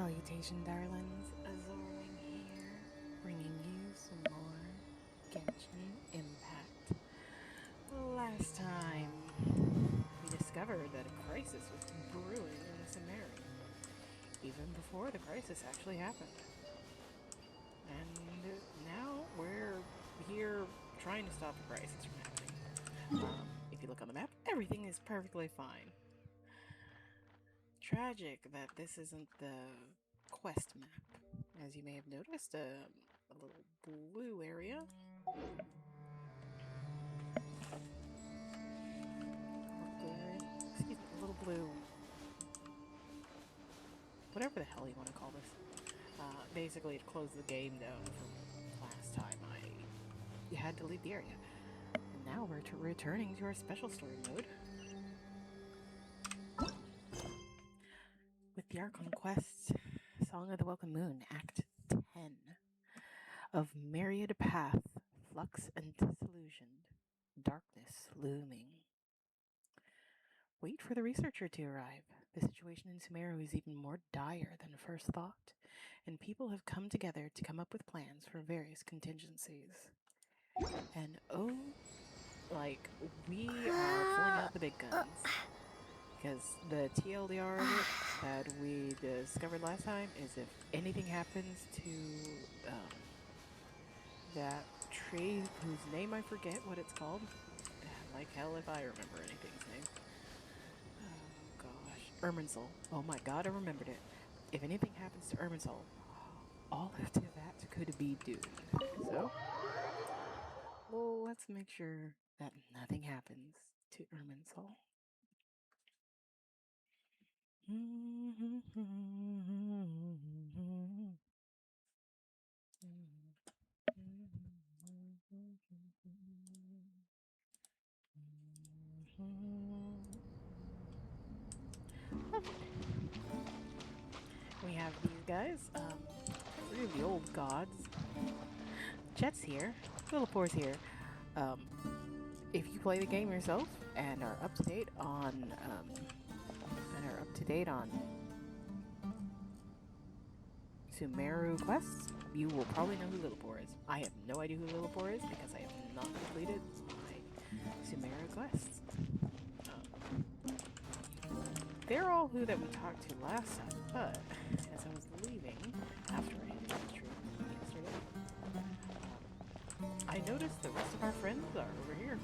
Salutation, darlings. Looming here, bringing you some more Genshin Impact. Last time, we discovered that a crisis was brewing in Myriad, even before the crisis actually happened. And now we're here trying to stop the crisis from happening. If you look on the map, everything is perfectly fine. Tragic that this isn't the quest map. As you may have noticed, a little blue area. Excuse me, a little blue. Whatever the hell you want to call this. Basically, it closed the game down from last time I had to leave the area. And now we're returning to our special story mode. With the Archon Quest, Song of the Welcome Moon, Act 10 of Myriad Path, Flux and Dissolution, Darkness Looming. Wait for the researcher to arrive. The situation in Sumeru is even more dire than first thought, and people have come together to come up with plans for various contingencies. And we are pulling out the big guns. Because the TLDR of it that we discovered last time is if anything happens to that tree whose name I forget what it's called. Like hell if I remember anything's name. Oh gosh. Irminsul. Oh my god, I remembered it. If anything happens to Irminsul, all of that could be doomed. So, well, let's make sure that nothing happens to Irminsul. We have these guys, three of the old gods. Jet's here, Philippor's here. If you play the game yourself and are up to date on Sumeru quests, you will probably know who Lillipor is. I have no idea who Lillipor is because I have not completed my Sumeru quests. They're all who that we talked to last time, but as I was leaving after I hit the trip yesterday, I noticed the rest of our friends are over here.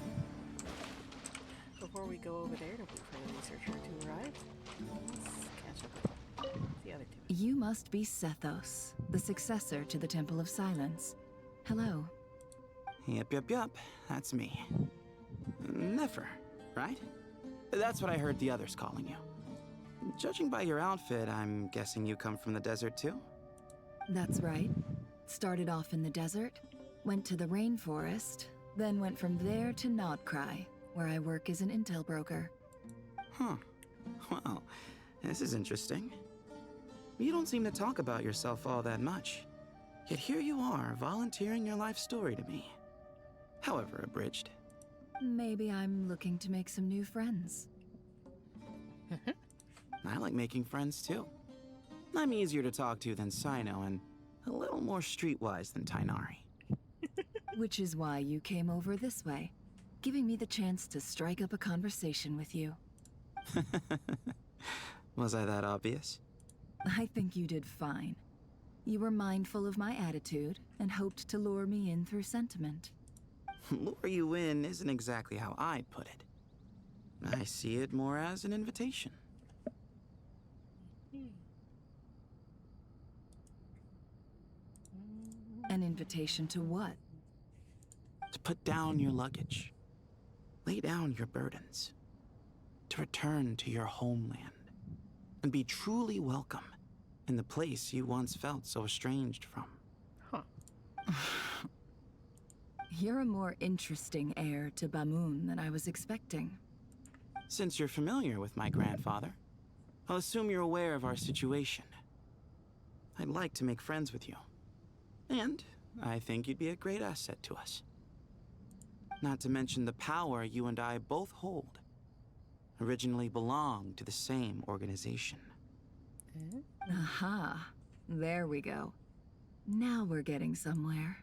Before we go over there to wait for the researcher to arrive, let's catch up with the other two. You must be Sethos, the successor to the Temple of Silence. Hello. Yep. That's me. Nefer, right? That's what I heard the others calling you. Judging by your outfit, I'm guessing you come from the desert too? That's right. Started off in the desert, went to the rainforest, then went from there to Nodcry, where I work as an intel broker. Huh. Well, this is interesting. You don't seem to talk about yourself all that much. Yet here you are, volunteering your life story to me. However abridged. Maybe I'm looking to make some new friends. I like making friends too. I'm easier to talk to than Sino and a little more streetwise than Tainari. Which is why you came over this way, giving me the chance to strike up a conversation with you. Was I that obvious? I think you did fine. You were mindful of my attitude and hoped to lure me in through sentiment. Lure you in isn't exactly how I'd put it. I see it more as an invitation. An invitation to what? To put down your luggage. Lay down your burdens. To return to your homeland. And be truly welcome in the place you once felt so estranged from. Huh. You're a more interesting heir to Bamun than I was expecting. Since you're familiar with my grandfather, I'll assume you're aware of our situation. I'd like to make friends with you. And I think you'd be a great asset to us. Not to mention the power you and I both hold. Originally belonged to the same organization. Eh? Aha. There we go. Now we're getting somewhere.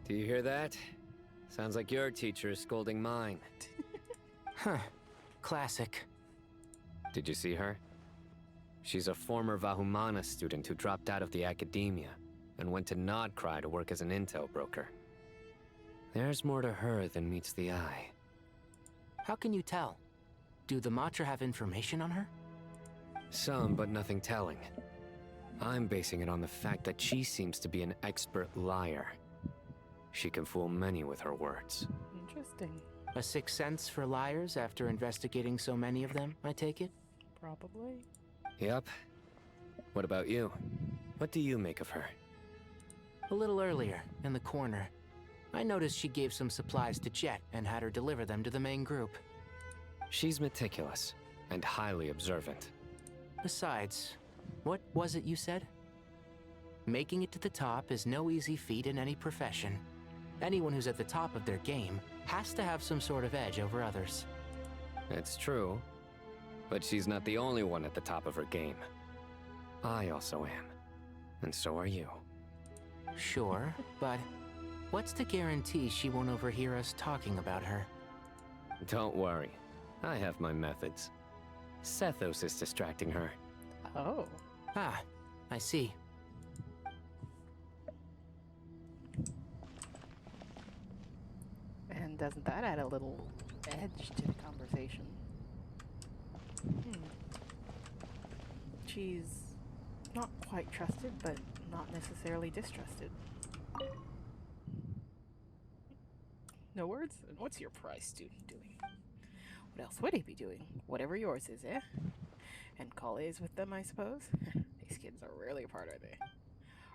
Do you hear that? Sounds like your teacher is scolding mine. Huh. Classic. Did you see her? She's a former Vahumana student who dropped out of the academia and went to Nodcry to work as an intel broker. There's more to her than meets the eye. How can you tell? Do the Matra have information on her? Some, but nothing telling. I'm basing it on the fact that she seems to be an expert liar. She can fool many with her words. Interesting. A sixth sense for liars after investigating so many of them, I take it? Probably. Yep. What about you? What do you make of her? A little earlier, in the corner, I noticed she gave some supplies to Jet and had her deliver them to the main group. She's meticulous and highly observant. Besides, what was it you said? Making it to the top is no easy feat in any profession. Anyone who's at the top of their game has to have some sort of edge over others. It's true, but she's not the only one at the top of her game. I also am, and so are you. Sure, but what's to guarantee she won't overhear us talking about her? Don't worry, I have my methods. Sethos is distracting her. Oh. Ah, I see. And doesn't that add a little edge to the conversation? She's not quite trusted, but not necessarily distrusted. No words? And what's your prize student doing? What else would he be doing? Whatever yours is, eh? And Kale's with them, I suppose? These kids are rarely apart, are they?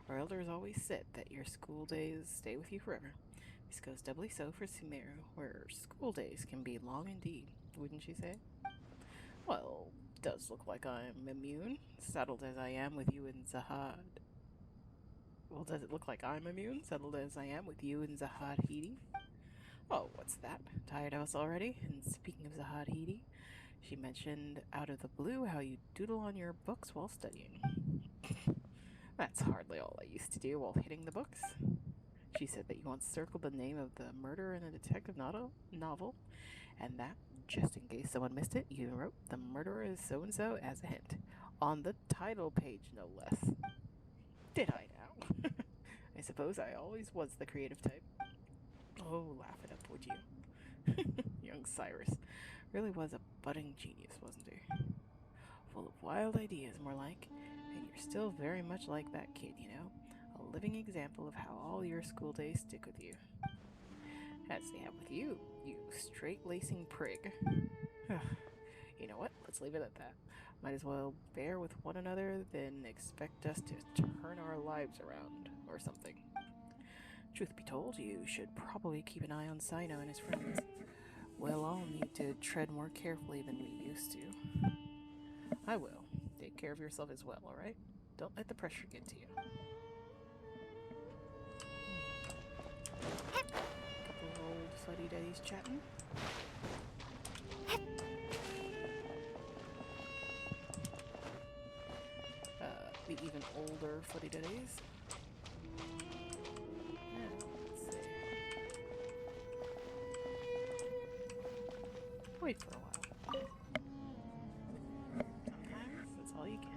Our elders always said that your school days stay with you forever. This goes doubly so for Sumeru, where school days can be long indeed, wouldn't you say? Well, does look like I'm immune, settled as I am with you and Zahad. Well, does it look like I'm immune, settled as I am with you and Zahad Hidi? Oh, what's that? Tired of us already? And speaking of Zahad Hidi, she mentioned out of the blue how you doodle on your books while studying. That's hardly all I used to do while hitting the books. She said that you once circled the name of the murderer in a detective novel, and that, just in case someone missed it, you wrote the murderer is so-and-so as a hint. On the title page, no less. Did I now? I suppose I always was the creative type. Oh, laugh it up, would you? Young Cyrus really was a budding genius, wasn't he? Full of wild ideas, more like, and you're still very much like that kid, you know? A living example of how all your school days stick with you. As they have with you, you straight-lacing prig. You know what? Let's leave it at that. Might as well bear with one another than expect us to turn our lives around, or something. Truth be told, you should probably keep an eye on Sino and his friends. We'll all need to tread more carefully than we used to. I will. Take care of yourself as well, alright? Don't let the pressure get to you. Couple of old fuddy-duddies chatting. The even older fuddy-duddies. Let's see. Wait for a while. Sometimes that's all you can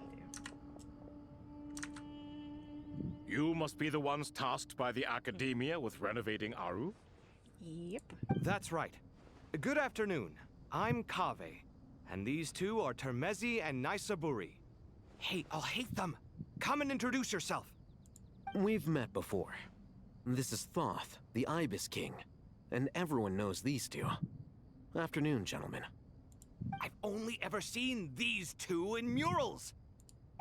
do. You must be the ones tasked by the academia with renovating Aru? Yep. That's right. Good afternoon. I'm Kave, and these two are Termezi and Naisaburi. Hey, I'll hate them. Come and introduce yourself. We've met before. This is Thoth, the Ibis King, and everyone knows these two. Afternoon, gentlemen. I've only ever seen these two in murals.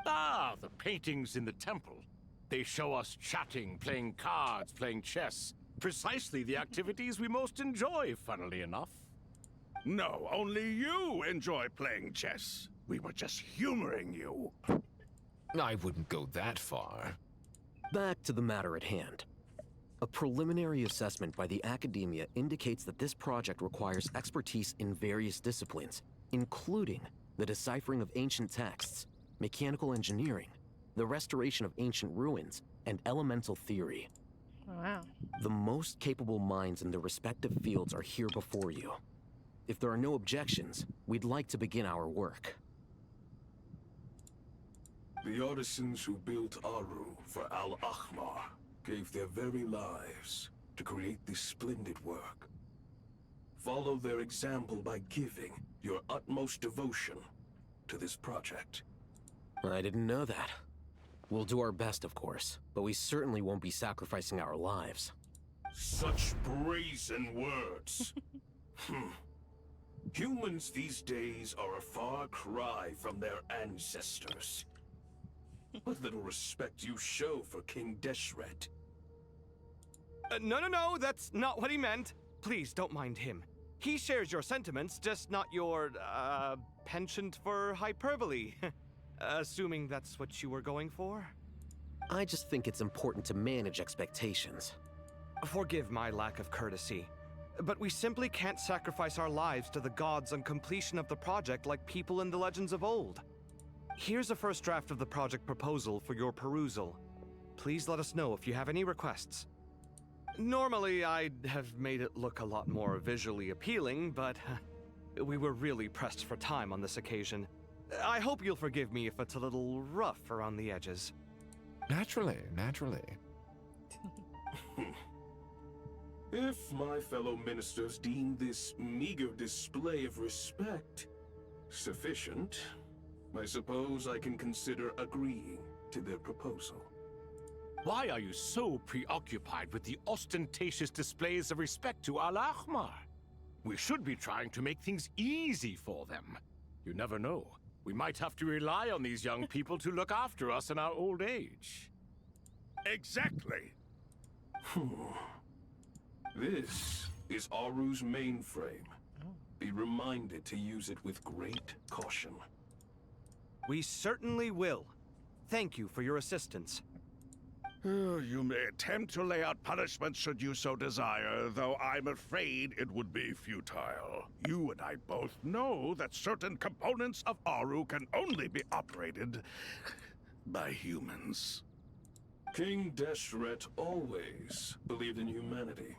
Ah, the paintings in the temple. They show us chatting, playing cards, playing chess. Precisely the activities we most enjoy, funnily enough. No, only you enjoy playing chess. We were just humoring you. I wouldn't go that far. Back to the matter at hand. A preliminary assessment by the Academia indicates that this project requires expertise in various disciplines, including the deciphering of ancient texts, mechanical engineering, the restoration of ancient ruins, and elemental theory. Wow. The most capable minds in their respective fields are here before you. If there are no objections, we'd like to begin our work. The artisans who built Aru for Al-Ahmar gave their very lives to create this splendid work. Follow their example by giving your utmost devotion to this project. I didn't know that. We'll do our best, of course, but we certainly won't be sacrificing our lives. Such brazen words. Humans these days are a far cry from their ancestors. What little respect you show for King Deshret. No, that's not what he meant. Please, don't mind him. He shares your sentiments, just not your, penchant for hyperbole. Assuming that's what you were going for? I just think it's important to manage expectations. Forgive my lack of courtesy, but we simply can't sacrifice our lives to the gods on completion of the project like people in the legends of old. Here's a first draft of the project proposal for your perusal. Please let us know if you have any requests. Normally, I'd have made it look a lot more visually appealing, but we were really pressed for time on this occasion. I hope you'll forgive me if it's a little rough around the edges. Naturally. If my fellow ministers deem this meager display of respect sufficient, I suppose I can consider agreeing to their proposal. Why are you so preoccupied with the ostentatious displays of respect to Al-Ahmar? We should be trying to make things easy for them. You never know. We might have to rely on these young people to look after us in our old age. Exactly. This is Aru's mainframe. Be reminded to use it with great caution. We certainly will. Thank you for your assistance. You may attempt to lay out punishments should you so desire, though I'm afraid it would be futile. You and I both know that certain components of Aru can only be operated by humans. King Deshret always believed in humanity.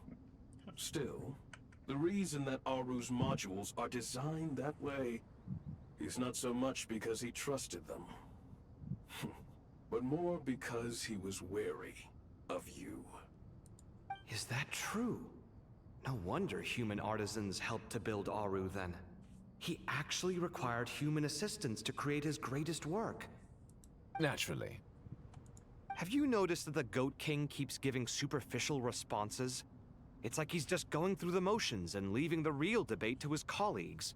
Still, the reason that Aru's modules are designed that way is not so much because he trusted them, but more because he was wary of you. Is that true? No wonder human artisans helped to build Aru then. He actually required human assistance to create his greatest work. Naturally. Have you noticed that the Goat King keeps giving superficial responses? It's like he's just going through the motions and leaving the real debate to his colleagues.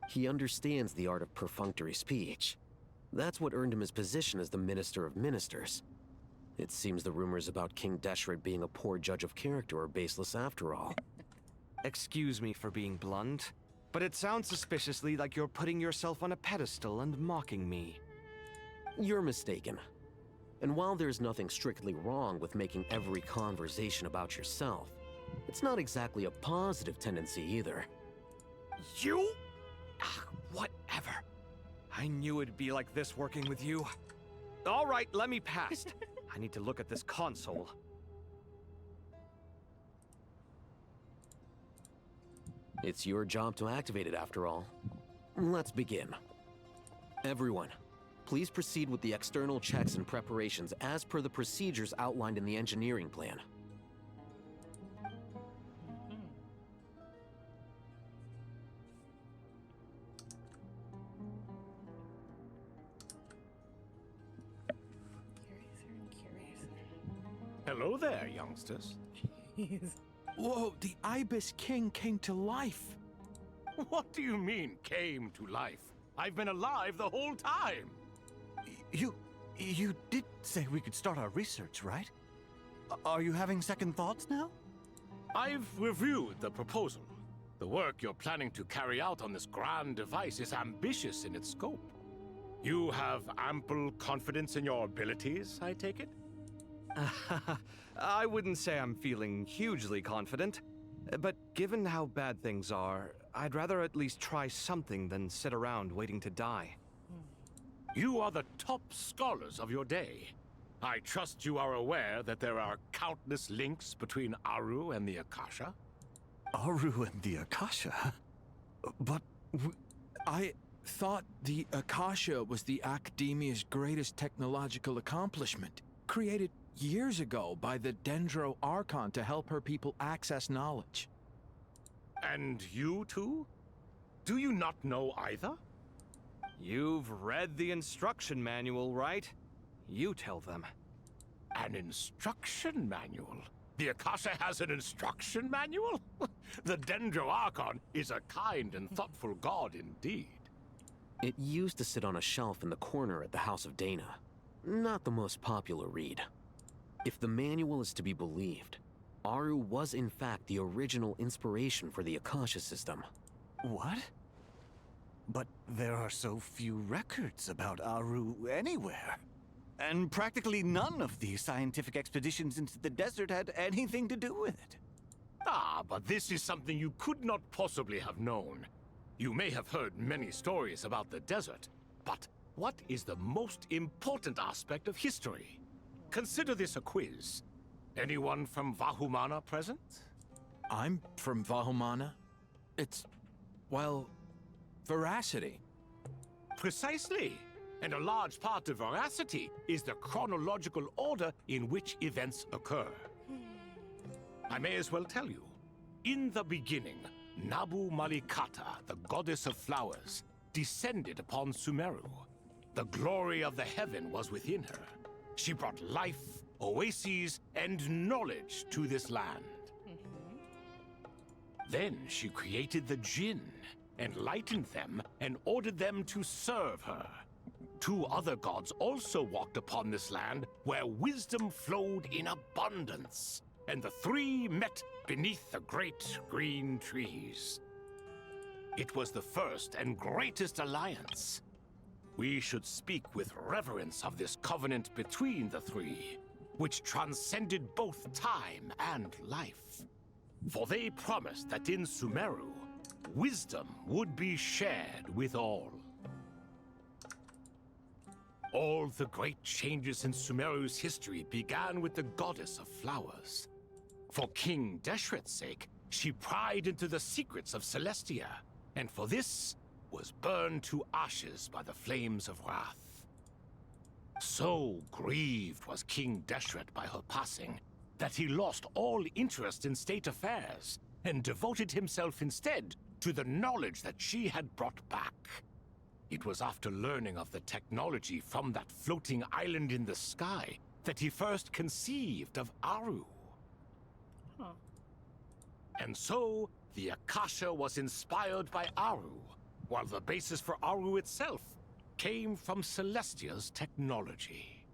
He understands the art of perfunctory speech. That's what earned him his position as the Minister of Ministers. It seems the rumors about King Deshret being a poor judge of character are baseless after all. Excuse me for being blunt, but it sounds suspiciously like you're putting yourself on a pedestal and mocking me. You're mistaken. And while there's nothing strictly wrong with making every conversation about yourself, it's not exactly a positive tendency either. You? Whatever. I knew it'd be like this working with you. All right, let me past. I need to look at this console. It's your job to activate it after all. Let's begin. Everyone, please proceed with the external checks and preparations as per the procedures outlined in the engineering plan. Hello there, youngsters. Jeez. Whoa, the Ibis King came to life. What do you mean, came to life? I've been alive the whole time. You did say we could start our research, right? Are you having second thoughts now? I've reviewed the proposal. The work you're planning to carry out on this grand device is ambitious in its scope. You have ample confidence in your abilities, I take it? I wouldn't say I'm feeling hugely confident, but given how bad things are, I'd rather at least try something than sit around waiting to die. You are the top scholars of your day. I trust you are aware that there are countless links between Aru and the Akasha? Aru and the Akasha? But I thought the Akasha was the Academia's greatest technological accomplishment, created years ago by the Dendro Archon to help her people access knowledge. And you too? Do you not know either? You've read the instruction manual, right? You tell them. An instruction manual? The Akasha has an instruction manual? The Dendro Archon is a kind and thoughtful god indeed. It used to sit on a shelf in the corner at the House of Dana. Not the most popular read. If the manual is to be believed, Aru was in fact the original inspiration for the Akasha system. What? But there are so few records about Aru anywhere. And practically none of the scientific expeditions into the desert had anything to do with it. Ah, but this is something you could not possibly have known. You may have heard many stories about the desert, but what is the most important aspect of history? Consider this a quiz. Anyone from Vahumana present? I'm from Vahumana. It's, well, veracity. Precisely. And a large part of veracity is the chronological order in which events occur. I may as well tell you. In the beginning, Nabu Malikata, the goddess of flowers, descended upon Sumeru. The glory of the heaven was within her. She brought life, oases, and knowledge to this land. Then she created the Jinn, enlightened them, and ordered them to serve her. Two other gods also walked upon this land where wisdom flowed in abundance, and the three met beneath the great green trees. It was the first and greatest alliance. We should speak with reverence of this covenant between the three, which transcended both time and life. For they promised that in Sumeru, wisdom would be shared with all. All the great changes in Sumeru's history began with the goddess of flowers. For King Deshret's sake, she pried into the secrets of Celestia, and for this was burned to ashes by the flames of wrath. So grieved was King Deshret by her passing that he lost all interest in state affairs and devoted himself instead to the knowledge that she had brought back. It was after learning of the technology from that floating island in the sky that he first conceived of Aru. And so, the Akasha was inspired by Aru, while the basis for Aru itself came from Celestia's technology.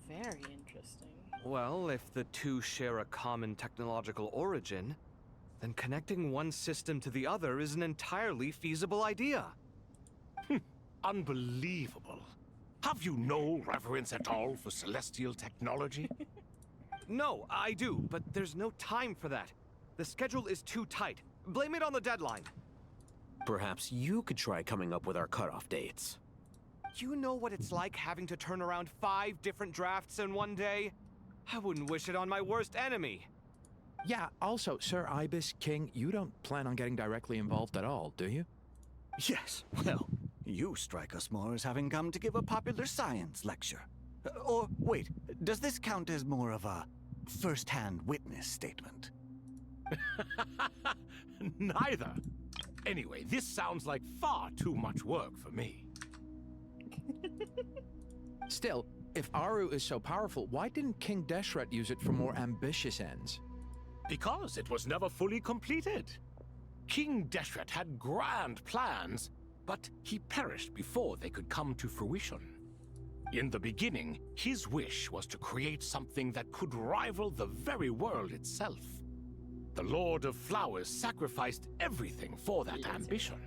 Very interesting. Well, if the two share a common technological origin, then connecting one system to the other is an entirely feasible idea. Unbelievable. Have you no reverence at all for celestial technology? No, I do, but there's no time for that. The schedule is too tight. Blame it on the deadline. Perhaps you could try coming up with our cutoff dates. You know what it's like having to turn around 5 different drafts in one day? I wouldn't wish it on my worst enemy. Yeah, also, Sir Ibis King, you don't plan on getting directly involved at all, do you? Yes, well, you strike us more as having come to give a popular science lecture. Or, wait, does this count as more of a first-hand witness statement? Neither. Anyway, this sounds like far too much work for me. Still, if Aru is so powerful, why didn't King Deshret use it for more ambitious ends? Because it was never fully completed. King Deshret had grand plans, but he perished before they could come to fruition. In the beginning, his wish was to create something that could rival the very world itself. The Lord of Flowers sacrificed everything for that ambition.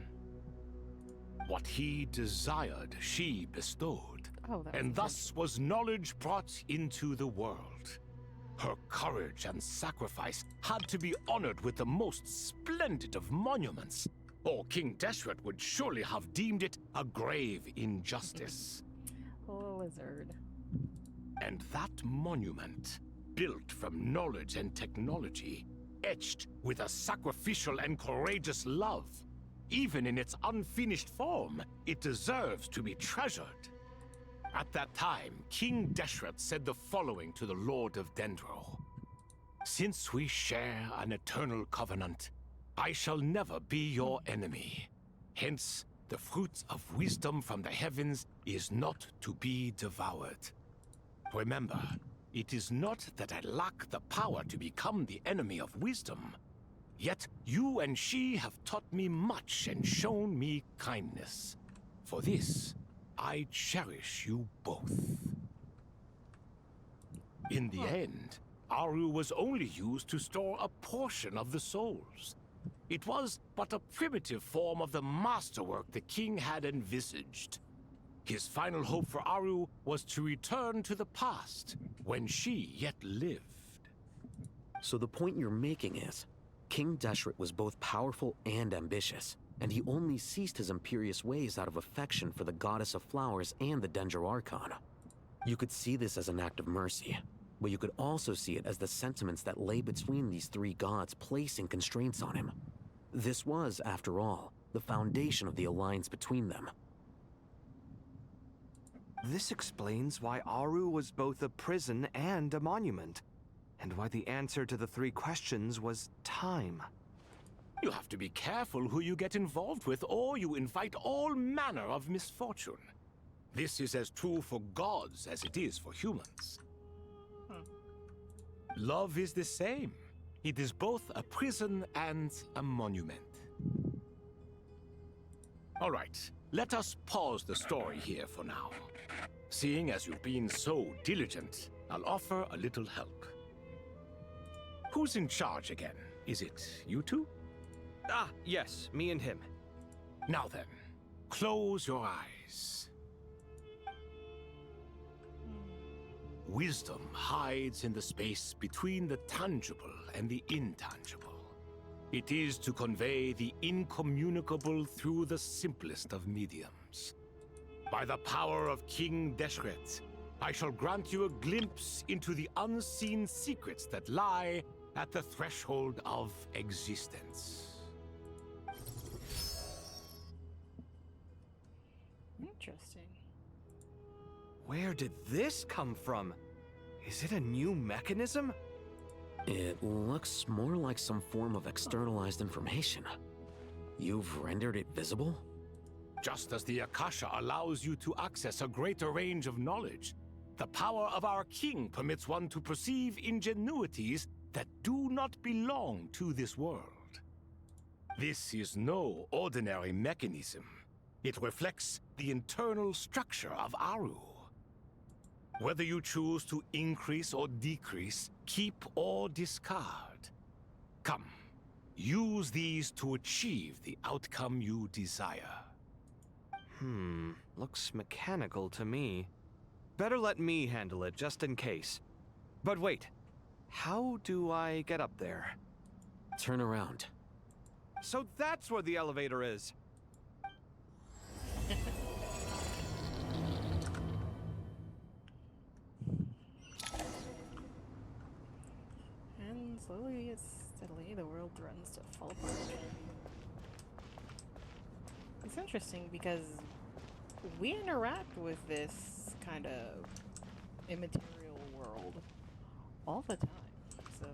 What he desired, she bestowed. Oh, that And was thus was knowledge brought into the world. Her courage and sacrifice had to be honored with the most splendid of monuments, or King Deshret would surely have deemed it a grave injustice. oh, lizard. And that monument, built from knowledge and technology, etched with a sacrificial and courageous love, even in its unfinished form, it deserves to be treasured. At that time, King Deshret said the following to the Lord of Dendro. Since we share an eternal covenant, I shall never be your enemy. Hence, the fruit of wisdom from the heavens is not to be devoured. Remember, it is not that I lack the power to become the enemy of wisdom. Yet you and she have taught me much and shown me kindness. For this, I cherish you both. In the end, Aru was only used to store a portion of the souls. It was but a primitive form of the masterwork the king had envisaged. His final hope for Aru was to return to the past, when she yet lived. So the point you're making is, King Deshret was both powerful and ambitious, and he only ceased his imperious ways out of affection for the goddess of flowers and the Dendro Archon. You could see this as an act of mercy, but you could also see it as the sentiments that lay between these three gods placing constraints on him. This was, after all, the foundation of the alliance between them. This explains why Aru was both a prison and a monument, and why the answer to the three questions was time. You have to be careful who you get involved with, or you invite all manner of misfortune. This is as true for gods as it is for humans. Love is the same. It is both a prison and a monument. All right, let us pause the story here for now. Seeing as you've been so diligent, I'll offer a little help. Who's in charge again? Is it you two? Ah, yes, me and him. Now then, close your eyes. Wisdom hides in the space between the tangible and the intangible. It is to convey the incommunicable through the simplest of mediums. By the power of King Deshret, I shall grant you a glimpse into the unseen secrets that lie at the threshold of existence. Interesting. Where did this come from? Is it a new mechanism? It looks more like some form of externalized information. You've rendered it visible? Just as the Akasha allows you to access a greater range of knowledge, the power of our king permits one to perceive ingenuities that do not belong to this world. This is no ordinary mechanism. It reflects the internal structure of Aru. Whether you choose to increase or decrease, keep or discard. Come, use these to achieve the outcome you desire. Looks mechanical to me. Better let me handle it, just in case. But wait, how do I get up there? Turn around. So that's where the elevator is! And slowly yet steadily, the world threatens to fall apart. It's interesting because we interact with this kind of immaterial world all the time, so...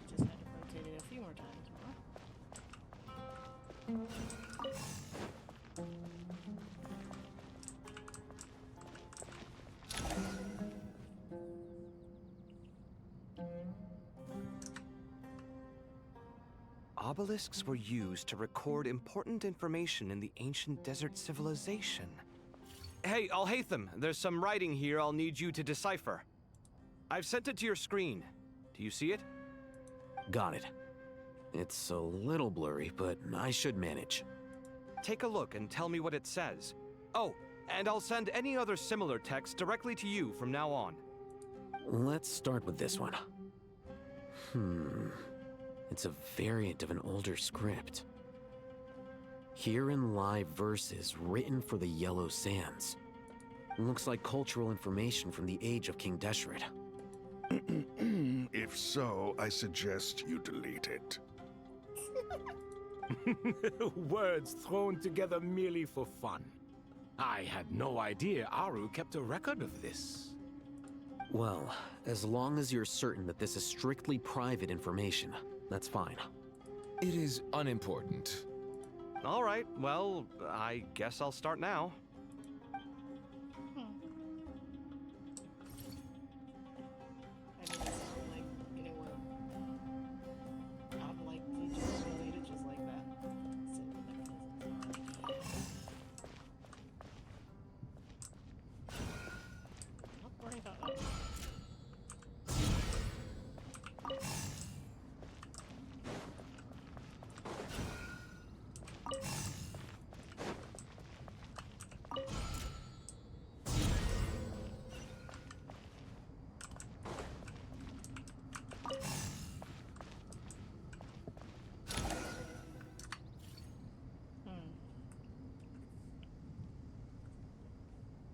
Just had to rotate it a few more times more. obelisks were used to record important information in the ancient desert civilization. Hey, Al-Haytham, there's some writing here I'll need you to decipher. I've sent it to your screen. Do you see it? Got it. It's a little blurry, but I should manage. Take a look and tell me what it says. Oh, and I'll send any other similar text directly to you from now on. Let's start with this one. It's a variant of an older script. Herein lie verses written for the Yellow Sands. Looks like cultural information from the age of King Deshret. If so, I suggest you delete it. Words thrown together merely for fun. I had no idea Aru kept a record of this. Well, as long as you're certain that this is strictly private information, that's fine. It is unimportant. All right, well, I guess I'll start now.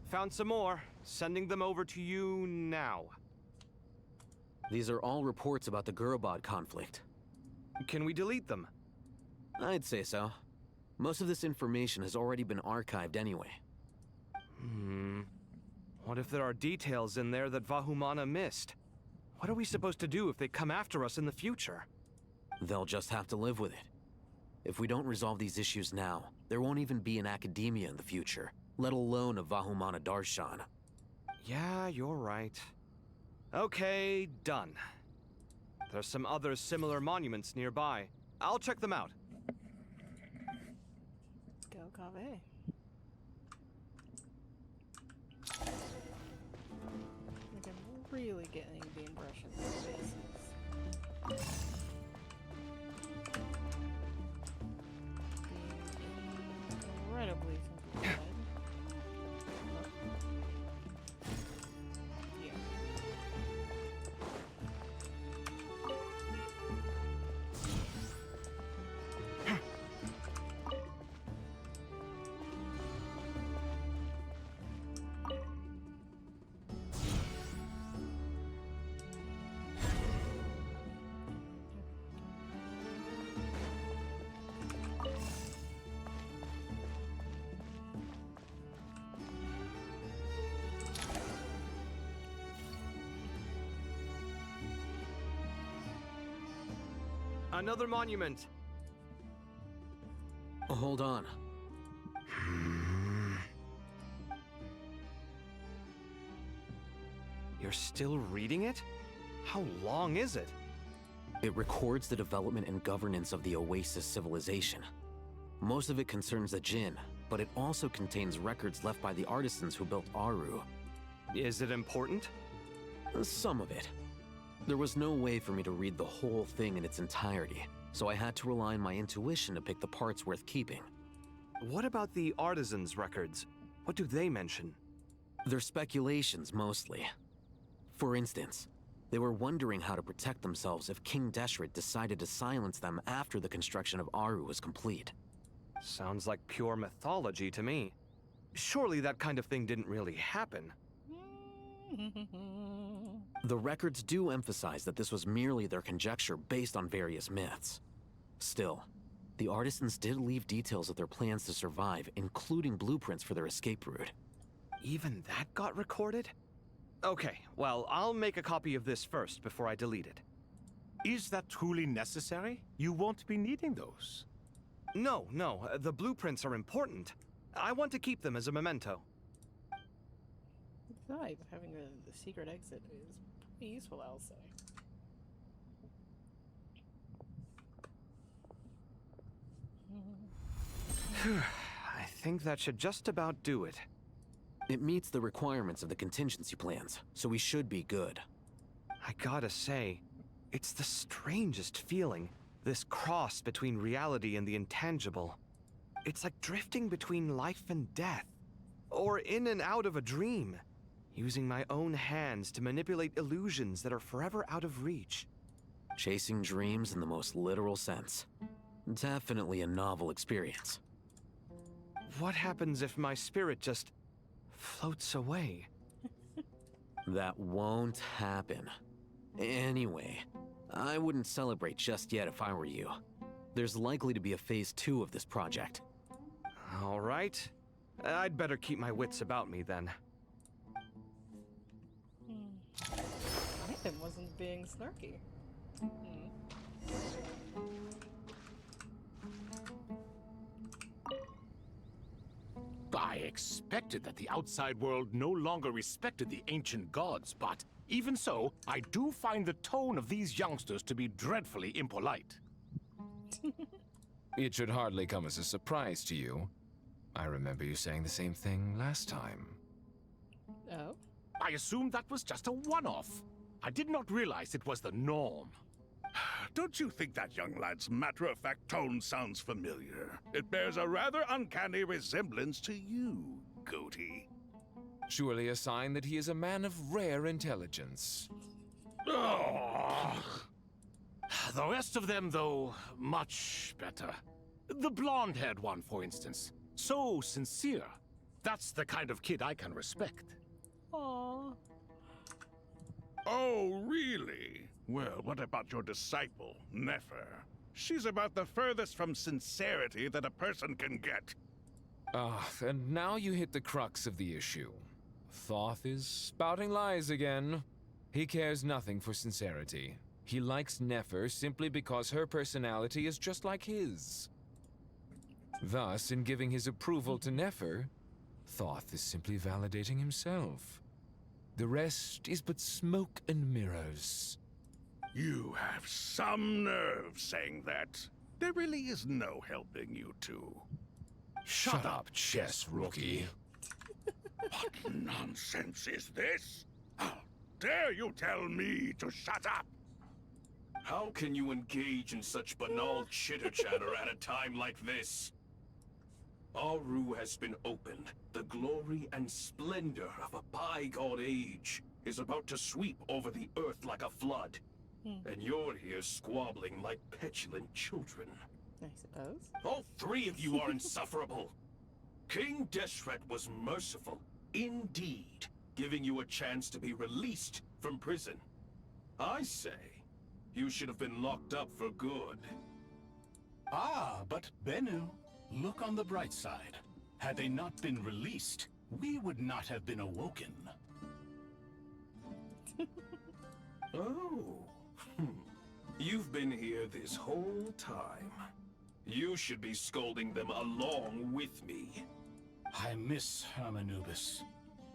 Found some more. Sending them over to you now. These are all reports about the Gurubad conflict. Can we delete them? I'd say so. Most of this information has already been archived anyway. What if there are details in there that Vahumana missed? What are we supposed to do if they come after us in the future? They'll just have to live with it. If we don't resolve these issues now, there won't even be an academia in the future, let alone a Vahumana Darshan. Yeah, you're right. Okay, done. There's some other similar monuments nearby. I'll check them out. Go Kaveh. Like I'm really getting the impression that this is being incredibly simplified. Yeah. Another monument. Hold on. You're still reading it? How long is it? It records the development and governance of the Oasis civilization. Most of it concerns the Jinn, but it also contains records left by the artisans who built Aru. Is it important? Some of it. There was no way for me to read the whole thing in its entirety, so I had to rely on my intuition to pick the parts worth keeping. What about the artisans' records? What do they mention? They're speculations, mostly. For instance, they were wondering how to protect themselves if King Deshret decided to silence them after the construction of Aru was complete. Sounds like pure mythology to me. Surely that kind of thing didn't really happen. The records do emphasize that this was merely their conjecture based on various myths. Still, the artisans did leave details of their plans to survive, including blueprints for their escape route. Even that got recorded? Okay, well, I'll make a copy of this first before I delete it. Is that truly necessary? You won't be needing those. No, the blueprints are important. I want to keep them as a memento. Besides, having the secret exit is pretty useful, I'll say. I think that should just about do it. It meets the requirements of the contingency plans, so we should be good. I gotta say, it's the strangest feeling, this cross between reality and the intangible. It's like drifting between life and death, or in and out of a dream, using my own hands to manipulate illusions that are forever out of reach. Chasing dreams in the most literal sense. Definitely a novel experience. What happens if my spirit just floats away? That won't happen. Anyway, I wouldn't celebrate just yet if I were you. There's likely to be a phase 2 of this project. All right. I'd better keep my wits about me then. Nathan wasn't being snarky. I expected that the outside world no longer respected the ancient gods, but even so, I do find the tone of these youngsters to be dreadfully impolite. It should hardly come as a surprise to you. I remember you saying the same thing last time. Oh? I assumed that was just a one-off. I did not realize it was the norm. Don't you think that young lad's matter-of-fact tone sounds familiar? It bears a rather uncanny resemblance to you, Goatee. Surely a sign that he is a man of rare intelligence. Oh. The rest of them, though, much better. The blonde-haired one, for instance. So sincere. That's the kind of kid I can respect. Aww. Oh, really? Well, what about your disciple, Nefer? She's about the furthest from sincerity that a person can get. Ah, and now you hit the crux of the issue. Thoth is spouting lies again. He cares nothing for sincerity. He likes Nefer simply because her personality is just like his. Thus, in giving his approval to Nefer, Thoth is simply validating himself. The rest is but smoke and mirrors. You have some nerve saying that. There really is no helping you two. Shut up, chess rookie. What nonsense is this? How dare you tell me to shut up? How can you engage in such banal chitter-chatter at a time like this? Aru has been opened. The glory and splendor of a bygone age is about to sweep over the earth like a flood. And you're here squabbling like petulant children. I suppose. All three of you are insufferable. King Deshret was merciful, indeed, giving you a chance to be released from prison. I say, you should have been locked up for good. Ah, but Bennu, look on the bright side. Had they not been released, we would not have been awoken. Oh. You've been here this whole time. You should be scolding them along with me. I miss Hermanubis.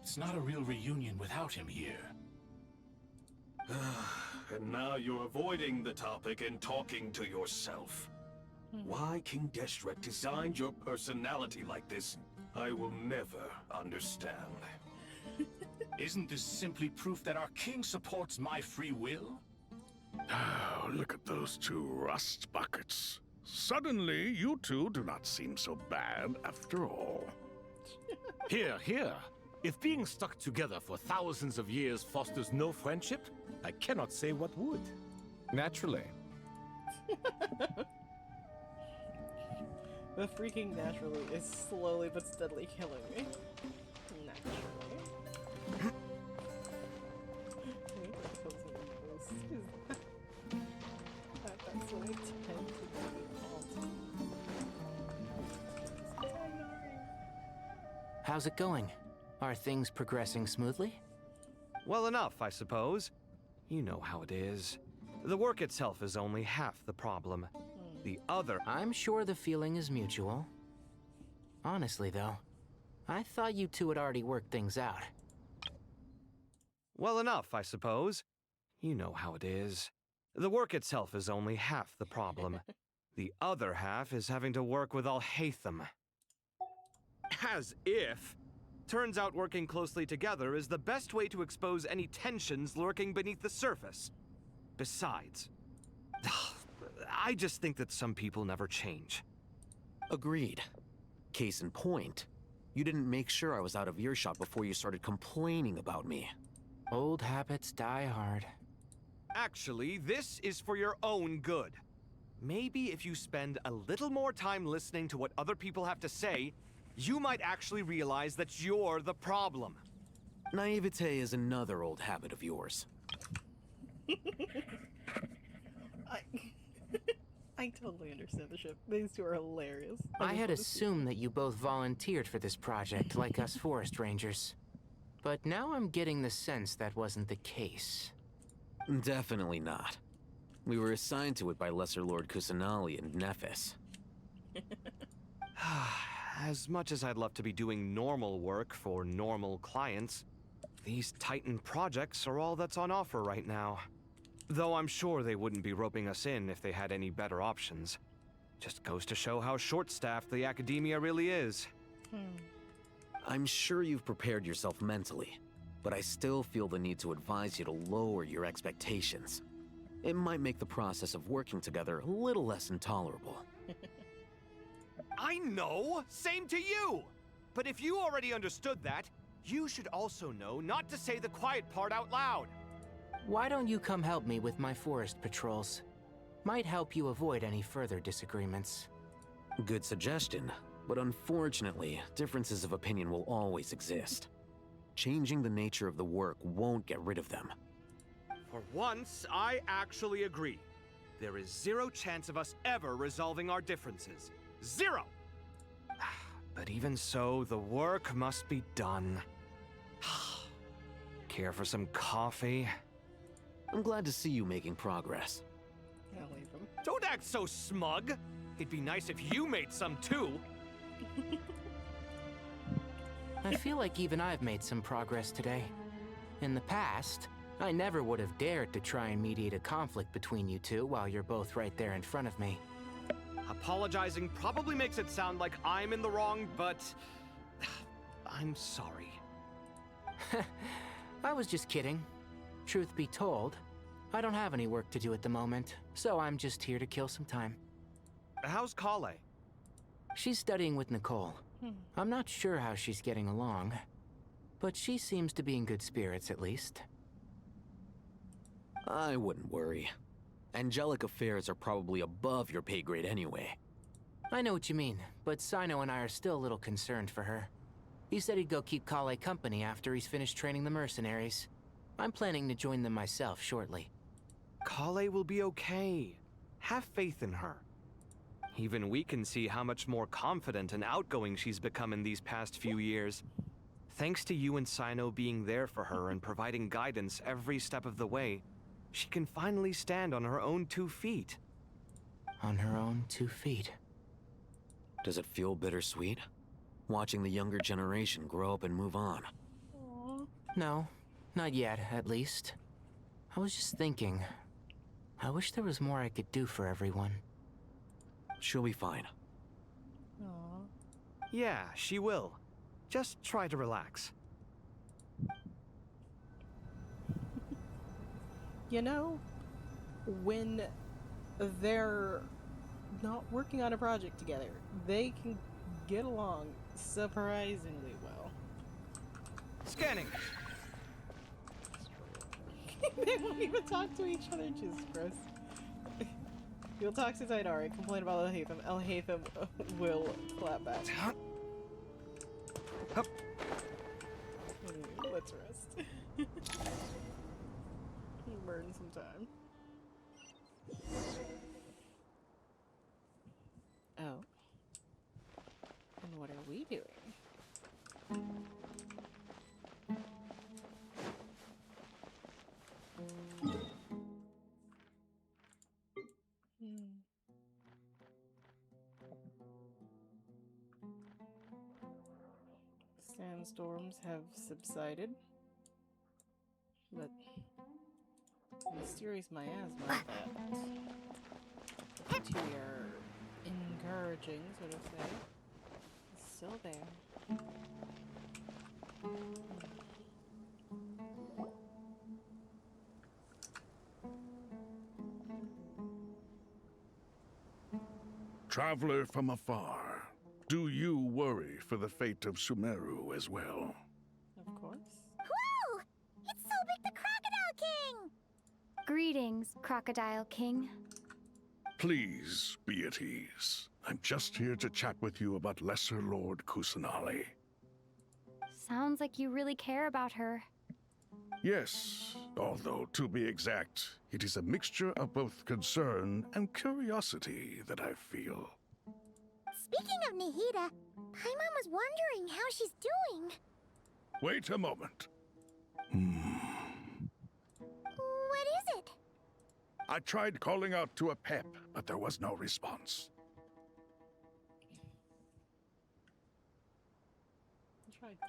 It's not a real reunion without him here. And now you're avoiding the topic and talking to yourself. Why King Deshret designed your personality like this, I will never understand. Isn't this simply proof that our king supports my free will? Oh, look at those two rust buckets. Suddenly, you two do not seem so bad after all. Here, here. If being stuck together for thousands of years fosters no friendship, I cannot say what would. Naturally. The freaking naturally is slowly but steadily killing me. Naturally. That's what I tend to do. How's it going? Are things progressing smoothly? Well enough, I suppose. You know how it is. The work itself is only half the problem. The other... I'm sure the feeling is mutual. Honestly, though, I thought you two had already worked things out. Well enough, I suppose. You know how it is. The work itself is only half the problem. The other half is having to work with Al-Haytham. As if. Turns out working closely together is the best way to expose any tensions lurking beneath the surface. Besides, I just think that some people never change. Agreed. Case in point, you didn't make sure I was out of earshot before you started complaining about me. Old habits die hard. Actually, this is for your own good. Maybe if you spend a little more time listening to what other people have to say, you might actually realize that you're the problem. Naivete is another old habit of yours. I totally understand the ship. These two are hilarious. I had assumed that you both volunteered for this project, like us forest rangers. But now I'm getting the sense that wasn't the case. Definitely not. We were assigned to it by Lesser Lord Kusanali and Nephis. As much as I'd love to be doing normal work for normal clients, these Titan projects are all that's on offer right now. Though I'm sure they wouldn't be roping us in if they had any better options. Just goes to show how short-staffed the academia really is. I'm sure you've prepared yourself mentally, but I still feel the need to advise you to lower your expectations. It might make the process of working together a little less intolerable. I know! Same to you! But if you already understood that, you should also know not to say the quiet part out loud. Why don't you come help me with my forest patrols? Might help you avoid any further disagreements. Good suggestion, but unfortunately, differences of opinion will always exist. Changing the nature of the work won't get rid of them. For once, I actually agree. There is zero chance of us ever resolving our differences. Zero! But even so, the work must be done. Care for some coffee? I'm glad to see you making progress. I'll leave him. Don't act so smug! It'd be nice if you made some too! I feel like even I've made some progress today. In the past, I never would have dared to try and mediate a conflict between you two while you're both right there in front of me. Apologizing probably makes it sound like I'm in the wrong, but I'm sorry. I was just kidding. Truth be told, I don't have any work to do at the moment, so I'm just here to kill some time. How's Kale? She's studying with Nicole. I'm not sure how she's getting along, but she seems to be in good spirits at least. I wouldn't worry. Angelic affairs are probably above your pay grade anyway. I know what you mean, but Sino and I are still a little concerned for her. He said he'd go keep Kale company after he's finished training the mercenaries. I'm planning to join them myself shortly. Kale will be okay. Have faith in her. Even we can see how much more confident and outgoing she's become in these past few years. Thanks to you and Sino being there for her and providing guidance every step of the way, she can finally stand on her own 2 feet. On her own 2 feet. Does it feel bittersweet? Watching the younger generation grow up and move on. No, not yet, at least. I was just thinking, I wish there was more I could do for everyone. She'll be fine. Yeah, she will. Just try to relax. You know, when they're not working on a project together, they can get along surprisingly well. Scanning! They won't even talk to each other, Jesus Christ. You'll talk to Zaidari, complain about Al-Haytham. Al-Haytham will clap back. Let's rest. Burn some time. Oh. And what are we doing? Sandstorms have subsided, but mysterious miasma that we are encouraging, so to say, is still there. Traveler from afar, do you worry for the fate of Sumeru as well? Of course. Whoa! It's Sobek the Crocodile King! Greetings, Crocodile King. Please be at ease. I'm just here to chat with you about Lesser Lord Kusanali. Sounds like you really care about her. Yes, although to be exact, it is a mixture of both concern and curiosity that I feel. Speaking of Nahida, Paimon was wondering how she's doing. Wait a moment. What is it? I tried calling out to a pep, but there was no response.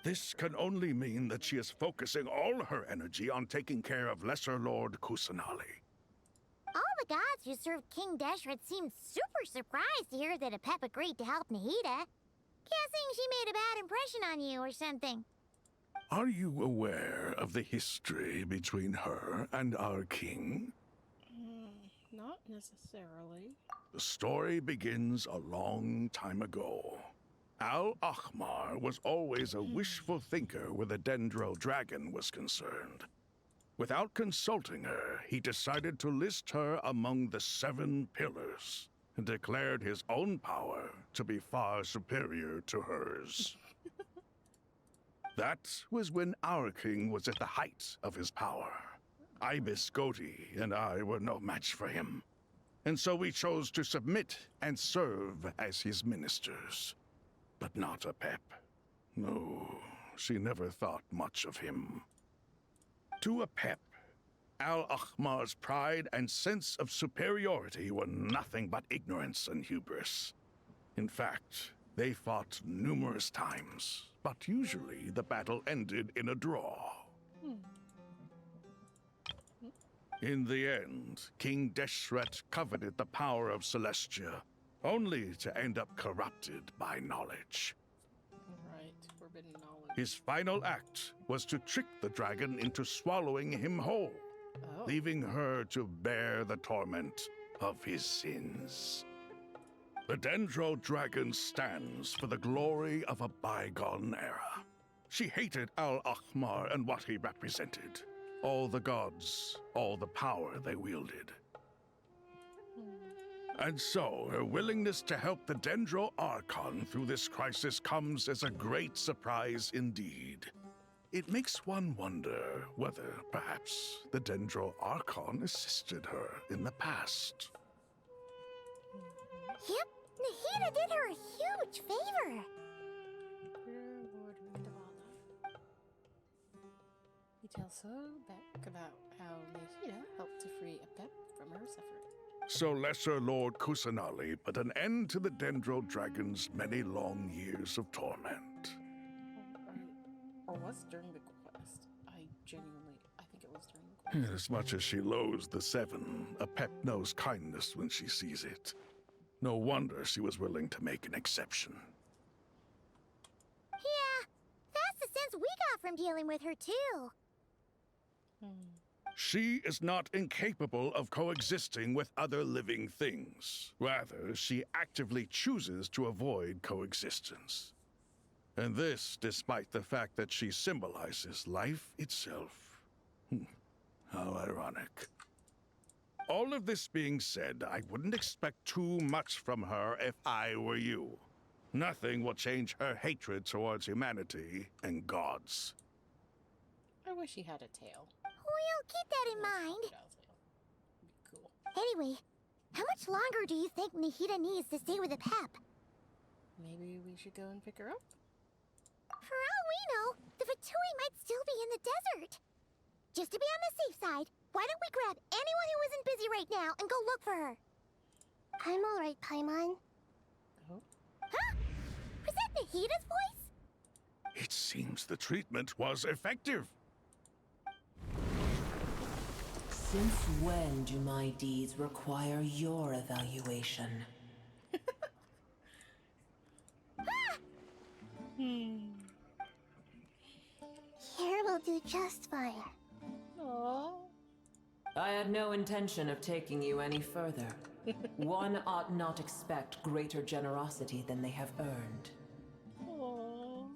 This can only mean that she is focusing all her energy on taking care of Lesser Lord Kusanali. All the gods who served King Deshret seemed super surprised to hear that a pep agreed to help Nahida. Guessing she made a bad impression on you or something. Are you aware of the history between her and our king? Not necessarily. The story begins a long time ago. Al-Ahmar was always a wishful thinker where the Dendro dragon was concerned. Without consulting her, he decided to list her among the 7 pillars and declared his own power to be far superior to hers. That was when our king was at the height of his power. Ibis Goti and I were no match for him, and so we chose to submit and serve as his ministers. But not a pep. No, she never thought much of him. To a pep, Al-Ahmar's pride and sense of superiority were nothing but ignorance and hubris. In fact, they fought numerous times, but usually the battle ended in a draw. In the end, King Deshret coveted the power of Celestia, only to end up corrupted by knowledge. Right, forbidden knowledge. His final act was to trick the dragon into swallowing him whole, leaving her to bear the torment of his sins. The Dendro dragon stands for the glory of a bygone era. She hated Al-Ahmar and what he represented. All the gods, all the power they wielded. And so, her willingness to help the Dendro Archon through this crisis comes as a great surprise indeed. It makes one wonder whether, perhaps, the Dendro Archon assisted her in the past. Yep, Nahida did her a huge favor. He tells her back about how Nahida helped to free a pep from her suffering. So Lesser Lord Kusanali put an end to the Dendro Dragon's many long years of torment. Or was during the quest. I think it was during the quest. As much as she loathes the 7, a pep knows kindness when she sees it. No wonder she was willing to make an exception. Yeah, that's the sense we got from dealing with her too. She is not incapable of coexisting with other living things. Rather, she actively chooses to avoid coexistence. And this despite the fact that she symbolizes life itself. How ironic. All of this being said, I wouldn't expect too much from her if I were you. Nothing will change her hatred towards humanity and gods. I wish he had a tail. We'll keep that in mind. Cool. Anyway, how much longer do you think Nahida needs to stay with the pep? Maybe we should go and pick her up? For all we know, the Fatui might still be in the desert. Just to be on the safe side, why don't we grab anyone who isn't busy right now and go look for her? I'm alright, Paimon. Oh? Huh? Was that Nahida's voice? It seems the treatment was effective. Since when do my deeds require your evaluation? Here will do just fine. Aww. I had no intention of taking you any further. One ought not expect greater generosity than they have earned. Aww.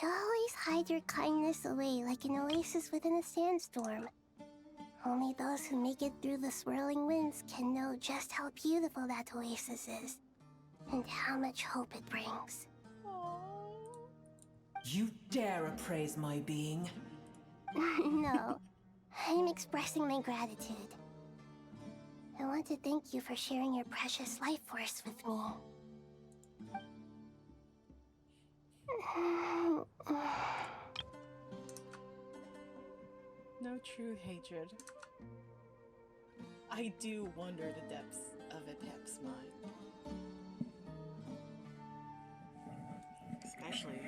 You always hide your kindness away like an oasis within a sandstorm. Only those who make it through the swirling winds can know just how beautiful that oasis is, and how much hope it brings. You dare appraise my being? No, I'm expressing my gratitude. I want to thank you for sharing your precious life force with me. No true hatred. I do wonder the depths of Adept's mind. Especially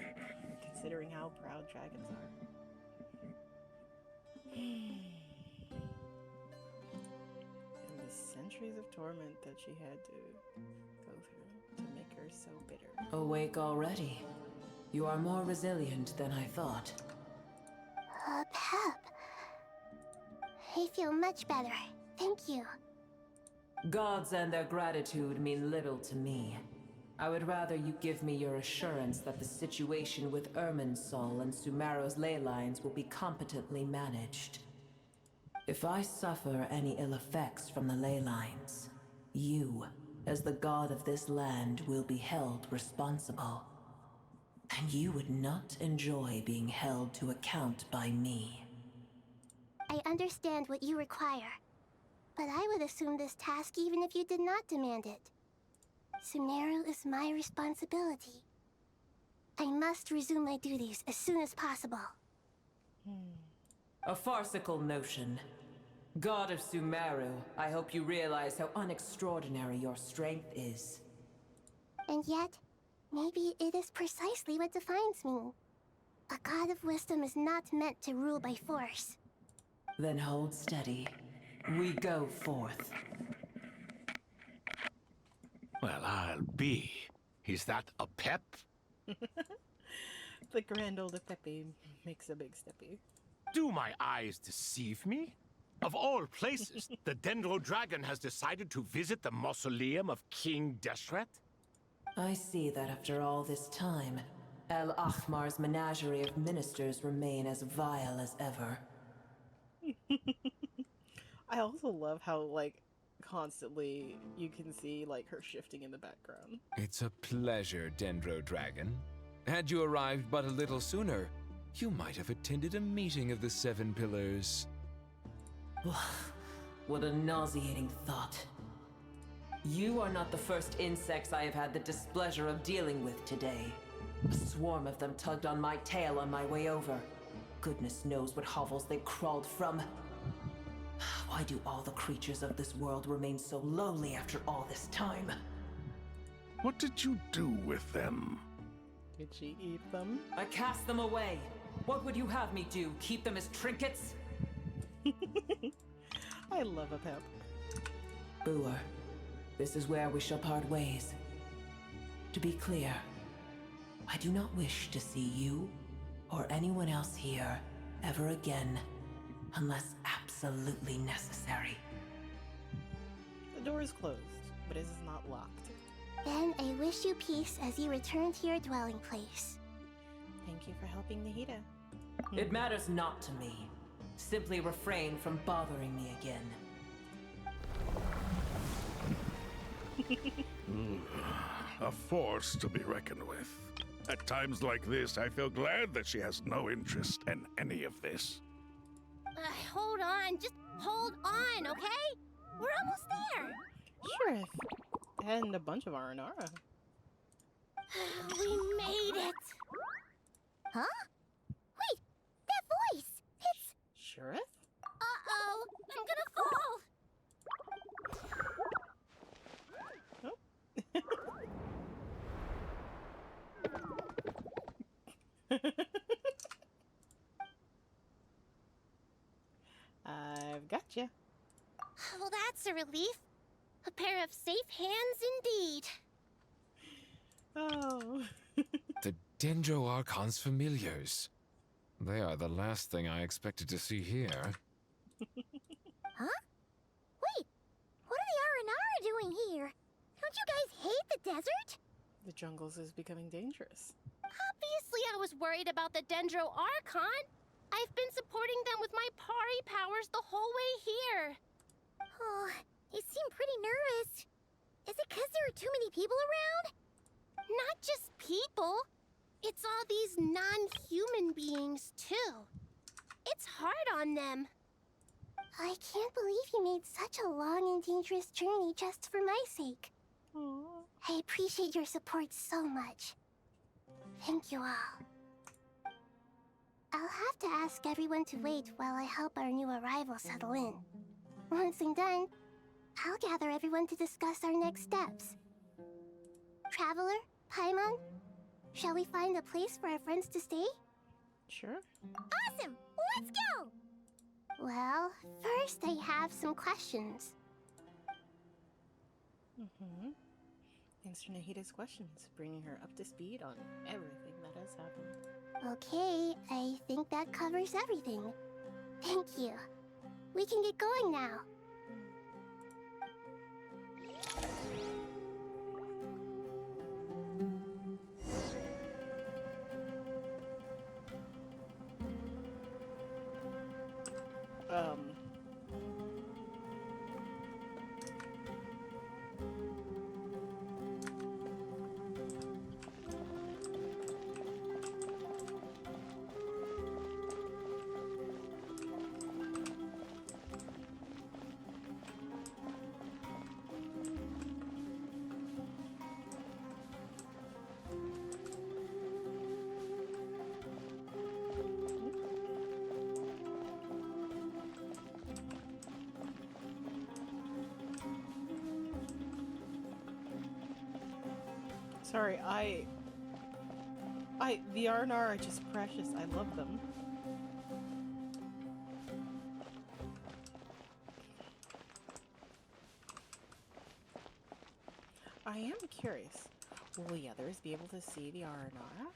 considering how proud dragons are. And the centuries of torment that she had to go through to make her so bitter. Awake already. You are more resilient than I thought. Pep. I feel much better. Thank you. Gods and their gratitude mean little to me. I would rather you give me your assurance that the situation with Irminsul and Sumeru's ley lines will be competently managed. If I suffer any ill effects from the ley lines, you, as the god of this land, will be held responsible. And you would not enjoy being held to account by me. I understand what you require, but I would assume this task even if you did not demand it. Sumeru is my responsibility. I must resume my duties as soon as possible. A farcical notion. God of Sumeru, I hope you realize how unextraordinary your strength is. And yet, maybe it is precisely what defines me. A god of wisdom is not meant to rule by force. Then hold steady. We go forth. Well, I'll be. Is that a pep? The grand old Pepe makes a big steppy. Do my eyes deceive me? Of all places, the Dendro Dragon has decided to visit the mausoleum of King Deshret? I see that after all this time, El Ahmar's menagerie of ministers remain as vile as ever. I also love how, like, constantly you can see, like, her shifting in the background. It's a pleasure, Dendro Dragon. Had you arrived but a little sooner, you might have attended a meeting of the Seven Pillars. What a nauseating thought. You are not the first insects I have had the displeasure of dealing with today. A swarm of them tugged on my tail on my way over. Goodness knows what hovels they crawled from. Why do all the creatures of this world remain so lowly after all this time? What did you do with them? Did she eat them? I cast them away. What would you have me do? Keep them as trinkets? I love a pep. Boer, this is where we shall part ways. To be clear, I do not wish to see you or anyone else here ever again, unless absolutely necessary. The door is closed, but it is not locked. Then I wish you peace as you return to your dwelling place. Thank you for helping Nahida. It matters not to me. Simply refrain from bothering me again. A force to be reckoned with. At times like this, I feel glad that she has no interest in any of this. Hold on, just hold on, okay? We're almost there. Sure. And a bunch of Aranara. We made it. Huh? Wait, that voice. It's... Sheriff? Uh-oh, I'm gonna fall. I've got you. Well, that's a relief. A pair of safe hands indeed. Oh. Dendro Archon's familiars. They are the last thing I expected to see here. Huh? Wait, what are the Aranara doing here? Don't you guys hate the desert? The jungles is becoming dangerous. Obviously, I was worried about the Dendro Archon. I've been supporting them with my Pari powers the whole way here. Oh, you seem pretty nervous. Is it because there are too many people around? Not just people. It's all these non-human beings, too. It's hard on them. I can't believe you made such a long and dangerous journey just for my sake. Aww. I appreciate your support so much. Thank you all. I'll have to ask everyone to wait while I help our new arrival settle in. Once I'm done, I'll gather everyone to discuss our next steps. Traveler, Paimon, shall we find a place for our friends to stay? Sure. Awesome! Let's go! Well, first I have some questions. Answer Nahida's questions, bringing her up to speed on everything that has happened. Okay, I think that covers everything. Thank you. We can get going now. Sorry, the Arnar are just precious. I love them. I am curious. Will the others be able to see the Aranara?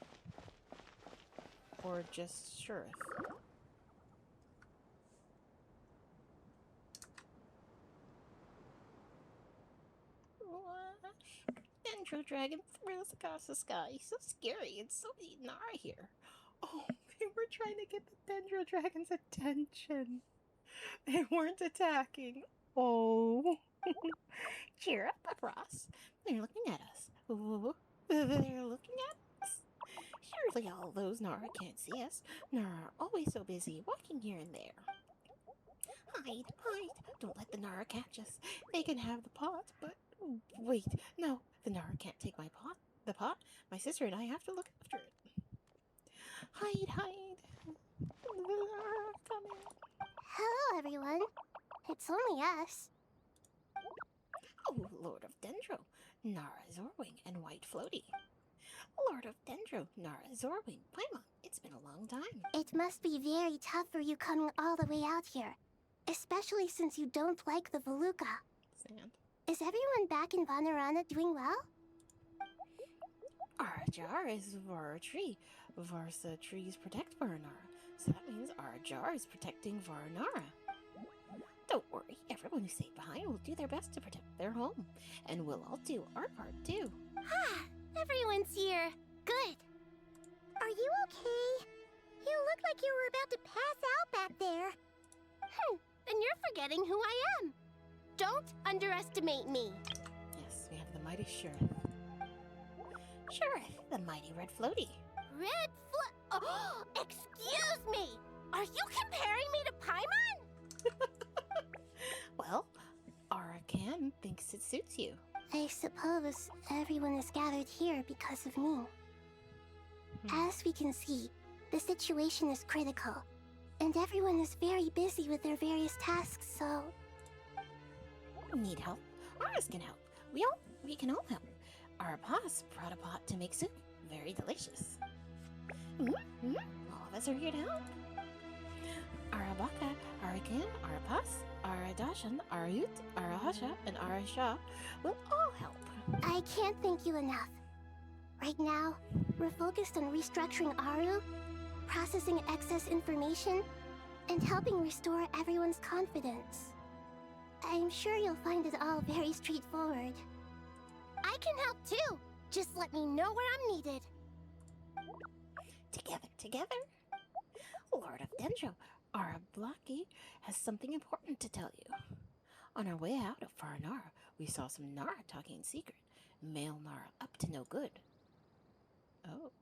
Or just Shurith? Dendro Dragon thrills across the sky. So scary and so many Nara here. Oh, they were trying to get the Dendro Dragon's attention. They weren't attacking. Oh. Cheer up, Ross. They're looking at us. Ooh, they're looking at us. Surely all those Nara can't see us. Nara are always so busy walking here and there. Hide, hide. Don't let the Nara catch us. They can have the pot, but wait, no, the Nara can't take my pot. The pot? My sister and I have to look after it. Hide, hide. The Nara are coming. Hello, everyone. It's only us. Oh, Lord of Dendro, Nara Zorwing and White Floaty. Lord of Dendro, Nara Zorwing, Paimon, it's been a long time. It must be very tough for you coming all the way out here. Especially since you don't like the Veluca. Sand. Is everyone back in Vanarana doing well? Arajar is Vara Tree. Varsa trees protect Varanara, so that means Arajar is protecting Varanara. Don't worry, everyone who stayed behind will do their best to protect their home. And we'll all do our part too. Ah, everyone's here. Good. Are you okay? You look like you were about to pass out back there. Then you're forgetting who I am. Don't underestimate me. Yes, we have the mighty Shurith. Shurith, the mighty Red Floaty. Oh, excuse me! Are you comparing me to Paimon? Well, Arakan thinks it suits you. I suppose everyone is gathered here because of me. As we can see, the situation is critical, and everyone is very busy with their various tasks, so... Need help? Ours can help. We can all help. Our boss brought a pot to make soup. Very delicious. All of us are here to help. Arabaka, Arakan, Arapas, Aradashan, Arayut, Arahasha, and Arasha will all help. I can't thank you enough. Right now, we're focused on restructuring Aru, processing excess information, and helping restore everyone's confidence. I'm sure you'll find it all very straightforward. I can help too. Just let me know where I'm needed. Together. Lord of Dendro, Arablaki has something important to tell you. On our way out of Far Nara, we saw some Nara talking in secret. Male Nara up to no good. Oh.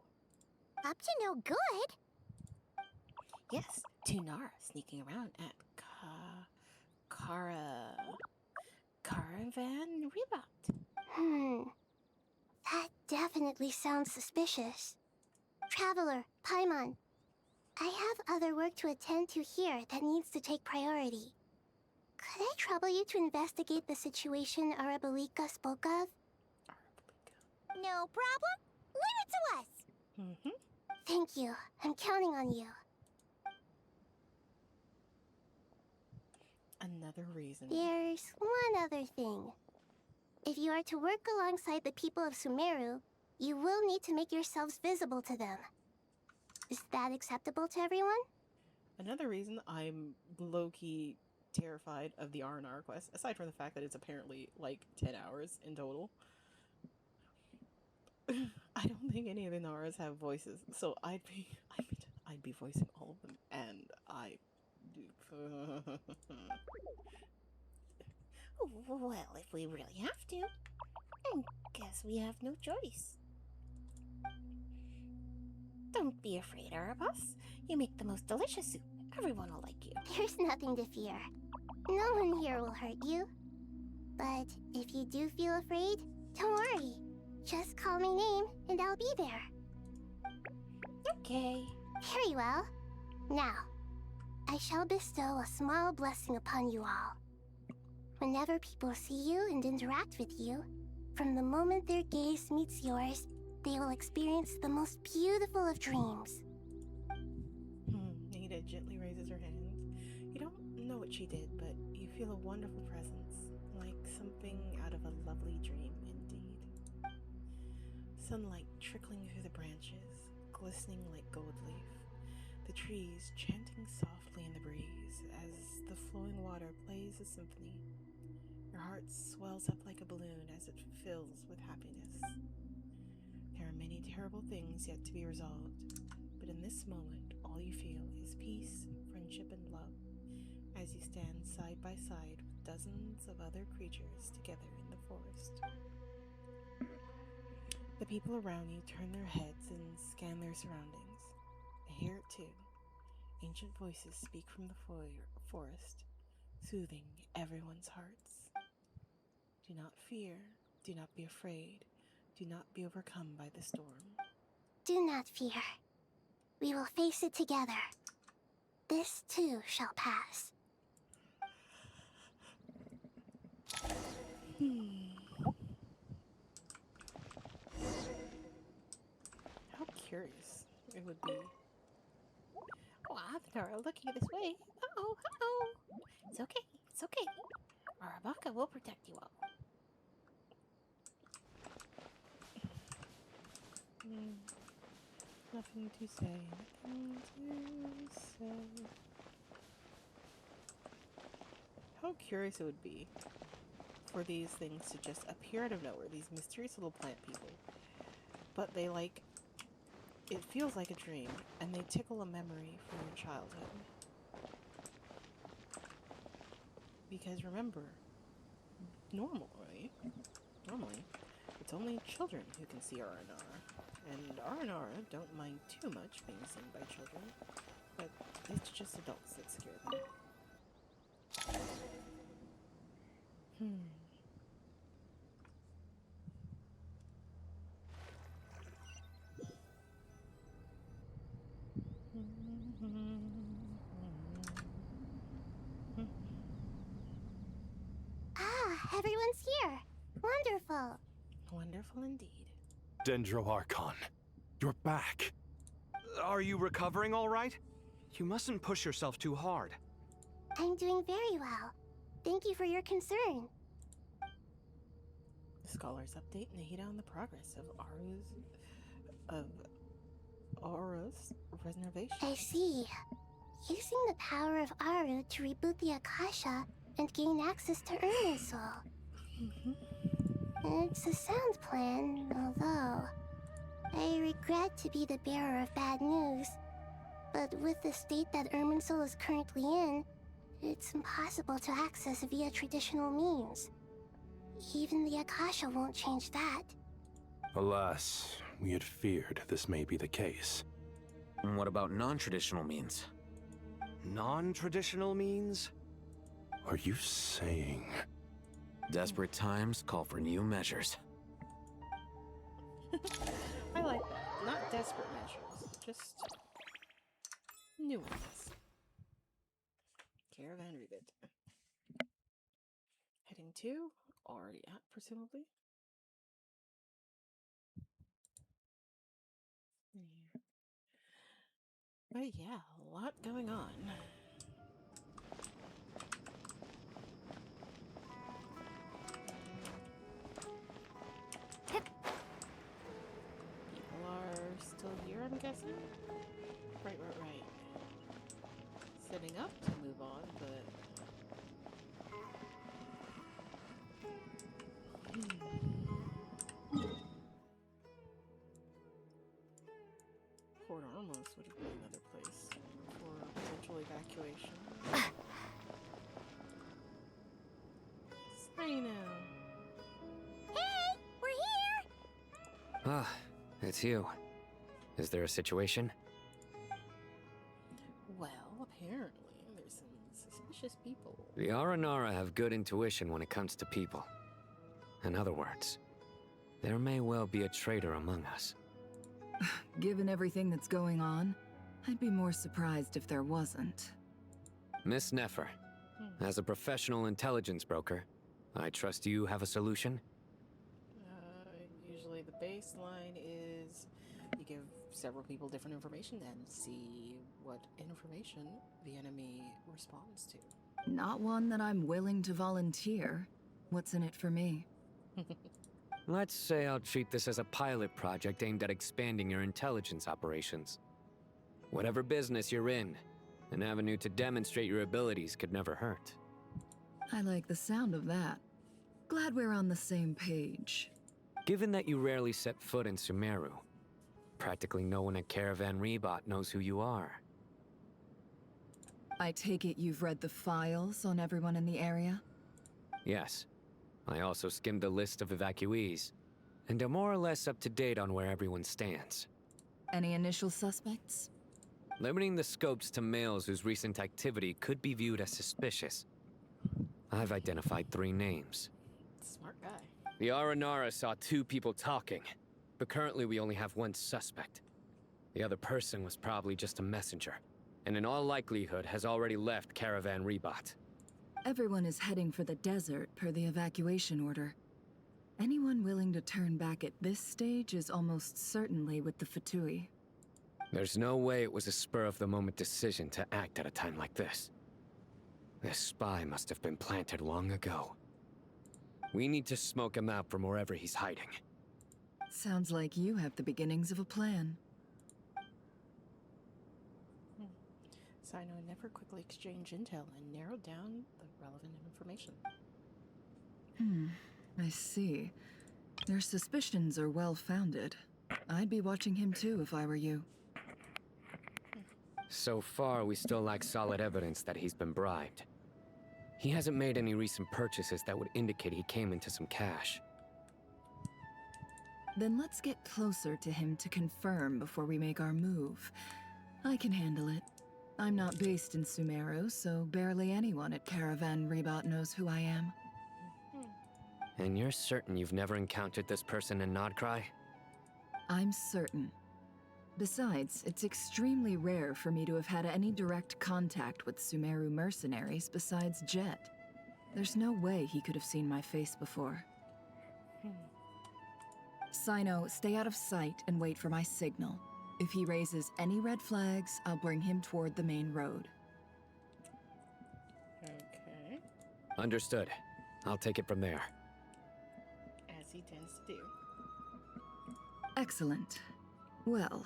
Up to no good? Yes, 2 Nara sneaking around at Caravan Ribat. That definitely sounds suspicious. Traveler, Paimon, I have other work to attend to here that needs to take priority. Could I trouble you to investigate the situation Arabalika spoke of? No problem. Leave it to us. Thank you. I'm counting on you. Another reason. There's one other thing. If you are to work alongside the people of Sumeru, you will need to make yourselves visible to them. Is that acceptable to everyone? Another reason I'm low-key terrified of the R&R quest, aside from the fact that it's apparently like 10 hours in total. I don't think any of the Naras have voices, so I'd be voicing all of them, and I do. Well, if we really have to, I guess we have no choice. Don't be afraid, Erebus. You make the most delicious soup. Everyone will like you. There's nothing to fear. No one here will hurt you. But if you do feel afraid, don't worry. Just call my name and I'll be there. Okay. Very well. Now, I shall bestow a small blessing upon you all. Whenever people see you and interact with you, from the moment their gaze meets yours, they will experience the most beautiful of dreams. Nita gently raises her hands. You don't know what she did, but you feel a wonderful presence, like something out of a lovely dream indeed. Sunlight trickling through the branches, glistening like gold leaf. The trees chanting softly in the breeze as the flowing water plays a symphony. Your heart swells up like a balloon as it fills with happiness. There are many terrible things yet to be resolved, but in this moment, all you feel is peace, friendship, and love as you stand side by side with dozens of other creatures together in the forest. The people around you turn their heads and scan their surroundings. They hear it too. Ancient voices speak from the forest, soothing everyone's hearts. Do not fear, do not be afraid, do not be overcome by the storm. Do not fear. We will face it together. This too shall pass. How curious it would be. Oh, Athenor, looking this way. Uh-oh. It's okay. Arabaka will protect you all. Nothing to say. How curious it would be for these things to just appear out of nowhere, these mysterious little plant people. But they it feels like a dream, and they tickle a memory from your childhood. Because remember, normally, it's only children who can see R&R. And R&R don't mind too much being seen by children, but it's just adults that scare them. Ah, everyone's here. Wonderful. Wonderful indeed. Dendro Archon, you're back. Are you recovering all right? You mustn't push yourself too hard. I'm doing very well. Thank you for your concern. Scholars update Nahida on the progress of Aura's renovation. I see. Using the power of Aru to reboot the Akasha and gain access to Irmin's soul. It's a sound plan, although I regret to be the bearer of bad news. But with the state that Irmin's soul is currently in, it's impossible to access via traditional means. Even the Akasha won't change that. Alas, we had feared this may be the case. And what about non-traditional means? Non-traditional means? Are you saying... Desperate times call for new measures. I like that. Not desperate measures, just new ones. Caravan rebid. Heading to Aria, presumably. Yeah. But yeah, a lot going on. People are still here, I'm guessing? Right. Setting up to move on, but... Port Armos would have been another place for potential evacuation. Sino! Hey! We're here! Ah, it's you. Is there a situation? Well, apparently, there's some suspicious people. The Aranara have good intuition when it comes to people. In other words, there may well be a traitor among us. Given everything that's going on, I'd be more surprised if there wasn't. Miss Nefer, as a professional intelligence broker, I trust you have a solution? Usually the baseline is you give several people different information and see what information the enemy responds to. Not one that I'm willing to volunteer. What's in it for me? Let's say I'll treat this as a pilot project aimed at expanding your intelligence operations. Whatever business you're in, an avenue to demonstrate your abilities could never hurt. I like the sound of that. Glad we're on the same page. Given that you rarely set foot in Sumeru, practically no one at Caravan Rebot knows who you are. I take it you've read the files on everyone in the area? Yes. I also skimmed the list of evacuees, and am more or less up to date on where everyone stands. Any initial suspects? Limiting the scopes to males whose recent activity could be viewed as suspicious. I've identified 3 names. Smart guy. The Aranara saw 2 people talking, but currently we only have 1 suspect. The other person was probably just a messenger, and in all likelihood has already left Caravan Rebot. Everyone is heading for the desert per the evacuation order. Anyone willing to turn back at this stage is almost certainly with the Fatui. There's no way it was a spur-of-the-moment decision to act at a time like this. This spy must have been planted long ago. We need to smoke him out from wherever he's hiding. Sounds like you have the beginnings of a plan. Sino and Nefer quickly exchange intel and narrowed down the relevant information. I see. Their suspicions are well-founded. I'd be watching him too if I were you. So far, we still lack solid evidence that he's been bribed. He hasn't made any recent purchases that would indicate he came into some cash. Then let's get closer to him to confirm before we make our move. I can handle it. I'm not based in Sumeru, so barely anyone at Caravan Rebot knows who I am. And you're certain you've never encountered this person in Nodcry? I'm certain. Besides, it's extremely rare for me to have had any direct contact with Sumeru mercenaries besides Jet. There's no way he could have seen my face before. Sino, stay out of sight and wait for my signal. If he raises any red flags, I'll bring him toward the main road. Okay. Understood. I'll take it from there. As he tends to do. Excellent. Well,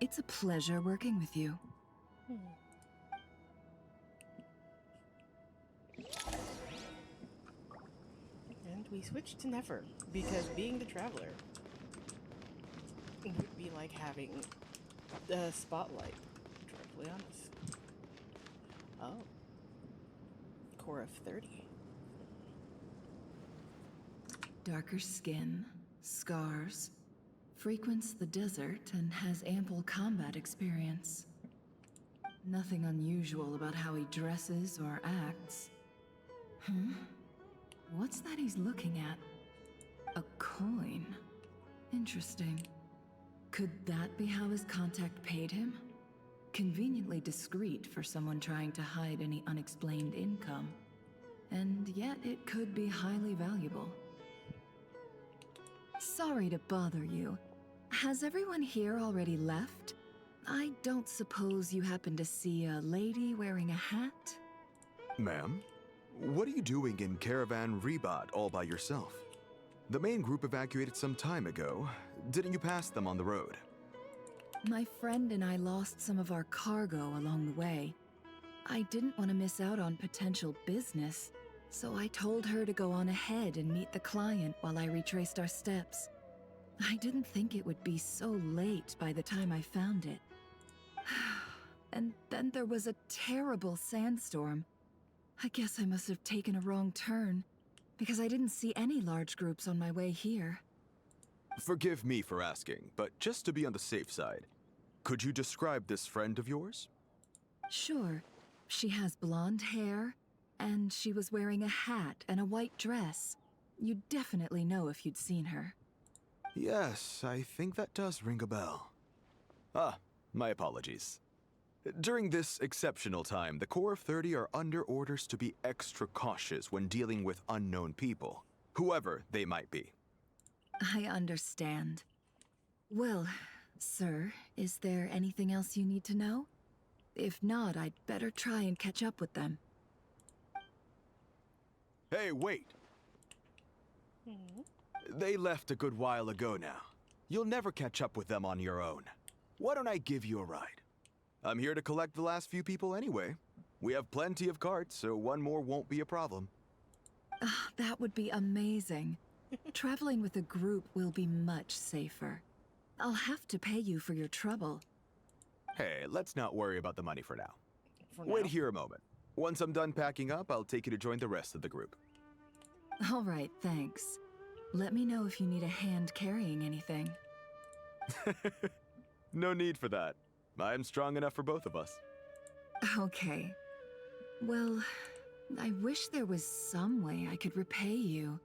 it's a pleasure working with you. And we switched to Nefer, because being the traveler would be like having the spotlight, to be perfectly honest. Oh. Core of 30. Darker skin, scars, frequents the desert, and has ample combat experience. Nothing unusual about how he dresses or acts. What's that he's looking at? A coin. Interesting. Could that be how his contact paid him? Conveniently discreet for someone trying to hide any unexplained income. And yet it could be highly valuable. Sorry to bother you. Has everyone here already left? I don't suppose you happen to see a lady wearing a hat? Ma'am, what are you doing in Caravan Rebat all by yourself? The main group evacuated some time ago. Didn't you pass them on the road? My friend and I lost some of our cargo along the way. I didn't want to miss out on potential business, so I told her to go on ahead and meet the client while I retraced our steps. I didn't think it would be so late by the time I found it. And then there was a terrible sandstorm. I guess I must have taken a wrong turn, because I didn't see any large groups on my way here. Forgive me for asking, but just to be on the safe side, could you describe this friend of yours? Sure. She has blonde hair, and she was wearing a hat and a white dress. You'd definitely know if you'd seen her. Yes, I think that does ring a bell. Ah, my apologies. During this exceptional time, the Core of 30 are under orders to be extra cautious when dealing with unknown people, whoever they might be. I understand. Well, sir, is there anything else you need to know? If not, I'd better try and catch up with them. Hey, wait! They left a good while ago now. You'll never catch up with them on your own. Why don't I give you a ride? I'm here to collect the last few people anyway. We have plenty of carts, so one more won't be a problem. That would be amazing. Traveling with a group will be much safer. I'll have to pay you for your trouble. Hey, let's not worry about the money for now. For Wait now. here a moment. Once I'm done packing up, I'll take you to join the rest of the group. All right, thanks. Let me know if you need a hand carrying anything. No need for that. I'm strong enough for both of us. Okay. Well, I wish there was some way I could repay you.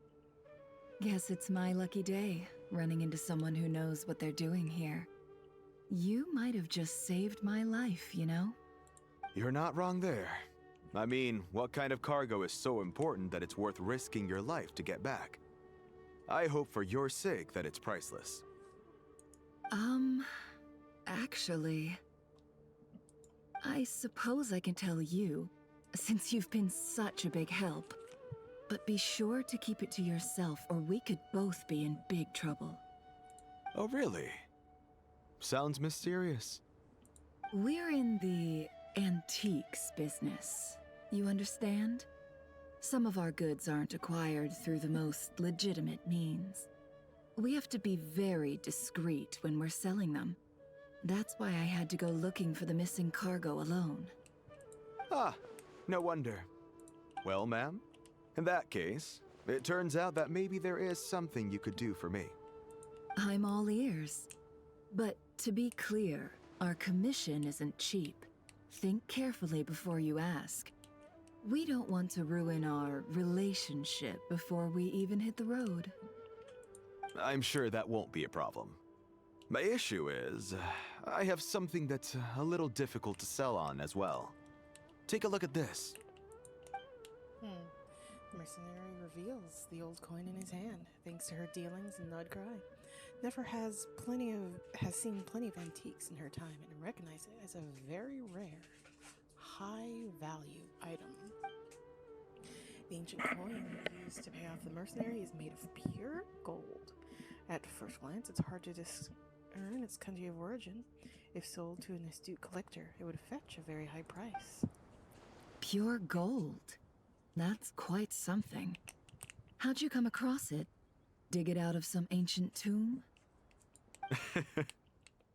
Guess it's my lucky day, running into someone who knows what they're doing here. You might have just saved my life, you know? You're not wrong there. I mean, what kind of cargo is so important that it's worth risking your life to get back? I hope for your sake that it's priceless. Actually, I suppose I can tell you, since you've been such a big help. But be sure to keep it to yourself, or we could both be in big trouble. Oh, really? Sounds mysterious. We're in the antiques business. You understand? Some of our goods aren't acquired through the most legitimate means. We have to be very discreet when we're selling them. That's why I had to go looking for the missing cargo alone. Ah, no wonder. Well, ma'am, in that case, it turns out that maybe there is something you could do for me. I'm all ears. But to be clear, our commission isn't cheap. Think carefully before you ask. We don't want to ruin our relationship before we even hit the road. I'm sure that won't be a problem. My issue is, I have something that's a little difficult to sell on as well. Take a look at this. Mercenary reveals the old coin in his hand, thanks to her dealings in Nudcry. Never has seen plenty of antiques in her time and recognizes it as a very rare, high-value item. The ancient coin used to pay off the mercenary is made of pure gold. At first glance, it's hard to discern its country of origin. If sold to an astute collector, it would fetch a very high price. Pure gold? That's quite something. How'd you come across it? Dig it out of some ancient tomb?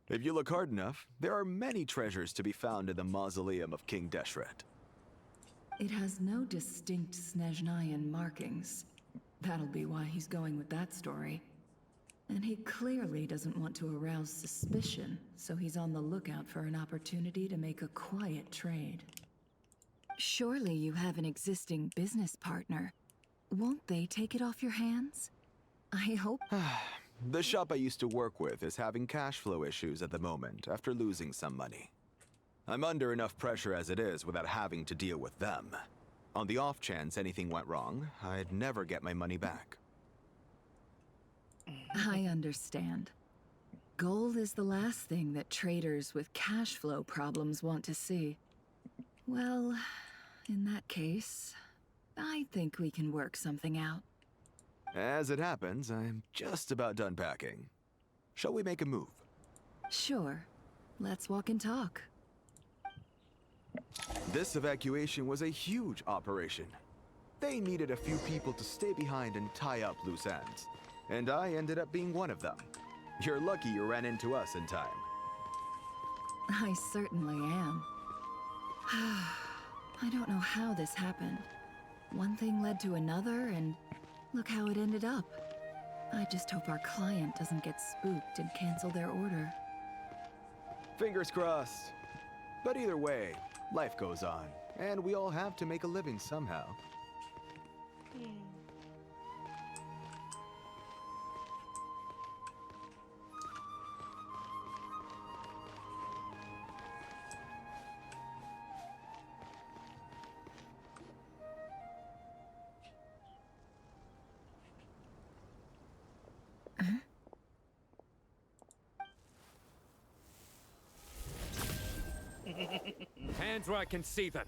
If you look hard enough, there are many treasures to be found in the mausoleum of King Deshret. It has no distinct Snezhnayan markings. That'll be why he's going with that story. And he clearly doesn't want to arouse suspicion, so he's on the lookout for an opportunity to make a quiet trade. Surely you have an existing business partner. Won't they take it off your hands? I hope... The shop I used to work with is having cash flow issues at the moment after losing some money. I'm under enough pressure as it is without having to deal with them. On the off chance anything went wrong, I'd never get my money back. I understand. Gold is the last thing that traders with cash flow problems want to see. Well, in that case, I think we can work something out. As it happens, I'm just about done packing. Shall we make a move? Sure. Let's walk and talk. This evacuation was a huge operation. They needed a few people to stay behind and tie up loose ends. And I ended up being one of them. You're lucky you ran into us in time. I certainly am. I don't know how this happened. One thing led to another, and look how it ended up. I just hope our client doesn't get spooked and cancel their order. Fingers crossed. But either way, life goes on, and we all have to make a living somehow. Hands where I can see them.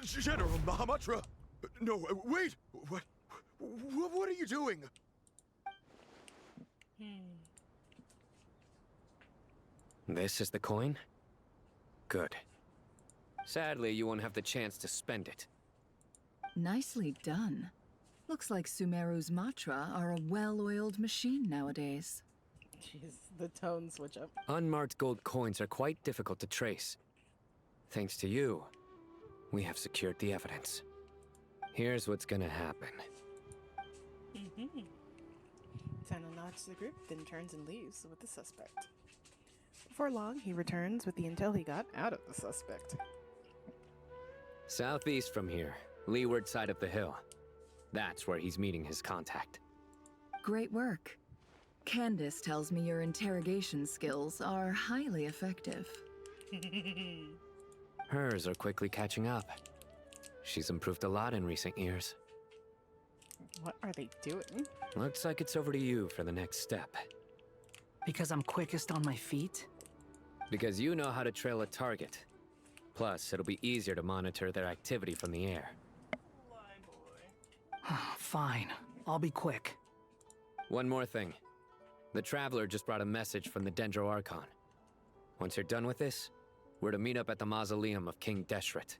General Mahamatra! No, wait! What are you doing? This is the coin? Good. Sadly, you won't have the chance to spend it. Nicely done. Looks like Sumeru's Matra are a well-oiled machine nowadays. Jeez, the tone switch up. Unmarked gold coins are quite difficult to trace. Thanks to you, we have secured the evidence. Here's what's gonna happen. Tana nods to the group, then turns and leaves with the suspect. Before long, he returns with the intel he got out of the suspect. Southeast from here, leeward side of the hill. That's where he's meeting his contact. Great work. Candace tells me your interrogation skills are highly effective. Hers are quickly catching up. She's improved a lot in recent years. What are they doing? Looks like it's over to you for the next step. Because I'm quickest on my feet? Because you know how to trail a target. Plus, it'll be easier to monitor their activity from the air. Fine. I'll be quick. One more thing. The Traveler just brought a message from the Dendro Archon. Once you're done with this, we're to meet up at the mausoleum of King Deshret.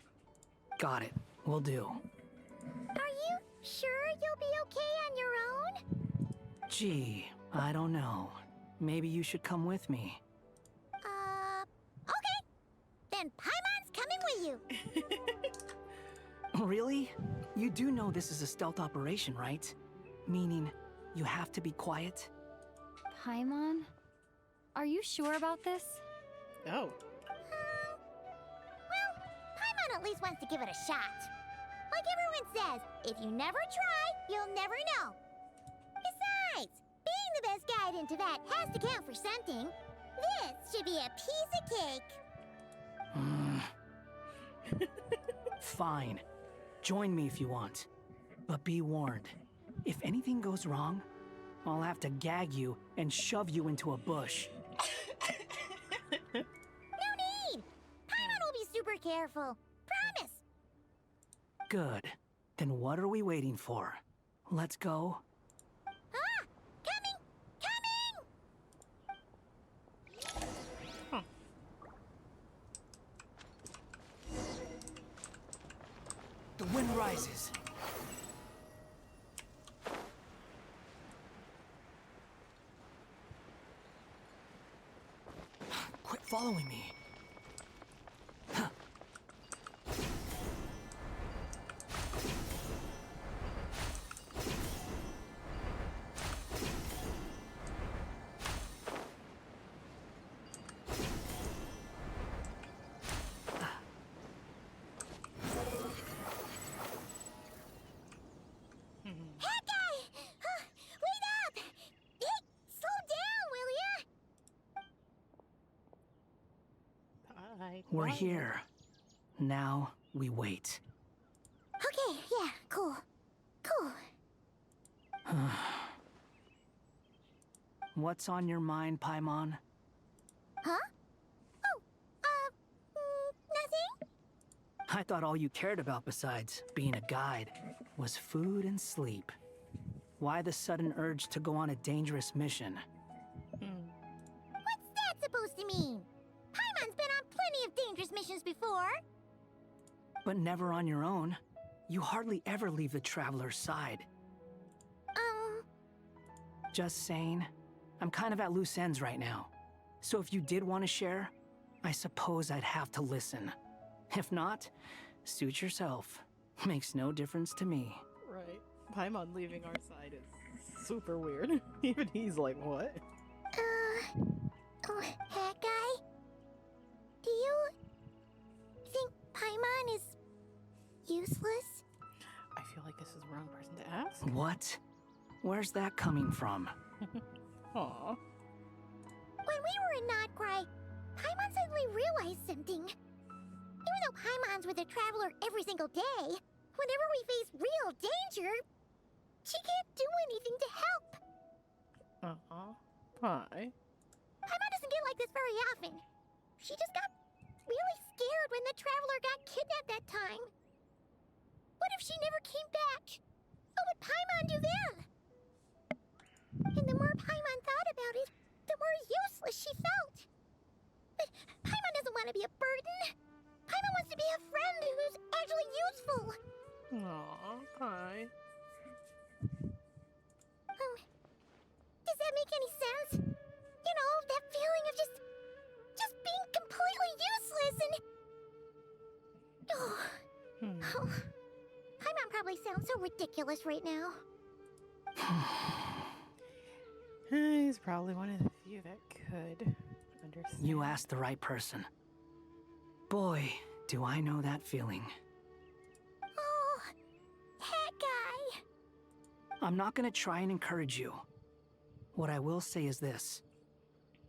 Got it. Will do. Are you sure you'll be okay on your own? Gee, I don't know. Maybe you should come with me. Okay. Then Paimon's coming with you. Really? You do know this is a stealth operation, right? Meaning, you have to be quiet? Paimon? Are you sure about this? Oh. Well, Paimon at least wants to give it a shot. Like everyone says, if you never try, you'll never know. Besides, being the best guide in Teyvat has to count for something. This should be a piece of cake. Fine. Join me if you want. But be warned, if anything goes wrong, I'll have to gag you and shove you into a bush. No need! Paimon will be super careful. Promise! Good. Then what are we waiting for? Let's go. Ah! Coming! Coming! The wind rises. Quit following me. We're here. Now we wait. Okay, yeah, cool. Cool. What's on your mind, Paimon? Huh? Oh, nothing? I thought all you cared about besides being a guide was food and sleep. Why the sudden urge to go on a dangerous mission? What's that supposed to mean? Paimon's been on plenty of dangerous missions before. But never on your own. You hardly ever leave the Traveler's side. Just saying. I'm kind of at loose ends right now. So if you did want to share, I suppose I'd have to listen. If not, suit yourself. Makes no difference to me. Right. Paimon leaving our side is super weird. Even he's like, what? Oh, that guy? Do you think Paimon is useless? I feel like this is the wrong person to ask. What? Where's that coming from? Aw. When we were in Notcry, Paimon suddenly realized something. Even though Paimon's with a Traveler every single day, whenever we face real danger, she can't do anything to help. Hi. Paimon doesn't get like this very often. She just got really scared when the Traveler got kidnapped that time. What if she never came back? What would Paimon do then? And the more Paimon thought about it, the more useless she felt. But Paimon doesn't want to be a burden. Paimon wants to be a friend who's actually useful. Aw, hi. Does that make any sense? You know, that feeling of just being completely useless and... Oh. Paimon probably sounds so ridiculous right now. He's probably one of the few that could understand. You asked the right person. Boy, do I know that feeling. Oh, that guy. I'm not gonna try and encourage you. What I will say is this.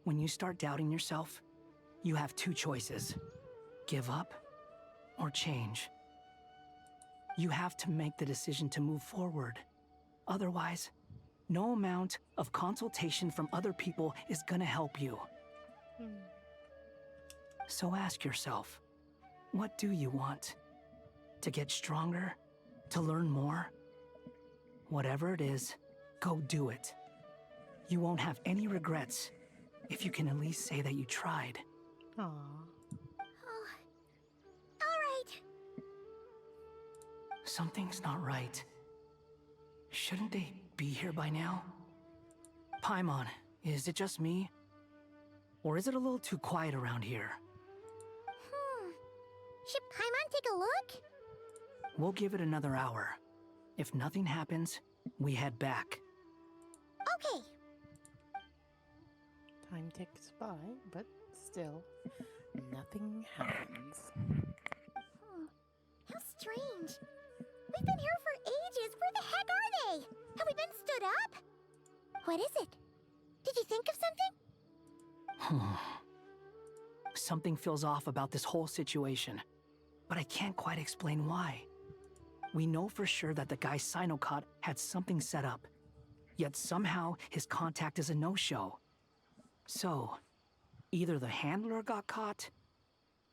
When you start doubting yourself, you have two choices. Give up or change. You have to make the decision to move forward. Otherwise, no amount of consultation from other people is gonna help you. So ask yourself, what do you want? To get stronger? To learn more? Whatever it is, go do it. You won't have any regrets if you can at least say that you tried. Aww. Oh. All right. Something's not right. Shouldn't they be here by now? Paimon, is it just me? Or is it a little too quiet around here? Should Paimon take a look? We'll give it another hour. If nothing happens, we head back. Okay. Time ticks by, but still, nothing happens. How strange. We've been here for ages. Where the heck are they? Have we been stood up? What is it? Did you think of something? Something feels off about this whole situation, but I can't quite explain why. We know for sure that the guy Sinocot had something set up, yet somehow his contact is a no-show. So, either the handler got caught,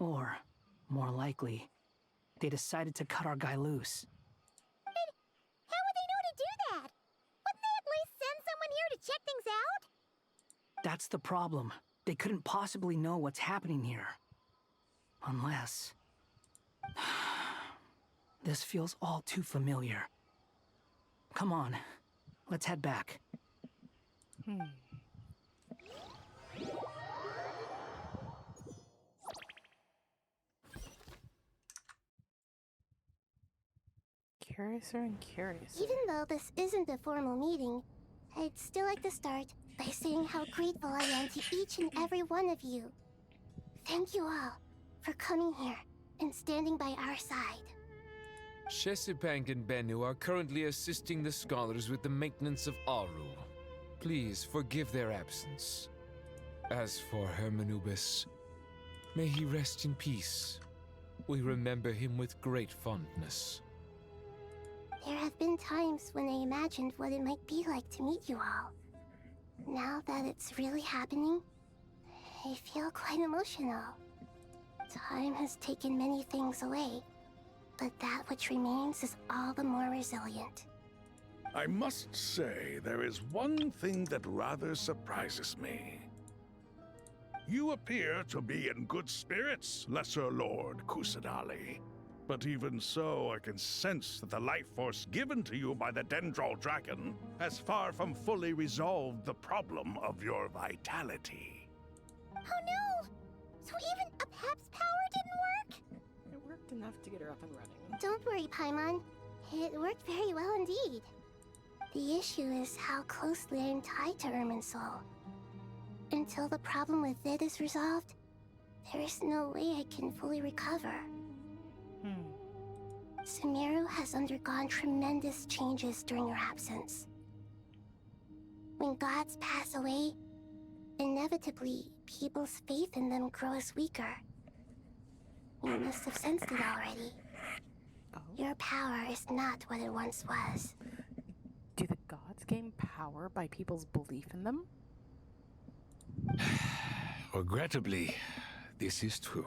or, more likely, they decided to cut our guy loose. That's the problem. They couldn't possibly know what's happening here. Unless... This feels all too familiar. Come on, let's head back. Curiouser and curiouser. Even though this isn't a formal meeting, I'd still like to start by saying how grateful I am to each and every one of you. Thank you all for coming here and standing by our side. Shesipank and Bennu are currently assisting the scholars with the maintenance of Aru. Please forgive their absence. As for Hermanubis, may he rest in peace. We remember him with great fondness. There have been times when I imagined what it might be like to meet you all. Now that it's really happening, I feel quite emotional. Time has taken many things away, but that which remains is all the more resilient. I must say, there is one thing that rather surprises me. You appear to be in good spirits, Lesser Lord Kusadali. But even so, I can sense that the life force given to you by the Dendral Dragon has far from fully resolved the problem of your vitality. Oh no! So even Apep's power didn't work? It worked enough to get her up and running. Don't worry, Paimon. It worked very well indeed. The issue is how closely I'm tied to Irminsul. Until the problem with it is resolved, there is no way I can fully recover. Sumeru has undergone tremendous changes during her absence. When gods pass away, inevitably, people's faith in them grows weaker. You must have sensed it already. Your power is not what it once was. Do the gods gain power by people's belief in them? Regrettably, this is true.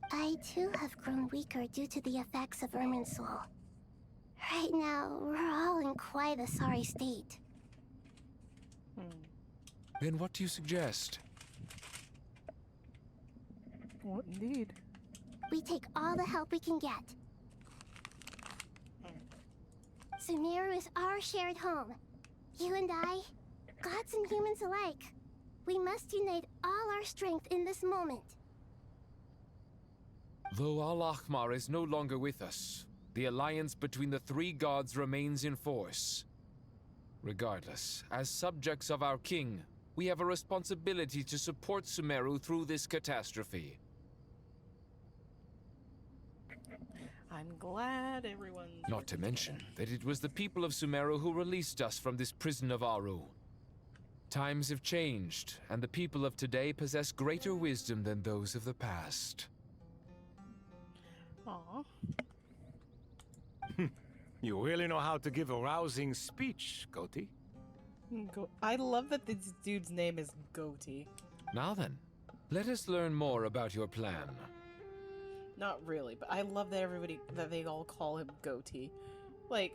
I too have grown weaker due to the effects of Irminsul. Right now, we're all in quite a sorry state. Then what do you suggest? What indeed? We take all the help we can get. Sumeru is our shared home. You and I, gods and humans alike. We must unite all our strength in this moment. Though Al-Ahmar is no longer with us, the alliance between the three gods remains in force. Regardless, as subjects of our king, we have a responsibility to support Sumeru through this catastrophe. I'm glad everyone's... Not to mention that it was the people of Sumeru who released us from this prison of Aru. Times have changed, and the people of today possess greater wisdom than those of the past. Aww. You really know how to give a rousing speech, Goatee. I love that this dude's name is Goatee. Now then, let us learn more about your plan. Not really, but I love that they all call him Goatee. Like...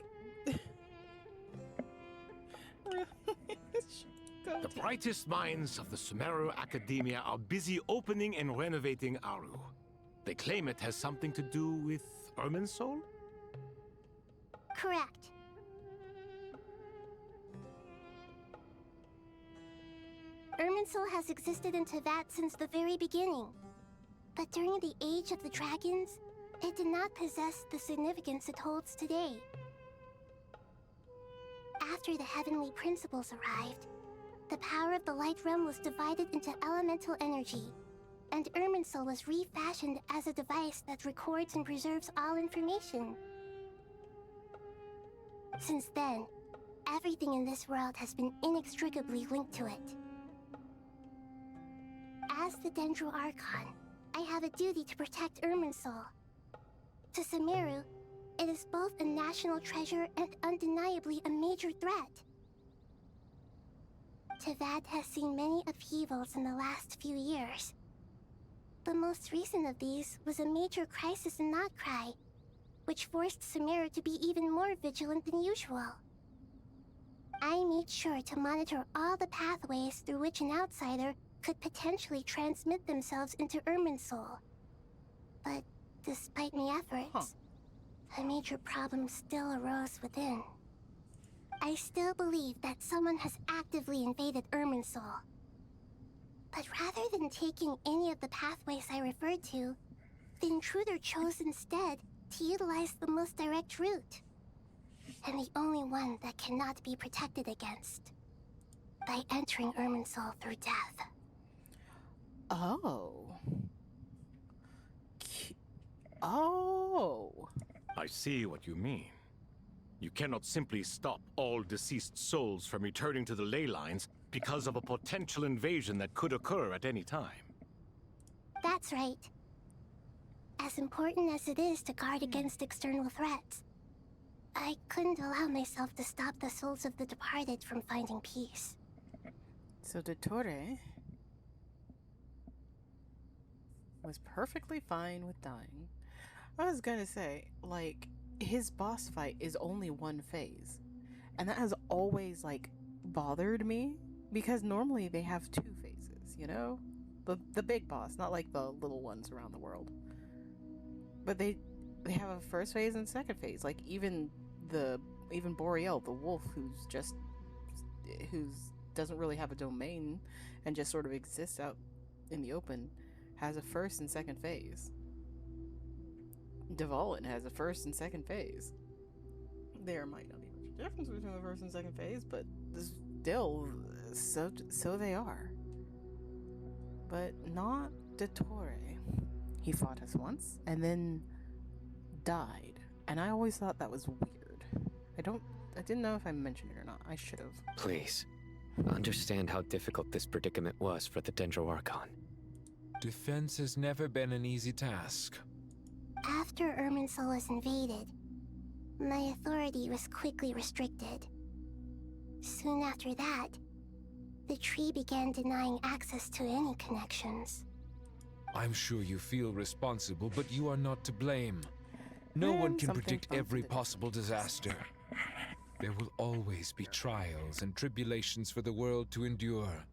The brightest minds of the Sumeru Academia are busy opening and renovating Aru. They claim it has something to do with Irminsul? Correct. Irminsul has existed in Teyvat since the very beginning. But during the Age of the Dragons, it did not possess the significance it holds today. After the heavenly principles arrived, the power of the Light Realm was divided into elemental energy, and Irminsul was refashioned as a device that records and preserves all information. Since then, everything in this world has been inextricably linked to it. As the Dendro Archon, I have a duty to protect Irminsul. To Sumeru, it is both a national treasure and undeniably a major threat. Teyvat has seen many upheavals in the last few years. The most recent of these was a major crisis in Notcry, which forced Sumeru to be even more vigilant than usual. I made sure to monitor all the pathways through which an outsider could potentially transmit themselves into Irminsul. But despite my efforts, a major problem still arose within. I still believe that someone has actively invaded Irminsul. But rather than taking any of the pathways I referred to, the intruder chose instead to utilize the most direct route. And the only one that cannot be protected against. By entering Irminsul through death. Oh. Oh. I see what you mean. You cannot simply stop all deceased souls from returning to the ley lines because of a potential invasion that could occur at any time. That's right. As important as it is to guard against external threats, I couldn't allow myself to stop the souls of the departed from finding peace. So Dottore was perfectly fine with dying. I was gonna say, like, his boss fight is only one phase. And that has always, like, bothered me. Because normally they have 2 phases, you know? The big boss, not like the little ones around the world. But they have a first phase and second phase. Like, even Boreal, the wolf, who's doesn't really have a domain and just sort of exists out in the open, has a first and second phase. Dvalin has a first and second phase. There might not be much difference between the first and second phase, but still, so they are. But not Dottore. He fought us once and then died, and I always thought that was weird. I didn't know if I mentioned it or not. I should have. Please, understand how difficult this predicament was for the Dendro Archon. Defense has never been an easy task. After Irminsul was invaded, my authority was quickly restricted. Soon after that, the tree began denying access to any connections. I'm sure you feel responsible, but you are not to blame. No one can predict every possible disaster. There will always be trials and tribulations for the world to endure.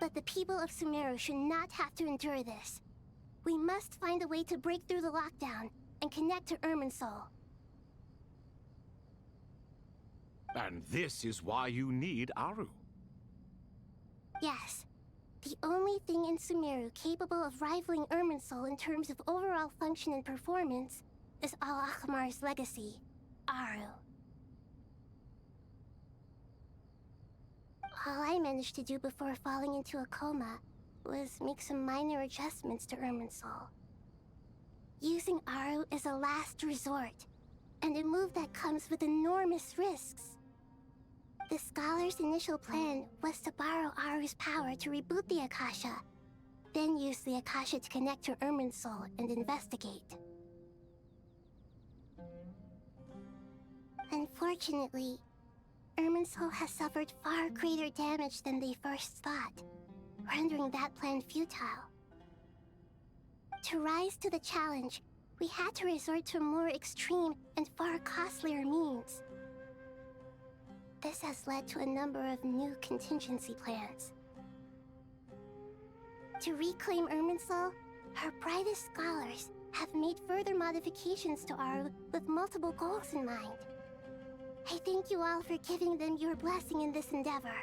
that the people of Sumeru should not have to endure this. We must find a way to break through the lockdown and connect to Irminsul. And this is why you need Aru. Yes. The only thing in Sumeru capable of rivaling Irminsul in terms of overall function and performance is Al-Ahmar's legacy, Aru. All I managed to do before falling into a coma was make some minor adjustments to Irminsul. Using Aru is a last resort, and a move that comes with enormous risks. The Scholar's initial plan was to borrow Aru's power to reboot the Akasha, then use the Akasha to connect to Irminsul and investigate. Unfortunately, Irminsul has suffered far greater damage than they first thought, rendering that plan futile. To rise to the challenge, we had to resort to more extreme and far costlier means. This has led to a number of new contingency plans. To reclaim Irminsul, her brightest scholars have made further modifications to Aru with multiple goals in mind. I thank you all for giving them your blessing in this endeavor.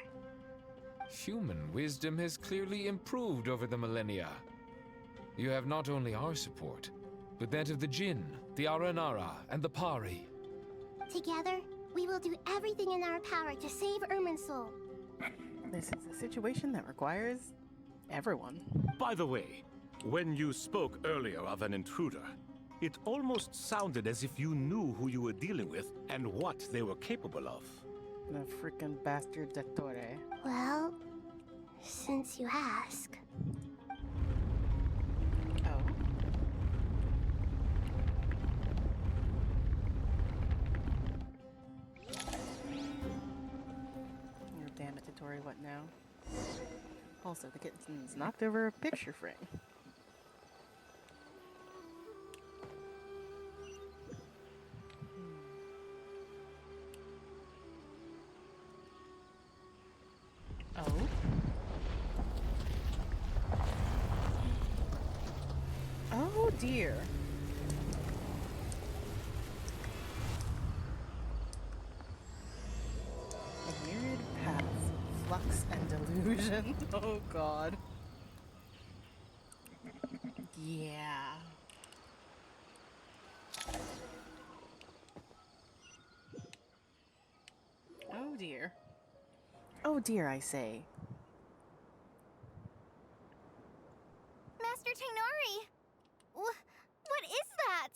Human wisdom has clearly improved over the millennia. You have not only our support, but that of the Jinn, the Aranara, and the Pari. Together, we will do everything in our power to save Irminsul. This is a situation that requires everyone. By the way, when you spoke earlier of an intruder, it almost sounded as if you knew who you were dealing with and what they were capable of. The frickin' bastard Dottore. Well, since you ask. Oh? Oh, damn it, Dottore, what now? Also, the kitten's knocked over a picture frame. Oh? Oh dear. A myriad paths, flux and delusion. Oh god. Yeah. Oh dear. Oh dear, I say. Master Tainari! What is that?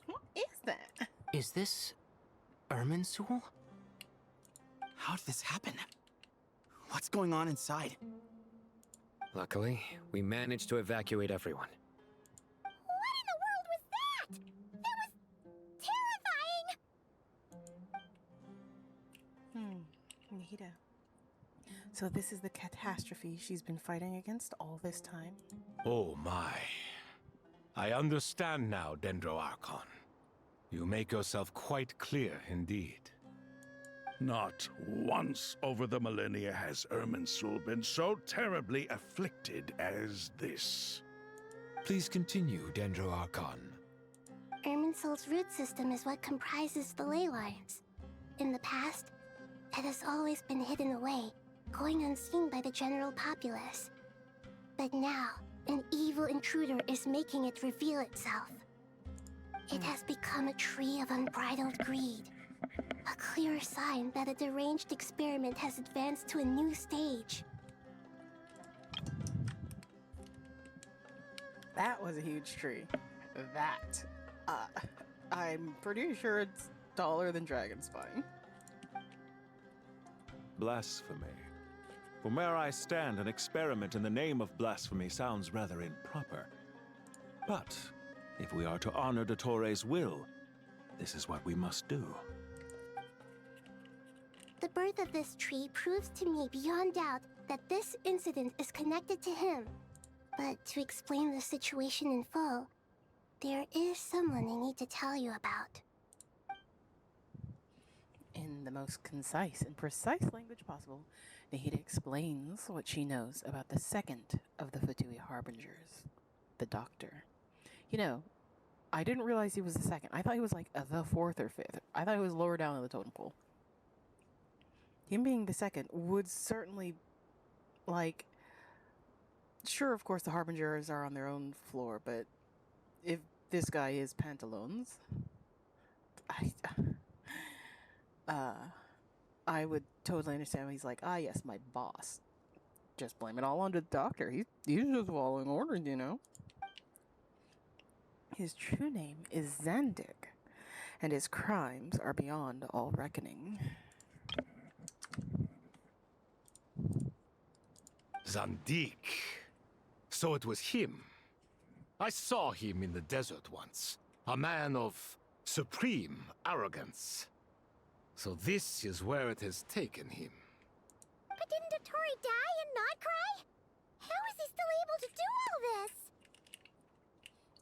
What is that? Is this Irminsul? How did this happen? What's going on inside? Luckily, we managed to evacuate everyone. What in the world was that? That was terrifying! Nita. So this is the catastrophe she's been fighting against all this time? Oh my. I understand now, Dendro Archon. You make yourself quite clear indeed. Not once over the millennia has Irminsul been so terribly afflicted as this. Please continue, Dendro Archon. Irminsul's root system is what comprises the ley lines. In the past, it has always been hidden away, going unseen by the general populace. But now, an evil intruder is making it reveal itself. It has become a tree of unbridled greed. A clear sign that a deranged experiment has advanced to a new stage. That was a huge tree. That. I'm pretty sure it's taller than Dragonspine. Blasphemy. From where I stand, an experiment in the name of blasphemy sounds rather improper. But if we are to honor Dottore's will, this is what we must do. The birth of this tree proves to me beyond doubt that this incident is connected to him. But to explain the situation in full, there is someone I need to tell you about. In the most concise and precise language possible, Nahida explains what she knows about the second of the Fatui Harbingers, the Doctor. You know, I didn't realize he was the second. I thought he was like the fourth or fifth. I thought he was lower down on the totem pole. Him being the second would certainly, like, sure, of course, the Harbingers are on their own floor, but if this guy is Pantaloons, I would totally understand when he's like, ah, yes, my boss. Just blame it all on the Doctor. He's just following orders, you know. His true name is Zandig, and his crimes are beyond all reckoning. Zandik. So it was him. I saw him in the desert once. A man of supreme arrogance. So this is where it has taken him. But didn't Dottore die and not cry? How is he still able to do all this?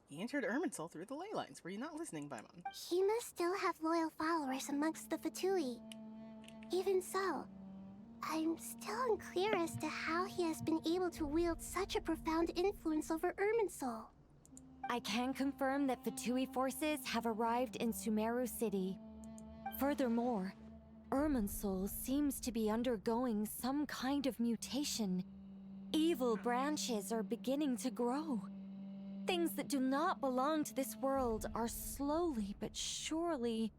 He entered Irminsul through the ley lines. Were you not listening, Paimon? He must still have loyal followers amongst the Fatui. Even so, I'm still unclear as to how he has been able to wield such a profound influence over Irminsul. I can confirm that Fatui forces have arrived in Sumeru City. Furthermore, Irminsul seems to be undergoing some kind of mutation. Evil branches are beginning to grow. Things that do not belong to this world are slowly but surely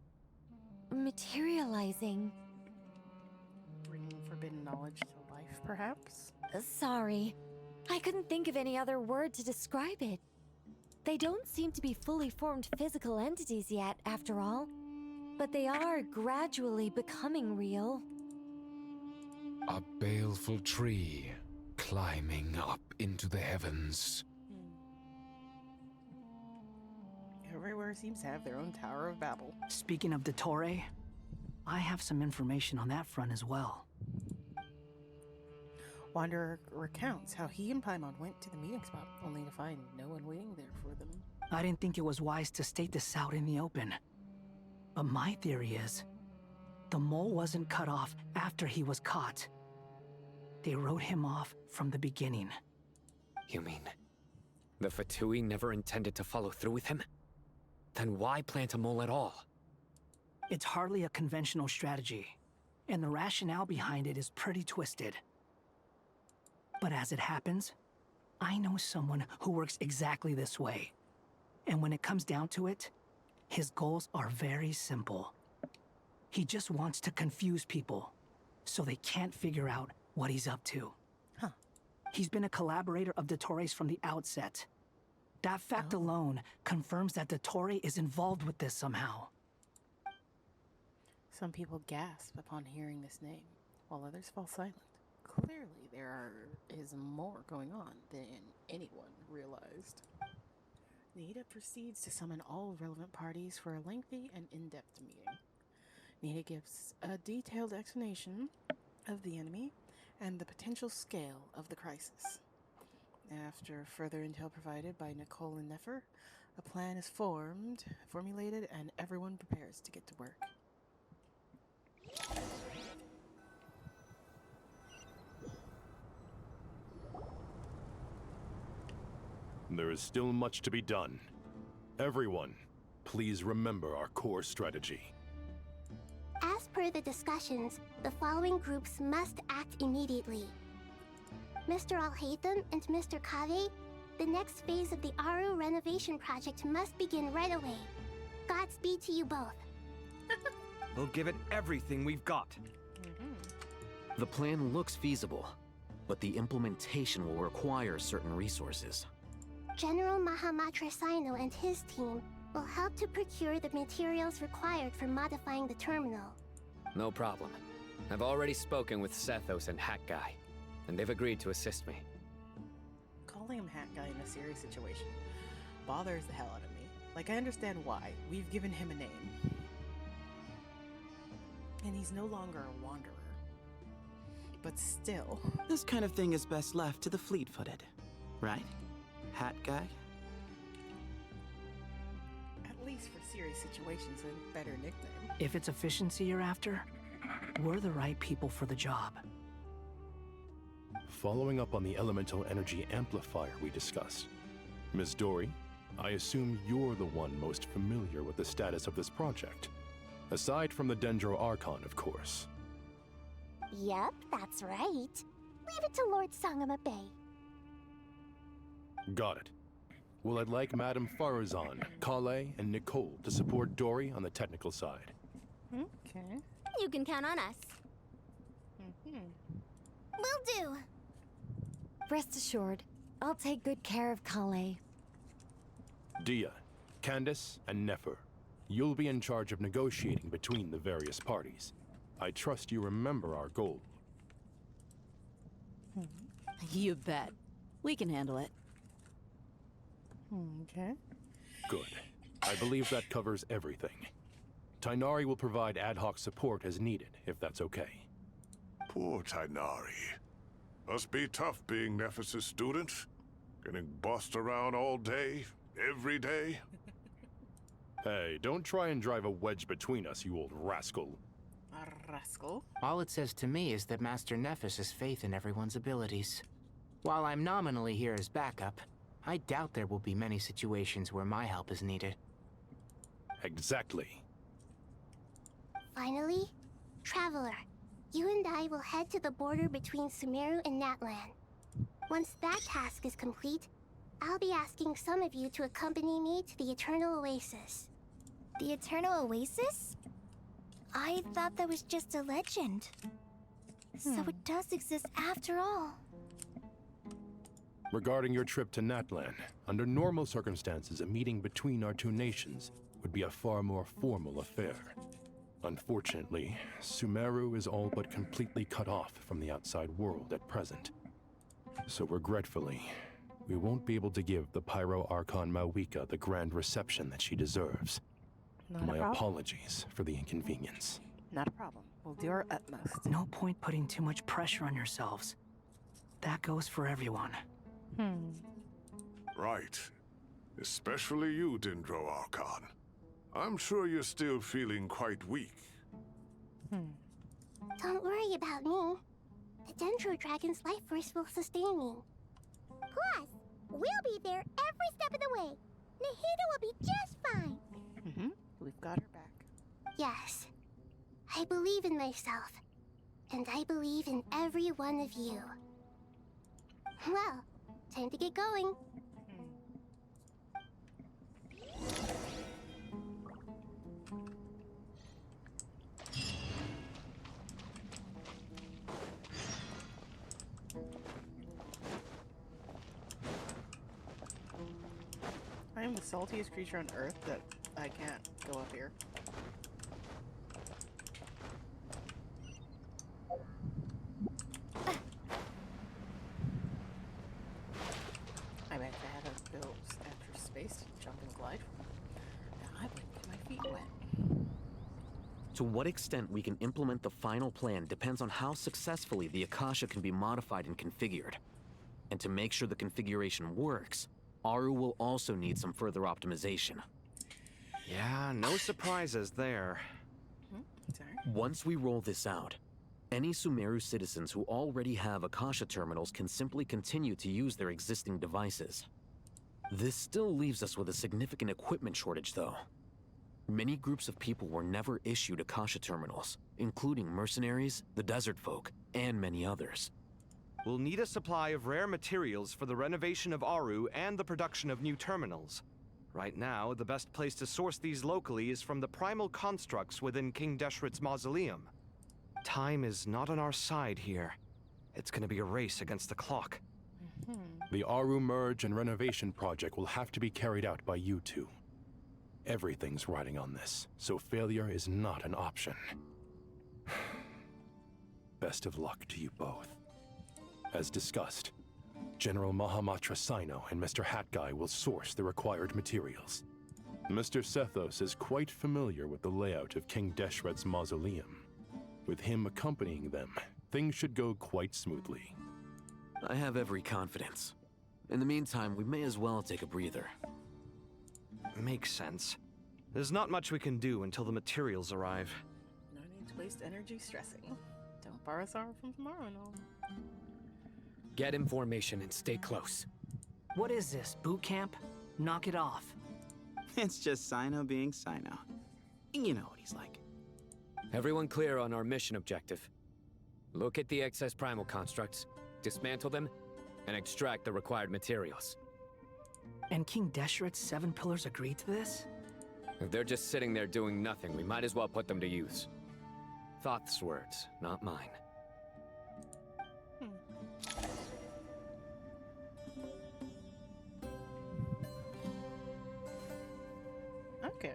materializing. Bringing forbidden knowledge to life, perhaps? Sorry. I couldn't think of any other word to describe it. They don't seem to be fully formed physical entities yet, after all. But they are gradually becoming real. A baleful tree climbing up into the heavens. Everywhere seems to have their own Tower of Babel. Speaking of Dottore, I have some information on that front as well. Wanderer recounts how he and Paimon went to the meeting spot, only to find no one waiting there for them. I didn't think it was wise to state this out in the open. But my theory is, the mole wasn't cut off after he was caught. They wrote him off from the beginning. You mean, the Fatui never intended to follow through with him? Then why plant a mole at all? It's hardly a conventional strategy, and the rationale behind it is pretty twisted. But as it happens, I know someone who works exactly this way. And when it comes down to it, his goals are very simple. He just wants to confuse people, so they can't figure out what he's up to. Huh. He's been a collaborator of Dottore's from the outset. That fact alone confirms that Dottore is involved with this somehow. Some people gasp upon hearing this name, while others fall silent. Clearly, there is more going on than anyone realized. Nahida proceeds to summon all relevant parties for a lengthy and in-depth meeting. Nahida gives a detailed explanation of the enemy and the potential scale of the crisis. After further intel provided by Nicole and Nefer, a plan is formulated, and everyone prepares to get to work. There is still much to be done. Everyone, please remember our core strategy. As per the discussions, the following groups must act immediately. Mr. Al-Haytham and Mr. Kave, the next phase of the Aru renovation project must begin right away. Godspeed to you both. We'll give it everything we've got. The plan looks feasible, but the implementation will require certain resources. General Mahamatra Sino and his team will help to procure the materials required for modifying the terminal. No problem. I've already spoken with Sethos and Hat Guy, and they've agreed to assist me. Calling him Hat Guy in a serious situation bothers the hell out of me. Like, I understand why. We've given him a name. And he's no longer a wanderer. But still. This kind of thing is best left to the fleet-footed, right? Hat Guy? At least for serious situations, a better nickname. If it's efficiency you're after, we're the right people for the job. Following up on the elemental energy amplifier we discussed, Ms. Dory, I assume you're the one most familiar with the status of this project. Aside from the Dendro Archon, of course. Yep, that's right. Leave it to Lord Sangama Bay. Got it. Well, I'd like Madame Farazan, Kale, and Nicole to support Dory on the technical side. Okay. You can count on us. Will do. Rest assured, I'll take good care of Kale. Dia, Candace, and Nefer, you'll be in charge of negotiating between the various parties. I trust you remember our goal. You bet. We can handle it. Okay. Good. I believe that covers everything. Tainari will provide ad hoc support as needed, if that's okay. Poor Tainari. Must be tough being Nephis' student. Getting bossed around all day, every day. Hey, don't try and drive a wedge between us, you old rascal. A rascal? All it says to me is that Master Nephis has faith in everyone's abilities. While I'm nominally here as backup, I doubt there will be many situations where my help is needed. Exactly. Finally, Traveler, you and I will head to the border between Sumeru and Natlan. Once that task is complete, I'll be asking some of you to accompany me to the Eternal Oasis. The Eternal Oasis? I thought that was just a legend. So it does exist after all. Regarding your trip to Natlan, under normal circumstances, a meeting between our two nations would be a far more formal affair. Unfortunately, Sumeru is all but completely cut off from the outside world at present. So regretfully, we won't be able to give the Pyro Archon Mawika the grand reception that she deserves. My apologies for the inconvenience. Not a problem. We'll do our utmost. No point putting too much pressure on yourselves. That goes for everyone. Right. Especially you, Dendro Archon. I'm sure you're still feeling quite weak. Don't worry about me. The Dendro Dragon's life force will sustain me. Plus, we'll be there every step of the way. Nahida will be just fine. We've got her back. Yes. I believe in myself. And I believe in every one of you. Well, time to get going. I am the saltiest creature on Earth that I can't go up here. I bet I had a built extra space to jump and glide from. Now I wouldn't get my feet wet. To what extent we can implement the final plan depends on how successfully the Akasha can be modified and configured. And to make sure the configuration works, Aru will also need some further optimization. Yeah, no surprises there. Sorry. Once we roll this out, any Sumeru citizens who already have Akasha terminals can simply continue to use their existing devices. This still leaves us with a significant equipment shortage, though. Many groups of people were never issued Akasha terminals, including mercenaries, the desert folk, and many others. We'll need a supply of rare materials for the renovation of Aru and the production of new terminals. Right now, the best place to source these locally is from the primal constructs within King Deshret's mausoleum. Time is not on our side here. It's gonna be a race against the clock. The Aru merge and renovation project will have to be carried out by you two. Everything's riding on this, so failure is not an option. Best of luck to you both. As discussed, General Mahamatra Sino and Mr. Hat Guy will source the required materials. Mr. Sethos is quite familiar with the layout of King Deshret's mausoleum. With him accompanying them, things should go quite smoothly. I have every confidence. In the meantime, we may as well take a breather. Makes sense. There's not much we can do until the materials arrive. No need to waste energy stressing. Don't borrow sorrow from tomorrow, no. Get information and stay close. What is this, boot camp? Knock it off. It's just Sino being Sino. You know what he's like. Everyone clear on our mission objective. Locate the excess primal constructs, dismantle them, and extract the required materials. And King Deshret's 7 pillars agreed to this? If they're just sitting there doing nothing, we might as well put them to use. Thoth's words, not mine. Okay.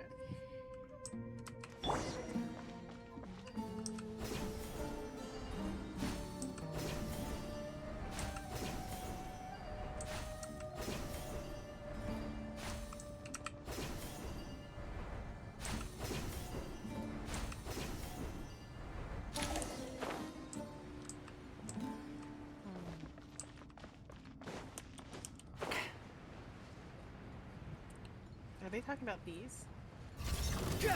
Are they talking about bees? The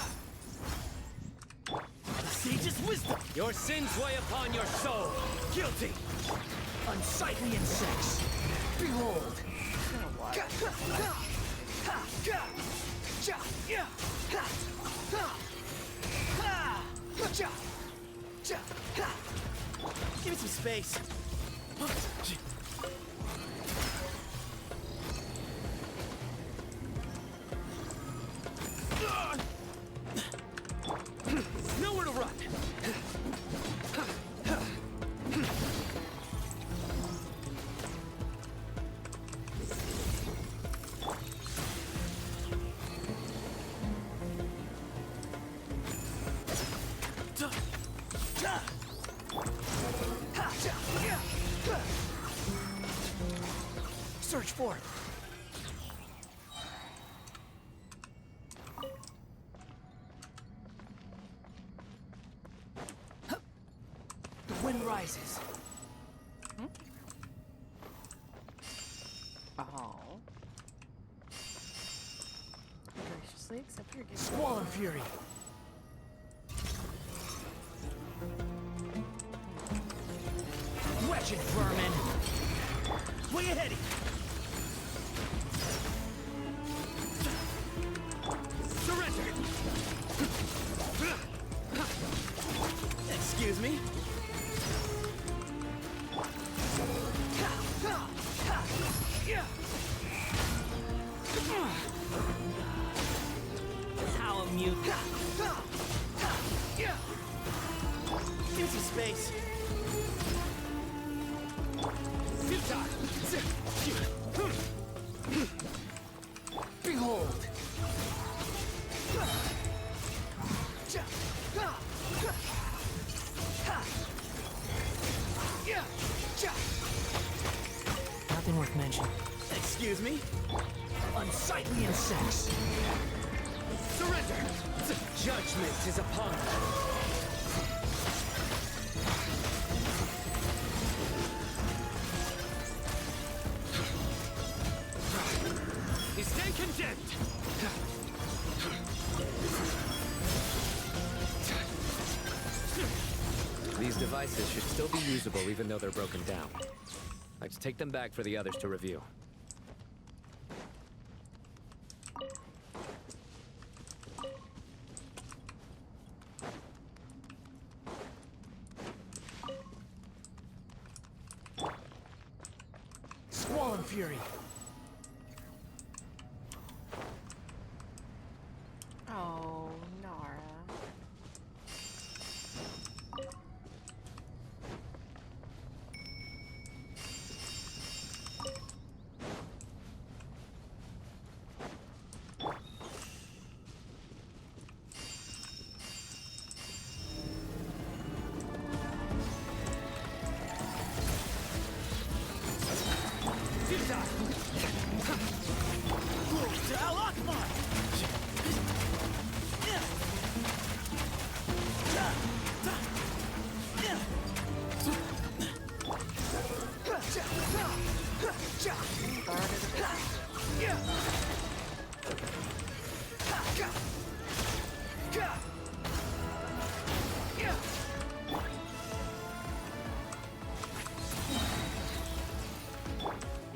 sage's wisdom! Your sins weigh upon your soul! Guilty! Unsightly insects! Behold! Give me some space. Nowhere to run! Search for it! The wind rises. Oh. Graciously accept your gift. Squall and fury. Wretched vermin! Way ahead! Surrender! Excuse me? How mute. Give me some space. Behold! Nothing worth mentioning. Excuse me? Unsightly insects! Surrender! Judgment is upon us. You stand condemned! These devices should still be usable even though they're broken down. Let's take them back for the others to review. Squall and fury! Oh, Nara.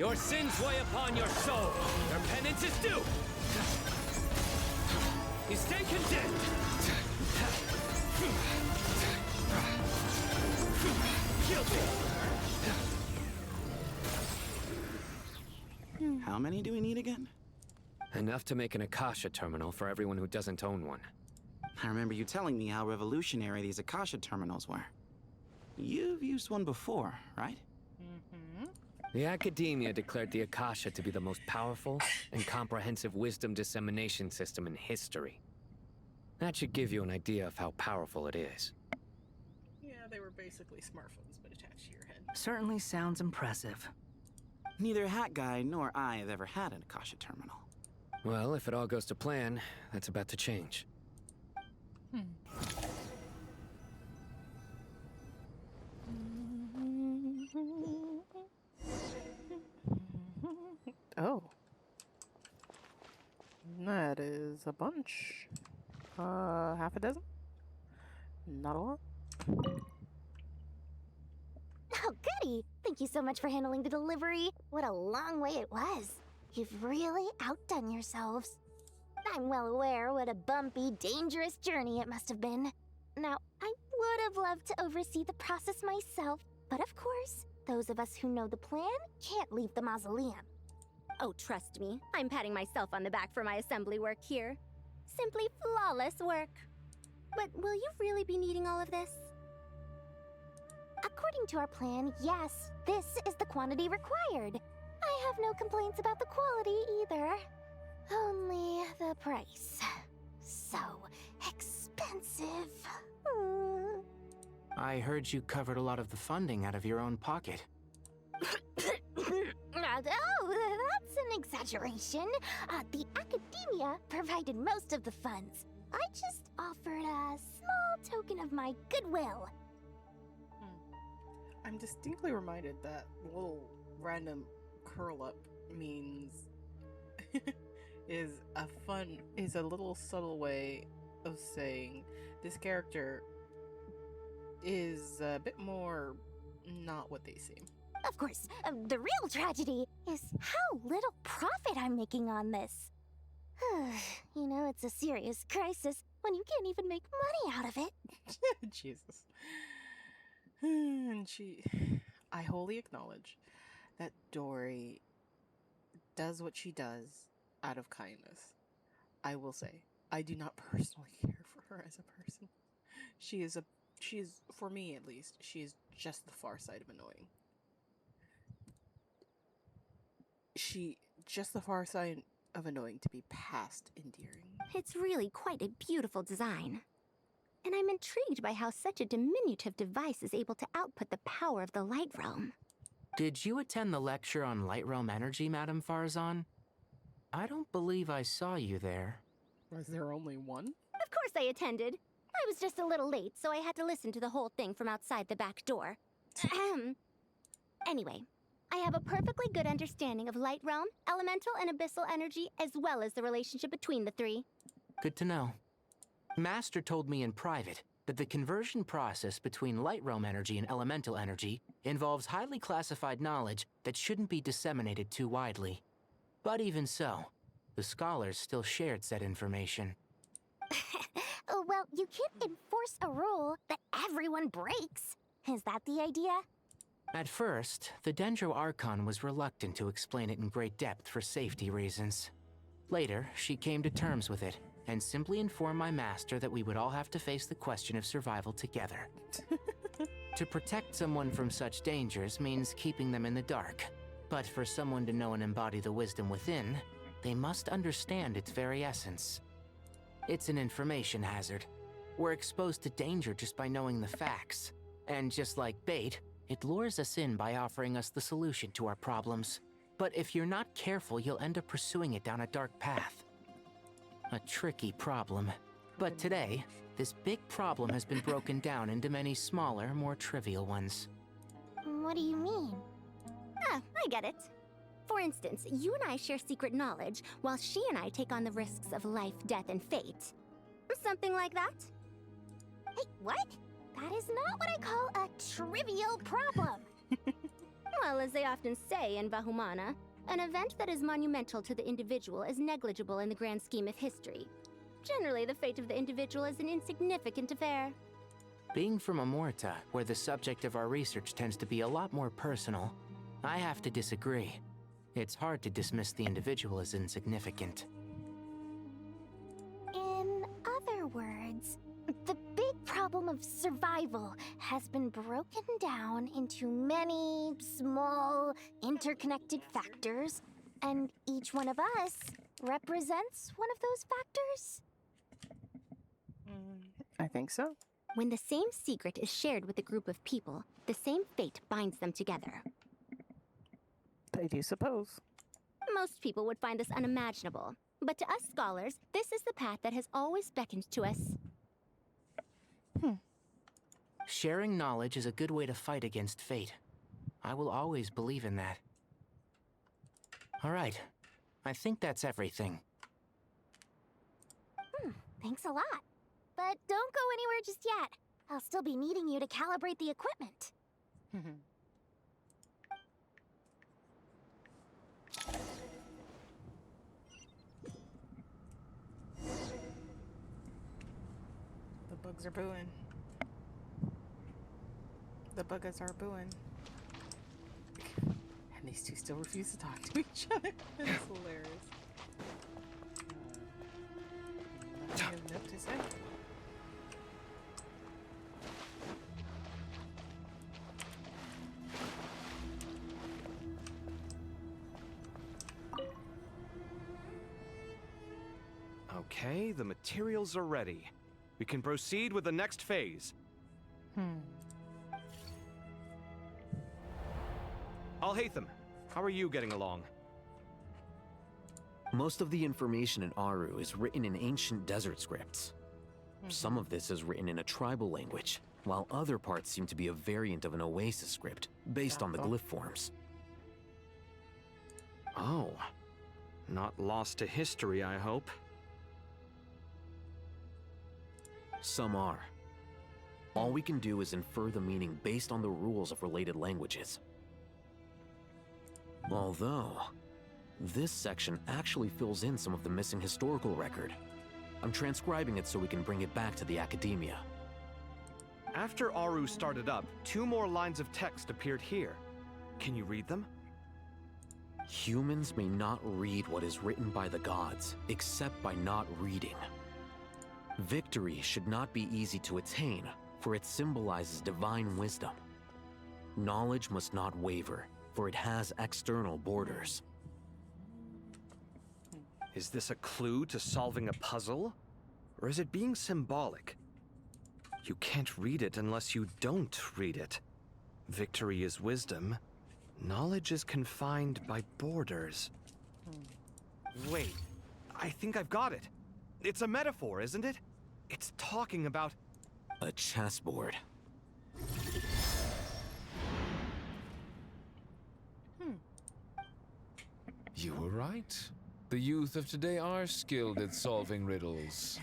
Your sins weigh upon your soul. Your penance is due. You stand condemned. Guilty. How many do we need again? Enough to make an Akasha terminal for everyone who doesn't own one. I remember you telling me how revolutionary these Akasha terminals were. You've used one before, right? The Academia declared the Akasha to be the most powerful and comprehensive wisdom dissemination system in history. That should give you an idea of how powerful it is. Yeah, they were basically smartphones, but attached to your head. Certainly sounds impressive. Neither Hat Guy nor I have ever had an Akasha terminal. Well, if it all goes to plan, that's about to change. Oh. That is a bunch. Half a dozen? Not a lot. Oh, goody! Thank you so much for handling the delivery. What a long way it was. You've really outdone yourselves. I'm well aware what a bumpy, dangerous journey it must have been. Now, I would have loved to oversee the process myself, but of course, those of us who know the plan can't leave the mausoleum. Oh, trust me, I'm patting myself on the back for my assembly work here. Simply flawless work. But will you really be needing all of this? According to our plan, yes, this is the quantity required. I have no complaints about the quality either. Only the price. So expensive. I heard you covered a lot of the funding out of your own pocket. Oh, that's an exaggeration. The Academia provided most of the funds. I just offered a small token of my goodwill. I'm distinctly reminded that little random curl up means is a little subtle way of saying this character is a bit more not what they seem. Of course, the real tragedy is how little profit I'm making on this. You know, it's a serious crisis when you can't even make money out of it. Jesus. And I wholly acknowledge that Dory does what she does out of kindness. I will say, I do not personally care for her as a person. She is, for me at least, she is just the far side of annoying. Just the far side of annoying to be past endearing. It's really quite a beautiful design. And I'm intrigued by how such a diminutive device is able to output the power of the Light Realm. Did you attend the lecture on Light Realm energy, Madame Farzan? I don't believe I saw you there. Was there only one? Of course I attended. I was just a little late, so I had to listen to the whole thing from outside the back door. Anyway, I have a perfectly good understanding of Light Realm, elemental and abyssal energy, as well as the relationship between the three. Good to know. Master told me in private that the conversion process between Light Realm energy and elemental energy involves highly classified knowledge that shouldn't be disseminated too widely. But even so, the scholars still shared said information. Well, you can't enforce a rule that everyone breaks. Is that the idea? At first, the Dendro Archon was reluctant to explain it in great depth for safety reasons. Later, she came to terms with it, and simply informed my master that we would all have to face the question of survival together. To protect someone from such dangers means keeping them in the dark. But for someone to know and embody the wisdom within, they must understand its very essence. It's an information hazard. We're exposed to danger just by knowing the facts. And just like bait, it lures us in by offering us the solution to our problems. But if you're not careful, you'll end up pursuing it down a dark path. A tricky problem. But today, this big problem has been broken down into many smaller, more trivial ones. What do you mean? Ah, I get it. For instance, you and I share secret knowledge, while she and I take on the risks of life, death, and fate. Something like that? Hey, what? That is not what I call a trivial problem. Well, as they often say in Vahumana, an event that is monumental to the individual is negligible in the grand scheme of history. Generally, the fate of the individual is an insignificant affair. Being from Amorta, where the subject of our research tends to be a lot more personal, I have to disagree. It's hard to dismiss the individual as insignificant. In other words, the big problem of survival has been broken down into many small, interconnected factors, and each one of us represents one of those factors? I think so. When the same secret is shared with a group of people, the same fate binds them together. I do suppose. Most people would find this unimaginable, but to us scholars, this is the path that has always beckoned to us. Sharing knowledge is a good way to fight against fate. I will always believe in that. All right. I think that's everything. Thanks a lot. But don't go anywhere just yet. I'll still be needing you to calibrate the equipment. The bugs are booing. The buggers are booing. And these two still refuse to talk to each other. That's hilarious. Nothing enough to say. Okay, the materials are ready. We can proceed with the next phase. Al-Haytham, how are you getting along? Most of the information in Aru is written in ancient desert scripts. Some of this is written in a tribal language, while other parts seem to be a variant of an Oasis script, based on the glyph forms. Oh. Not lost to history, I hope. Some are. All we can do is infer the meaning based on the rules of related languages. Although, this section actually fills in some of the missing historical record. I'm transcribing it so we can bring it back to the academia. After Aru started up, 2 more lines of text appeared here. Can you read them? Humans may not read what is written by the gods, except by not reading. Victory should not be easy to attain, for it symbolizes divine wisdom. Knowledge must not waver, for it has external borders. Is this a clue to solving a puzzle? Or is it being symbolic? You can't read it unless you don't read it. Victory is wisdom. Knowledge is confined by borders. Wait, I think I've got it. It's a metaphor, isn't it? It's talking about... a chessboard. You were right. The youth of today are skilled at solving riddles.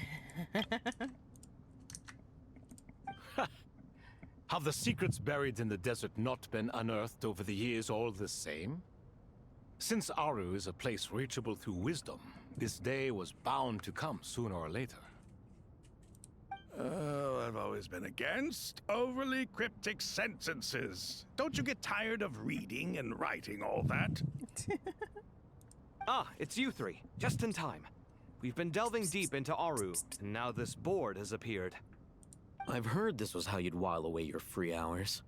Have the secrets buried in the desert not been unearthed over the years all the same? Since Aru is a place reachable through wisdom, this day was bound to come sooner or later. Oh, I've always been against overly cryptic sentences. Don't you get tired of reading and writing all that? Ah, it's you 3. Just in time. We've been delving deep into Aru, and now this board has appeared. I've heard this was how you'd while away your free hours.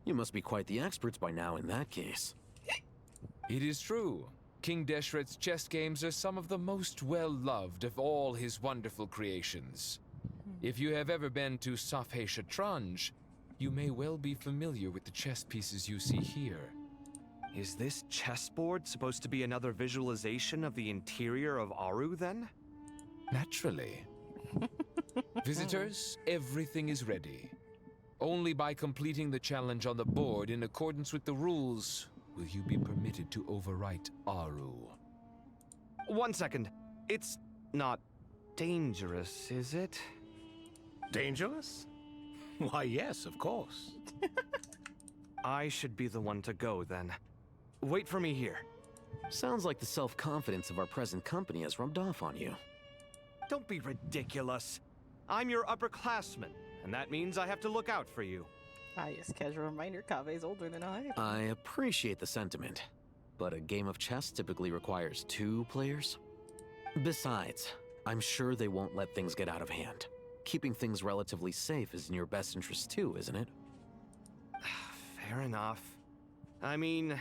You must be quite the experts by now in that case. It is true. King Deshret's chess games are some of the most well-loved of all his wonderful creations. If you have ever been to Safhe Shatranj, you may well be familiar with the chess pieces you see here. Is this chessboard supposed to be another visualization of the interior of Aru, then? Naturally. Visitors, everything is ready. Only by completing the challenge on the board in accordance with the rules will you be permitted to overwrite Aru. 1 second. It's not dangerous, is it? Dangerous? Why, yes, of course. I should be the one to go then. Wait for me here. Sounds like the self-confidence of our present company has rubbed off on you. Don't be ridiculous. I'm your upperclassman, and that means I have to look out for you. Yes, casual reminder, Kave's older than I. I appreciate the sentiment, but a game of chess typically requires 2 players. Besides, I'm sure they won't let things get out of hand. Keeping things relatively safe is in your best interest too, isn't it? Fair enough. I mean,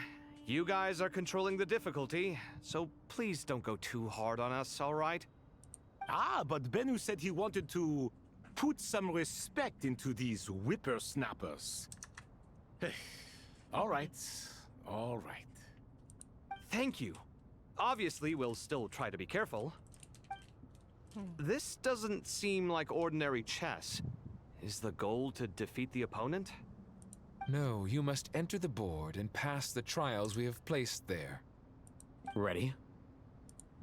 you guys are controlling the difficulty, so please don't go too hard on us, all right? Ah, but Bennu said he wanted to put some respect into these whippersnappers. All right, all right. Thank you. Obviously, we'll still try to be careful. This doesn't seem like ordinary chess. Is the goal to defeat the opponent? No, you must enter the board and pass the trials we have placed there. Ready?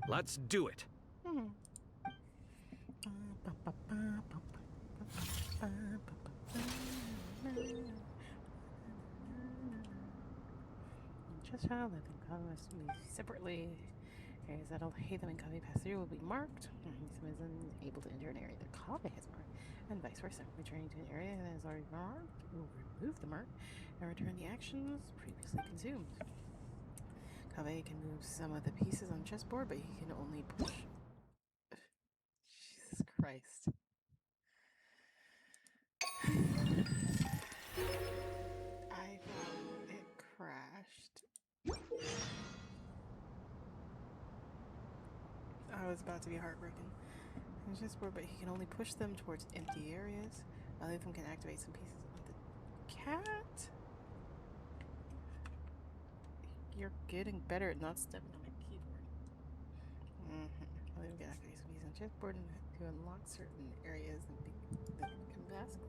Let's do it. Just how let them come separately. Areas that'll hate them and Kave pass through will be marked. Someone is unable to enter an area that Kave has marked, and vice versa. Returning to an area that is already marked will remove the mark and return the actions previously consumed. Kave can move some of the pieces on chessboard, but he can only push. Jesus Christ. I thought it crashed. I was about to be heartbroken. It's just bored, but he can only push them towards empty areas. Other of them can activate some pieces of the cat. You're getting better at not stepping on my keyboard. Other of them can activate some pieces on chessboard and to unlock certain areas and become vascular.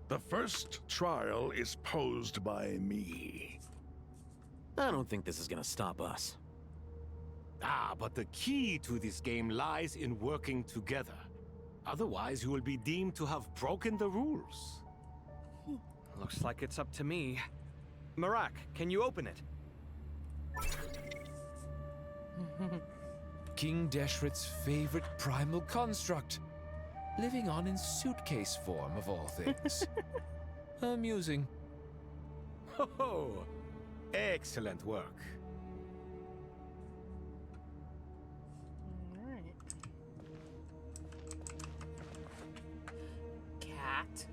The first trial is posed by me. I don't think this is gonna stop us. Ah, but the key to this game lies in working together. Otherwise, you will be deemed to have broken the rules. Looks like it's up to me. Marak, can you open it? King Deshret's favorite primal construct. Living on in suitcase form, of all things. Amusing. Ho ho! Excellent work. Alright. Cat.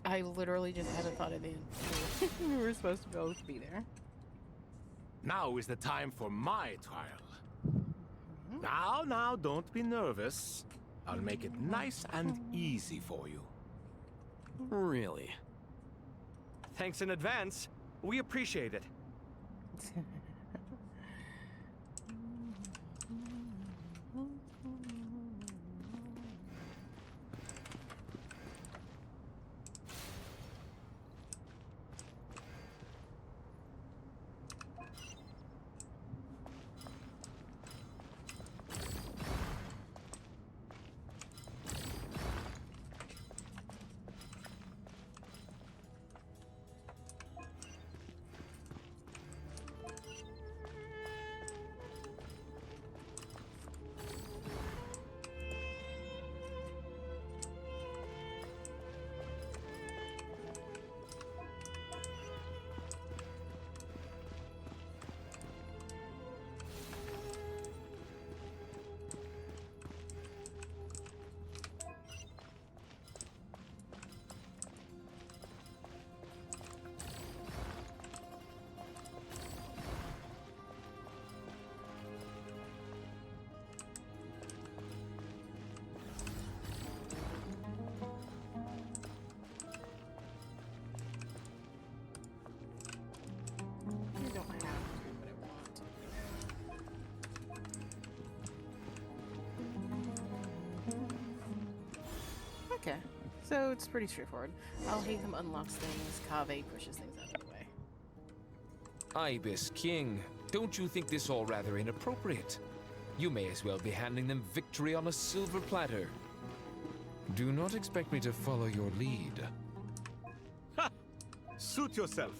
I literally just had a thought of it. We were supposed to both be there. Now is the time for my trial. Now, don't be nervous. I'll make it nice and easy for you. Really? Thanks in advance. We appreciate it. Okay. So it's pretty straightforward. Al-Haytham unlocks things, Kaveh pushes things out of the way. Ibis King, don't you think this all rather inappropriate? You may as well be handing them victory on a silver platter. Do not expect me to follow your lead. Ha! Suit yourself.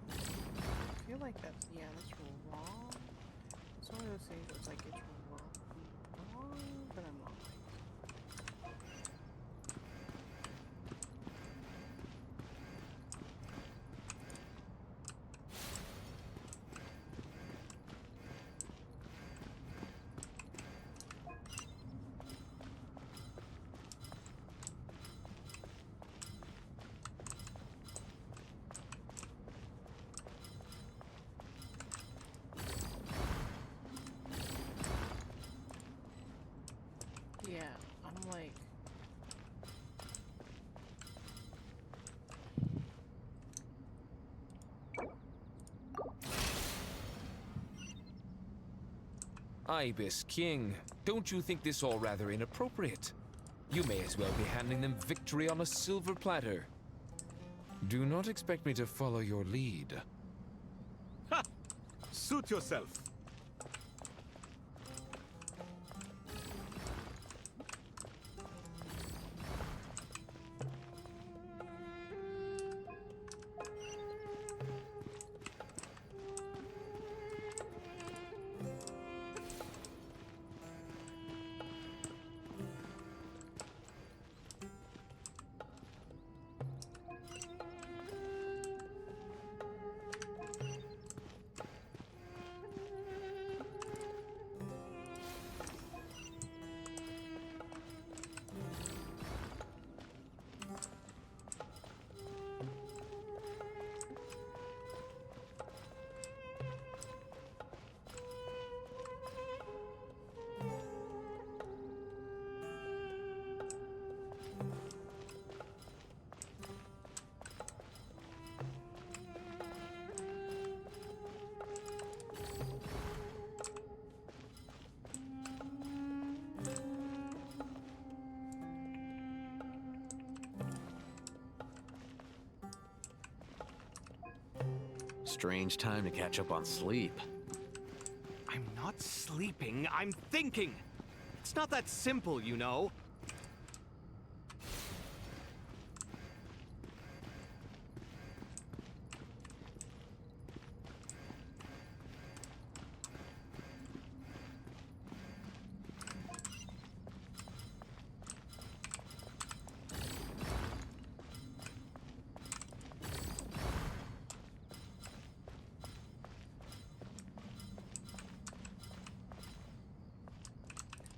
I feel like that's wrong. It's one of those things that's like it's wrong, but I'm not. Yeah, I'm like... Ibis King, don't you think this all rather inappropriate? You may as well be handing them victory on a silver platter. Do not expect me to follow your lead. Ha! Suit yourself. Strange time to catch up on sleep. I'm not sleeping, I'm thinking! It's not that simple, you know.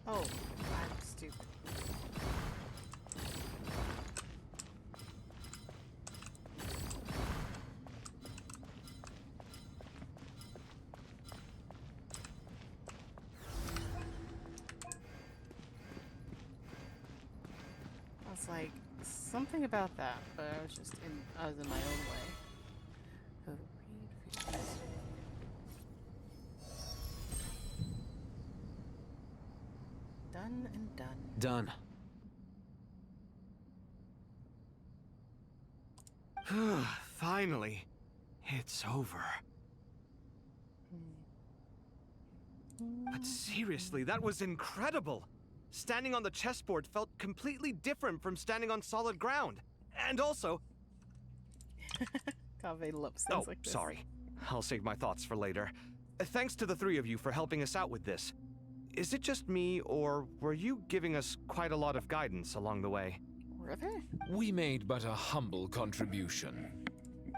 Oh, I'm stupid. I was like, something about that, but I was in my own way. Oh, read videos. Done and done. Done. Finally. It's over. But seriously, that was incredible! Standing on the chessboard felt completely different from standing on solid ground. And also... Kaveh loves things like this. Sorry. I'll save my thoughts for later. Thanks to the three of you for helping us out with this. Is it just me, or were you giving us quite a lot of guidance along the way? Were they? We made but a humble contribution.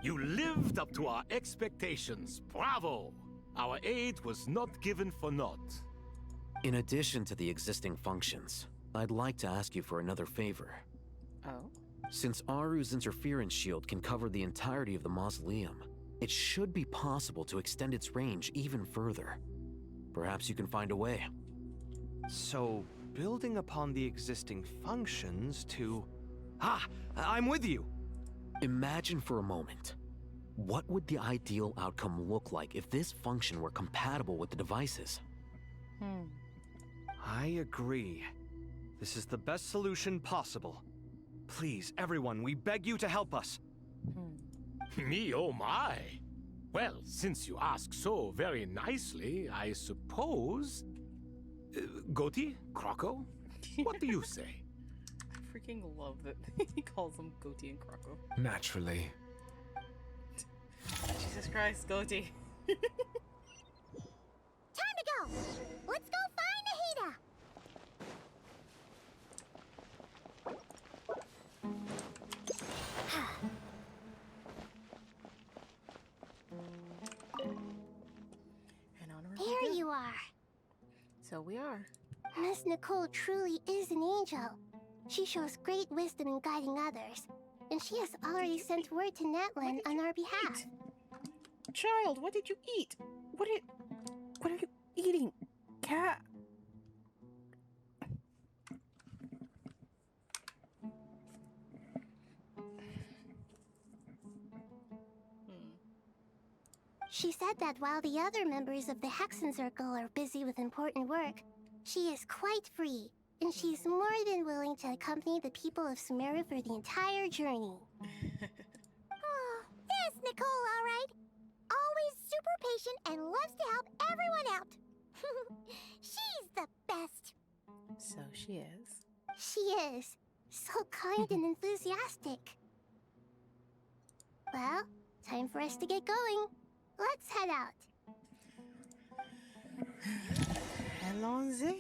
You lived up to our expectations. Bravo! Our aid was not given for naught. In addition to the existing functions, I'd like to ask you for another favor. Oh? Since Aru's interference shield can cover the entirety of the mausoleum, it should be possible to extend its range even further. Perhaps you can find a way. So, building upon the existing functions to... Ah! I'm with you! Imagine for a moment. What would the ideal outcome look like if this function were compatible with the devices? I agree. This is the best solution possible. Please, everyone, we beg you to help us. Me, oh my. Well, since you ask so very nicely, I suppose... Goti? Croco? What do you say? I freaking love that he calls them Goti and Croco. Naturally. Jesus Christ, Goti. Time to go! Let's go find Nahida! And on There you are. So we are. Miss Nicole truly is an angel. She shows great wisdom in guiding others, and she has already sent word to Natlan on our behalf. Child, what did you eat? What are you eating? Cat? She said that while the other members of the Hexen Circle are busy with important work, she is quite free, and she's more than willing to accompany the people of Sumeru for the entire journey. Oh, yes, Nicole, all right. Always super patient and loves to help everyone out. She's the best. So she is. She is. So kind and enthusiastic. Well, time for us to get going. Let's head out. Allons-y.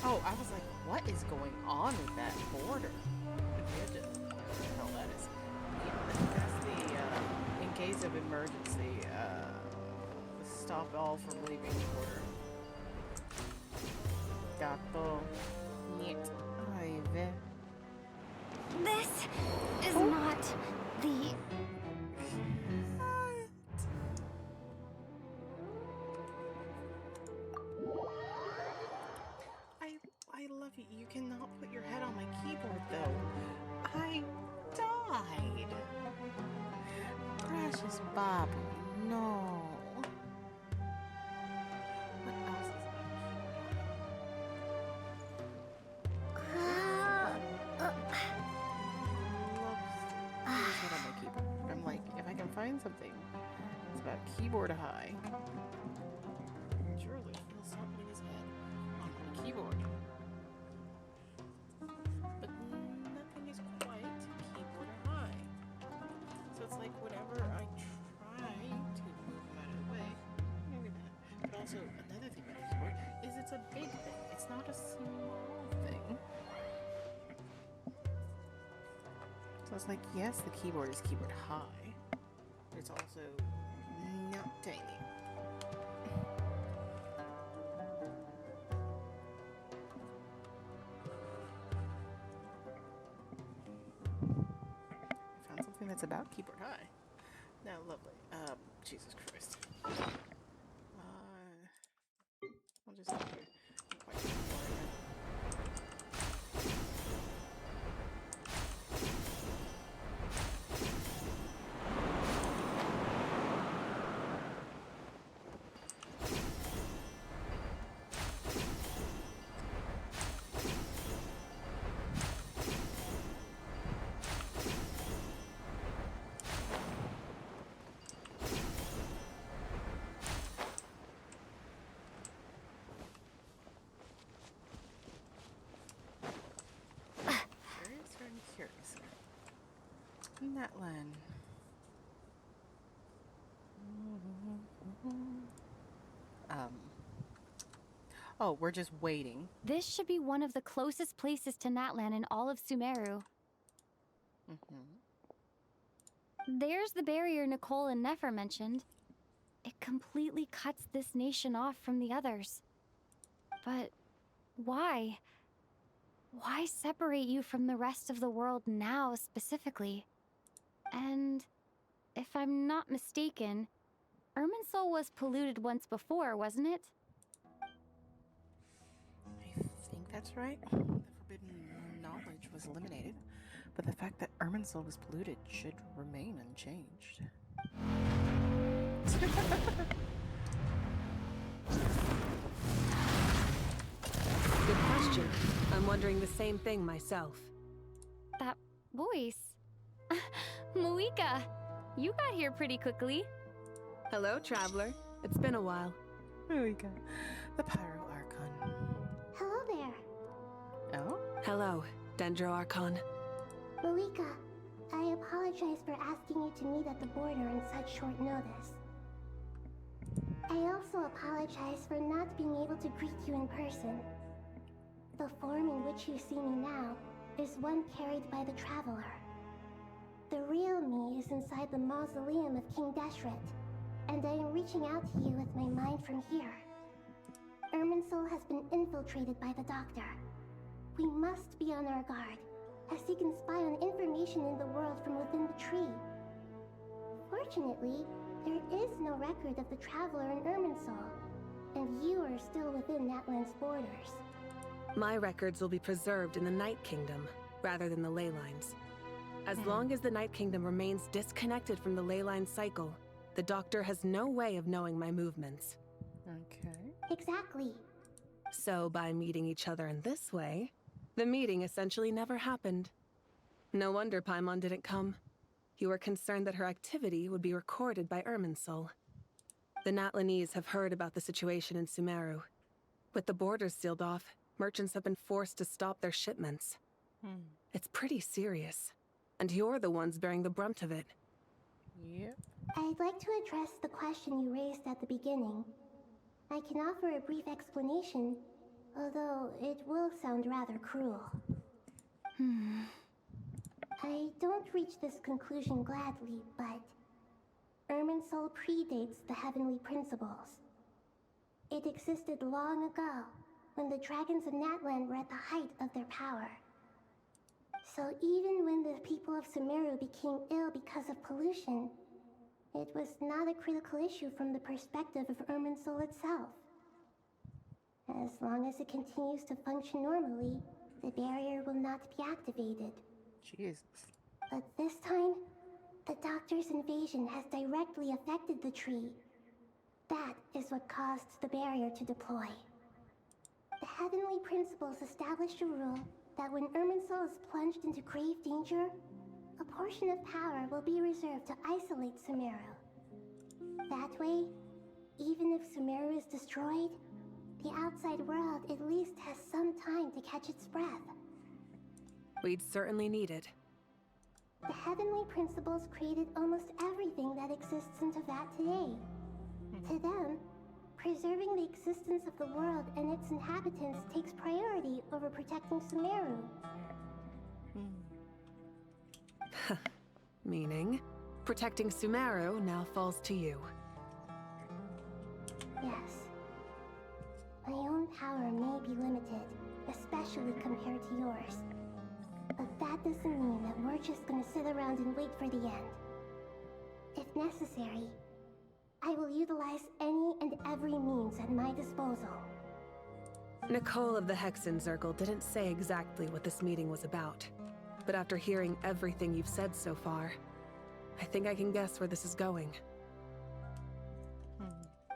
Oh, I was like, what is going on with that border? Whatever the hell that is. Yeah, that's the, in case of emergency, stop all from leaving the border. Gato. Niet. Ay, ve. This is not the... I love you. You cannot put your head on my keyboard, though. I died. Precious Babu, no. What else is loves head on my keyboard. I'm like, if I can find something that's about keyboard high, surely he'll stop putting his head on my keyboard. But nothing is quite keyboard high. So it's like whenever I try to move him out of the way, maybe that. But also another thing about keyboard is it's a big thing. It's not a small thing. So it's like, yes, the keyboard is keyboard high, but it's also not tiny. Found something that's about keyboard high. Now, lovely. Jesus Christ. I'll just have to quite curious. Natlan. Oh, we're just waiting. This should be one of the closest places to Natlan in all of Sumeru. There's the barrier Nicole and Nefer mentioned. It completely cuts this nation off from the others. But why? Why separate you from the rest of the world now, specifically? And if I'm not mistaken, Irminsul was polluted once before, wasn't it? I think that's right. The forbidden knowledge was eliminated, but the fact that Irminsul was polluted should remain unchanged. Good question. I'm wondering the same thing myself. That voice. Moika, you got here pretty quickly. Hello, traveler. It's been a while. Moika, the Pyro Archon. Hello there. Oh? Hello, Dendro Archon. Moika, I apologize for asking you to meet at the border on such short notice. I also apologize for not being able to greet you in person. The form in which you see me now is one carried by the Traveler. The real me is inside the mausoleum of King Deshret, and I am reaching out to you with my mind from here. Irminsul has been infiltrated by the Doctor. We must be on our guard, as he can spy on information in the world from within the tree. Fortunately, there is no record of the Traveler in Irminsul, and you are still within Natlan's borders. My records will be preserved in the Night Kingdom, rather than the ley lines. As long as the Night Kingdom remains disconnected from the ley line cycle, the Doctor has no way of knowing my movements. Okay. Exactly. So by meeting each other in this way, the meeting essentially never happened. No wonder Paimon didn't come. You were concerned that her activity would be recorded by Irminsul. The Natlanese have heard about the situation in Sumeru. With the borders sealed off, merchants have been forced to stop their shipments. It's pretty serious. And you're the ones bearing the brunt of it. Yep. I'd like to address the question you raised at the beginning. I can offer a brief explanation, although it will sound rather cruel. I don't reach this conclusion gladly, but Irminsul predates the Heavenly Principles. It existed long ago, when the dragons of Natlan were at the height of their power. So even when the people of Sumeru became ill because of pollution, it was not a critical issue from the perspective of Irminsul itself. As long as it continues to function normally, the barrier will not be activated. Jesus. But this time, the Doctor's invasion has directly affected the tree. That is what caused the barrier to deploy. The Heavenly Principles established a rule that when Irminsul is plunged into grave danger, a portion of power will be reserved to isolate Sumeru. That way, even if Sumeru is destroyed, the outside world at least has some time to catch its breath. We'd certainly need it. The Heavenly Principles created almost everything that exists in Teyvat today. To them, preserving the existence of the world and its inhabitants takes priority over protecting Sumeru. Meaning, protecting Sumeru now falls to you. Yes. My own power may be limited, especially compared to yours. But that doesn't mean that we're just gonna sit around and wait for the end. If necessary, I will utilize any and every means at my disposal. Nicole of the Hexen Circle didn't say exactly what this meeting was about. But after hearing everything you've said so far, I think I can guess where this is going.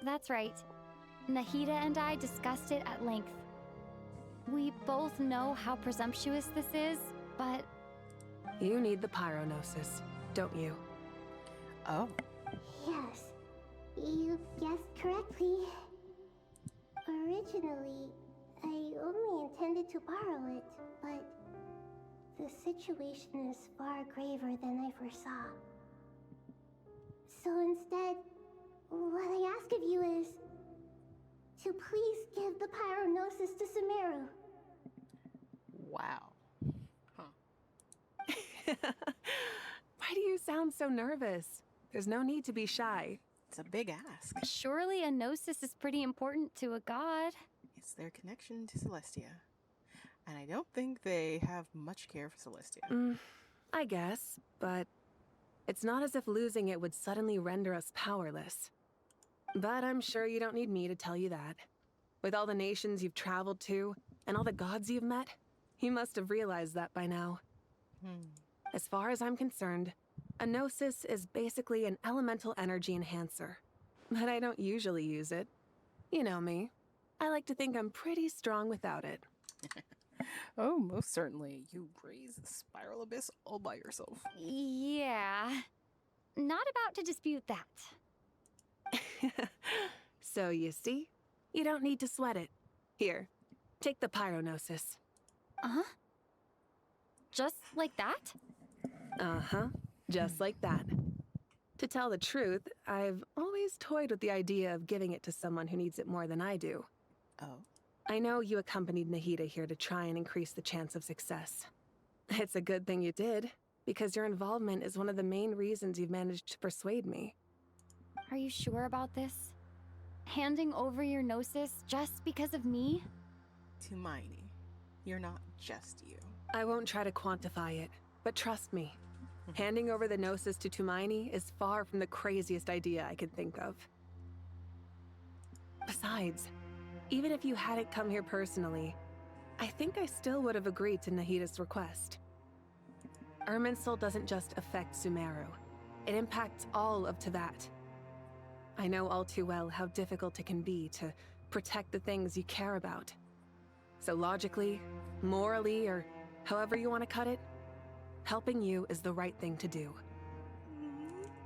That's right. Nahida and I discussed it at length. We both know how presumptuous this is, but... You need the pyronosis, don't you? Oh. Yes. You guessed correctly. Originally, I only intended to borrow it, but the situation is far graver than I foresaw. So instead, what I ask of you is to please give the pyronosis to Sumeru. Wow. Why do you sound so nervous? There's no need to be shy. It's a big ask. Surely a gnosis is pretty important to a god. It's their connection to Celestia. And I don't think they have much care for Celestia. I guess, but it's not as if losing it would suddenly render us powerless. But I'm sure you don't need me to tell you that. With all the nations you've traveled to, and all the gods you've met, you must have realized that by now. As far as I'm concerned, a gnosis is basically an elemental energy enhancer. But I don't usually use it. You know me. I like to think I'm pretty strong without it. Oh, most certainly. You raise the spiral abyss all by yourself. Yeah. Not about to dispute that. So you see, you don't need to sweat it. Here, take the pyronosis. Uh-huh. Just like that? Uh-huh. Just like that. To tell the truth, I've always toyed with the idea of giving it to someone who needs it more than I do. Oh? I know you accompanied Nahida here to try and increase the chance of success. It's a good thing you did, because your involvement is one of the main reasons you've managed to persuade me. Are you sure about this? Handing over your gnosis just because of me? Tumaini, you're not just you. I won't try to quantify it, but trust me. Handing over the gnosis to Tumaini is far from the craziest idea I could think of. Besides, even if you hadn't come here personally, I think I still would have agreed to Nahida's request. Irminsul doesn't just affect Sumeru. It impacts all of Teyvat. I know all too well how difficult it can be to protect the things you care about. So logically, morally, or however you want to cut it, helping you is the right thing to do.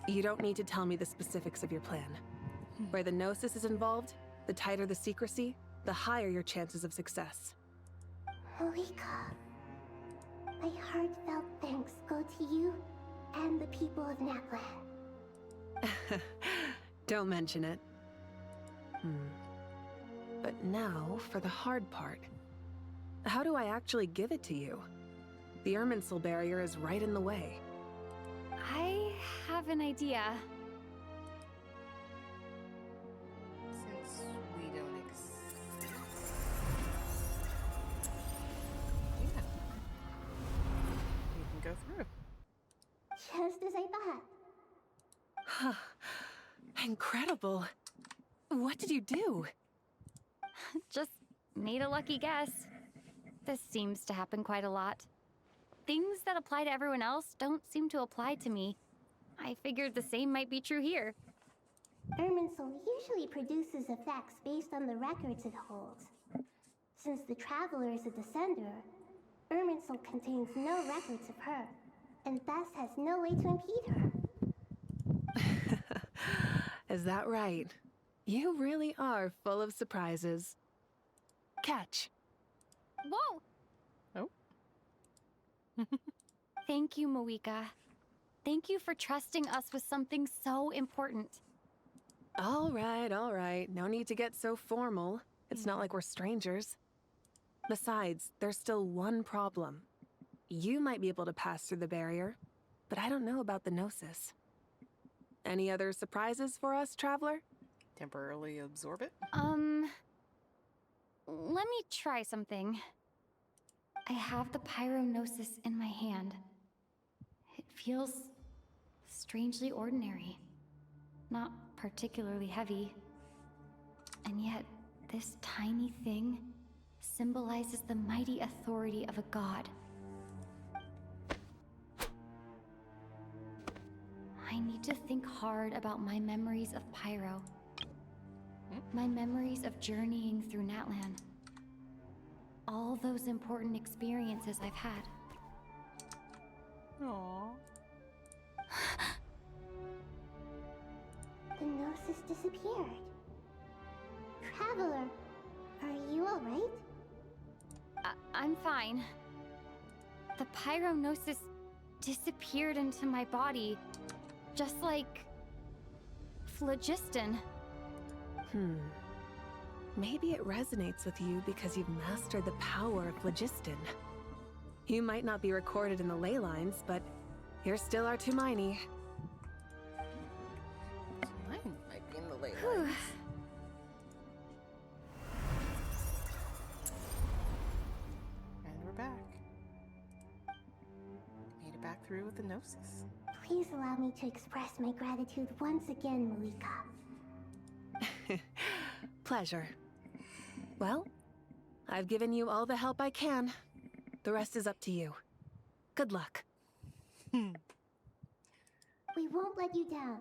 You don't need to tell me the specifics of your plan. Where the gnosis is involved, the tighter the secrecy, the higher your chances of success. Moika, my heartfelt thanks go to you and the people of Naplan. Don't mention it. But now, for the hard part. How do I actually give it to you? The Irminsul barrier is right in the way. I have an idea. Since we don't exist... Yeah. We can go through. Just as I thought. Incredible. What did you do? Just made a lucky guess. This seems to happen quite a lot. Things that apply to everyone else don't seem to apply to me. I figured the same might be true here. Irminsul usually produces effects based on the records it holds. Since the Traveler is a descender, Irminsul contains no records of her, and thus has no way to impede her. Is that right? You really are full of surprises. Catch. Whoa! Oh? Thank you, Moika. Thank you for trusting us with something so important. All right. No need to get so formal. It's not like we're strangers. Besides, there's still one problem. You might be able to pass through the barrier, but I don't know about the Gnosis. Any other surprises for us, Traveler? Temporarily absorb it? Let me try something. I have the Pyronosis in my hand. It feels strangely ordinary. Not particularly heavy. And yet, this tiny thing symbolizes the mighty authority of a god. I need to think hard about my memories of Pyro. My memories of journeying through Natlan. All those important experiences I've had. Aww. The Gnosis disappeared. Traveler, are you alright? I'm fine. The Pyronosis disappeared into my body, just like phlogiston. Maybe it resonates with you because you've mastered the power of phlogiston. You might not be recorded in the ley lines, but you're still our Tumaini. Mine might be in the ley lines. And we're back. Made it back through with the Gnosis. Please allow me to express my gratitude once again, Malika. Pleasure. Well, I've given you all the help I can. The rest is up to you. Good luck. We won't let you down.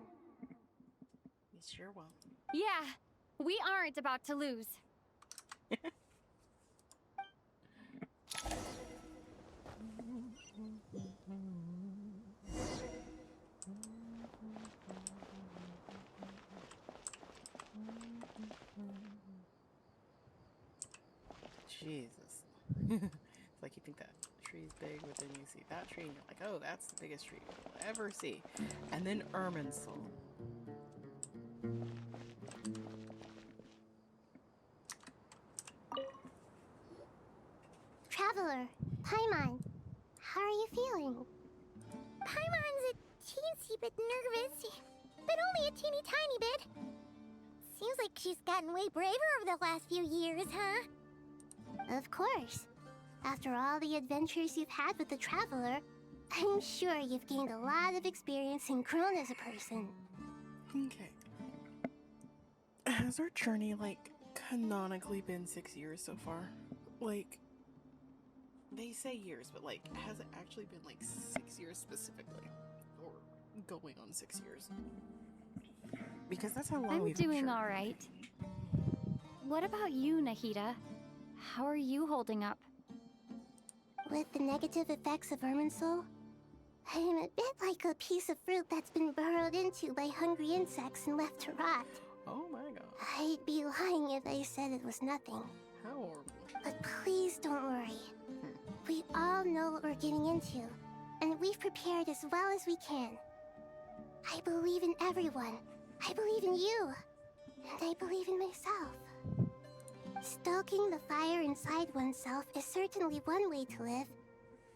We sure won't. Yeah, we aren't about to lose. Jesus. It's like you think that tree's big, but then you see that tree and you're like, oh, that's the biggest tree you'll ever see. And then Irminsul. Traveler, Paimon, how are you feeling? Paimon's a teensy bit nervous, but only a teeny tiny bit. Seems like she's gotten way braver over the last few years, huh? Of course. After all the adventures you've had with the Traveler, I'm sure you've gained a lot of experience and grown as a person. Okay. Has our journey, like, canonically been 6 years so far? Like, they say years, but, like, has it actually been, like, 6 years specifically? Or going on 6 years? Because that's how long I'm we've been doing journeying. all right. What about you, Nahida? How are you holding up? With the negative effects of Irminsul, I am a bit like a piece of fruit that's been burrowed into by hungry insects and left to rot. Oh my god. I'd be lying if I said it was nothing. How horrible. But please don't worry. We all know what we're getting into, and we've prepared as well as we can. I believe in everyone. I believe in you. And I believe in myself. Stoking the fire inside oneself is certainly one way to live,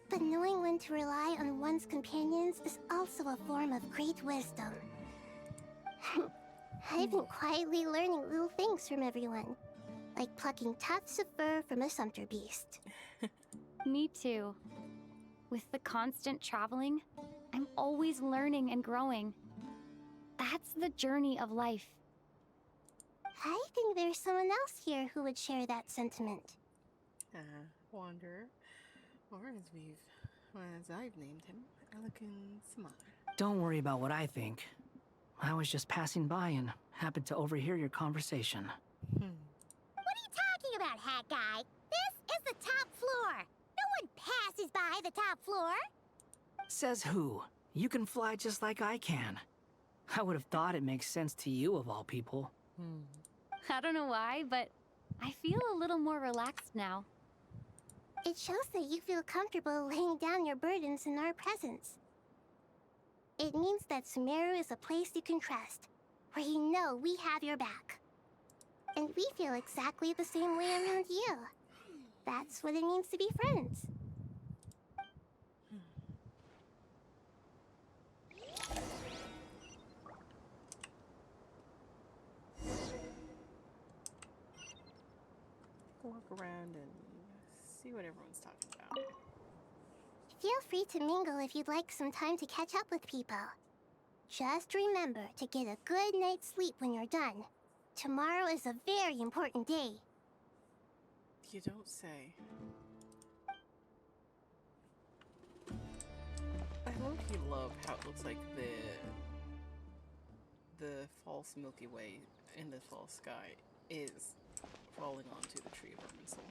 but knowing when to rely on one's companions is also a form of great wisdom. I've been quietly learning little things from everyone, like plucking tufts of fur from a sumpter beast. Me too. With the constant traveling, I'm always learning and growing. That's the journey of life. I think there's someone else here who would share that sentiment. Wanderer. Or as I've named him, Elegant Smile. Don't worry about what I think. I was just passing by and happened to overhear your conversation. What are you talking about, Hat Guy? This is the top floor. No one passes by the top floor. Says who? You can fly just like I can. I would have thought it makes sense to you of all people. I don't know why, but I feel a little more relaxed now. It shows that you feel comfortable laying down your burdens in our presence. It means that Sumeru is a place you can trust, where you know we have your back. And we feel exactly the same way around you. That's what it means to be friends. Walk around and see what everyone's talking about. Feel free to mingle if you'd like some time to catch up with people. Just remember to get a good night's sleep when you're done. Tomorrow is a very important day. You don't say. I low-key love how it looks like the false Milky Way in the false sky is falling onto the tree of Irminsul.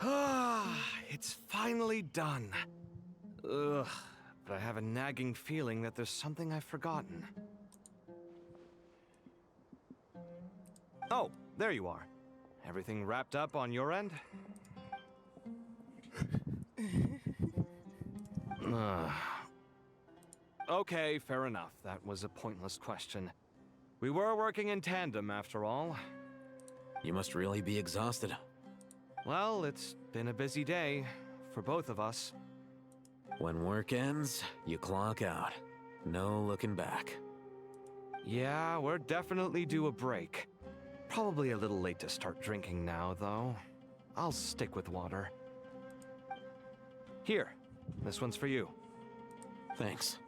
Ah, it's finally done. Ugh, but I have a nagging feeling that there's something I've forgotten. Oh, there you are. Everything wrapped up on your end? Okay, fair enough. That was a pointless question. We were working in tandem, after all. You must really be exhausted. Well, it's been a busy day for both of us. When work ends, you clock out. No looking back. Yeah, we're definitely due a break. Probably a little late to start drinking now, though. I'll stick with water. Here, this one's for you. Thanks.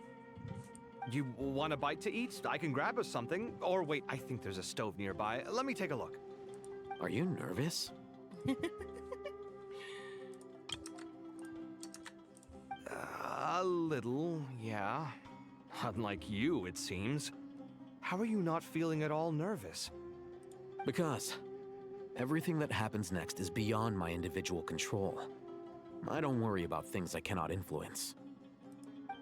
You want a bite to eat? I can grab us something. Or wait, I think there's a stove nearby. Let me take a look. Are you nervous? A little, yeah. Unlike you, it seems. How are you not feeling at all nervous? Because everything that happens next is beyond my individual control. I don't worry about things I cannot influence.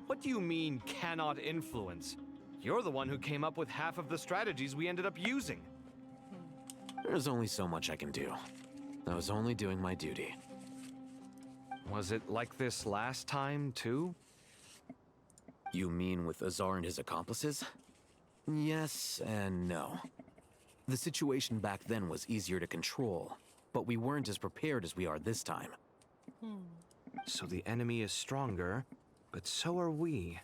What do you mean, cannot influence? You're the one who came up with half of the strategies we ended up using. There's only so much I can do. I was only doing my duty. Was it like this last time, too? You mean with Azar and his accomplices? Yes and no. The situation back then was easier to control, but we weren't as prepared as we are this time. So the enemy is stronger, but so are we.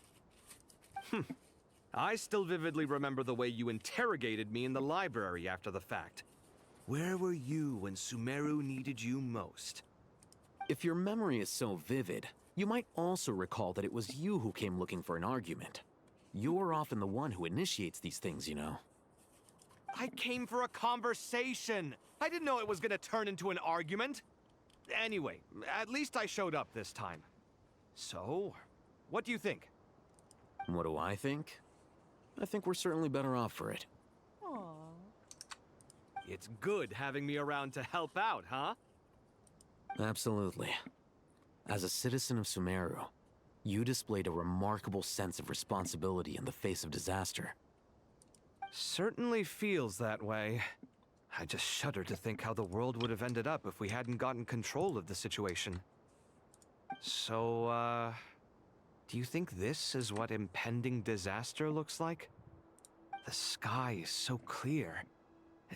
I still vividly remember the way you interrogated me in the library after the fact. Where were you when Sumeru needed you most? If your memory is so vivid, you might also recall that it was you who came looking for an argument. You're often the one who initiates these things, you know. I came for a conversation! I didn't know it was gonna turn into an argument! Anyway, at least I showed up this time. So, what do you think? What do I think? I think we're certainly better off for it. It's good having me around to help out, huh? Absolutely. As a citizen of Sumeru, you displayed a remarkable sense of responsibility in the face of disaster. Certainly feels that way. I just shudder to think how the world would have ended up if we hadn't gotten control of the situation. So, do you think this is what impending disaster looks like? The sky is so clear,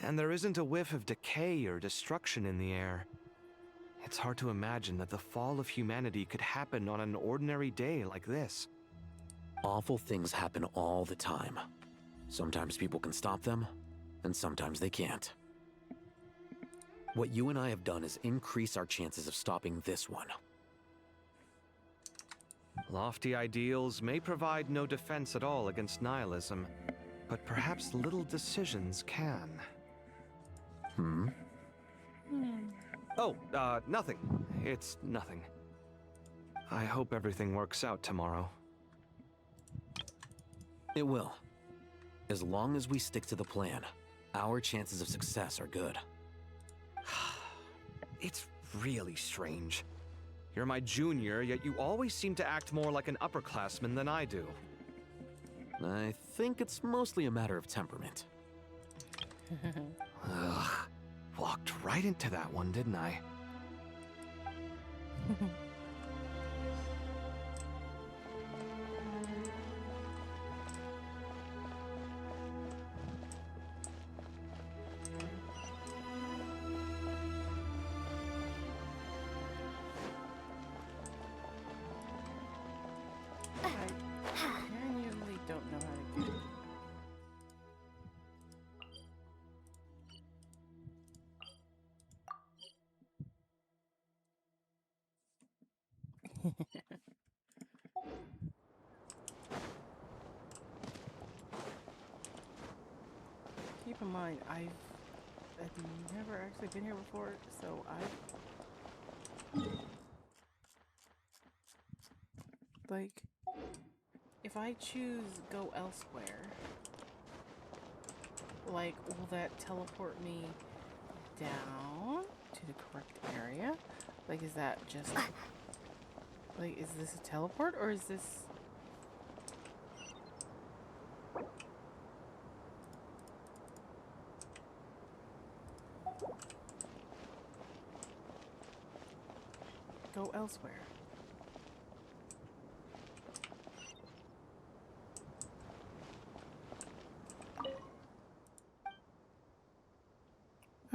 and there isn't a whiff of decay or destruction in the air. It's hard to imagine that the fall of humanity could happen on an ordinary day like this. Awful things happen all the time. Sometimes people can stop them, and sometimes they can't. What you and I have done is increase our chances of stopping this one. Lofty ideals may provide no defense at all against nihilism, but perhaps little decisions can. Oh, nothing. It's nothing. I hope everything works out tomorrow. It will. As long as we stick to the plan, our chances of success are good. It's really strange. You're my junior, yet you always seem to act more like an upperclassman than I do. I think it's mostly a matter of temperament. Ugh. Walked right into that one, didn't I? I usually don't know how to do it. Keep in mind, I've never actually been here before, so like, if I choose go elsewhere, like, will that teleport me down to the correct area? Like, is that just like, is this a teleport or is this? Go elsewhere.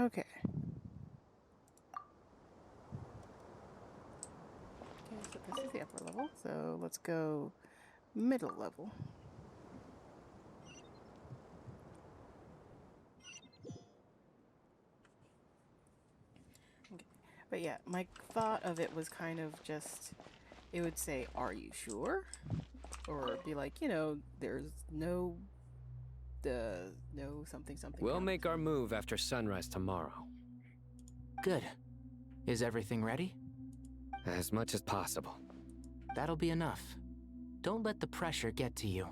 Okay. Okay, so this is the upper level, so let's go middle level. Okay. But yeah, my thought of it was kind of just, it would say, "Are you sure?" Or be like, there's no something something. We'll make our move after sunrise tomorrow. Good. Is everything ready? As much as possible. That'll be enough. Don't let the pressure get to you.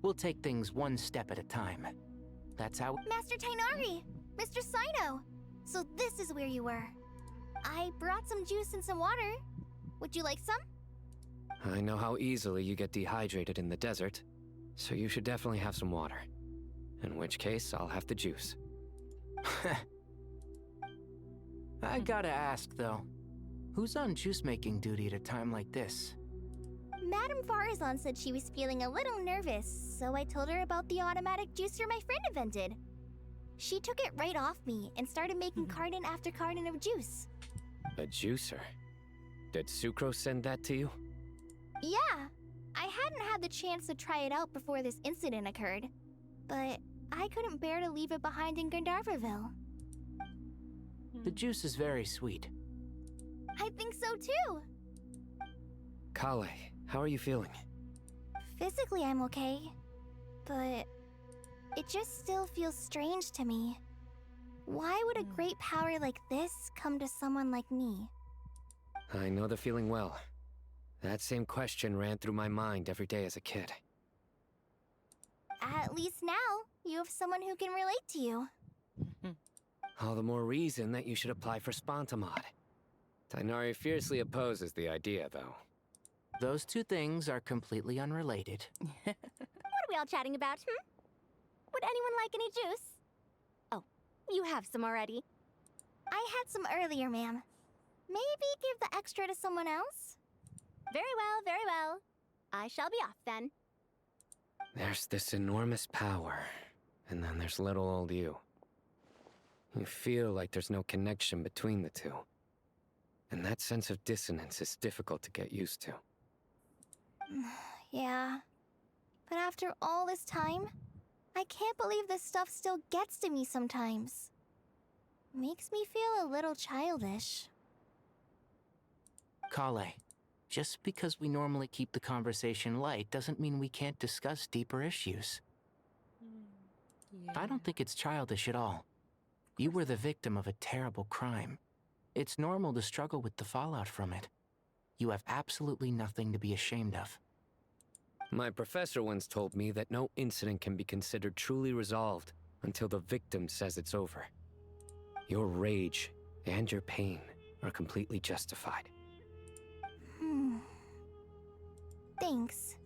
We'll take things one step at a time. That's how— Master Tainari! Mr. Sino! So this is where you were. I brought some juice and some water. Would you like some? I know how easily you get dehydrated in the desert, so you should definitely have some water. In which case, I'll have the juice. I gotta ask, though. Who's on juice-making duty at a time like this? Madame Farazan said she was feeling a little nervous, so I told her about the automatic juicer my friend invented. She took it right off me and started making carton after carton of juice. A juicer? Did Sucrose send that to you? Yeah. I hadn't had the chance to try it out before this incident occurred, but I couldn't bear to leave it behind in Gandharvaville. The juice is very sweet. I think so too. Kale, how are you feeling? Physically, I'm okay, but it just still feels strange to me. Why would a great power like this come to someone like me? I know the feeling well. That same question ran through my mind every day as a kid. At least now, you have someone who can relate to you. All the more reason that you should apply for Spontamod. Tainari fiercely opposes the idea, though. Those two things are completely unrelated. What are we all chatting about, Would anyone like any juice? Oh, you have some already. I had some earlier, ma'am. Maybe give the extra to someone else? Very well, very well. I shall be off then. There's this enormous power, and then there's little old you. You feel like there's no connection between the two. And that sense of dissonance is difficult to get used to. Yeah. But after all this time, I can't believe this stuff still gets to me sometimes. Makes me feel a little childish. Kale, just because we normally keep the conversation light doesn't mean we can't discuss deeper issues. I don't think it's childish at all. You were the victim of a terrible crime. It's normal to struggle with the fallout from it. You have absolutely nothing to be ashamed of. My professor once told me that no incident can be considered truly resolved until the victim says it's over. Your rage and your pain are completely justified. Thanks.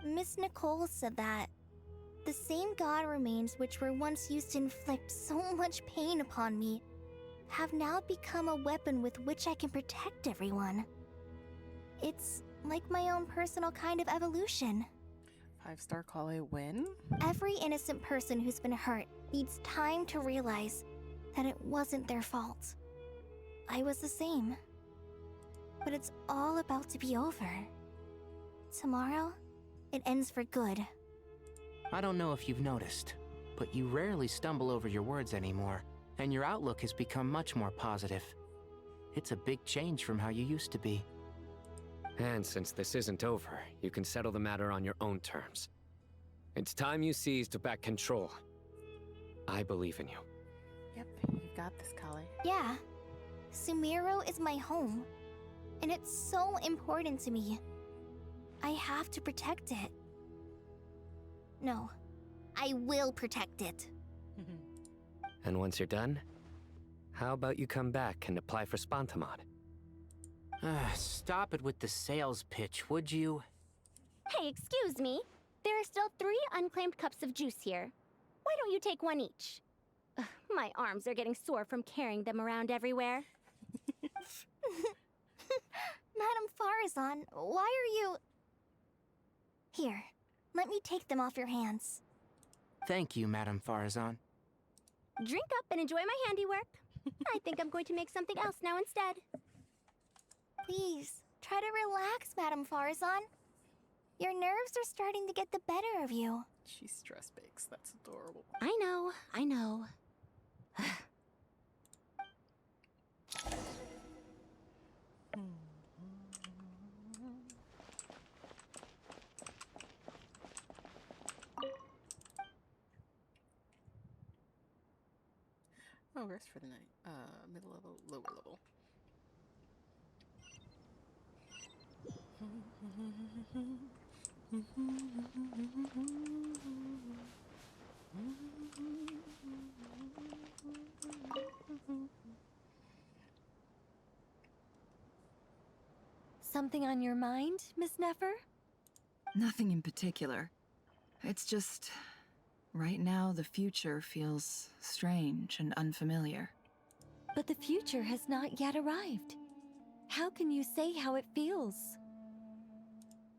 Miss Nicole said that the same god remains which were once used to inflict so much pain upon me have now become a weapon with which I can protect everyone. It's like my own personal kind of evolution. 5-star Kale win? Every innocent person who's been hurt needs time to realize that it wasn't their fault. I was the same. But it's all about to be over. Tomorrow, it ends for good. I don't know if you've noticed, but you rarely stumble over your words anymore, and your outlook has become much more positive. It's a big change from how you used to be. And since this isn't over, you can settle the matter on your own terms. It's time you seized back control. I believe in you. Yep, you've got this, Kale. Yeah. Sumeru is my home. And it's so important to me. I have to protect it. No, I will protect it. And once you're done, how about you come back and apply for Spontamod? Stop it with the sales pitch, would you? Hey, excuse me. There are still 3 unclaimed cups of juice here. Why don't you take one each? Ugh, my arms are getting sore from carrying them around everywhere. Madame Farazan, why are you... Here, let me take them off your hands. Thank you, Madame Farazan. Drink up and enjoy my handiwork. I think I'm going to make something else now instead. Please, try to relax, Madame Farzan. Your nerves are starting to get the better of you. She stress bakes. That's adorable. I know, I know. Oh, rest for the night. Middle level, lower level. Something on your mind, Miss Nefer? Nothing in particular. It's just... right now, the future feels strange and unfamiliar. But the future has not yet arrived. How can you say how it feels?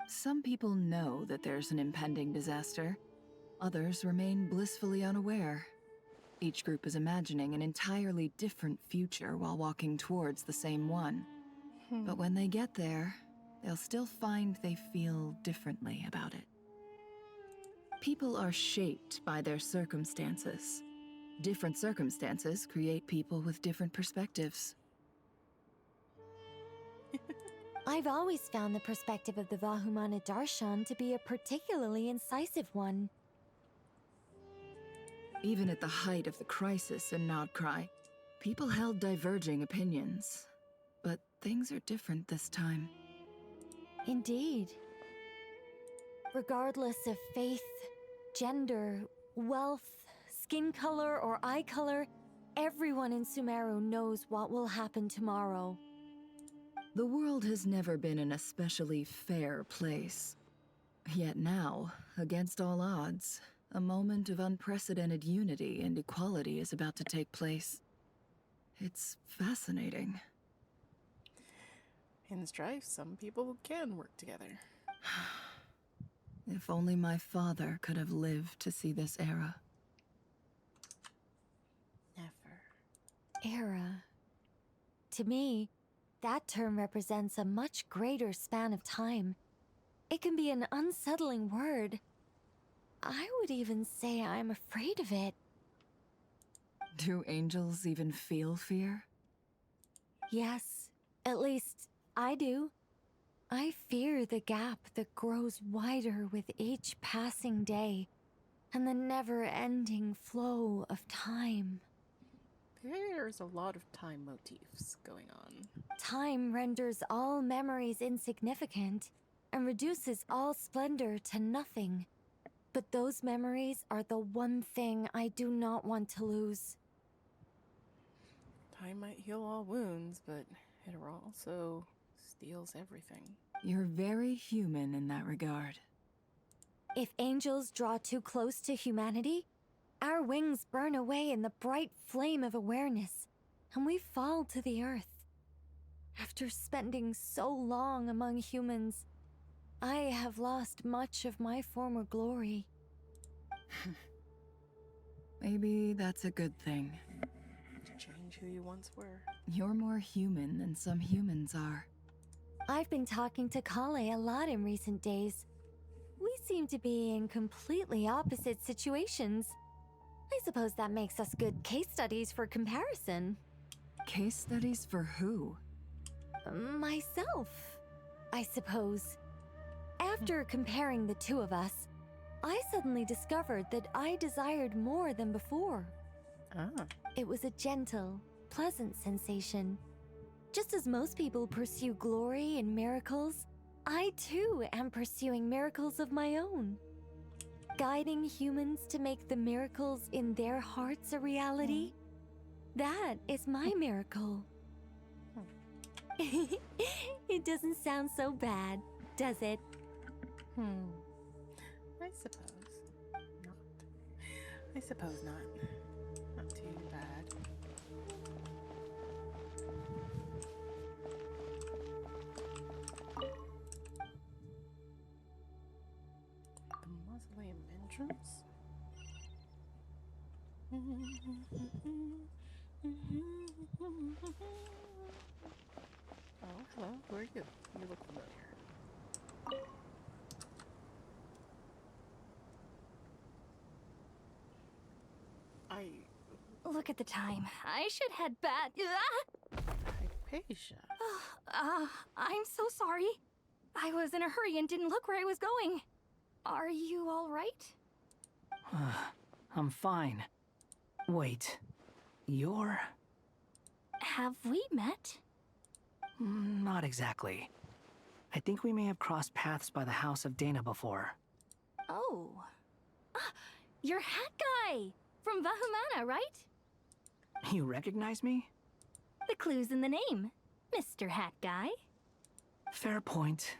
Some people know that there's an impending disaster. Others remain blissfully unaware. Each group is imagining an entirely different future while walking towards the same one. But when they get there, they'll still find they feel differently about it. People are shaped by their circumstances. Different circumstances create people with different perspectives. I've always found the perspective of the Vahumana Darshan to be a particularly incisive one. Even at the height of the crisis in Nodcry, people held diverging opinions. But things are different this time. Indeed. Regardless of faith, gender, wealth, skin color, or eye color, everyone in Sumeru knows what will happen tomorrow. The world has never been an especially fair place. Yet now, against all odds, a moment of unprecedented unity and equality is about to take place. It's fascinating. In strife, some people can work together. If only my father could have lived to see this era. Never. Era. To me, that term represents a much greater span of time. It can be an unsettling word. I would even say I'm afraid of it. Do angels even feel fear? Yes, at least I do. I fear the gap that grows wider with each passing day, and the never-ending flow of time. There's a lot of time motifs going on. Time renders all memories insignificant, and reduces all splendor to nothing. But those memories are the one thing I do not want to lose. Time might heal all wounds, but it also steals everything. You're very human in that regard. If angels draw too close to humanity, our wings burn away in the bright flame of awareness, and we fall to the earth. After spending so long among humans, I have lost much of my former glory. Maybe that's a good thing. Change who you once were. You're more human than some humans are. I've been talking to Kale a lot in recent days. We seem to be in completely opposite situations. I suppose that makes us good case studies for comparison. Case studies for who? Myself, I suppose. After comparing the two of us, I suddenly discovered that I desired more than before. It was a gentle, pleasant sensation. Just as most people pursue glory and miracles, I too am pursuing miracles of my own. Guiding humans to make the miracles in their hearts a reality, that is my miracle. It doesn't sound so bad, does it? I suppose not. I suppose not. Not too bad. The mausoleum entrance? Oh, hello. Who are you? You look familiar. Look at the time. I should head back. Hypatia. I'm so sorry. I was in a hurry and didn't look where I was going. Are you all right? I'm fine. Wait, you're... Have we met? Not exactly. I think we may have crossed paths by the house of Dana before. Oh. You're Hat Guy! From Vahumana, right? You recognize me? The clue's in the name. Mr. Hat Guy. Fair point.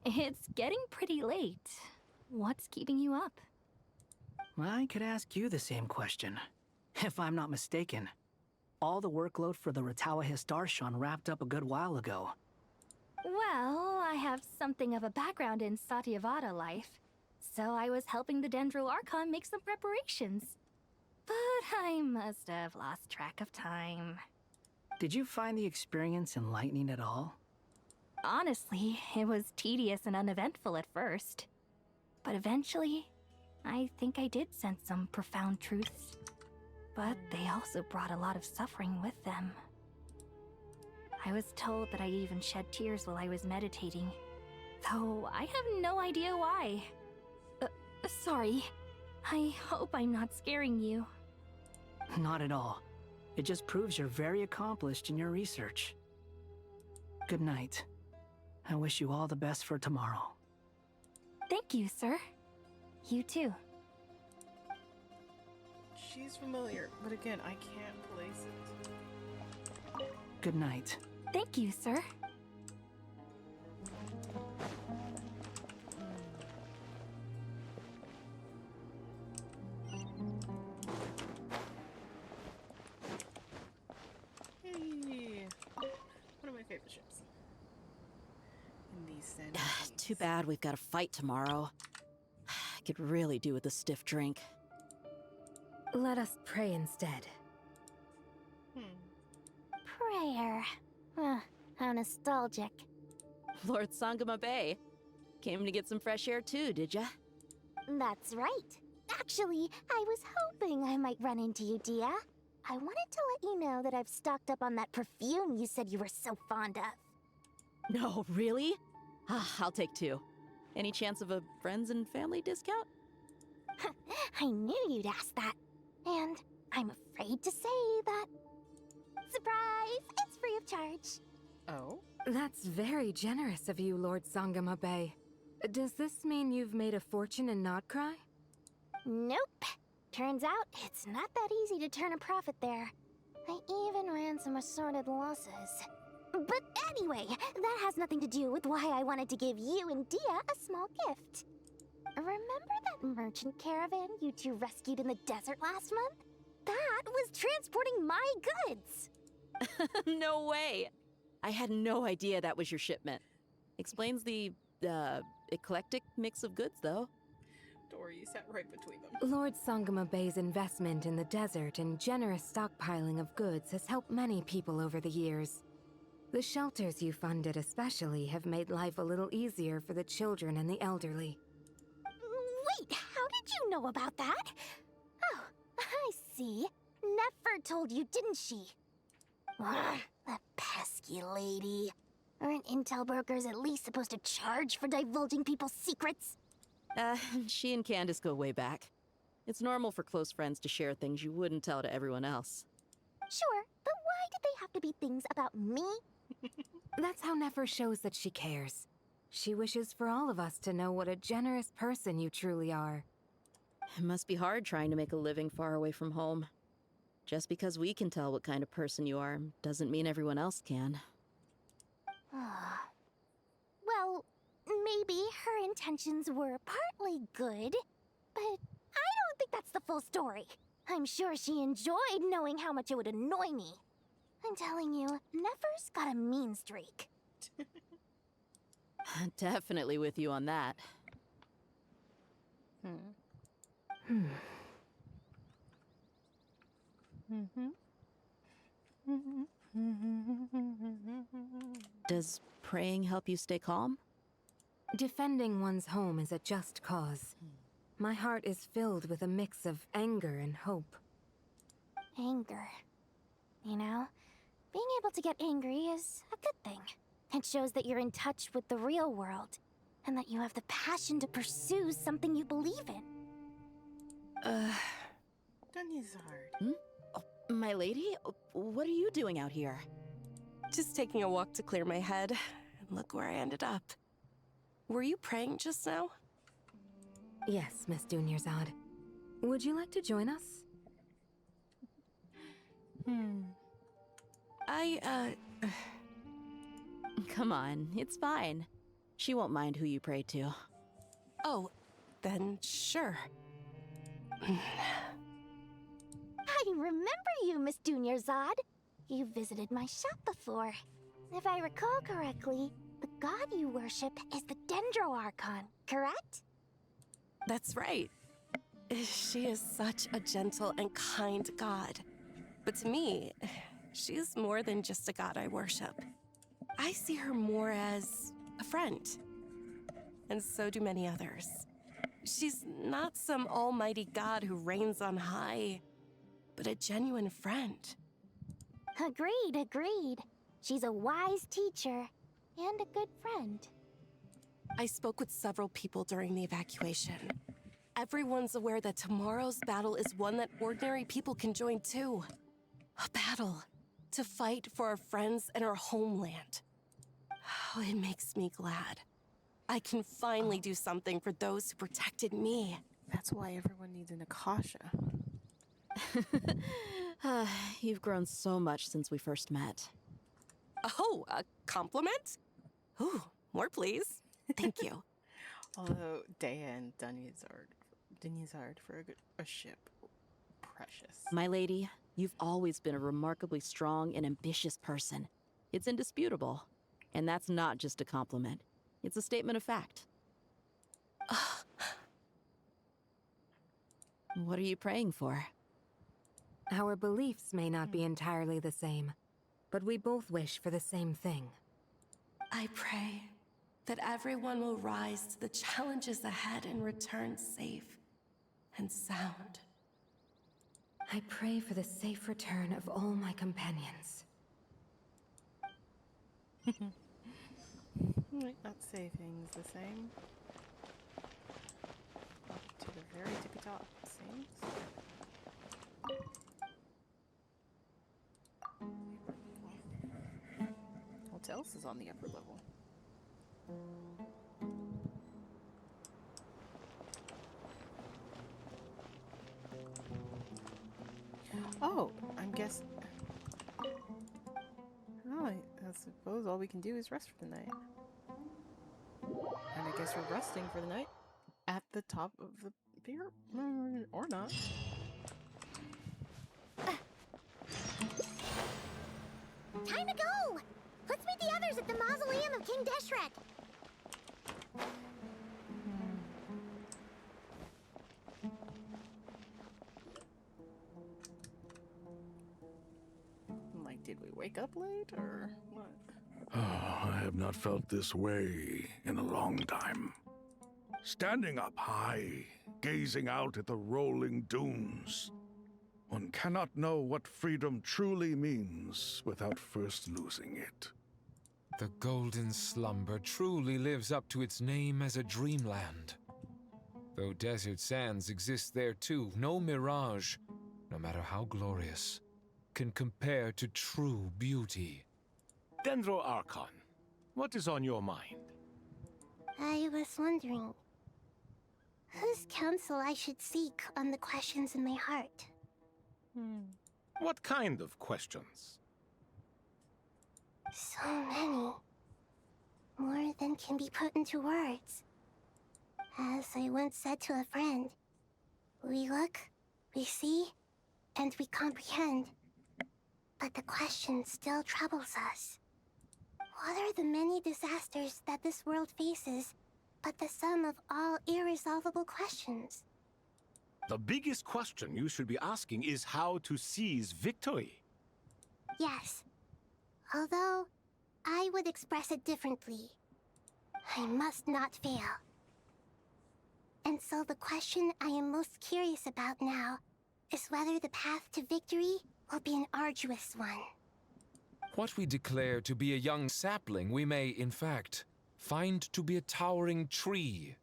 It's getting pretty late. What's keeping you up? I could ask you the same question. If I'm not mistaken, all the workload for the Ratawa Histarshan wrapped up a good while ago. Well, I have something of a background in Satyavada life, so I was helping the Dendro Archon make some preparations. But I must have lost track of time. Did you find the experience enlightening at all? Honestly, it was tedious and uneventful at first. But eventually, I think I did sense some profound truths. But they also brought a lot of suffering with them. I was told that I even shed tears while I was meditating, though I have no idea why. Sorry. I hope I'm not scaring you. Not at all. It just proves you're very accomplished in your research. Good night. I wish you all the best for tomorrow. Thank you, sir. You too. She's familiar, but again, I can't place it. Good night. Thank you, sir. Hey, one of my favorite ships. In these Too bad we've got a fight tomorrow. I could really do with a stiff drink. Let us pray instead. Prayer. How nostalgic. Lord Sangama Bay. Came to get some fresh air too, did ya? That's right. Actually, I was hoping I might run into you, Dia. I wanted to let you know that I've stocked up on that perfume you said you were so fond of. No, really? I'll take 2. Any chance of a friends and family discount? I knew you'd ask that. And I'm afraid to say that... Surprise! It's free of charge. Oh? That's very generous of you, Lord Sangama Bay. Does this mean you've made a fortune in Nodcry? Nope. Turns out, it's not that easy to turn a profit there. I even ran some assorted losses. But anyway, that has nothing to do with why I wanted to give you and Dia a small gift. Remember that merchant caravan you two rescued in the desert last month? That was transporting my goods! No way! I had no idea that was your shipment. Explains the, eclectic mix of goods, though. Dory sat right between them. Lord Sangama Bay's investment in the desert and generous stockpiling of goods has helped many people over the years. The shelters you funded especially have made life a little easier for the children and the elderly. Wait, how did you know about that? Oh, I see. Nefer told you, didn't she? Ugh, that pesky lady. Aren't intel brokers at least supposed to charge for divulging people's secrets? She and Candace go way back. It's normal for close friends to share things you wouldn't tell to everyone else. Sure, but why did they have to be things about me? That's how Nefer shows that she cares. She wishes for all of us to know what a generous person you truly are. It must be hard trying to make a living far away from home. Just because we can tell what kind of person you are doesn't mean everyone else can. Well, maybe her intentions were partly good, but I don't think that's the full story. I'm sure she enjoyed knowing how much it would annoy me. I'm telling you, Nefer's got a mean streak. Definitely with you on that. Does praying help you stay calm? Defending one's home is a just cause. My heart is filled with a mix of anger and hope. Anger. You know, being able to get angry is a good thing. It shows that you're in touch with the real world, and that you have the passion to pursue something you believe in. Dunyazard. My lady? What are you doing out here? Just taking a walk to clear my head, and look where I ended up. Were you praying just now? Yes, Miss Dunyazad. Would you like to join us? Come on, it's fine. She won't mind who you pray to. Oh, then sure. I remember you, Miss Dunyazad. You visited my shop before. If I recall correctly, the god you worship is the Dendro Archon, correct? That's right. She is such a gentle and kind god. But to me, she's more than just a god I worship. I see her more as a friend. And so do many others. She's not some almighty god who reigns on high, but a genuine friend. Agreed. She's a wise teacher and a good friend. I spoke with several people during the evacuation. Everyone's aware that tomorrow's battle is one that ordinary people can join too. A battle to fight for our friends and our homeland. Oh, it makes me glad. I can finally do something for those who protected me. That's why everyone needs an Akasha. You've grown so much since we first met. Oh, a compliment? Ooh, more please. Thank you. Although Dea and Dunyazard for a ship. Precious. My lady, you've always been a remarkably strong and ambitious person. It's indisputable. And that's not just a compliment. It's a statement of fact. What are you praying for? Our beliefs may not be entirely the same, but we both wish for the same thing. I pray that everyone will rise to the challenges ahead and return safe and sound. I pray for the safe return of all my companions. Might not say things the same. Up to the very tippy top, it seems. What else is on the upper level? Oh, I'm guessing. Oh, I suppose all we can do is rest for the night. And I guess we're resting for the night at the top of the pier, or not. Time to go! Let's meet the others at the mausoleum of King Deshret. Like, did we wake up late, or what? I have not felt this way in a long time. Standing up high, gazing out at the rolling dunes. One cannot know what freedom truly means without first losing it. The golden slumber truly lives up to its name as a dreamland. Though desert sands exist there too, no mirage, no matter how glorious, can compare to true beauty. Dendro Archon, what is on your mind? I was wondering whose counsel I should seek on the questions in my heart. What kind of questions? So many. More than can be put into words. As I once said to a friend, we look, we see, and we comprehend. But the question still troubles us. What are the many disasters that this world faces, but the sum of all irresolvable questions? The biggest question you should be asking is how to seize victory. Yes. Although, I would express it differently. I must not fail. And so the question I am most curious about now is whether the path to victory will be an arduous one. What we declare to be a young sapling, we may, in fact, find to be a towering tree,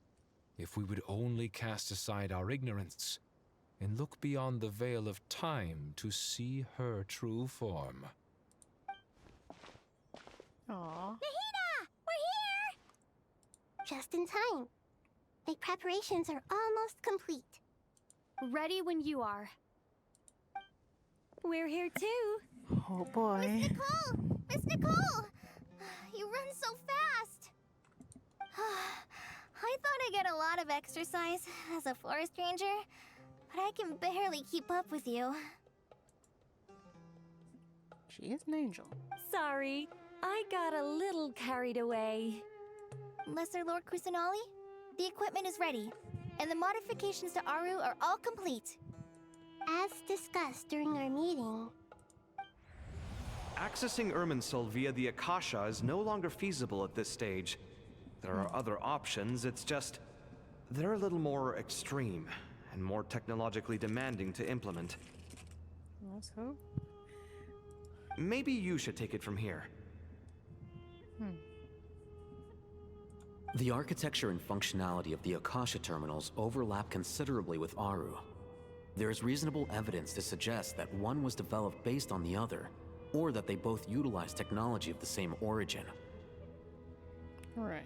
if we would only cast aside our ignorance and look beyond the veil of time to see her true form. Aww. Nahida! We're here! Just in time. The preparations are almost complete. Ready when you are. We're here too. Oh boy. Miss Nicole! Miss Nicole! You run so fast! I thought I'd get a lot of exercise as a forest ranger, but I can barely keep up with you. She is an angel. Sorry, I got a little carried away. Lesser Lord Kusanali, the equipment is ready, and the modifications to Aru are all complete. As discussed during our meeting, Accessing Irminsul via the Akasha is no longer feasible at this stage. There are other options, it's just... they're a little more extreme, and more technologically demanding to implement. Let's hope. Maybe you should take it from here. The architecture and functionality of the Akasha terminals overlap considerably with Aru. There is reasonable evidence to suggest that one was developed based on the other, or that they both utilize technology of the same origin. Right.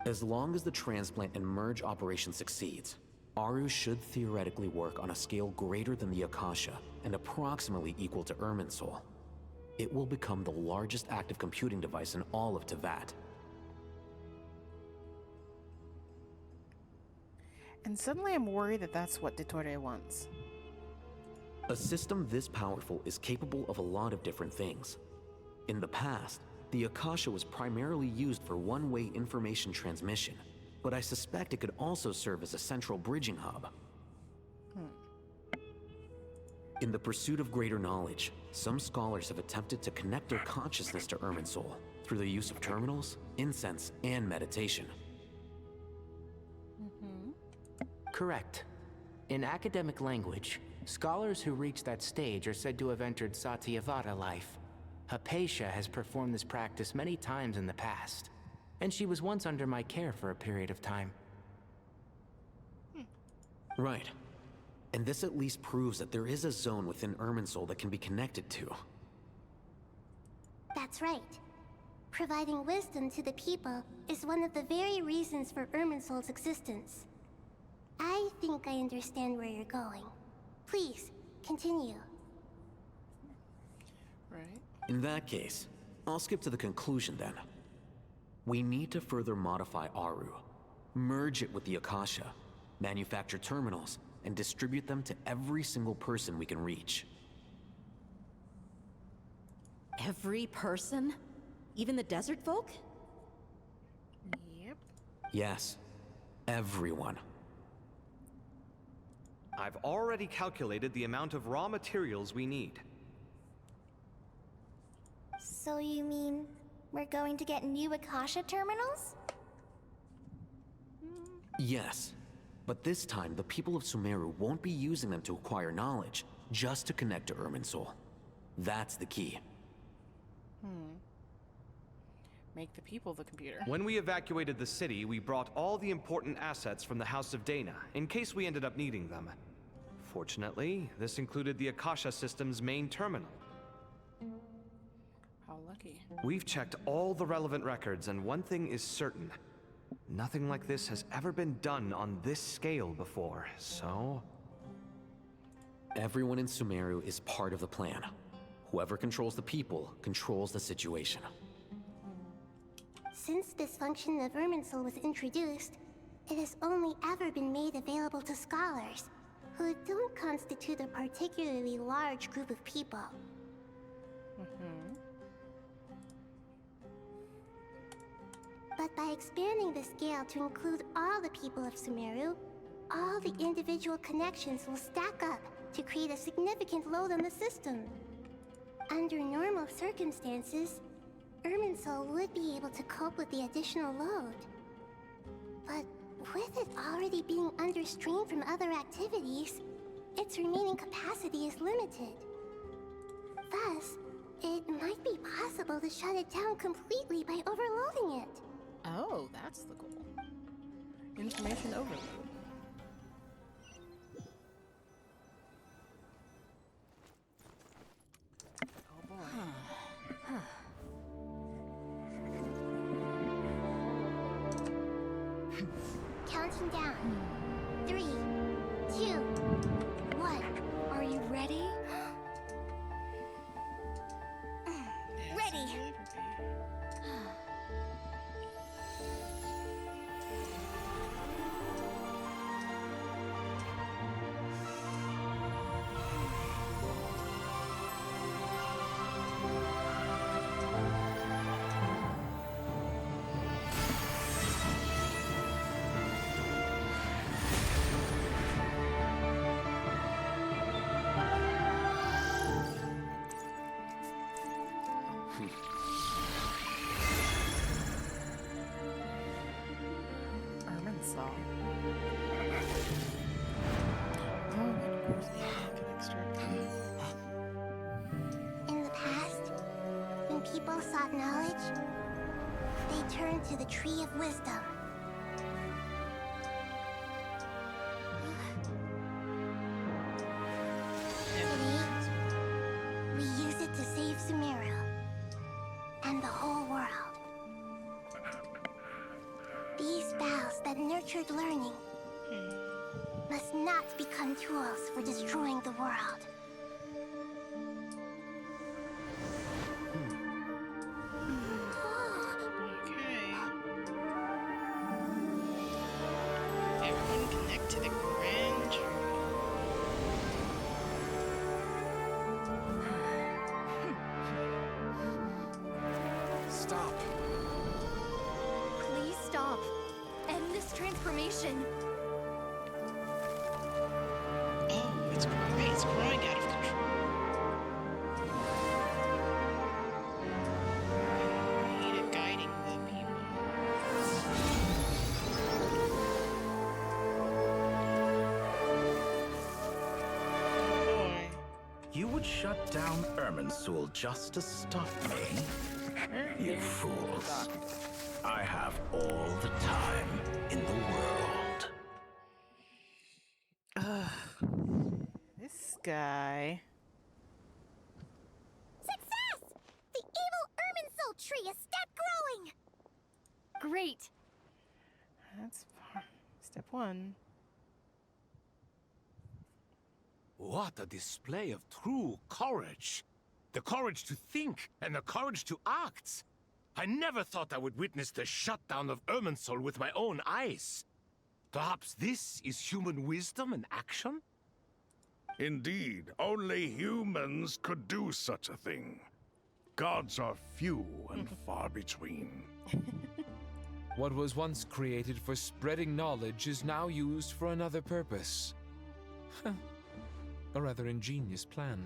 As long as the transplant and merge operation succeeds, Aru should theoretically work on a scale greater than the Akasha and approximately equal to Irminsul. It will become the largest active computing device in all of Teyvat. And suddenly I'm worried that that's what Dottore wants. A system this powerful is capable of a lot of different things. In the past, the Akasha was primarily used for one-way information transmission, but I suspect it could also serve as a central bridging hub. In the pursuit of greater knowledge, some scholars have attempted to connect their consciousness to Irminsul through the use of terminals, incense, and meditation. Correct. In academic language, scholars who reach that stage are said to have entered Satyavata life. Hypatia has performed this practice many times in the past, and she was once under my care for a period of time. Right. And this at least proves that there is a zone within Irminsul that can be connected to. that's right. Providing wisdom to the people is one of the very reasons for Irminsul's existence. I think I understand where you're going. Please, continue. Right. In that case, I'll skip to the conclusion then. We need to further modify Aru, merge it with the Akasha, manufacture terminals, and distribute them to every single person we can reach. Every person? Even the desert folk? Yep. Yes, everyone. I've already calculated the amount of raw materials we need. So you mean we're going to get new Akasha terminals? Yes, but this time the people of Sumeru won't be using them to acquire knowledge, just to connect to Irminsul. That's the key. Make the people the computer. When we evacuated the city, we brought all the important assets from the House of Dana, in case we ended up needing them. Fortunately, this included the Akasha system's main terminal. How lucky. We've checked all the relevant records, and one thing is certain. Nothing like this has ever been done on this scale before, so... Everyone in Sumeru is part of the plan. Whoever controls the people controls the situation. Since this function of Irminsul was introduced, it has only ever been made available to scholars, who don't constitute a particularly large group of people. But by expanding the scale to include all the people of Sumeru, all the individual connections will stack up to create a significant load on the system. Under normal circumstances, Irminsul would be able to cope with the additional load. But with it already being under strain from other activities, its remaining capacity is limited. Thus, it might be possible to shut it down completely by overloading it. Oh, that's the goal. Information overload. Oh boy. Counting down. 3, 2, 1. Are you ready? Ready. Irminsul. Oh, and of course the can extract. In the past, when people sought knowledge, they turned to the Tree of Wisdom. Today, we use it to save Sumeru and the whole world. These vows that nurtured learning must not become tools for destroying the world. Everyone connect to the grand journey. Stop. Please stop. End this transformation. Oh, it's growing out of control. I hate it guiding the people. You would shut down Irminsul just to stop me? You fools. I have all the time in the world. Ugh. This guy. Success! The evil Irminsul tree has stopped growing! Great. That's step one. What a display of true courage! The courage to think and the courage to act! I never thought I would witness the shutdown of Irminsul with my own eyes. Perhaps this is human wisdom in action? Indeed, only humans could do such a thing. Gods are few and far between. What was once created for spreading knowledge is now used for another purpose. A rather ingenious plan.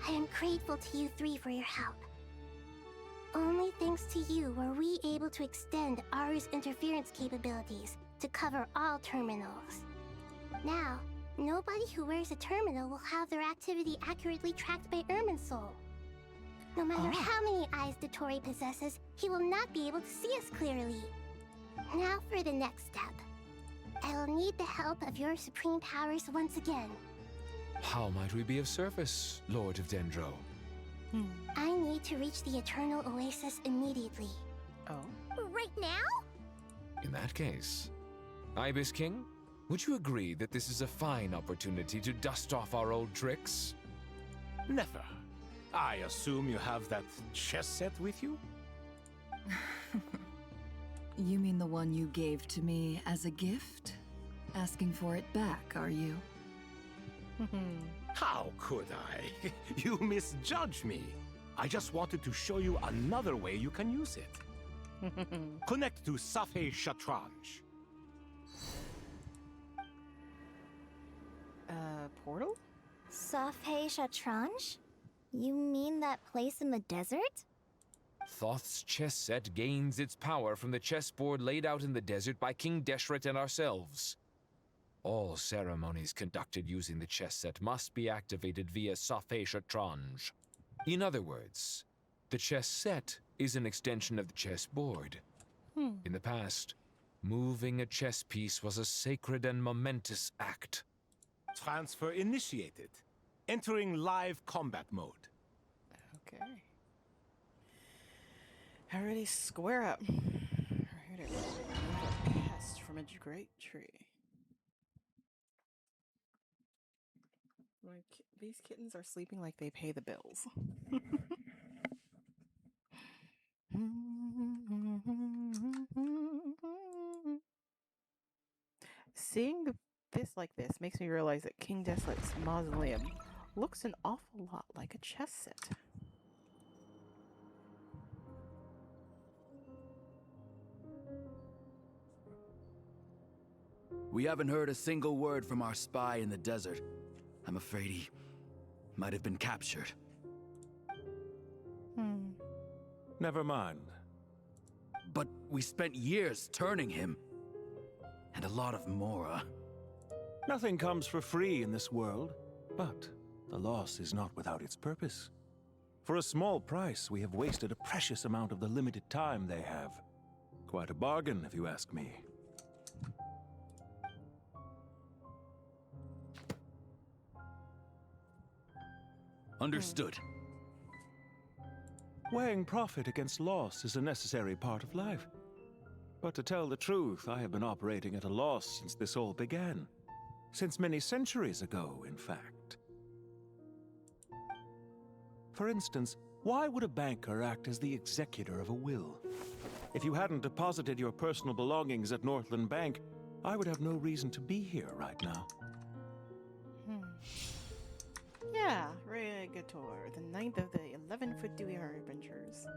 I am grateful to you three for your help. Only thanks to you were we able to extend Aru's interference capabilities to cover all terminals. Now, nobody who wears a terminal will have their activity accurately tracked by Irminsul. No matter how many eyes Dottore possesses, he will not be able to see us clearly. Now for the next step. I will need the help of your supreme powers once again. How might we be of service, Lord of Dendro? I need to reach the Eternal Oasis immediately. Oh? Right now? In that case, Ibis King, would you agree that this is a fine opportunity to dust off our old tricks? Never. I assume you have that chess set with you? You mean the one you gave to me as a gift? Asking for it back, are you? How could I? You misjudge me. I just wanted to show you another way you can use it. Connect to Safei Shatranj. Portal? Safhe Shatranj? You mean that place in the desert? Thoth's chess set gains its power from the chessboard laid out in the desert by King Deshret and ourselves. All ceremonies conducted using the chess set must be activated via Safhe Shatranj. In other words, the chess set is an extension of the chessboard. In the past, moving a chess piece was a sacred and momentous act. Transfer initiated. Entering live combat mode. Okay. Already square up. We're here to remove a pest from a great tree. Like, these kittens are sleeping like they pay the bills. Seeing this like this makes me realize that King Deslet's mausoleum looks an awful lot like a chess set. We haven't heard a single word from our spy in the desert. I'm afraid he might have been captured. Never mind. But we spent years turning him. And a lot of Mora. Nothing comes for free in this world, but the loss is not without its purpose. For a small price, we have wasted a precious amount of the limited time they have. Quite a bargain, if you ask me. Understood. Weighing profit against loss is a necessary part of life. But to tell the truth, I have been operating at a loss since this all began. Since many centuries ago, in fact. For instance, why would a banker act as the executor of a will? If you hadn't deposited your personal belongings at Northland Bank, I would have no reason to be here right now. Yeah, Regator, the 9th of the 11-foot Dewey Harbingers.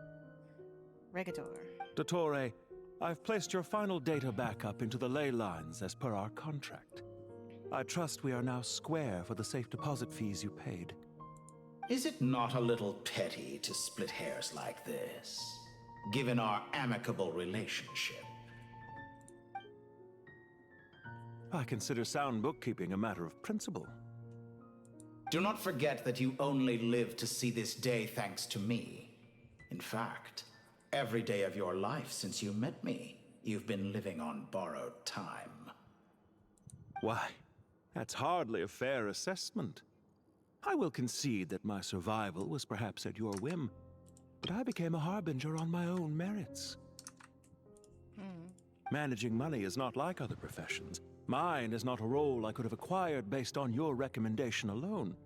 Regator. Dottore, I've placed your final data backup into the ley lines as per our contract. I trust we are now square for the safe deposit fees you paid. Is it not a little petty to split hairs like this, given our amicable relationship? I consider sound bookkeeping a matter of principle. Do not forget that you only live to see this day thanks to me. In fact, every day of your life since you met me, you've been living on borrowed time. Why, that's hardly a fair assessment. I will concede that my survival was perhaps at your whim, but I became a harbinger on my own merits. Managing money is not like other professions. Mine is not a role I could have acquired based on your recommendation alone,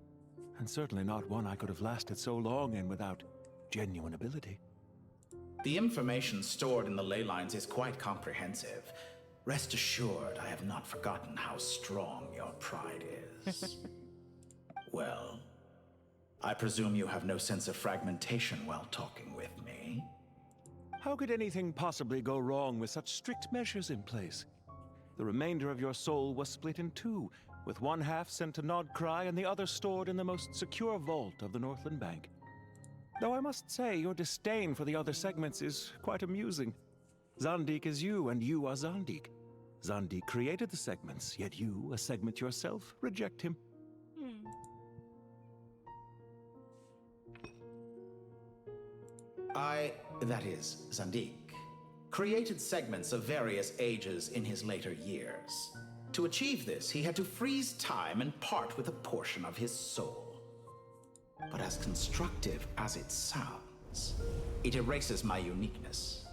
and certainly not one I could have lasted so long in without genuine ability. The information stored in the ley lines is quite comprehensive. Rest assured, I have not forgotten how strong your pride is. Well, I presume you have no sense of fragmentation while talking with me. How could anything possibly go wrong with such strict measures in place? The remainder of your soul was split in two, with one half sent to Nodcry and the other stored in the most secure vault of the Northland Bank. Though I must say, your disdain for the other segments is quite amusing. Zandik is you, and you are Zandik. Zandik created the segments, yet you, a segment yourself, reject him. That is, Zandik, created segments of various ages in his later years. To achieve this, he had to freeze time and part with a portion of his soul. But as constructive as it sounds, it erases my uniqueness.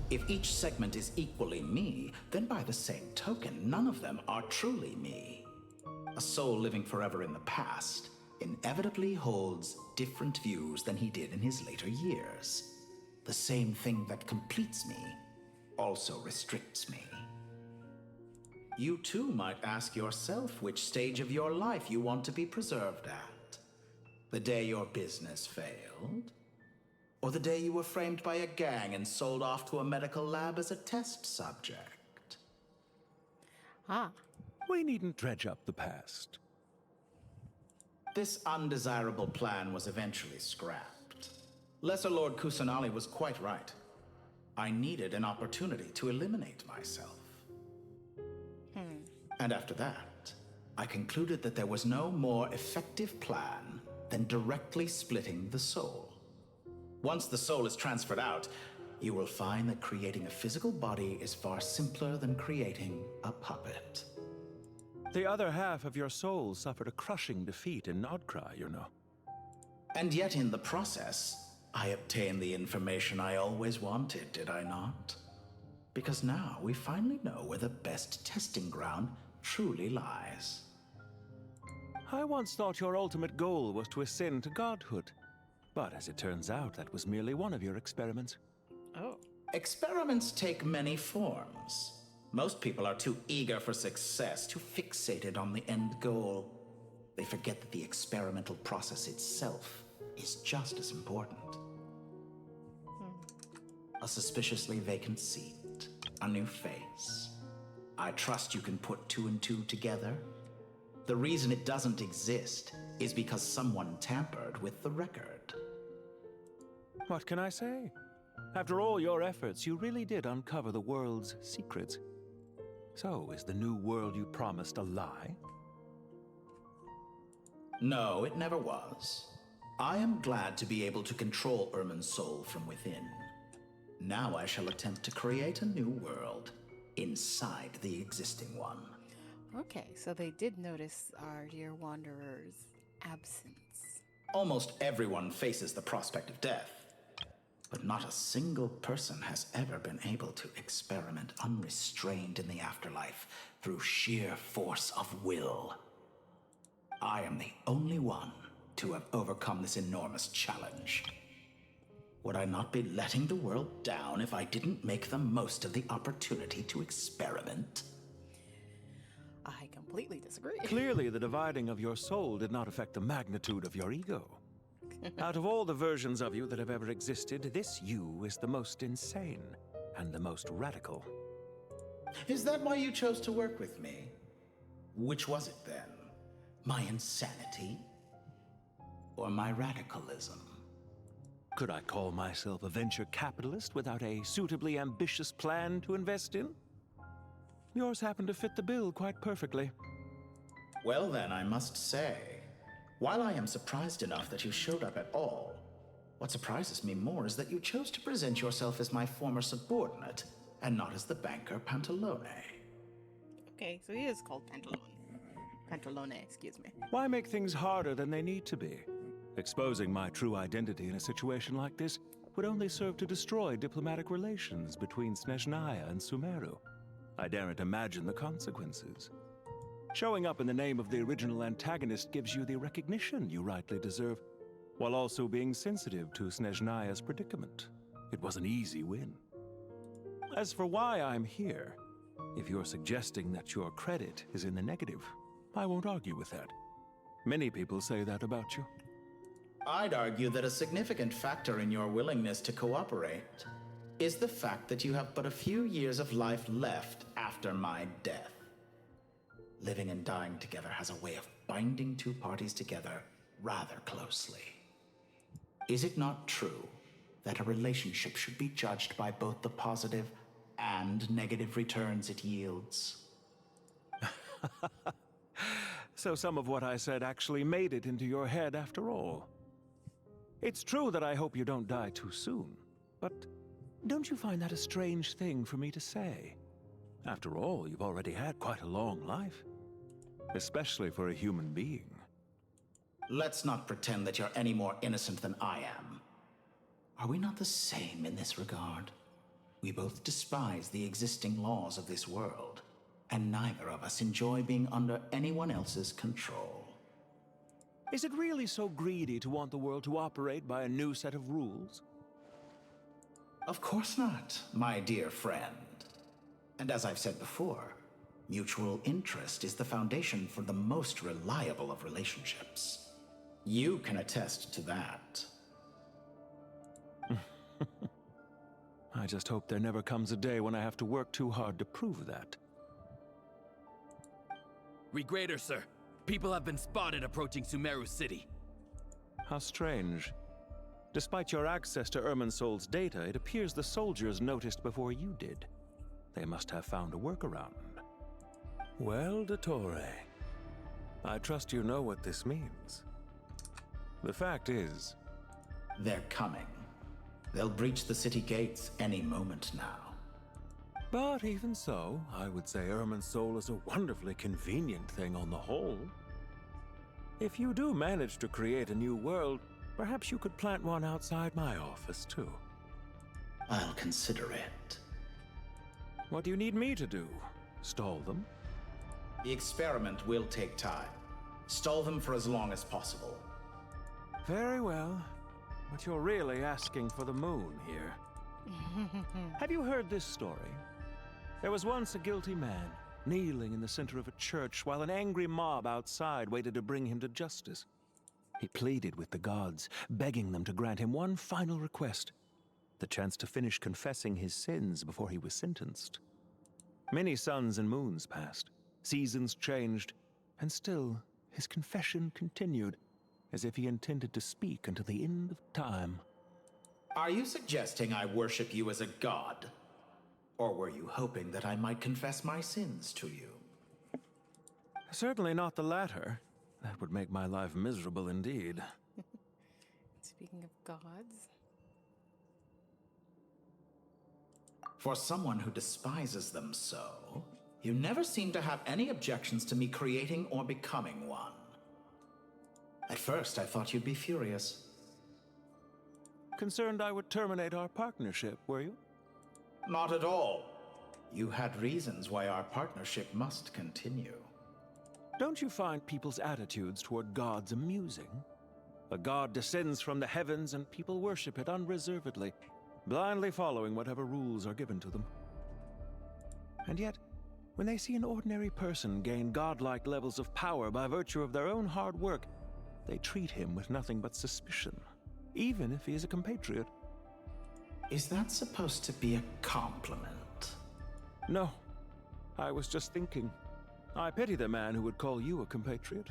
If each segment is equally me, then by the same token, none of them are truly me. A soul living forever in the past inevitably holds different views than he did in his later years. The same thing that completes me also restricts me. You too might ask yourself which stage of your life you want to be preserved at. The day your business failed? Or the day you were framed by a gang and sold off to a medical lab as a test subject? We needn't dredge up the past. this undesirable plan was eventually scrapped. Lesser Lord Kusanali was quite right. I needed an opportunity to eliminate myself. And after that, I concluded that there was no more effective plan than directly splitting the soul. Once the soul is transferred out, you will find that creating a physical body is far simpler than creating a puppet. The other half of your soul suffered a crushing defeat in Nodcry, you know. And yet in the process, I obtained the information I always wanted, did I not? Because now we finally know where the best testing ground truly lies. I once thought your ultimate goal was to ascend to godhood. But as it turns out, that was merely one of your experiments. Oh. Experiments take many forms. Most people are too eager for success, too fixated on the end goal. They forget that the experimental process itself is just as important. A suspiciously vacant seat, a new face. I trust you can put two and two together. The reason it doesn't exist is because someone tampered with the record. What can I say? After all your efforts, you really did uncover the world's secrets. So, is the new world you promised a lie? No, it never was. I am glad to be able to control Irmin's soul from within. Now I shall attempt to create a new world inside the existing one. Okay, so they did notice our dear wanderer's absence. Almost everyone faces the prospect of death, but not a single person has ever been able to experiment unrestrained in the afterlife through sheer force of will. I am the only one to have overcome this enormous challenge. Would I not be letting the world down if I didn't make the most of the opportunity to experiment? I completely disagree. Clearly, the dividing of your soul did not affect the magnitude of your ego. Out of all the versions of you that have ever existed, this you is the most insane and the most radical. Is that why you chose to work with me? Which was it then? My insanity? Or my radicalism? Could I call myself a venture capitalist without a suitably ambitious plan to invest in? Yours happened to fit the bill quite perfectly. Well then, I must say, while I am surprised enough that you showed up at all, what surprises me more is that you chose to present yourself as my former subordinate, and not as the banker Pantalone. Okay, so he is called Pantalone. Pantalone, excuse me. Why make things harder than they need to be? Exposing my true identity in a situation like this would only serve to destroy diplomatic relations between Snezhnaya and Sumeru. I daren't imagine the consequences. Showing up in the name of the original antagonist gives you the recognition you rightly deserve, while also being sensitive to Snezhnaya's predicament. It was an easy win. As for why I'm here, if you're suggesting that your credit is in the negative, I won't argue with that. Many people say that about you. I'd argue that a significant factor in your willingness to cooperate is the fact that you have but a few years of life left after my death. Living and dying together has a way of binding two parties together rather closely. Is it not true that a relationship should be judged by both the positive and negative returns it yields? So some of what I said actually made it into your head after all. It's true that I hope you don't die too soon, but don't you find that a strange thing for me to say? After all, you've already had quite a long life, especially for a human being. Let's not pretend that you're any more innocent than I am. Are we not the same in this regard? We both despise the existing laws of this world, and neither of us enjoy being under anyone else's control. Is it really so greedy to want the world to operate by a new set of rules? Of course not, my dear friend. And as I've said before, mutual interest is the foundation for the most reliable of relationships. You can attest to that. I just hope there never comes a day when I have to work too hard to prove that. Regrader, sir. People have been spotted approaching Sumeru City. How strange. Despite your access to Irminsol's data, it appears the soldiers noticed before you did. They must have found a workaround. Well, Dottore, I trust you know what this means. The fact is... They're coming. They'll breach the city gates any moment now. But even so, I would say Irminsol is a wonderfully convenient thing on the whole. If you do manage to create a new world, perhaps you could plant one outside my office, too. I'll consider it. What do you need me to do? Stall them? The experiment will take time. Stall them for as long as possible. Very well. But you're really asking for the moon here. Have you heard this story? There was once a guilty man, kneeling in the center of a church while an angry mob outside waited to bring him to justice. He pleaded with the gods, begging them to grant him one final request, the chance to finish confessing his sins before he was sentenced. Many suns and moons passed, seasons changed, and still his confession continued, as if he intended to speak until the end of time. Are you suggesting I worship you as a god? Or were you hoping that I might confess my sins to you? Certainly not the latter. That would make my life miserable indeed. Speaking of gods... For someone who despises them so, you never seem to have any objections to me creating or becoming one. At first, I thought you'd be furious. Concerned I would terminate our partnership, were you? Not at all. You had reasons why our partnership must continue. Don't you find people's attitudes toward gods amusing? A god descends from the heavens and people worship it unreservedly, blindly following whatever rules are given to them. And yet, when they see an ordinary person gain godlike levels of power by virtue of their own hard work, they treat him with nothing but suspicion, even if he is a compatriot. Is that supposed to be a compliment? No. I was just thinking. I pity the man who would call you a compatriot.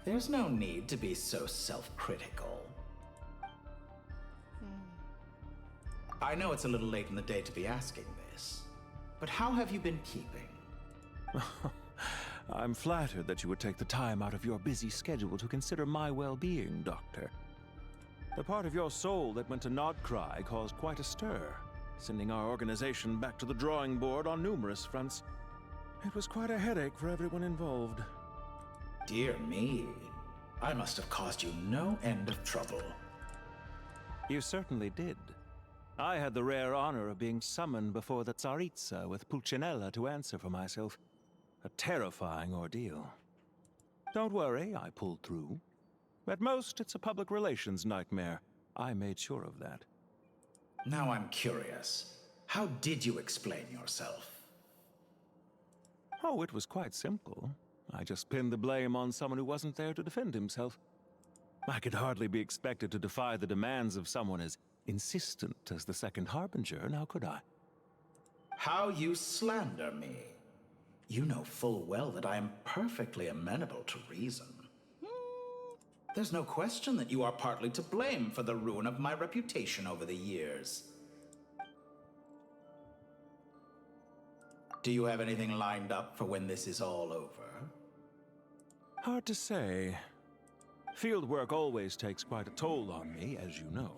There's no need to be so self-critical. I know it's a little late in the day to be asking this, but how have you been keeping? I'm flattered that you would take the time out of your busy schedule to consider my well-being, Doctor. The part of your soul that went to Nodcry caused quite a stir, sending our organization back to the drawing board on numerous fronts. It was quite a headache for everyone involved. Dear me, I must have caused you no end of trouble. You certainly did. I had the rare honor of being summoned before the Tsaritsa with Pulcinella to answer for myself. A terrifying ordeal. Don't worry, I pulled through. At most, it's a public relations nightmare. I made sure of that. Now I'm curious. How did you explain yourself? Oh, it was quite simple. I just pinned the blame on someone who wasn't there to defend himself. I could hardly be expected to defy the demands of someone as insistent as the Second Harbinger, now could I? How you slander me. You know full well that I am perfectly amenable to reason. There's no question that you are partly to blame for the ruin of my reputation over the years. Do you have anything lined up for when this is all over? Hard to say. Field work always takes quite a toll on me, as you know.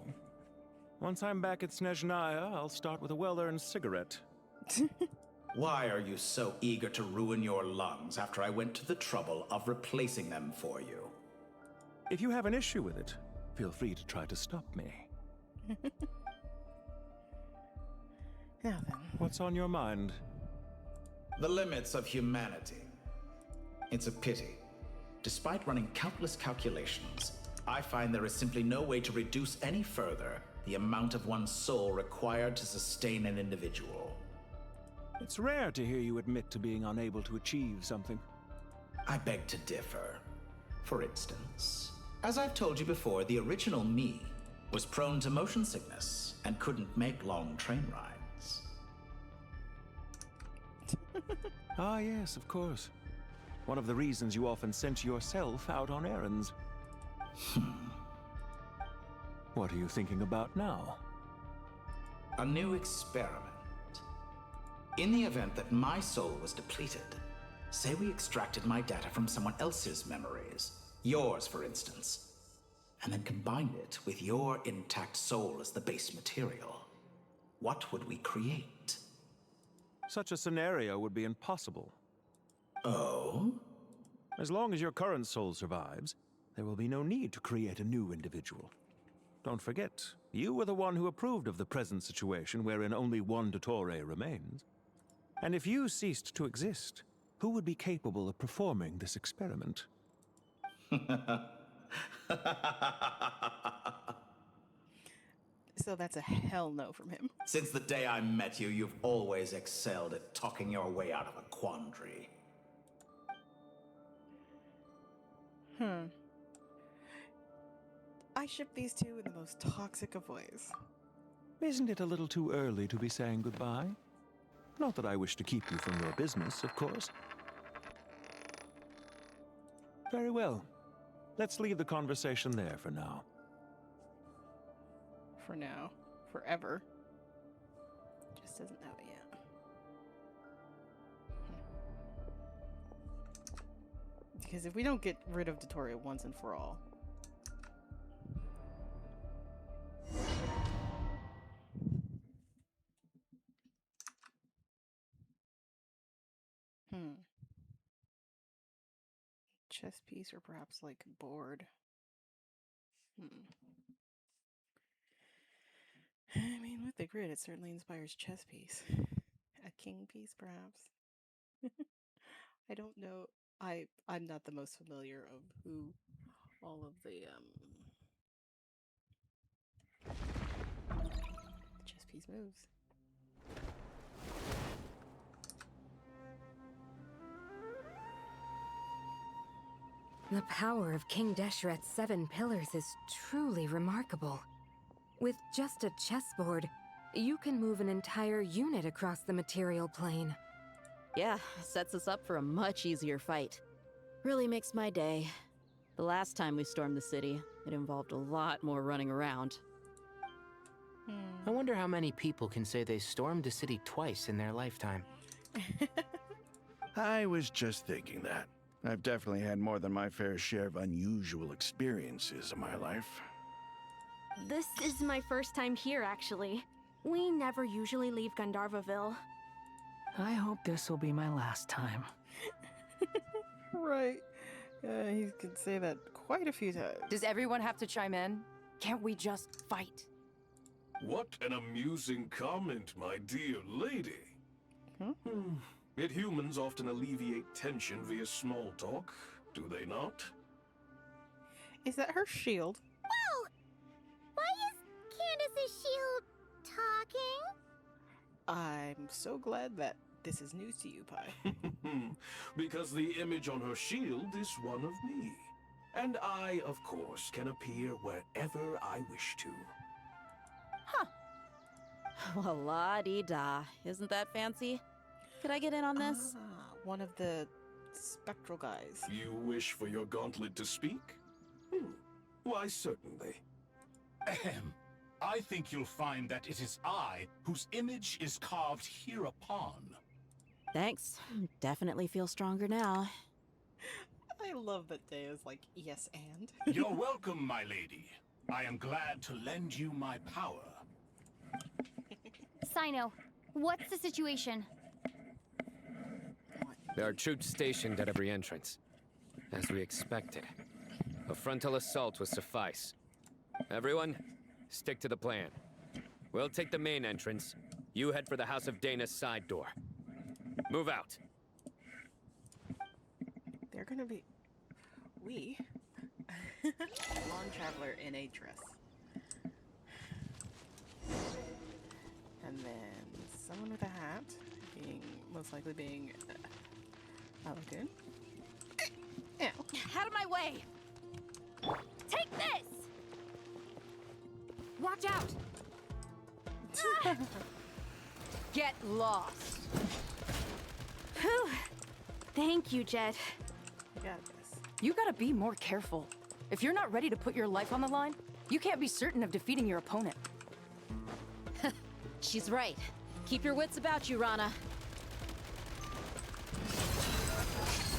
Once I'm back at Snezhnaya, I'll start with a well-earned cigarette. Why are you so eager to ruin your lungs after I went to the trouble of replacing them for you? If you have an issue with it, feel free to try to stop me. Now then. What's on your mind? The limits of humanity. It's a pity. Despite running countless calculations, I find there is simply no way to reduce any further the amount of one's soul required to sustain an individual. It's rare to hear you admit to being unable to achieve something. I beg to differ. For instance, as I've told you before, the original me was prone to motion sickness and couldn't make long train rides. Ah, yes, of course. One of the reasons you often sent yourself out on errands. What are you thinking about now? A new experiment. In the event that my soul was depleted, say we extracted my data from someone else's memories, yours for instance, and then combined it with your intact soul as the base material, what would we create? Such a scenario would be impossible. Oh? As long as your current soul survives, there will be no need to create a new individual. Don't forget, you were the one who approved of the present situation wherein only one Dottore remains. And if you ceased to exist, who would be capable of performing this experiment? So that's a hell no from him. Since the day I met you, you've always excelled at talking your way out of a quandary. I ship these two in the most toxic of ways. Isn't it a little too early to be saying goodbye? Not that I wish to keep you from your business, of course. Very well. Let's leave the conversation there for now. For now. Forever. Just doesn't know it yet. Because if we don't get rid of Dottore once and for all... Chess piece or perhaps like board. I mean, with the grid, it certainly inspires chess piece. A king piece, perhaps. I don't know. I'm not the most familiar of who all of the chess piece moves. The power of King Deshret's 7 pillars is truly remarkable. With just a chessboard, you can move an entire unit across the material plane. Yeah, sets us up for a much easier fight. Really makes my day. The last time we stormed the city, it involved a lot more running around. I wonder how many people can say they stormed a city twice in their lifetime. I was just thinking that. I've definitely had more than my fair share of unusual experiences in my life. This is my first time here, actually. We never usually leave Gandharvaville. I hope this will be my last time. Right. He could say that quite a few times. Does everyone have to chime in? Can't we just fight? What an amusing comment, my dear lady. Yet humans often alleviate tension via small talk, do they not? Is that her shield? Whoa! Why is Candace's shield talking? I'm so glad that this is news to you, Pi. Because the image on her shield is one of me. And I, of course, can appear wherever I wish to. Well, la-di-da. Isn't that fancy? Could I get in on this? One of the spectral guys. You wish for your gauntlet to speak? Why, certainly. Ahem. I think you'll find that it is I whose image is carved hereupon. Thanks. Definitely feel stronger now. I love that Day is like, yes, and. You're welcome, my lady. I am glad to lend you my power. Sino, what's the situation? There are troops stationed at every entrance. As we expected. A frontal assault will suffice. Everyone, stick to the plan. We'll take the main entrance. You head for the House of Dana's side door. Move out. They're gonna be... We? Lawn Traveler in a dress. And then someone with a hat, most likely being Alakun. Out of my way! Take this! Watch out! Get lost! Whew. Thank you, Jet. Got this. You gotta be more careful. If you're not ready to put your life on the line, you can't be certain of defeating your opponent. She's right. Keep your wits about you, Rana.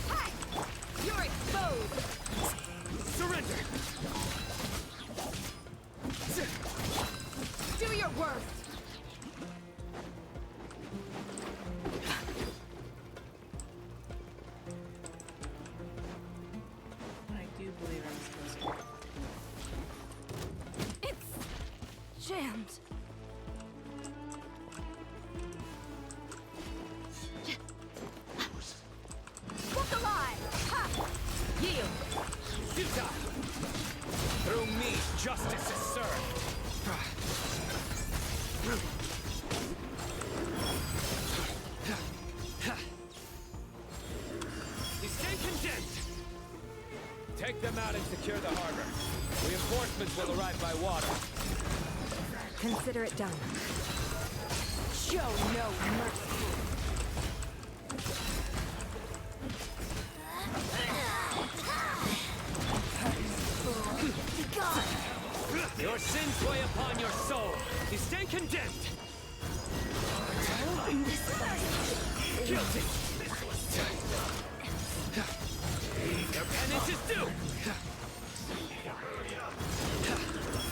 Hi! You're exposed! Surrender! Do your worst! I do believe I'm supposed to. It's jammed. Look alive! Ha! Yield! Futile! Through me, justice is served! You stay condemned! Take them out and secure the harbor. Reinforcements will arrive by water. Consider it done. Show no mercy. Your sins weigh upon your soul. You stand condemned. Guilty. Your penance is due.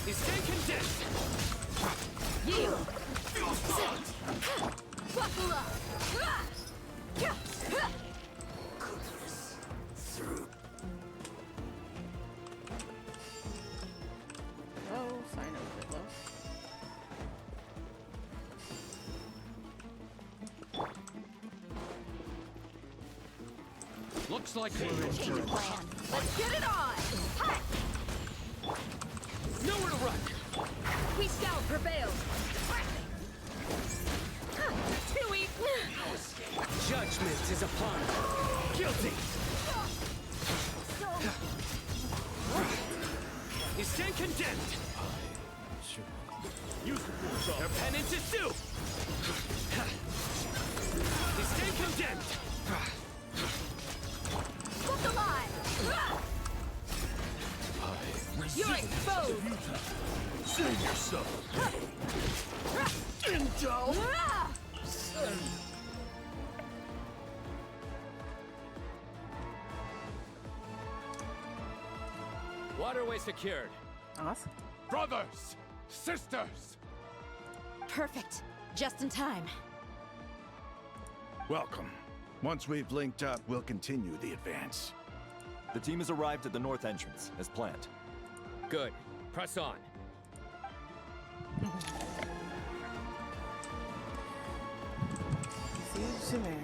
You stand condemned. Yield! Buckle up! Oh, sign up a bit low. Looks like we're in for it. Let's get it on! Hi! Nowhere to run. We shall prevail! Tui! Judgment is upon you. Guilty. You stand condemned. Use the force. Your penance is due. You stand condemned. Look alive! You're exposed! Save yourself. Indulge! Waterway secured. Awesome. Brothers! Sisters! Perfect. Just in time. Welcome. Once we've linked up, we'll continue the advance. The team has arrived at the north entrance, as planned. Good. Press on. Siege of Sumer.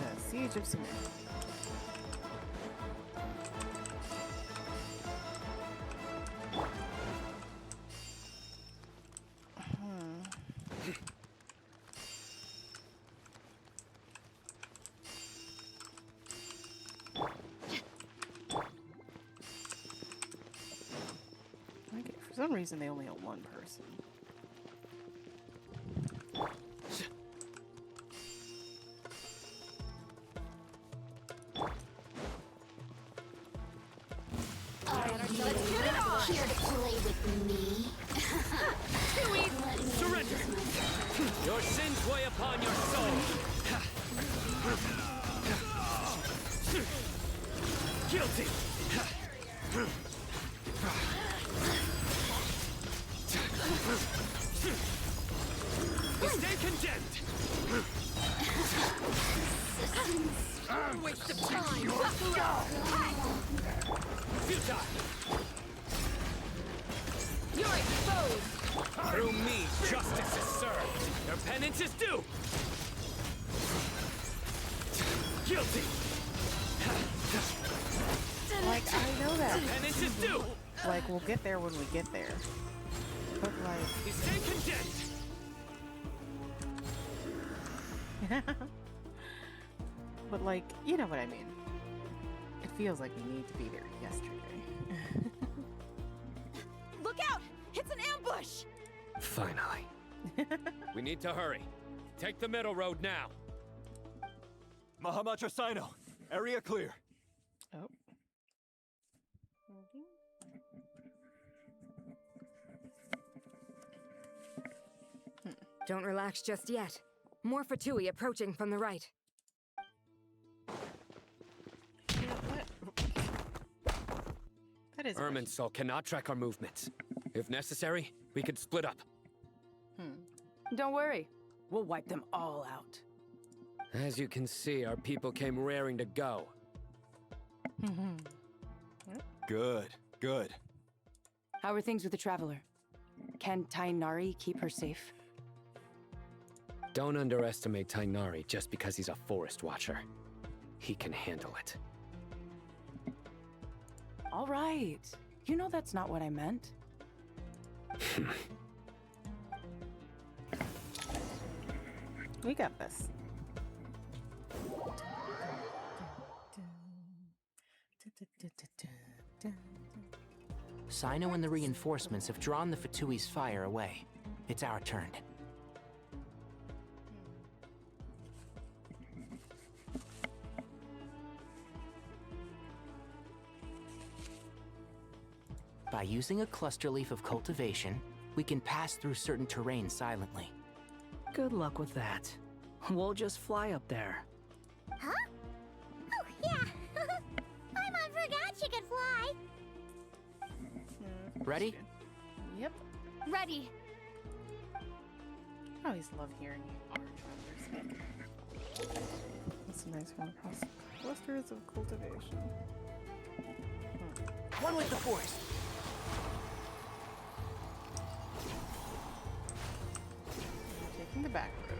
The Siege of Sumer. Okay, for some reason they only have one person. Let's get it on! Here to play with me? Surrender! Your sins weigh upon your soul. Guilty! You stay condemned! Waste of time! Buckle up! Futile! You're exposed! Through me, justice is served. Your penance is due. Guilty. Like, I know that. Penance is due. Like, we'll get there when we get there. But, like... You stay condemned. But, like, you know what I mean. It feels like we need to be there yesterday. Look out! It's an ambush! Finally. We need to hurry. Take the middle road now. Mahamacha Sino, area clear. Oh. Don't relax just yet. More Fatui approaching from the right. That is. Irminsul cannot track our movements. If necessary, we could split up. Don't worry. We'll wipe them all out. As you can see, our people came raring to go. Good, good. How are things with the Traveler? Can Tainari keep her safe? Don't underestimate Tainari just because he's a forest watcher. He can handle it. All right. You know that's not what I meant. We got this. Sino and the reinforcements have drawn the Fatui's fire away. It's our turn. By using a cluster leaf of cultivation, we can pass through certain terrain silently. Good luck with that. We'll just fly up there. Huh? Oh, yeah. Paimon forgot she could fly. Ready? Yep. Ready. I always love hearing our travelers speak. That's a nice one across clusters of cultivation. One with the forest. Taking the back road.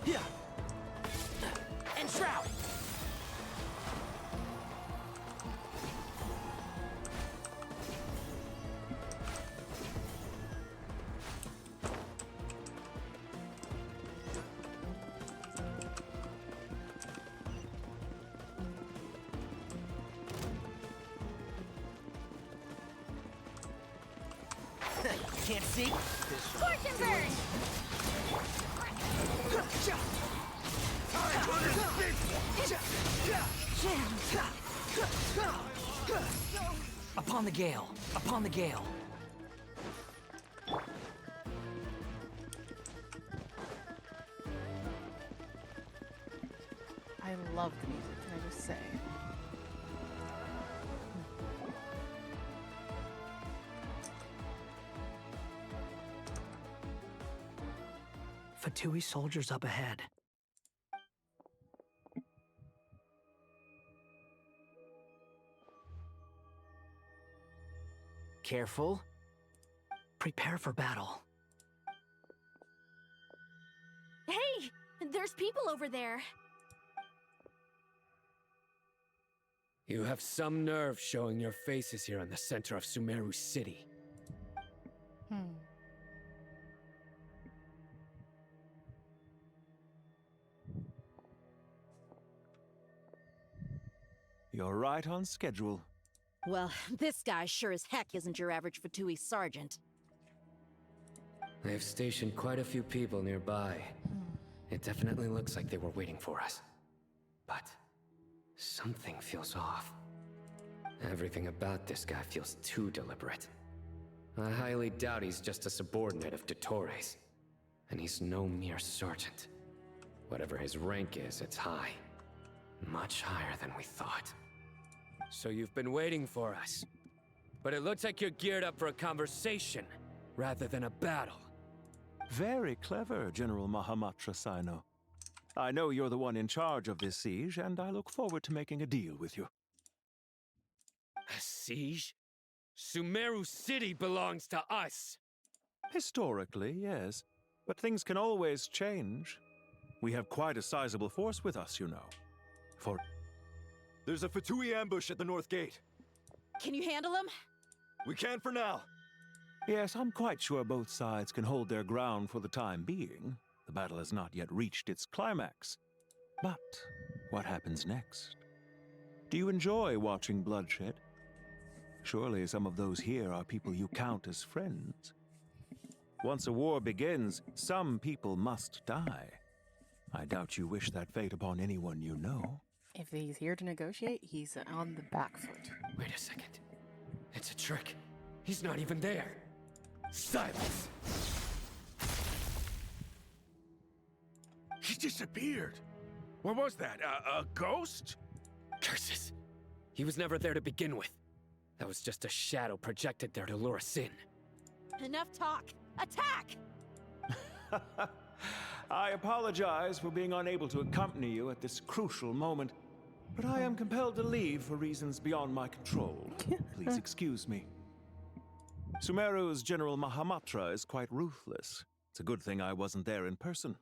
Yeah. And shroud. Can't see. Scorch and burn! Upon the gale! Upon the gale! I love the music, can I just say? Fatui soldiers up ahead. Careful. Prepare for battle. Hey! There's people over there. You have some nerve showing your faces here in the center of Sumeru City. You're right on schedule. Well, this guy sure as heck isn't your average Fatui sergeant. They've stationed quite a few people nearby. It definitely looks like they were waiting for us. But something feels off. Everything about this guy feels too deliberate. I highly doubt he's just a subordinate of Dottores. And he's no mere sergeant. Whatever his rank is, it's high. Much higher than we thought. So you've been waiting for us. But it looks like you're geared up for a conversation, rather than a battle. Very clever, General Mahamatra Sino. I know you're the one in charge of this siege, and I look forward to making a deal with you. A siege? Sumeru City belongs to us! Historically, yes. But things can always change. We have quite a sizable force with us, you know. There's a Fatui ambush at the north gate. Can you handle him? We can for now. Yes, I'm quite sure both sides can hold their ground for the time being. The battle has not yet reached its climax. But what happens next? Do you enjoy watching bloodshed? Surely some of those here are people you count as friends. Once a war begins, some people must die. I doubt you wish that fate upon anyone you know. If he's here to negotiate, he's on the back foot. Wait a second. It's a trick. He's not even there. Silence! He disappeared. What was that? A ghost? Curses! He was never there to begin with. That was just a shadow projected there to lure us in. Enough talk. Attack! I apologize for being unable to accompany you at this crucial moment, but I am compelled to leave for reasons beyond my control. Please excuse me. Sumeru's General Mahamatra is quite ruthless. It's a good thing I wasn't there in person.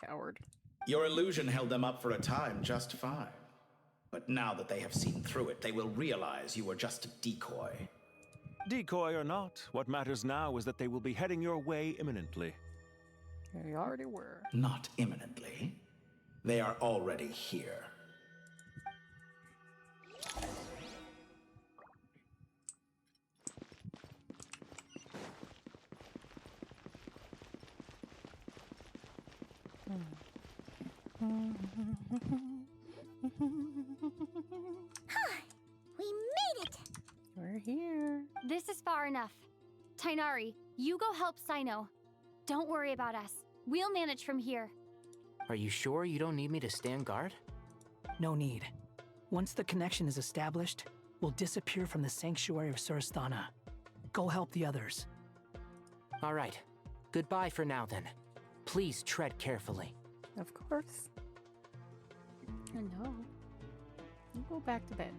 Coward. Your illusion held them up for a time just fine. But now that they have seen through it, they will realize you were just a decoy. Decoy or not, what matters now is that they will be heading your way imminently. They already were. Not imminently. They are already here. We made it! We're here. This is far enough. Tainari, you go help Sino. Don't worry about us. We'll manage from here. Are you sure you don't need me to stand guard? No need. Once the connection is established, we'll disappear from the sanctuary of Surasthana. Go help the others. All right. Goodbye for now, then. Please tread carefully. Of course. I know. You go back to bed.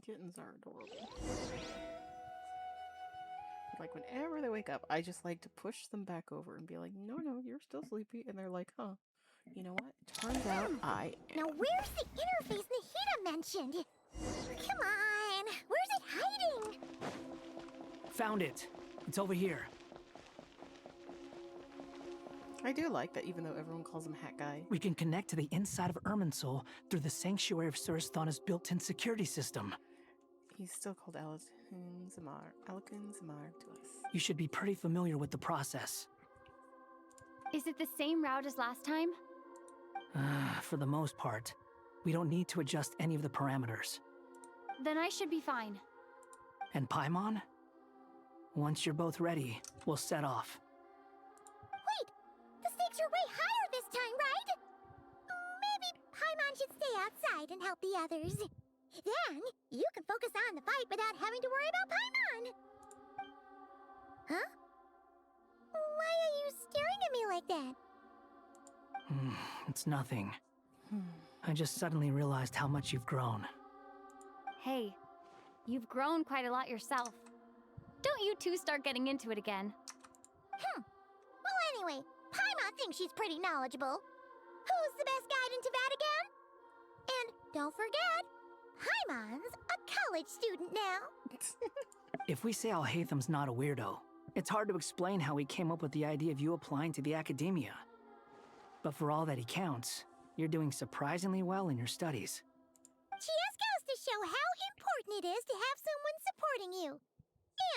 Kittens are adorable. Like, whenever they wake up, I just like to push them back over and be like, no, you're still sleepy. And they're like, huh. You know what? Turns out I am. Now where's the interface Nahida mentioned? Come on! Where's it hiding? Found it. It's over here. I do like that, even though everyone calls him Hat Guy. We can connect to the inside of Irminsul through the sanctuary of Surasthana's built-in security system. He's still called Alakun Zamar to us. You should be pretty familiar with the process. Is it the same route as last time? For the most part. We don't need to adjust any of the parameters. Then I should be fine. And Paimon? Once you're both ready, we'll set off. Wait! The stakes are way higher this time, right? Maybe Paimon should stay outside and help the others. Then, you can focus on the fight without having to worry about Paimon. Huh? Why are you staring at me like that? It's nothing. I just suddenly realized how much you've grown. Hey, you've grown quite a lot yourself. Don't you two start getting into it again. Well, anyway, Paimon thinks she's pretty knowledgeable. Who's the best guide in Tavatigan? And don't forget, Paimon's a college student now. If we say Alhatham's not a weirdo, it's hard to explain how he came up with the idea of you applying to the academia. But for all that he counts, you're doing surprisingly well in your studies. Just goes to show how important it is to have someone supporting you.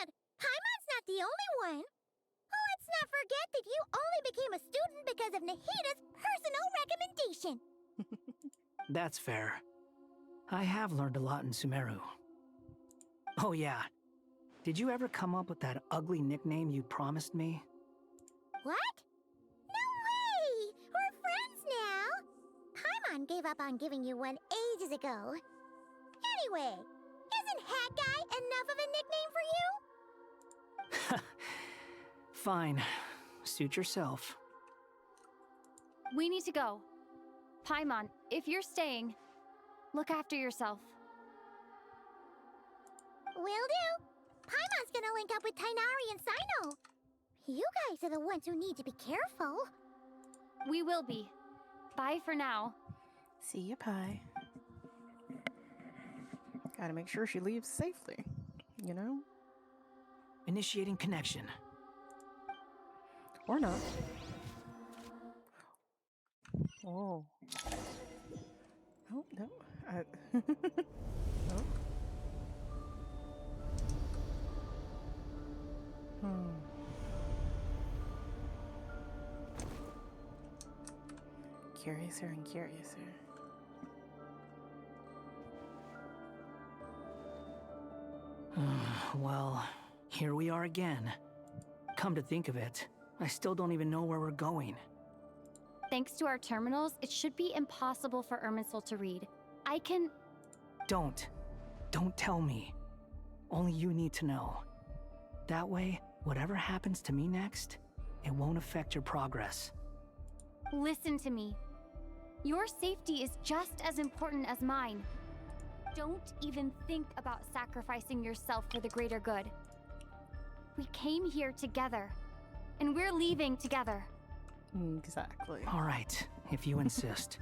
And Paimon's not the only one. Let's not forget that you only became a student because of Nahida's personal recommendation. That's fair. I have learned a lot in Sumeru. Oh yeah. Did you ever come up with that ugly nickname you promised me? What? No way! We're friends now! Paimon gave up on giving you one ages ago. Anyway, isn't Hat Guy enough of a nickname for you? Fine. Suit yourself. We need to go. Paimon, if you're staying, look after yourself. Will do. Paimon's gonna link up with Tainari and Sino. You guys are the ones who need to be careful. We will be. Bye for now. See ya, Pai. Gotta make sure she leaves safely, you know? Initiating connection. Or not. Oh. Oh, no. Oh. Curiouser and curiouser. Well, here we are again. Come to think of it, I still don't even know where we're going. Thanks to our terminals, it should be impossible for Irminsul to read. I can... Don't tell me. Only you need to know. That way, whatever happens to me next, it won't affect your progress. Listen to me. Your safety is just as important as mine. Don't even think about sacrificing yourself for the greater good. We came here together, and we're leaving together. Exactly. All right, if you insist.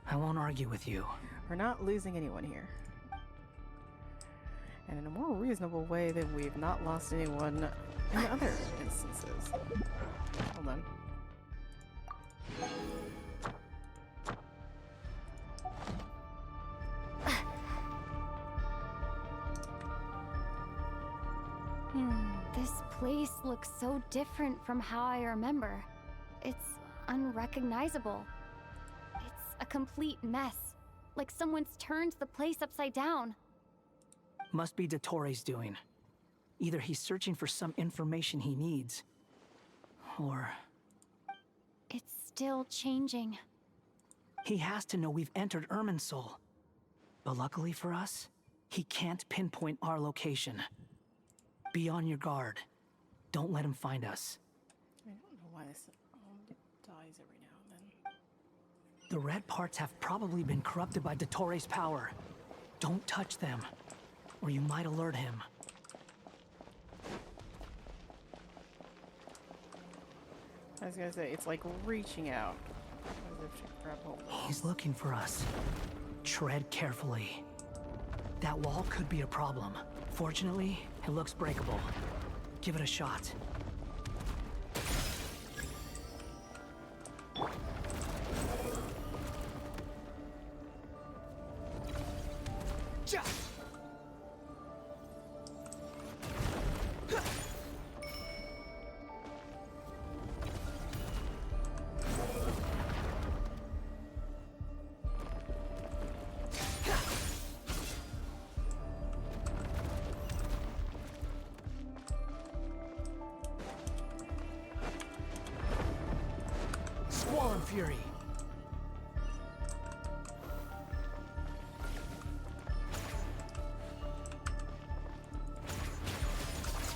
I won't argue with you. We're not losing anyone here. And in a more reasonable way than we've not lost anyone in other instances. Hold on. This place looks so different from how I remember. It's unrecognizable. It's a complete mess. Like someone's turned the place upside down. Must be Dottoro's doing. Either he's searching for some information he needs, or... It's still changing. He has to know we've entered Irminsul. But luckily for us, he can't pinpoint our location. Be on your guard. Don't let him find us. I don't know why this dies every now and then. The red parts have probably been corrupted by Dottoro's power. Don't touch them, or you might alert him. I was gonna say, it's like reaching out. As if to grab hold of us. He's looking for us. Tread carefully. That wall could be a problem. Fortunately, it looks breakable. Give it a shot. Fury.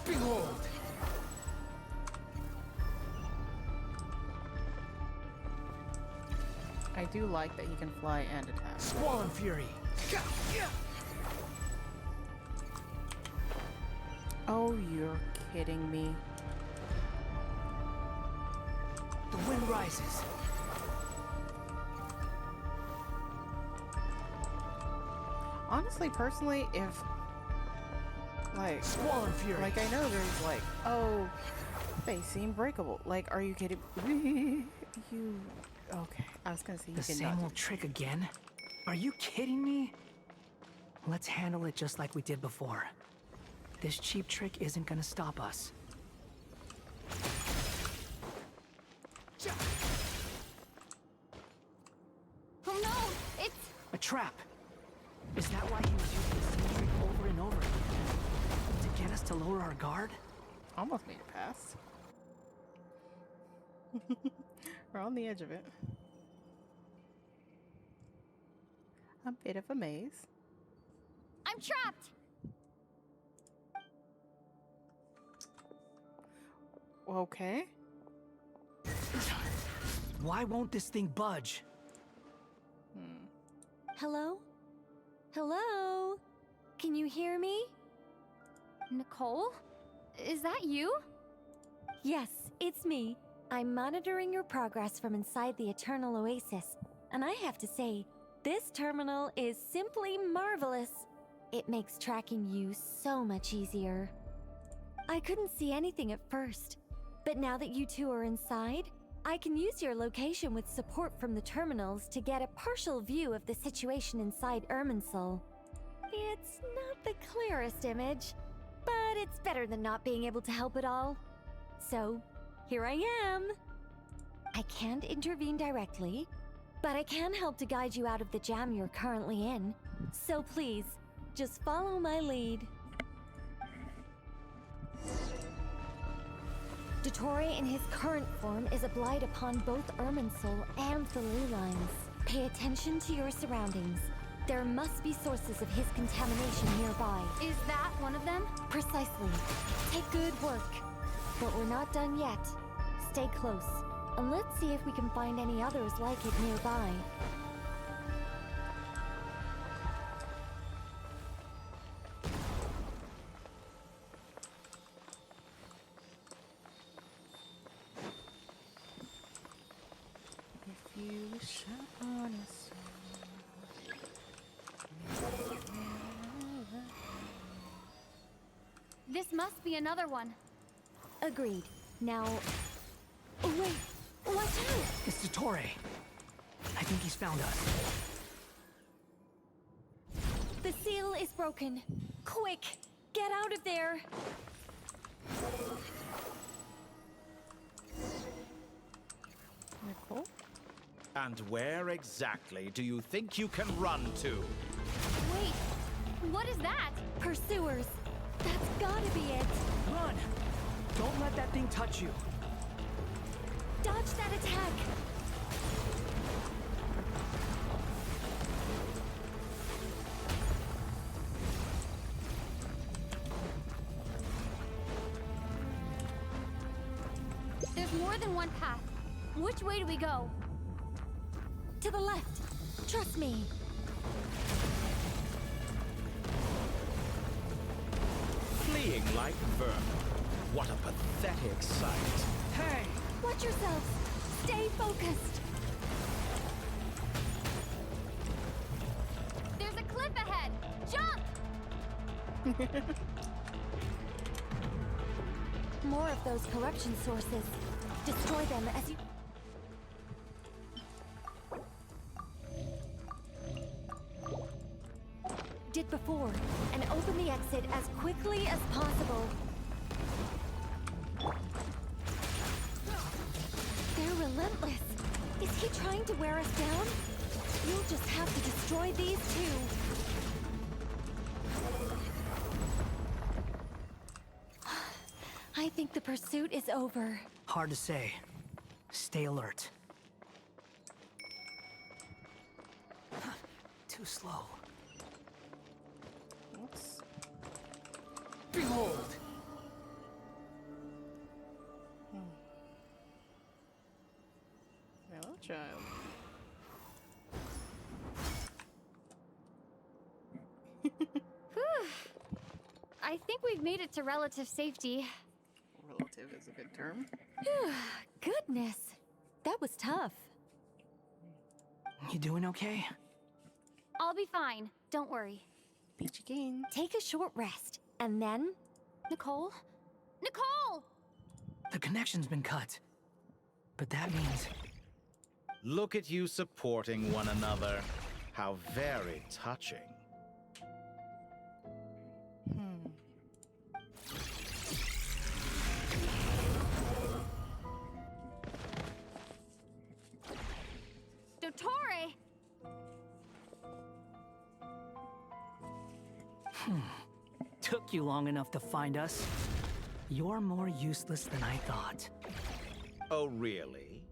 Behold! I do like that he can fly and attack. Squall Fury. Oh, you're kidding me. The wind rises. Honestly, personally, if like Squall and Fury. Like I know there's like, oh, they seem breakable. Like, are you kidding me? You okay? I was gonna say you The same old trick again? Are you kidding me? Let's handle it just like we did before. This cheap trick isn't gonna stop us. Oh no! It's a trap! Is that why he was using the same trick over and over again? To get us to lower our guard? Almost made it past. We're on the edge of it. A bit of a maze. I'm trapped! Okay. Why won't this thing budge? Hello? Hello? Can you hear me? Nicole? Is that you? Yes, it's me. I'm monitoring your progress from inside the Eternal Oasis, and I have to say, this terminal is simply marvelous. It makes tracking you so much easier. I couldn't see anything at first, but now that you two are inside, I can use your location with support from the terminals to get a partial view of the situation inside Irminsul. It's not the clearest image, but it's better than not being able to help at all. So, here I am. I can't intervene directly, but I can help to guide you out of the jam you're currently in. So please, just follow my lead. Dottore in his current form is a blight upon both Irminsul and the ley lines. Pay attention to your surroundings. There must be sources of his contamination nearby. Is that one of them? Precisely. Take good work. But we're not done yet. Stay close, and let's see if we can find any others like it nearby. If you wish upon a This must be another one. Agreed. Now... Oh, wait! Watch out! It's Dottore. I think he's found us. The seal is broken. Quick! Get out of there! Nicole? And where exactly do you think you can run to? Wait, what is that? Pursuers! That's gotta be it! Run! Don't let that thing touch you. Dodge that attack! There's more than one path. Which way do we go? To the left! Trust me! Fleeing like vermin. What a pathetic sight. Hey! Watch yourselves! Stay focused! There's a cliff ahead! Jump! More of those corruption sources. Destroy them as you... did before, and open the exit as quickly as possible. They're relentless. Is he trying to wear us down? You'll just have to destroy these two. I think the pursuit is over. Hard to say. Stay alert. Too slow. Oops. Behold! Hello, child. I think we've made it to relative safety. Relative is a good term. Goodness. That was tough. You doing okay? I'll be fine. Don't worry. Peachy Keen. Take a short rest, and then... Nicole? Nicole! The connection's been cut. But that means... Look at you supporting one another. How very touching. Dottore! Took you long enough to find us. You're more useless than I thought. Oh, really?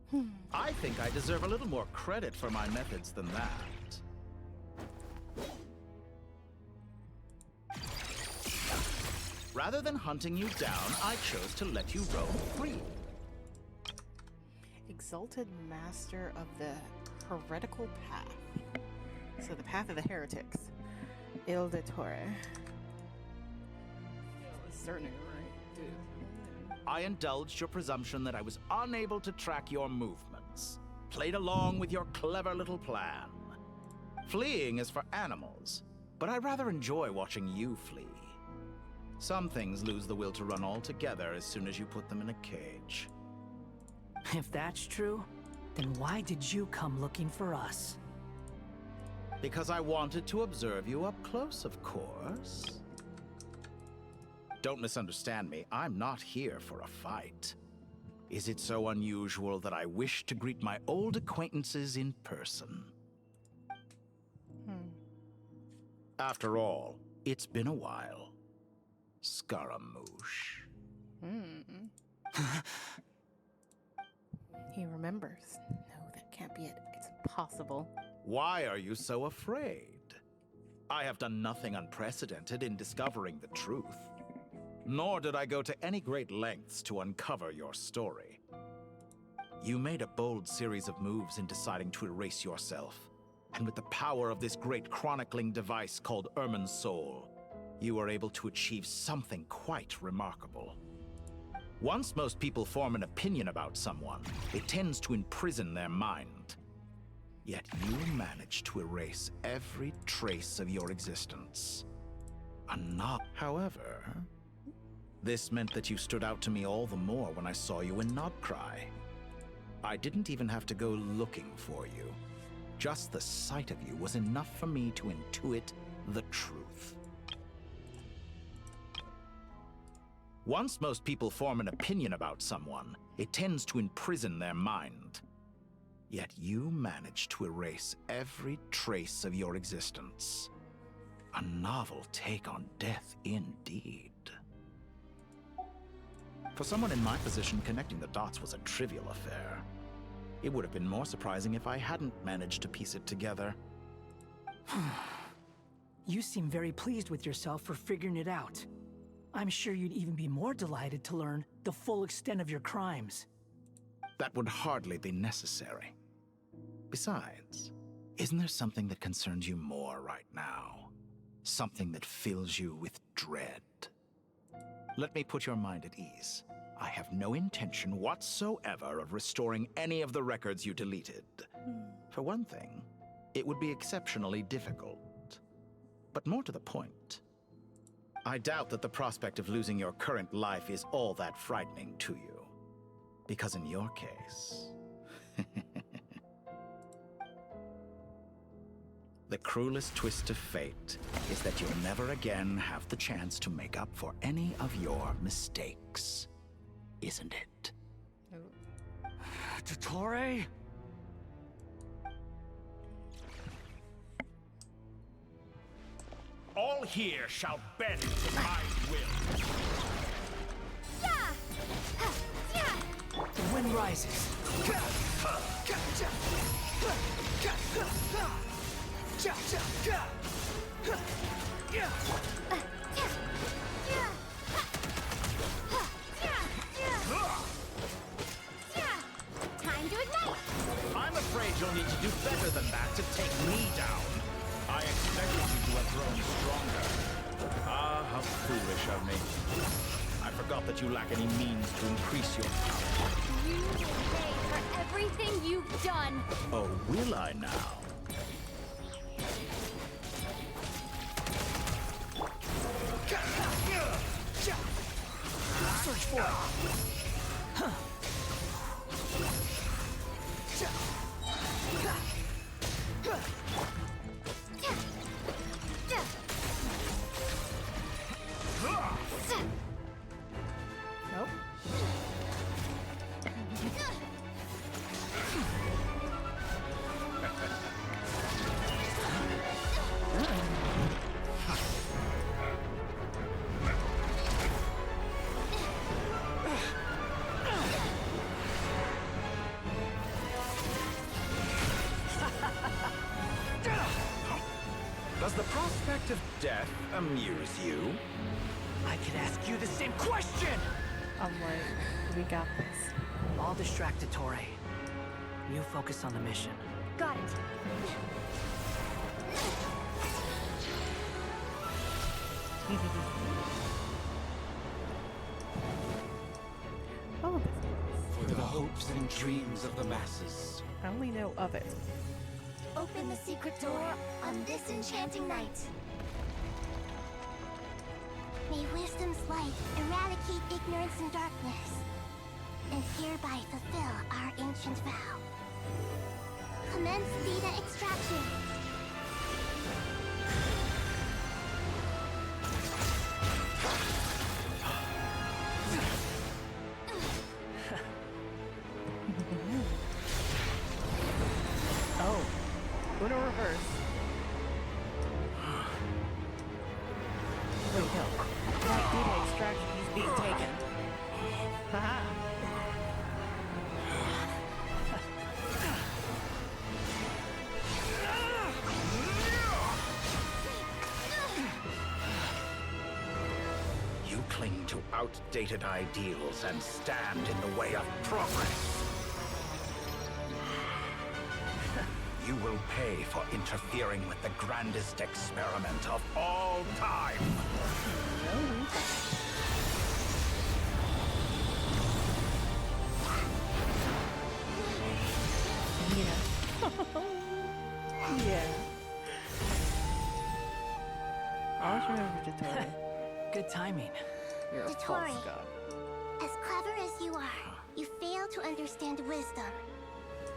I think I deserve a little more credit for my methods than that. Rather than hunting you down, I chose to let you roam free. Exalted Master of the Heretical Path. So the Path of the Heretics. Il Dottore. Certainly right, dude. I indulged your presumption that I was unable to track your movements. Played along with your clever little plan. Fleeing is for animals, but I rather enjoy watching you flee. Some things lose the will to run altogether as soon as you put them in a cage. If that's true, then why did you come looking for us? Because I wanted to observe you up close, of course. Don't misunderstand me. I'm not here for a fight. Is it so unusual that I wish to greet my old acquaintances in person? After all, it's been a while. Scaramouche. He remembers. No, that can't be it. It's impossible. Why are you so afraid? I have done nothing unprecedented in discovering the truth. Nor did I go to any great lengths to uncover your story. You made a bold series of moves in deciding to erase yourself. And with the power of this great chronicling device called Ermin's Soul, you were able to achieve something quite remarkable. Once most people form an opinion about someone, it tends to imprison their mind. Yet you managed to erase every trace of your existence. However, this meant that you stood out to me all the more when I saw you in Nobcry. I didn't even have to go looking for you. Just the sight of you was enough for me to intuit the truth. Once most people form an opinion about someone, it tends to imprison their mind. Yet you managed to erase every trace of your existence. A novel take on death indeed. For someone in my position, connecting the dots was a trivial affair. It would have been more surprising if I hadn't managed to piece it together. You seem very pleased with yourself for figuring it out. I'm sure you'd even be more delighted to learn the full extent of your crimes. That would hardly be necessary. Besides, isn't there something that concerns you more right now? Something that fills you with dread? Let me put your mind at ease. I have no intention whatsoever of restoring any of the records you deleted. For one thing, it would be exceptionally difficult. But more to the point, I doubt that the prospect of losing your current life is all that frightening to you. Because in your case... the cruelest twist of fate is that you'll never again have the chance to make up for any of your mistakes. Isn't it? Dottore? All here shall bend to my will. The wind rises. Time to ignite! I'm afraid you'll need to do better than that to take me down. I expected you to have grown stronger. Ah, how foolish of me. I forgot that you lack any means to increase your power. You will pay for everything you've done. Oh, will I now? Search for it. Nope. Does the prospect of death amuse you? I could ask you the same question! I'm like, we got this. I'll distract Dottore. You focus on the mission. Got it. Oh, For the hopes and dreams of the masses. I only know of it. Open the secret door on this enchanting night. May wisdom's light eradicate ignorance and darkness. and hereby fulfill our ancient vow. Commence data extraction. Oh, Uno reverse. Wait, no. That data extraction is being taken. Haha. You cling to outdated ideals and stand in the way of progress. You will pay for interfering with the grandest experiment of all time. Yeah. Always remember Dotori. Good timing. You're a Dotori, false god. as clever as you are, you fail to understand wisdom.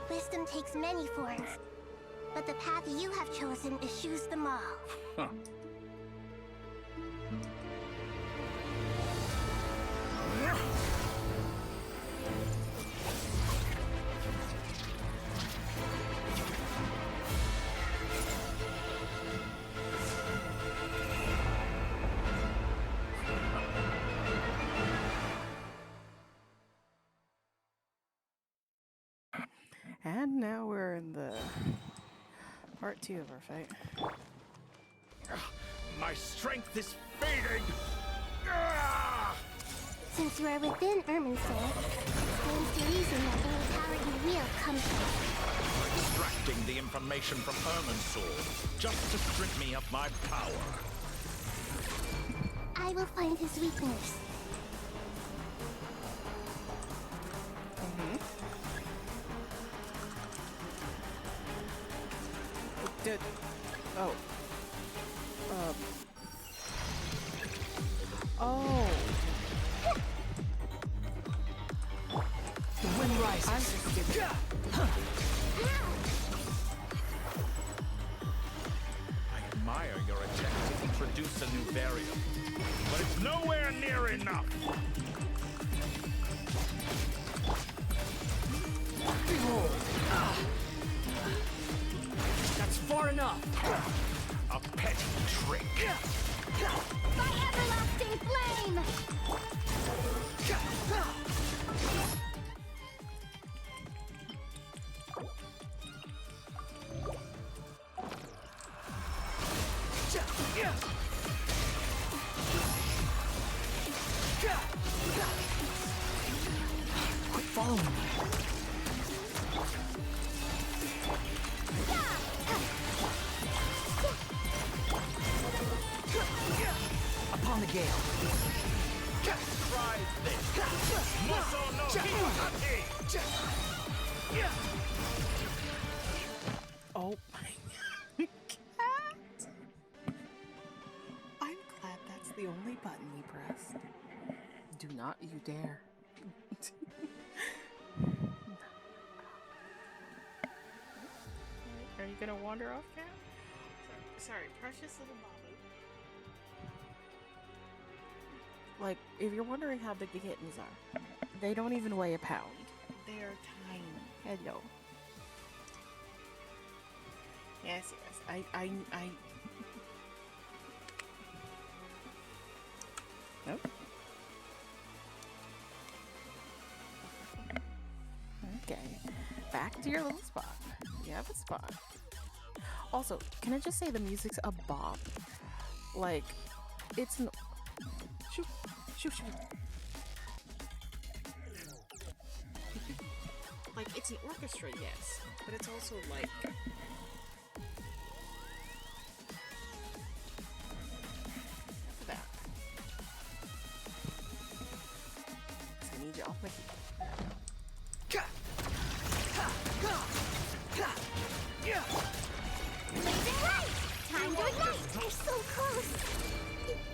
Wisdom takes many forms, but the path you have chosen eschews them all. Huh. And now we're in the part 2 of our fight. My strength is fading! Since you are within Ermin's soul, stands to reason that any power you wield comes from Extracting the information from Ermin's soul, just to strip me of my power. I will find his weakness. Did... Oh. Oh. The wind rises. I'm just kidding. I admire your attempt to introduce a new variable, but it's nowhere near enough. Behold. That's far enough. A petty trick. My everlasting flame! Quit following me. Upon the gale. Try this. Muso no Hikahati. Oh my cat! I'm glad that's the only button we pressed. Do not you dare. Are you gonna wander off, cat? Sorry, precious little Babu. Like, if you're wondering how big the kittens are, they don't even weigh a pound. They are tiny. Hello. Yes, yes. I. Nope. Okay. Back to your little spot. You have a spot. Also, can I just say the music's a bop? Like, it's an... Shoot, shoot, shoot. Like, it's an orchestra, yes, but it's also like... that. I need you off my feet. Blazing light! Time to ignite! They're so close!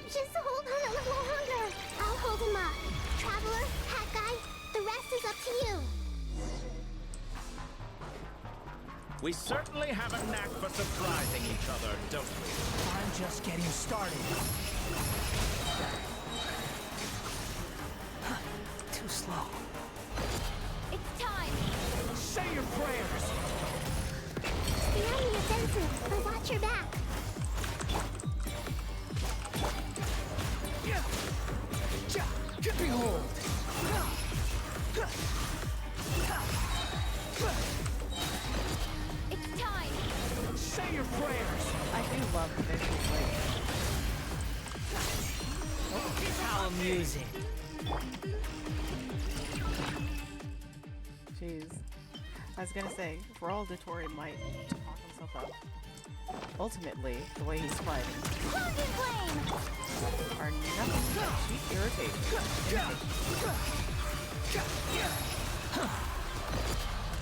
Just hold on a little longer. I'll hold him up. Traveler, Hat Guy, the rest is up We certainly have a knack for surprising each other, don't we? I'm just getting started. Too slow. It's time! Say your prayers! Stay on the offensive, but watch your back. Behold! It's time! Say your prayers! I do love the visual play. How amusing. Jeez. I was gonna say, for all Dotori might talk himself up, ultimately, the way he's fighting are nothing but cheap irritation.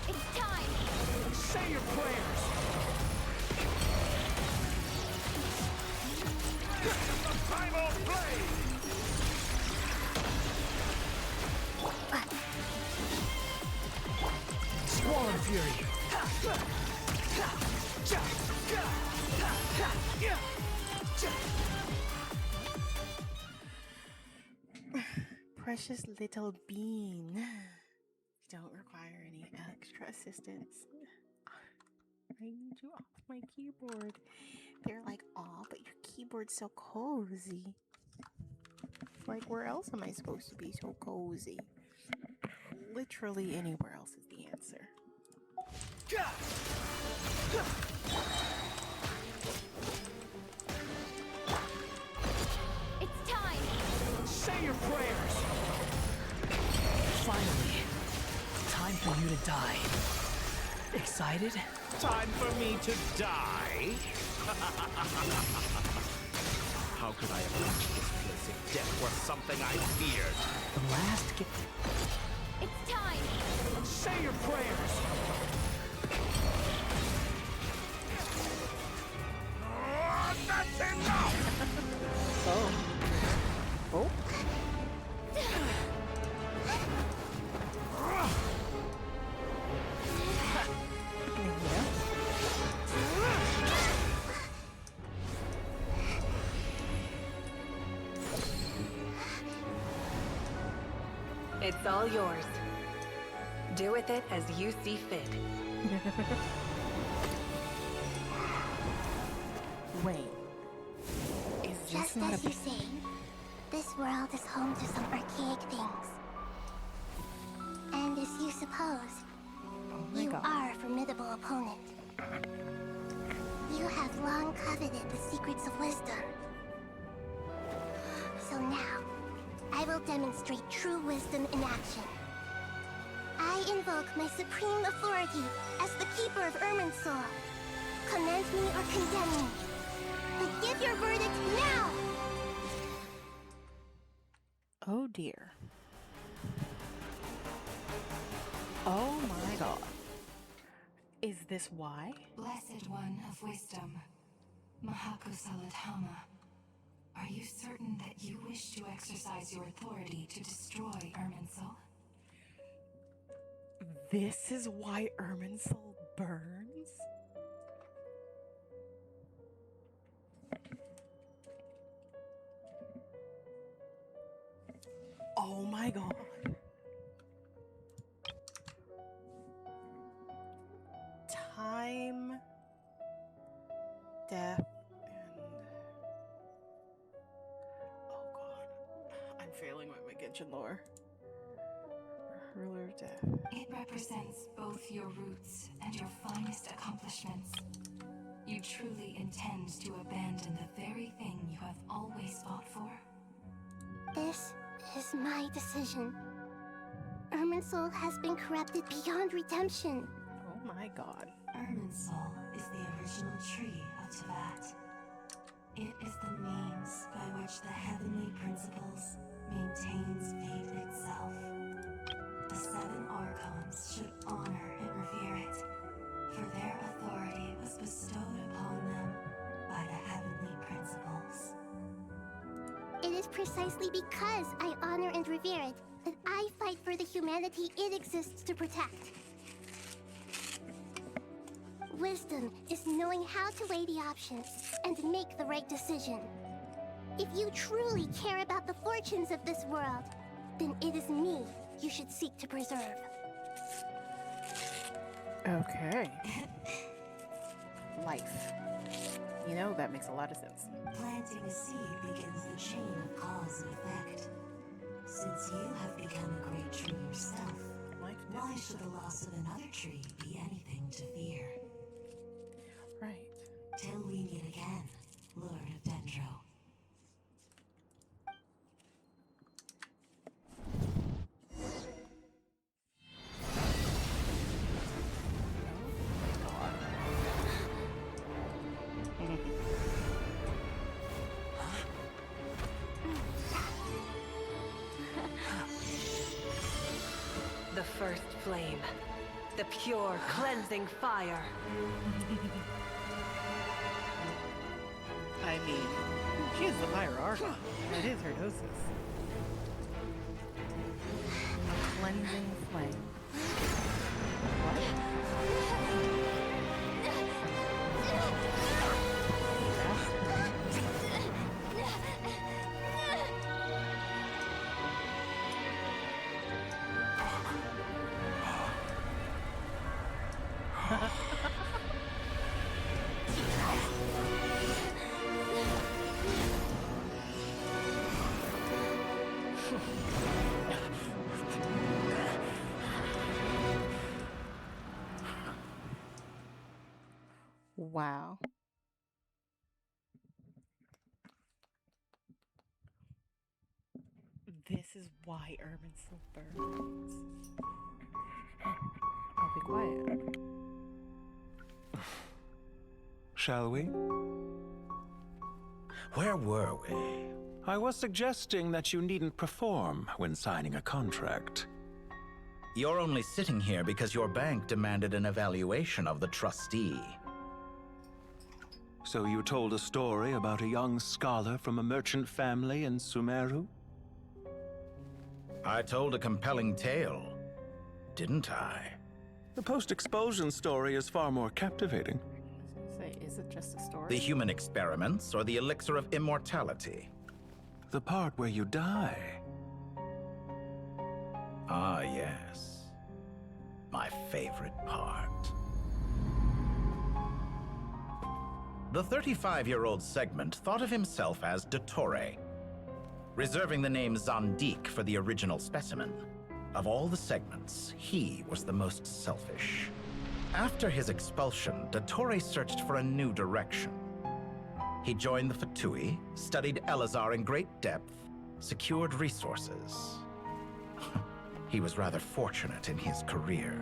It's time! Say your prayers! The primal blade! Squall Fury! Precious little bean. Don't require any extra assistance. I need you off my keyboard. They're like, aw, but your keyboard's so cozy. Like, where else am I supposed to be so cozy? Literally anywhere else is the answer. It's time! Say your prayers! Finally, time for you to die. Excited? Time for me to die? How could I have reached this place if death were something I feared? The last It's time! Say your prayers! That's enough! Oh. Oh? It's all yours. Do with it as you see fit. Wait. Is this Just not as you say, this world is home to some archaic things. And as you suppose, you are a formidable opponent. You have long coveted the secrets of wisdom. So now, I will demonstrate true wisdom in action. I invoke my supreme authority as the keeper of Irminsul. Commend me or condemn me. But give your verdict now! Oh dear. Oh my god. Is this why? Blessed One of Wisdom, Mahakusalatama, are you certain that you wish to exercise your authority to destroy Irminsul? This is why Irminsul burns? Oh my god. Time, death, and... Oh god. I'm failing with my Genshin lore. Ruler of death. It represents both your roots and your finest accomplishments. You truly intend to abandon the very thing you have always fought for? This is my decision. Irminsul has been corrupted beyond redemption. Oh my god. Irminsul is the original tree of Tevat. It is the means by which the heavenly principles maintains fate itself. The seven Archons should honor and revere it, for their authority was bestowed upon them by the heavenly principles. It is precisely because I honor and revere it that I fight for the humanity it exists to protect. wisdom is knowing how to weigh the options and make the right decision. If you truly care about the fortunes of this world, then it is me you should seek to preserve. Okay. Life. You know, that makes a lot of sense. Planting a seed begins the chain of cause and effect. Since you have become a great tree yourself, why should the loss of another tree be anything to fear? Right. Till we meet again, Lord of Dendro. The first flame. The pure, cleansing fire. I mean, she is the fire archon. That is her gnosis. A cleansing flame. Wow. This is why Urban so burns. I'll be quiet. Shall we? Where were we? I was suggesting that you needn't perform when signing a contract. You're only sitting here because your bank demanded an evaluation of the trustee. So you told a story about a young scholar from a merchant family in Sumeru? I told a compelling tale, didn't I? The post-expulsion story is far more captivating. Say, is it just a story? The human experiments or the elixir of immortality? The part where you die. Ah, yes. My favorite part. The 35-year-old Segment thought of himself as Dottore, reserving the name Zandik for the original specimen. Of all the Segments, he was the most selfish. After his expulsion, Dottore searched for a new direction. He joined the Fatui, studied Elazar in great depth, secured resources. He was rather fortunate in his career.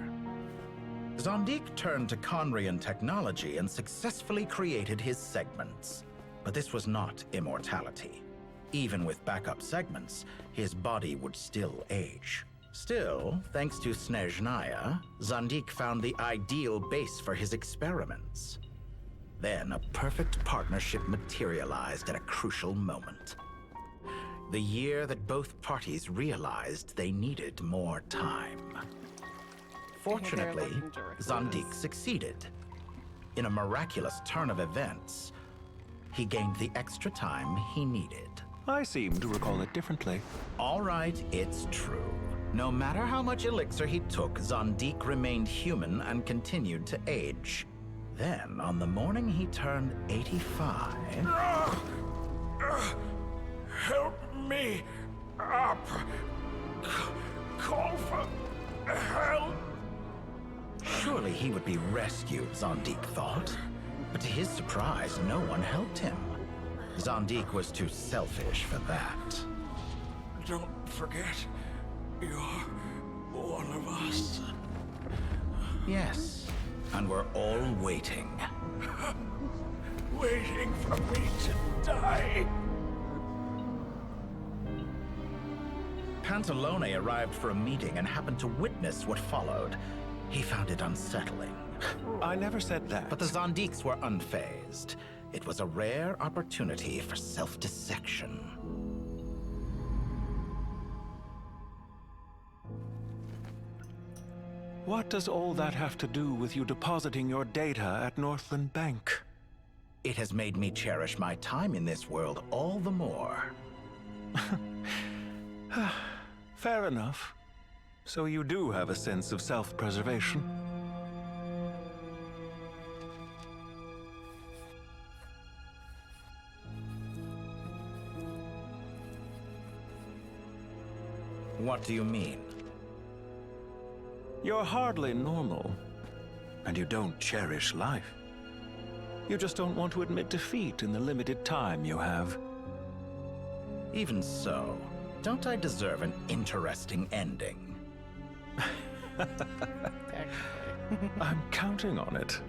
Zandik turned to Conrian technology and successfully created his segments. But this was not immortality. Even with backup segments, his body would still age. Still, thanks to Snezhnaya, Zandik found the ideal base for his experiments. Then a perfect partnership materialized at a crucial moment. The year that both parties realized they needed more time. Fortunately, Zandik succeeded. In a miraculous turn of events, he gained the extra time he needed. I seem to recall it differently. All right, it's true. No matter how much elixir he took, Zandik remained human and continued to age. Then, on the morning he turned 85... Help me up! Call for help! Surely he would be rescued, Zandik thought. But to his surprise, no one helped him. Zandik was too selfish for that. Don't forget, you're one of us. Yes, and we're all waiting. Waiting for me to die. Pantalone arrived for a meeting and happened to witness what followed. He found it unsettling. I never said that. But the Zandiks were unfazed. It was a rare opportunity for self-dissection. What does all that have to do with you depositing your data at Northland Bank? It has made me cherish my time in this world all the more. Fair enough. So you do have a sense of self-preservation. What do you mean? You're hardly normal, and you don't cherish life. You just don't want to admit defeat in the limited time you have. Even so, don't I deserve an interesting ending? I'm counting on it.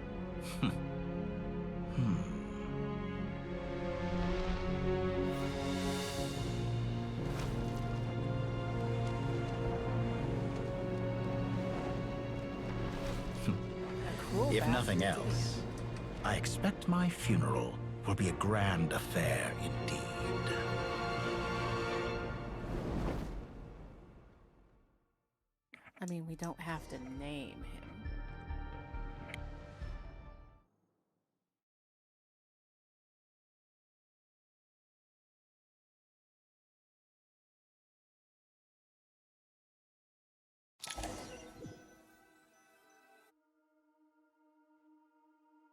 If nothing else, I expect my funeral will be a grand affair indeed. I mean, we don't have to name him.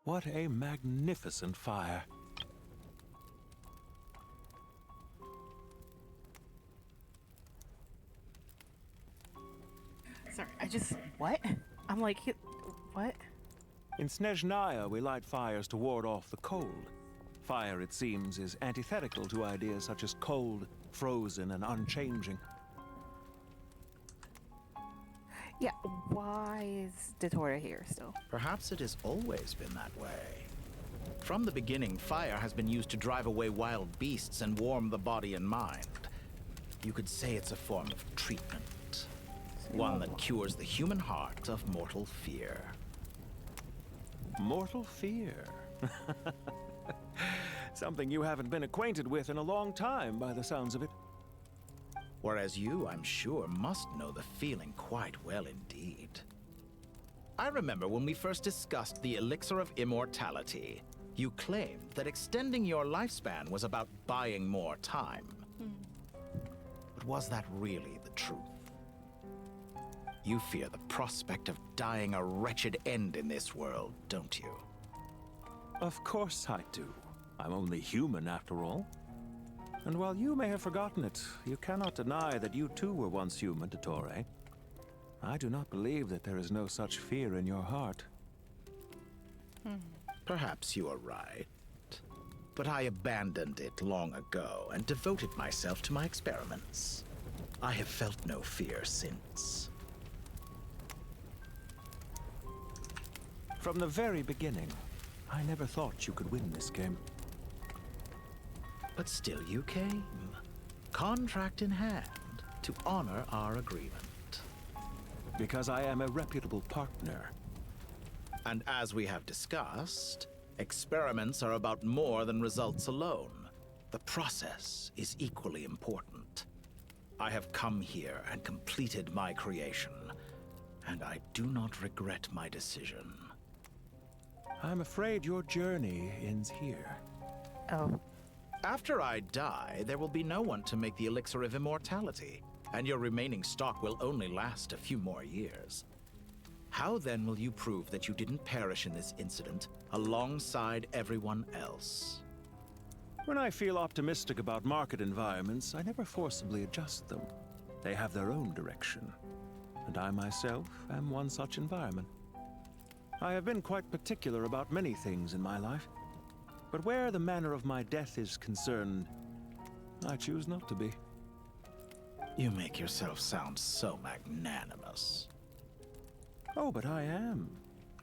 What a magnificent fire. Sorry, what? I'm like, what? In Snezhnaya, we light fires to ward off the cold. Fire, it seems, is antithetical to ideas such as cold, frozen, and unchanging. Yeah, why is Datora here still? Perhaps it has always been that way. From the beginning, fire has been used to drive away wild beasts and warm the body and mind. You could say it's a form of treatment. One that cures the human heart of mortal fear. Mortal fear? Something you haven't been acquainted with in a long time, by the sounds of it. Whereas you, I'm sure, must know the feeling quite well indeed. I remember when we first discussed the elixir of immortality, you claimed that extending your lifespan was about buying more time. But was that really the truth? You fear the prospect of dying a wretched end in this world, don't you? Of course I do. I'm only human, after all. And while you may have forgotten it, you cannot deny that you too were once human, Datora. I do not believe that there is no such fear in your heart. Perhaps you are right. But I abandoned it long ago and devoted myself to my experiments. I have felt no fear since. From the very beginning, I never thought you could win this game. But still you came, contract in hand, to honor our agreement. Because I am a reputable partner. And as we have discussed, experiments are about more than results alone. The process is equally important. I have come here and completed my creation, and I do not regret my decision. I'm afraid your journey ends here. Oh. After I die, there will be no one to make the elixir of immortality, and your remaining stock will only last a few more years. How then will you prove that you didn't perish in this incident alongside everyone else? When I feel optimistic about market environments, I never forcibly adjust them. They have their own direction, and I myself am one such environment. I have been quite particular about many things in my life, but where the manner of my death is concerned, I choose not to be. You make yourself sound so magnanimous. Oh, but I am,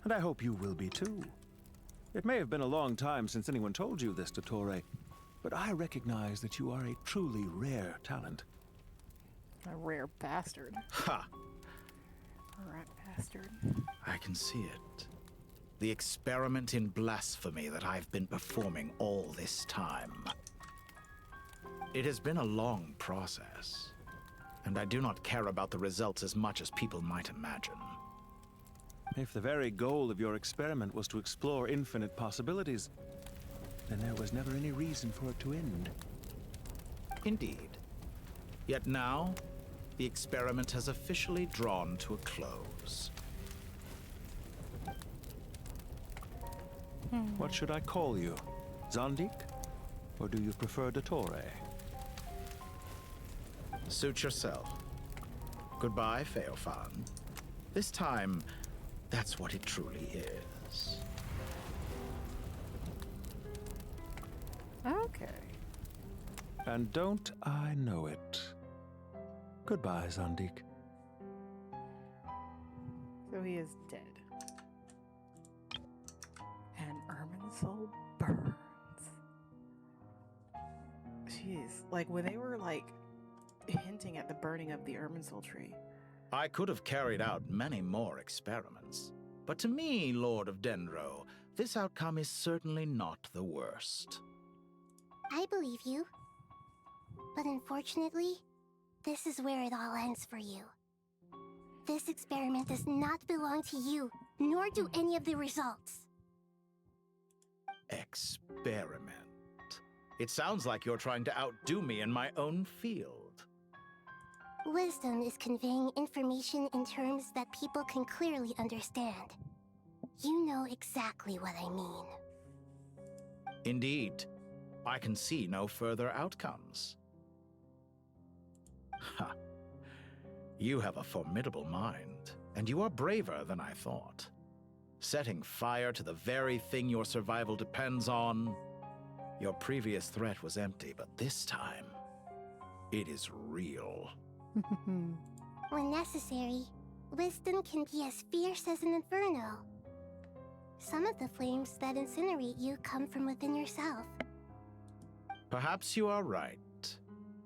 and I hope you will be too. It may have been a long time since anyone told you this, Datora, but I recognize that you are a truly rare talent. A rare bastard. Ha! Rat bastard. I can see it. The experiment in blasphemy that I've been performing all this time. It has been a long process, and I do not care about the results as much as people might imagine. If the very goal of your experiment was to explore infinite possibilities, then there was never any reason for it to end. Indeed. Yet now, the experiment has officially drawn to a close. What should I call you? Zandik? Or do you prefer Dottore? Suit yourself. Goodbye, Feofan. This time, that's what it truly is. Okay. And don't I know it? Goodbye, Zandik. So he is dead. And Irminsul burns. Jeez. Like, when they were, like, hinting at the burning of the Irminsul tree. I could have carried out many more experiments. But to me, Lord of Dendro, this outcome is certainly not the worst. I believe you. But unfortunately, this is where it all ends for you. This experiment does not belong to you, nor do any of the results. Experiment. It sounds like you're trying to outdo me in my own field. Wisdom is conveying information in terms that people can clearly understand. You know exactly what I mean. Indeed. I can see no further outcomes. Ha. You have a formidable mind, and you are braver than I thought. Setting fire to the very thing your survival depends on. Your previous threat was empty, but this time, it is real. When necessary, wisdom can be as fierce as an inferno. Some of the flames that incinerate you come from within yourself. Perhaps you are right.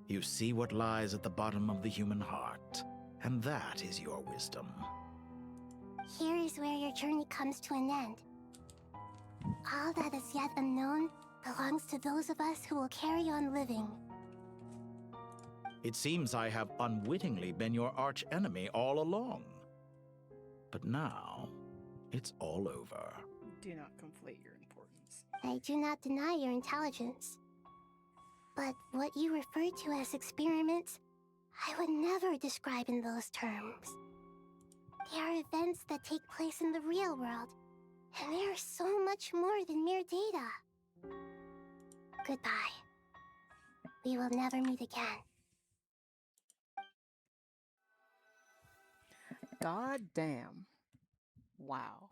You see what lies at the bottom of the human heart, and that is your wisdom. Here is where your journey comes to an end. All that is yet unknown belongs to those of us who will carry on living. It seems I have unwittingly been your arch-enemy all along. But now, it's all over. Do not conflate your importance. I do not deny your intelligence. But what you refer to as experiments, I would never describe in those terms. They are events that take place in the real world, and they are so much more than mere data. Goodbye. We will never meet again. God damn. Wow.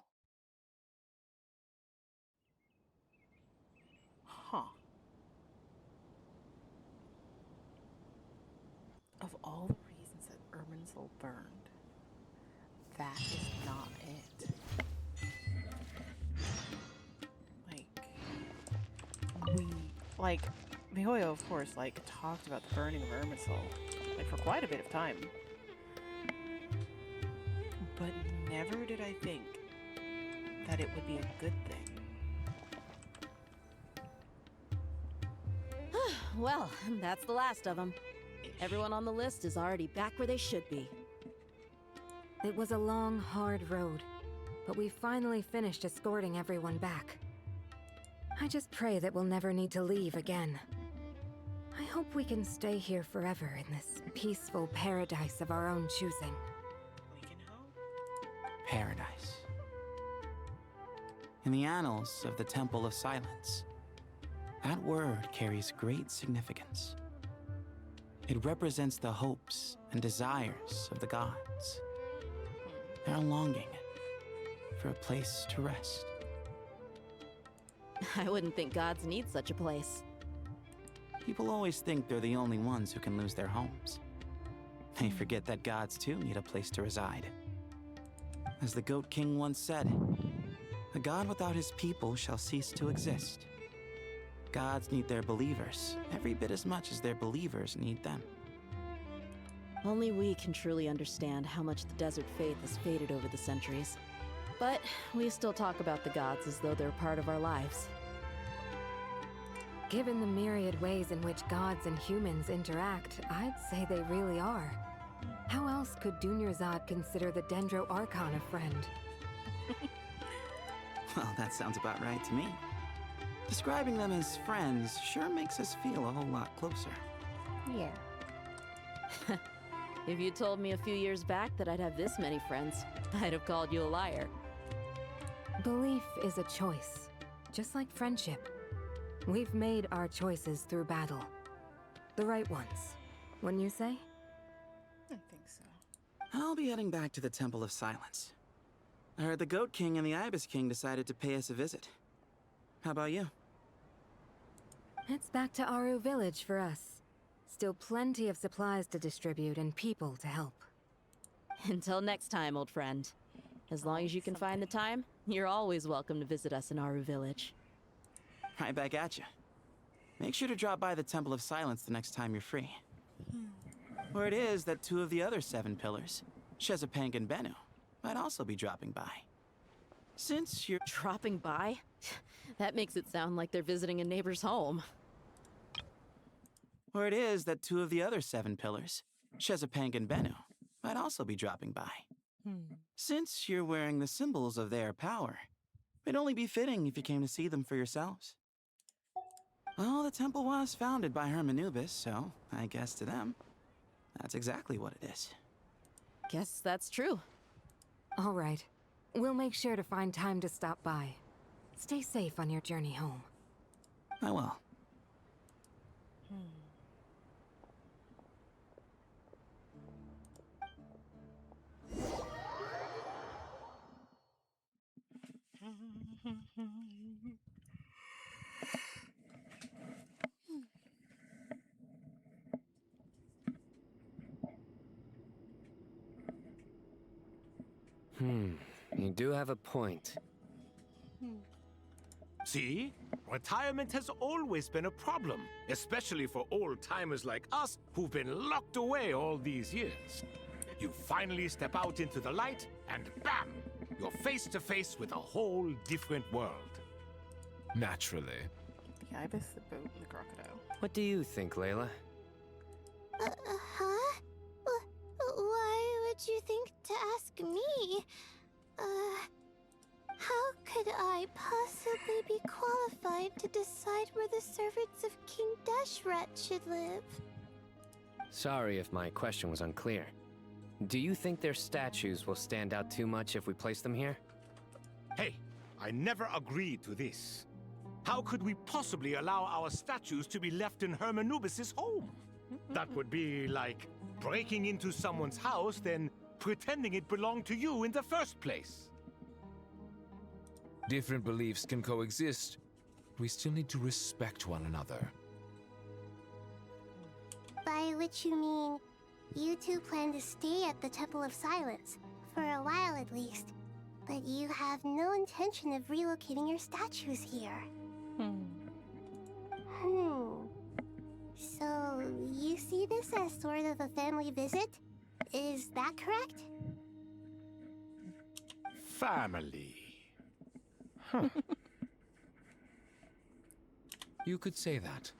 Huh. Of all the reasons that Irminsul burned, that is not it. Like, Mihoyo, of course, like, talked about the burning of Irminsul, like, for quite a bit of time. But never did I think that it would be a good thing. Well, that's the last of them. Everyone on the list is already back where they should be. It was a long, hard road, but we finally finished escorting everyone back. I just pray that we'll never need to leave again. I hope we can stay here forever in this peaceful paradise of our own choosing. Paradise. In the annals of the Temple of Silence, that word carries great significance. It represents the hopes and desires of the gods. Their longing for a place to rest. I wouldn't think gods need such a place. People always think they're the only ones who can lose their homes. They forget that gods too need a place to reside. As the Goat King once said, a god without his people shall cease to exist. Gods need their believers every bit as much as their believers need them. Only we can truly understand how much the desert faith has faded over the centuries. But we still talk about the gods as though they're part of our lives. Given the myriad ways in which gods and humans interact, I'd say they really are. How else could Dunyarzad consider the Dendro Archon a friend? Well, that sounds about right to me. Describing them as friends sure makes us feel a whole lot closer. Yeah. If you told me a few years back that I'd have this many friends, I'd have called you a liar. Belief is a choice, just like friendship. We've made our choices through battle. The right ones, wouldn't you say? I think so. I'll be heading back to the Temple of Silence. I heard the Goat King and the Ibis King decided to pay us a visit. How about you? It's back to Aru Village for us. Still plenty of supplies to distribute and people to help. Until next time, old friend. As long as you can find the time, you're always welcome to visit us in Aru Village. Right back at you. Make sure to drop by the Temple of Silence the next time you're free. Word is that 2 of the other 7 pillars, Shezapang and Bennu, might also be dropping by. Since you're dropping by? That makes it sound like they're visiting a neighbor's home. Word is that 2 of the other 7 pillars, Shezapang and Bennu, might also be dropping by. Since you're wearing the symbols of their power, it'd only be fitting if you came to see them for yourselves. Well, the temple was founded by Hermanubis, so I guess to them, that's exactly what it is. Guess that's true. All right. We'll make sure to find time to stop by. Stay safe on your journey home. I will. You do have a point. See? Retirement has always been a problem, especially for old-timers like us who've been locked away all these years. You finally step out into the light, and bam! You're face to face with a whole different world. Naturally. The ibis, the boat, and the crocodile. What do you think, Layla? Huh? Why would you think to ask me? How could I possibly be qualified to decide where the servants of King Deshret should live? Sorry if my question was unclear. Do you think their statues will stand out too much if we place them here? Hey, I never agreed to this. How could we possibly allow our statues to be left in Hermanubis' home? That would be like breaking into someone's house, then pretending it belonged to you in the first place. Different beliefs can coexist. We still need to respect one another. By which you mean, you two plan to stay at the Temple of Silence, for a while at least, but you have no intention of relocating your statues here. So, you see this as sort of a family visit? Is that correct? Family. You could say that.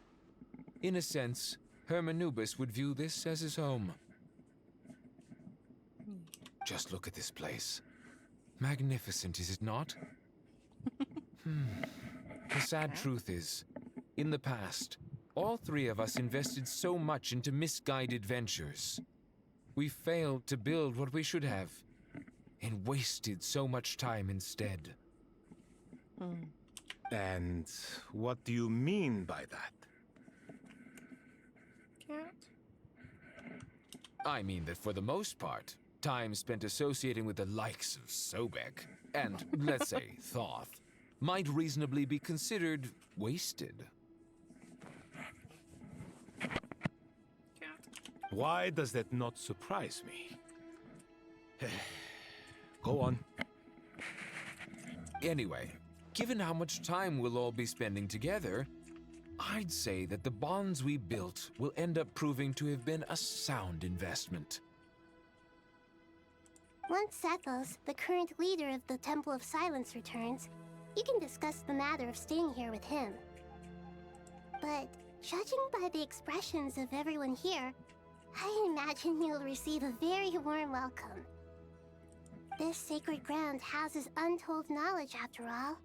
In a sense, Hermanubis would view this as his home. Just look at this place. Magnificent, is it not? The sad truth is, in the past, all 3 of us invested so much into misguided ventures. We failed to build what we should have, and wasted so much time instead. And what do you mean by that? I mean that for the most part, time spent associating with the likes of Sobek, and, let's say, Thoth, might reasonably be considered wasted. Why does that not surprise me? Go on. Anyway, given how much time we'll all be spending together, I'd say that the bonds we built will end up proving to have been a sound investment. Once Sethos, the current leader of the Temple of Silence, returns, you can discuss the matter of staying here with him. But judging by the expressions of everyone here, I imagine you'll receive a very warm welcome. This sacred ground houses untold knowledge, after all.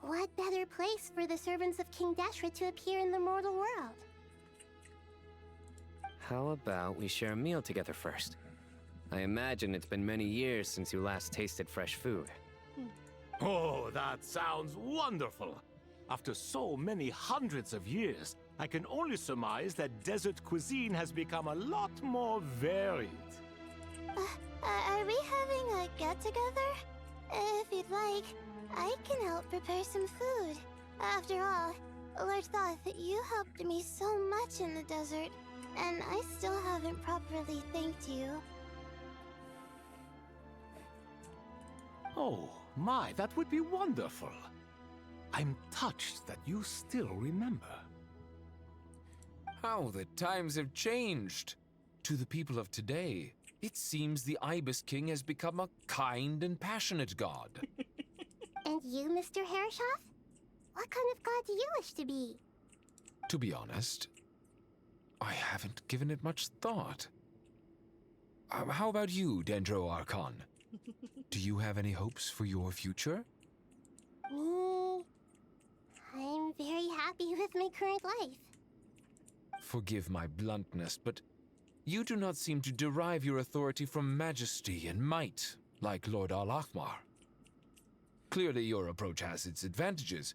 What better place for the servants of King Deshret to appear in the mortal world? How about we share a meal together first? I imagine it's been many years since you last tasted fresh food. Oh, that sounds wonderful. After so many hundreds of years, I can only surmise that desert cuisine has become a lot more varied. Are we having a get-together? If you'd like, I can help prepare some food. After all, Lord Thoth, you helped me so much in the desert, and I still haven't properly thanked you. Oh, my, that would be wonderful. I'm touched that you still remember. How the times have changed. To the people of today, it seems the Ibis King has become a kind and passionate god. And you, Mr. Herreshoff? What kind of god do you wish to be? To be honest, I haven't given it much thought. How about you, Dendro Archon? Do you have any hopes for your future? Me? I'm very happy with my current life. Forgive my bluntness, but you do not seem to derive your authority from majesty and might, like Lord Al-Akhmar. Clearly your approach has its advantages,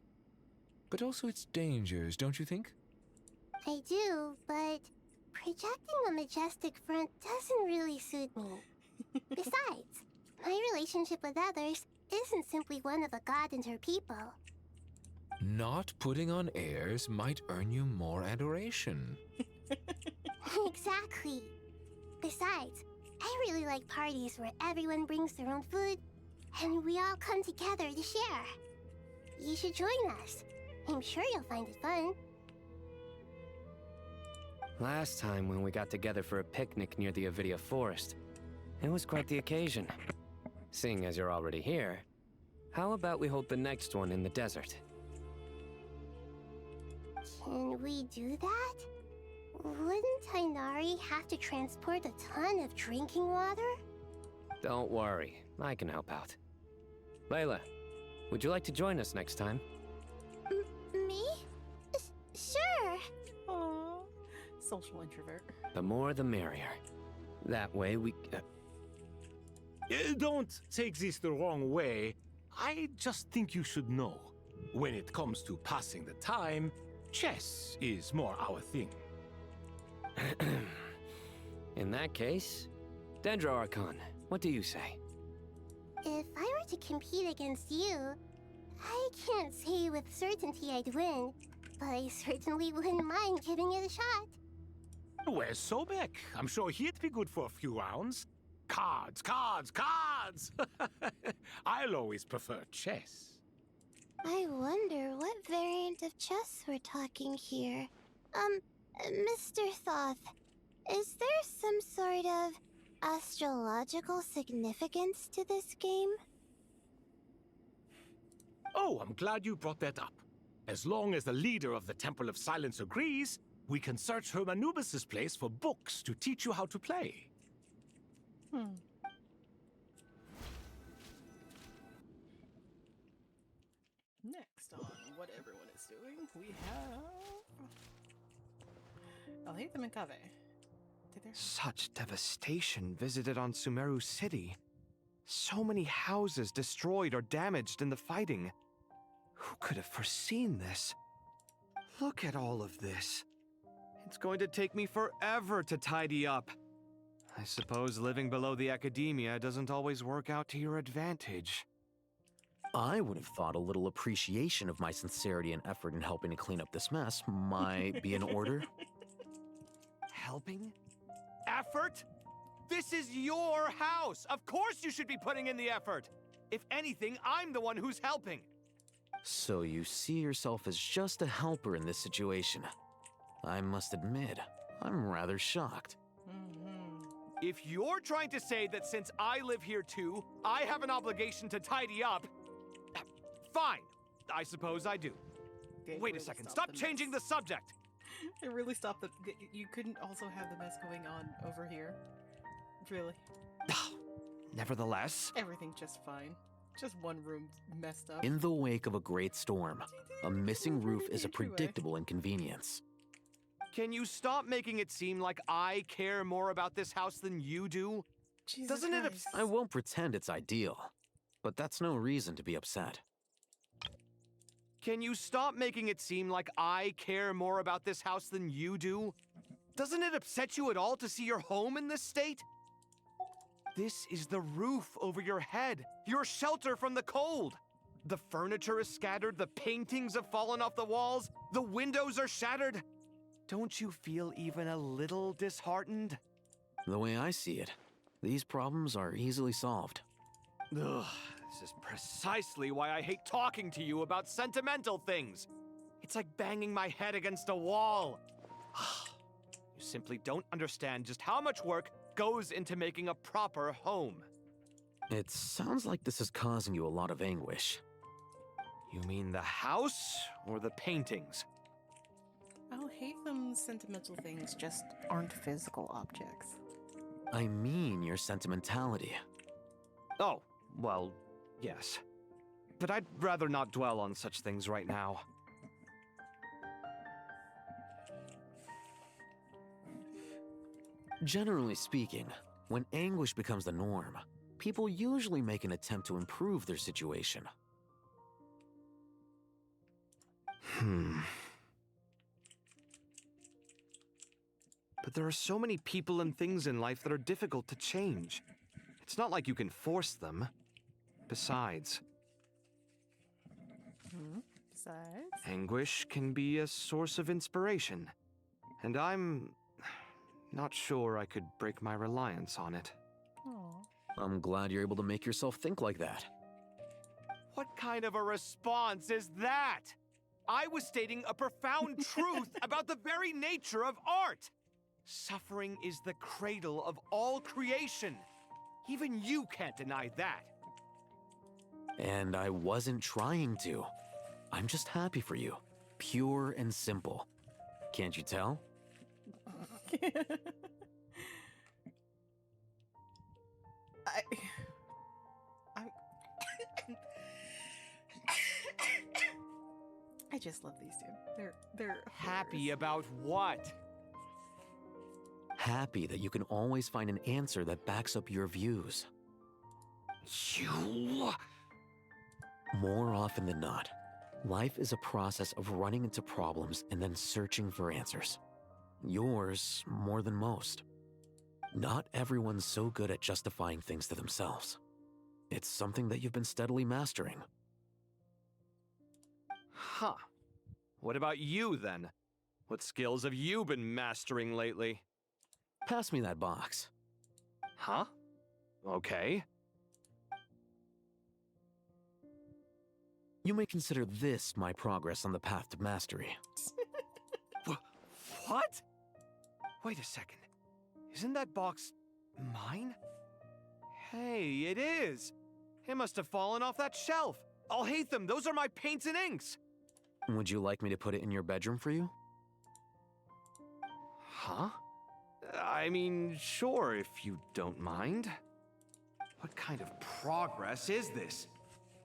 but also its dangers, don't you think? I do, but projecting a majestic front doesn't really suit me. Besides, my relationship with others isn't simply one of a god and her people. Not putting on airs might earn you more adoration. Exactly. Besides, I really like parties where everyone brings their own food and we all come together to share. You should join us. I'm sure you'll find it fun. Last time when we got together for a picnic near the Avidia Forest, it was quite the occasion. Seeing as you're already here, how about we hold the next one in the desert? Can we do that? Wouldn't Tainari have to transport a ton of drinking water? Don't worry, I can help out. Layla, would you like to join us next time? Me? Sure. Aww. Social introvert. The more the merrier. That way we... Don't take this the wrong way. I just think you should know. When it comes to passing the time, chess is more our thing. In that case, Dendro Archon, what do you say? If I were to compete against you, I can't say with certainty I'd win, but I certainly wouldn't mind giving it a shot. Where's Sobek? I'm sure he'd be good for a few rounds. Cards, cards, cards! I'll always prefer chess. I wonder what variant of chess we're talking here. Mr. Thoth, is there some sort of astrological significance to this game? Oh, I'm glad you brought that up. As long as the leader of the Temple of Silence agrees, we can search Hermanubis' place for books to teach you how to play. Next on what everyone is doing, we have... Alhaitham and Kaveh. Such devastation visited on Sumeru City. So many houses destroyed or damaged in the fighting. Who could have foreseen this? Look at all of this. It's going to take me forever to tidy up. I suppose living below the academia doesn't always work out to your advantage. I would have thought a little appreciation of my sincerity and effort in helping to clean up this mess might be in order. Helping? Effort? This is your house! Of course you should be putting in the effort! If anything, I'm the one who's helping! So you see yourself as just a helper in this situation. I must admit, I'm rather shocked. If you're trying to say that since I live here too, I have an obligation to tidy up, fine. I suppose I do. Wait a second, stop changing the subject! It really stopped the... You couldn't also have the mess going on over here. Really. Nevertheless, Everything just fine. Just one room messed up. In the wake of a great storm, a missing roof is a predictable inconvenience. can you stop making it seem like I care more about this house than you do? Doesn't it upset? I won't pretend it's ideal, but that's no reason to be upset. Can you stop making it seem like I care more about this house than you do? Doesn't it upset you at all to see your home in this state? This is the roof over your head, your shelter from the cold. The furniture is scattered, the paintings have fallen off the walls, the windows are shattered. Don't you feel even a little disheartened? The way I see it, these problems are easily solved. Ugh, this is precisely why I hate talking to you about sentimental things. It's like banging my head against a wall. You simply don't understand just how much work goes into making a proper home. It sounds like this is causing you a lot of anguish. You mean the house or the paintings? I'll hate them sentimental things just aren't physical objects. I mean your sentimentality. Oh, well, yes. But I'd rather not dwell on such things right now. Generally speaking, when anguish becomes the norm, people usually make an attempt to improve their situation. But there are so many people and things in life that are difficult to change. It's not like you can force them. Besides, anguish can be a source of inspiration. And I'm not sure I could break my reliance on it. I'm glad you're able to make yourself think like that. What kind of a response is that? I was stating a profound truth about the very nature of art. Suffering is the cradle of all creation. Even you can't deny that. And I wasn't trying to. I'm just happy for you. Pure and simple. Can't you tell? I just love these two. They're happy about what? Happy that you can always find an answer that backs up your views. You... More often than not, life is a process of running into problems and then searching for answers. Yours more than most. Not everyone's so good at justifying things to themselves. It's something that you've been steadily mastering. Huh. What about you, then? What skills have you been mastering lately? Pass me that box. Huh? Okay. You may consider this my progress on the path to mastery. What? Wait a second. Isn't that box mine? Hey, it is. It must have fallen off that shelf. I'll hate them. Those are my paints and inks. Would you like me to put it in your bedroom for you? Huh? I mean, sure, if you don't mind. What kind of progress is this?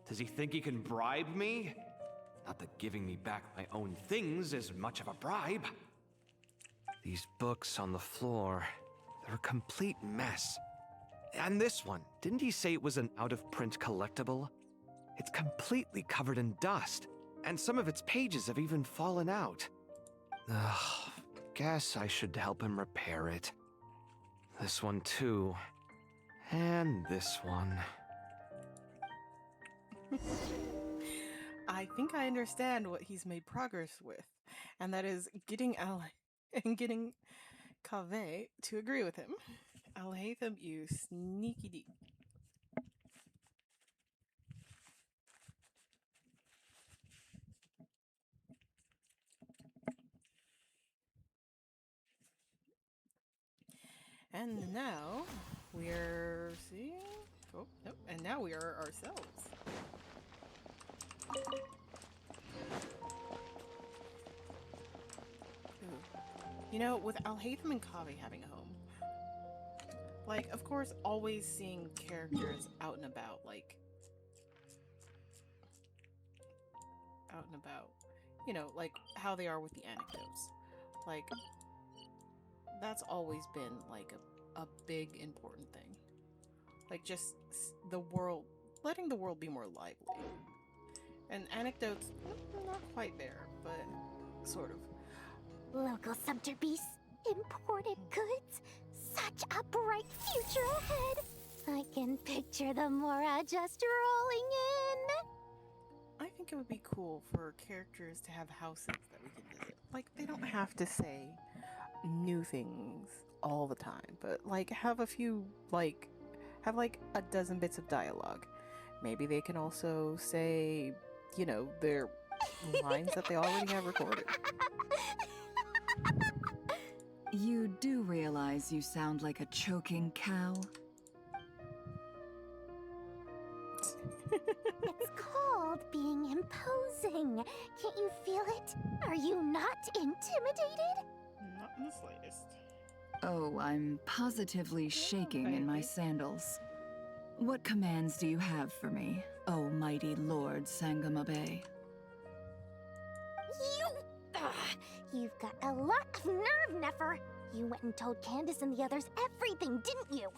Does he think he can bribe me? Not that giving me back my own things is much of a bribe. These books on the floor, they're a complete mess. And this one, didn't he say it was an out-of-print collectible? It's completely covered in dust, and some of its pages have even fallen out. Ugh, guess I should help him repair it. This one too. And this one. I think I understand what he's made progress with, and that is getting Al and getting Kaveh to agree with him. I'll hate them, you sneaky deep. And now we're seeing. Oh, nope. And now we are ourselves. Ooh. You know, with Alhaitham and Kaveh having a home, Like, of course, always seeing characters out and about, like, you know, like how they are with the anecdotes. Like, that's always been like a big important thing. Like, just the world, letting the world be more lively. And anecdotes, not quite there, but sort of. Local sumter beasts, imported goods, such a bright future ahead. I can picture the Mora just rolling in. I think it would be cool for characters to have houses that we can visit. Like, they don't have to say new things all the time, but like have a few, like, have like a dozen bits of dialogue. Maybe they can also say, you know, their lines that they already have recorded. You do realize you sound like a choking cow? It's called being imposing. Can't you feel it? Are you not intimidated? Not in the slightest. Oh, I'm positively shaking in my sandals. What commands do you have for me, oh mighty Lord Sangamabe? You've got a lot of nerve, Nefer. You went and told Candace and the others everything, didn't you?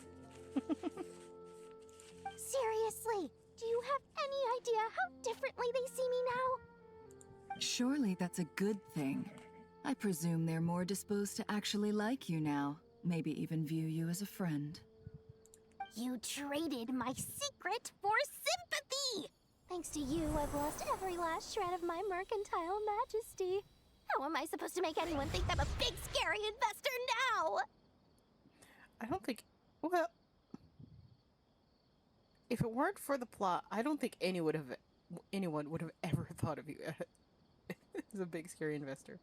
Seriously, do you have any idea how differently they see me now? Surely that's a good thing. I presume they're more disposed to actually like you now, maybe even view you as a friend. You traded my secret for sympathy! Thanks to you, I've lost every last shred of my mercantile majesty. How am I supposed to make anyone think I'm a big, scary investor now? I don't think, well, if it weren't for the plot, I don't think anyone would have ever thought of you as a big, scary investor.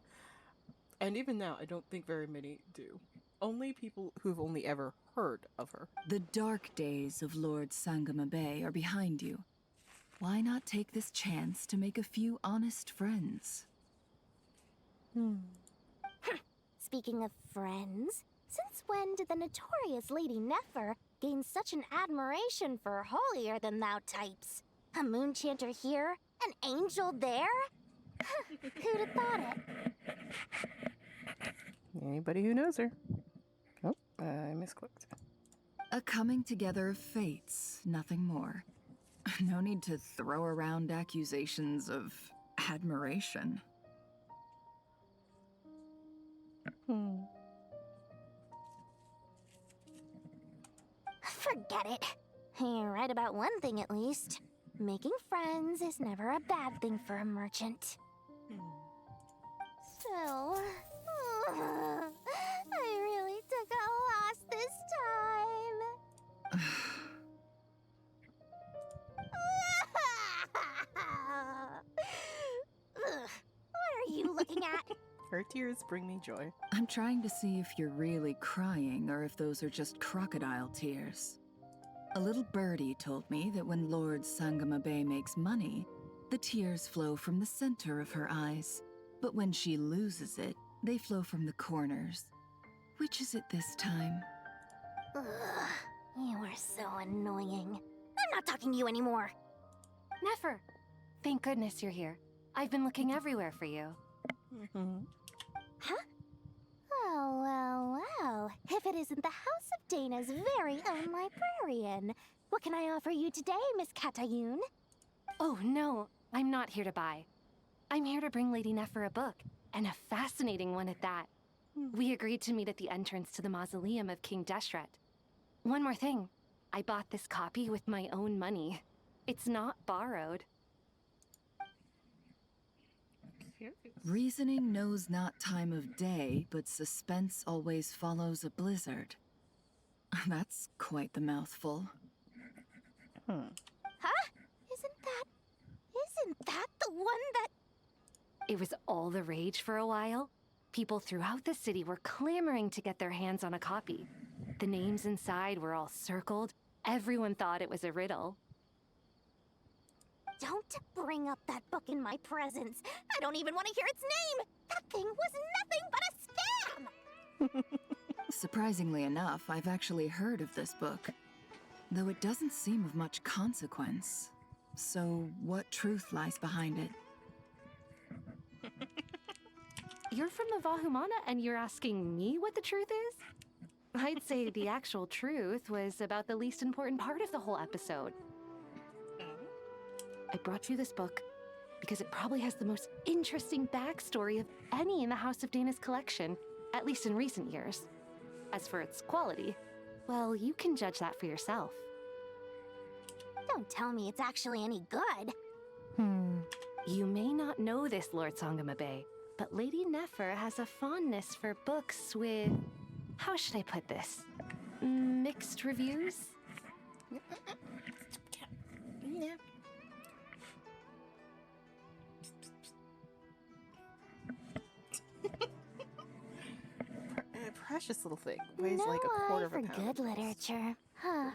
And even now, I don't think very many do. Only people who've only ever heard of her. The dark days of Lord Sangamabe are behind you. Why not take this chance to make a few honest friends? Speaking of friends, since when did the notorious Lady Nefer gain such an admiration for holier-than-thou types? A moon chanter here, an angel there? Who'd have thought it? Anybody who knows her. Oh, I misclicked. A coming together of fates, nothing more. No need to throw around accusations of admiration. Forget it. You're right about one thing at least. Making friends is never a bad thing for a merchant. So, I really took a loss this time. What are you looking at? Her tears bring me joy. I'm trying to see if you're really crying or if those are just crocodile tears. A little birdie told me that when Lord Sangamabe makes money, the tears flow from the center of her eyes. But when she loses it, they flow from the corners. Which is it this time? Ugh, you are so annoying. I'm not talking to you anymore. Nefer, thank goodness you're here. I've been looking everywhere for you. Huh? Well. If it isn't the House of Dana's very own librarian. What can I offer you today, Miss Katayun? Oh, no. I'm not here to buy. I'm here to bring Lady Nefer a book, and a fascinating one at that. We agreed to meet at the entrance to the mausoleum of King Deshret. One more thing. I bought this copy with my own money. It's not borrowed. Reasoning knows not time of day, but suspense always follows a blizzard. That's quite the mouthful. Huh? Isn't that the one that... It was all the rage for a while. People throughout the city were clamoring to get their hands on a copy. The names inside were all circled. Everyone thought it was a riddle. Don't bring up that book in my presence. I don't even want to hear its name. That thing was nothing but a scam. Surprisingly enough, I've actually heard of this book, though it doesn't seem of much consequence. So, what truth lies behind it? You're from the Vahumana and you're asking me what the truth is? I'd say the actual truth was about the least important part of the whole episode. I brought you this book because it probably has the most interesting backstory of any in the House of Dana's collection, at least in recent years. As for its quality, well, you can judge that for yourself. Don't tell me it's actually any good. You may not know this, Lord Sangamabe, but Lady Nefer has a fondness for books with... how should I put this? Mixed reviews? Yeah. Precious little thing. Weighs like a quarter of a pound. For good literature. Huh.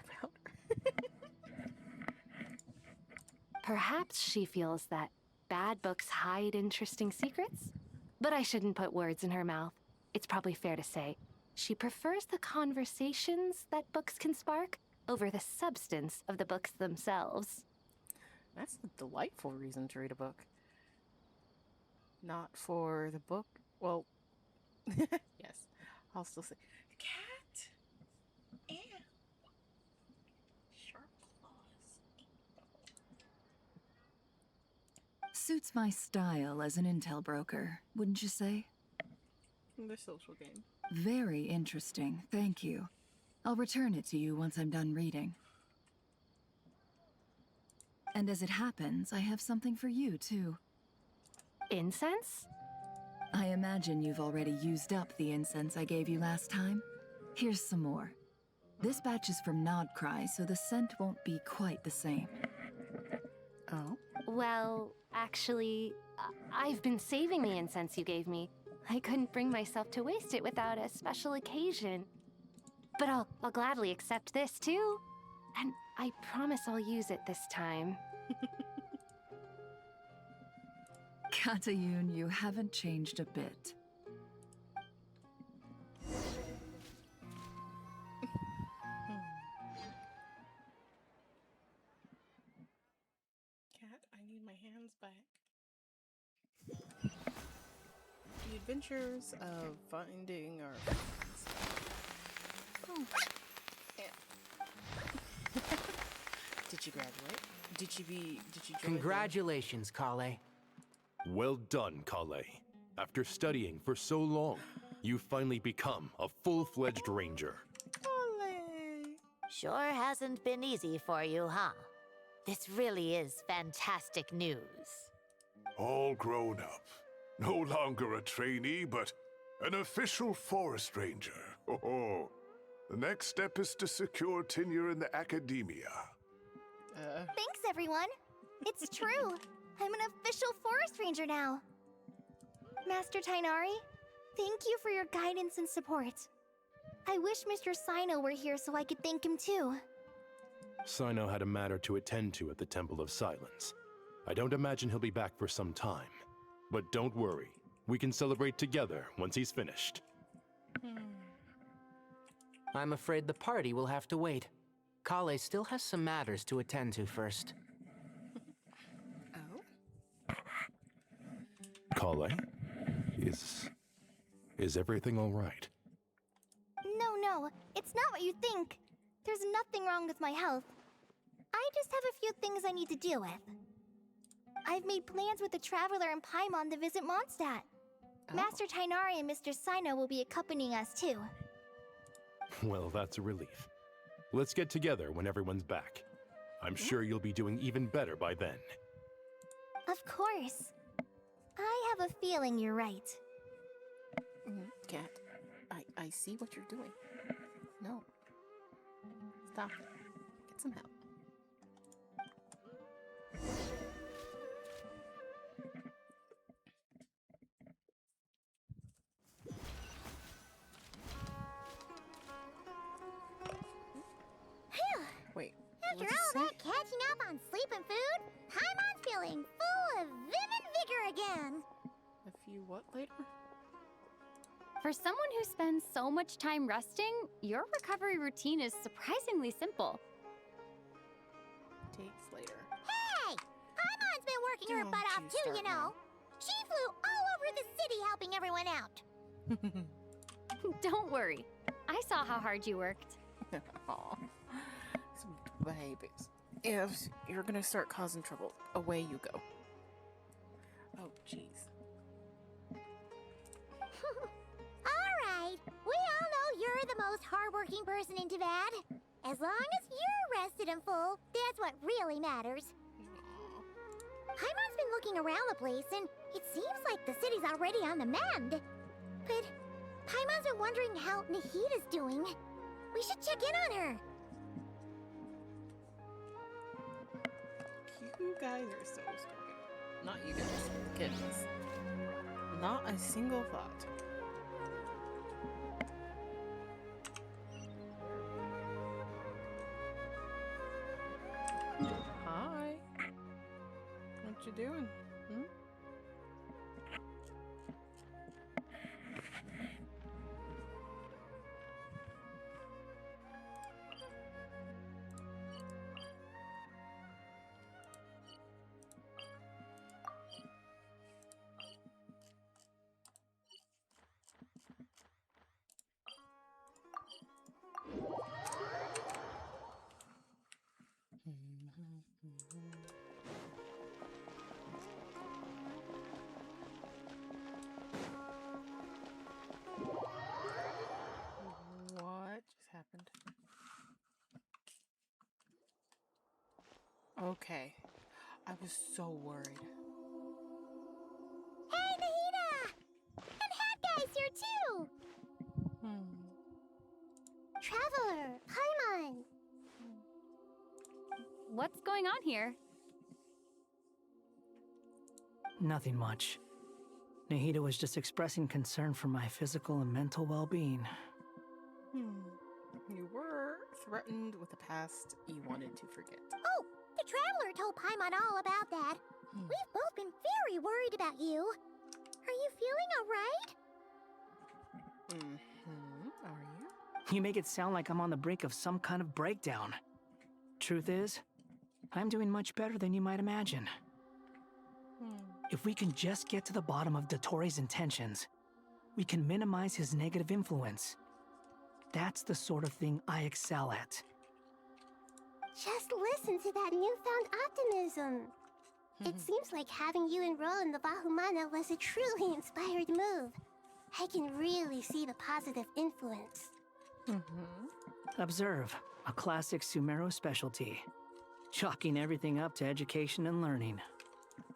Perhaps she feels that bad books hide interesting secrets? But I shouldn't put words in her mouth. It's probably fair to say she prefers the conversations that books can spark over the substance of the books themselves. That's a delightful reason to read a book. Not for the book. Well, yes. I'll still say, cat. Ew. Sharp claws. Suits my style as an intel broker, wouldn't you say? The social game. Very interesting, thank you. I'll return it to you once I'm done reading. And as it happens, I have something for you, too. Incense? I imagine you've already used up the incense I gave you last time. Here's some more. This batch is from Nodcry, so the scent won't be quite the same. Oh? Well, actually, I've been saving the incense you gave me. I couldn't bring myself to waste it without a special occasion. But I'll gladly accept this, too. And I promise I'll use it this time. Katayun, you haven't changed a bit. Cat, I need my hands back. The adventures of finding our friends. Oh. Yeah. Did you graduate? Did you join Congratulations, Kale. Well done, Kale. After studying for so long, you finally become a full-fledged ranger. Sure hasn't been easy for you, huh? This really is fantastic news. All grown up. No longer a trainee, but an official forest ranger. Oh, the next step is to secure tenure in the academia. Thanks, everyone. It's true. I'm an official forest ranger now. Master Tainari, thank you for your guidance and support. I wish Mr. Sino were here so I could thank him too. Sino had a matter to attend to at the Temple of Silence. I don't imagine he'll be back for some time. But don't worry, we can celebrate together once he's finished. I'm afraid the party will have to wait. Kale still has some matters to attend to first. Kale? Is everything all right? No, it's not what you think. There's nothing wrong with my health. I just have a few things I need to deal with. I've made plans with the Traveler and Paimon to visit Mondstadt. Master Tainari and Mr. Sino will be accompanying us too. Well, that's a relief. Let's get together when everyone's back. I'm sure you'll be doing even better by then. Of course. I have a feeling you're right. Cat, I see what you're doing. No. Stop it. Get some help. Wait. After all that catching up on sleep and food, Paimon's feeling full of vim and vigor again. A few what later? For someone who spends so much time resting, your recovery routine is surprisingly simple. Takes later. Hey! Paimon's been working her butt off too, you know. She flew all over the city helping everyone out. Don't worry. I saw how hard you worked. Aw. Some babies. If you're gonna start causing trouble, away you go. Oh, jeez. Alright, we all know you're the most hardworking person in Tavad. As long as you're rested and full, that's what really matters. Paimon's been looking around the place, and it seems like the city's already on the mend. But Paimon's been wondering how Nahida's doing. We should check in on her. You guys are so stupid. Not you guys, the kittens. Not a single thought. Hi. What you doing? Hmm? What just happened? Okay. I was so worried. Hey, Nahida! And Hat Guy's here too! Traveler, Paimon! What's going on here? Nothing much. Nahida was just expressing concern for my physical and mental well-being. You were threatened with a past you wanted to forget. Oh, the Traveler told Paimon all about that. We've both been very worried about you. Are you feeling alright? Are you? You make it sound like I'm on the brink of some kind of breakdown. Truth is, I'm doing much better than you might imagine. If we can just get to the bottom of Dottoro's intentions, we can minimize his negative influence. That's the sort of thing I excel at. Just listen to that newfound optimism. It seems like having you enroll in the Bahumana was a truly inspired move. I can really see the positive influence. Observe, a classic Sumeru specialty. Chalking everything up to education and learning.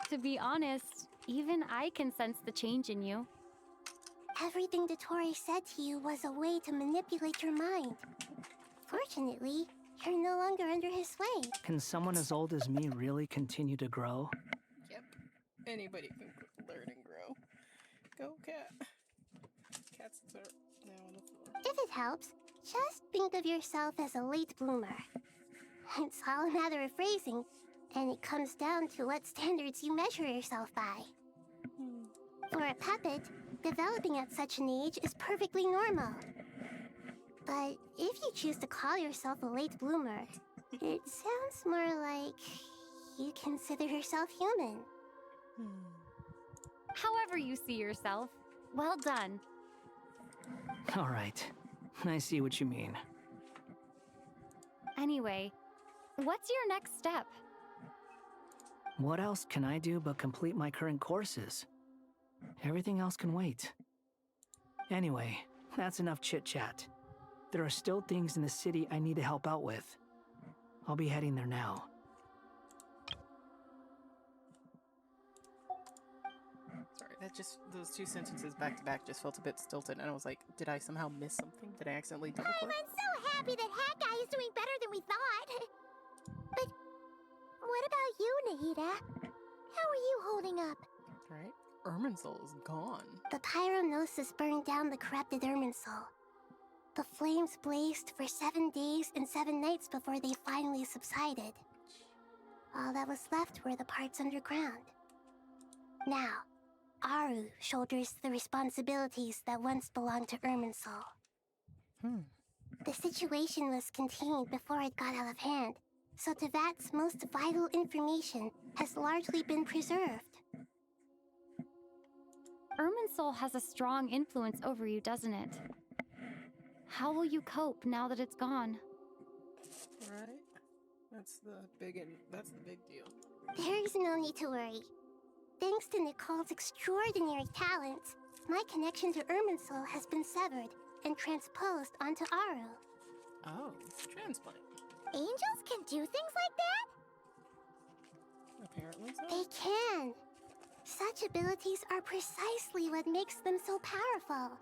To be honest, even I can sense the change in you. Everything Dottori said to you was a way to manipulate your mind. Fortunately, you're no longer under his sway. Can someone as old as me really continue to grow? Yep. Anybody can learn and grow. Go, cat. Cat's now on the floor. If it helps, just think of yourself as a late bloomer. It's all a matter of phrasing, and it comes down to what standards you measure yourself by. For a puppet, developing at such an age is perfectly normal. But if you choose to call yourself a late bloomer, it sounds more like you consider yourself human. However you see yourself, well done. All right, I see what you mean. Anyway, what's your next step? What else can I do but complete my current courses? Everything else can wait. Anyway, that's enough chit-chat. There are still things in the city I need to help out with. I'll be heading there now. Sorry, those two sentences back to back just felt a bit stilted, and I was like, did I somehow miss something? Did I accidentally double click? I'm so happy that Hat Guy is doing better than we thought. But what about you, Nahida? How are you holding up? Right? Irminsul is gone. The pyronosis burned down the corrupted Irminsul. The flames blazed for 7 days and 7 nights before they finally subsided. All that was left were the parts underground. Now, Aru shoulders the responsibilities that once belonged to Irminsul. The situation was contained before it got out of hand, so Tevat's most vital information has largely been preserved. Irminsul has a strong influence over you, doesn't it? How will you cope now that it's gone? Right? That's the big deal. There is no need to worry. Thanks to Nicole's extraordinary talents, my connection to Irminsul has been severed and transposed onto Aru. Oh, transplant. Angels can do things like that? Apparently so. They can. Such abilities are precisely what makes them so powerful.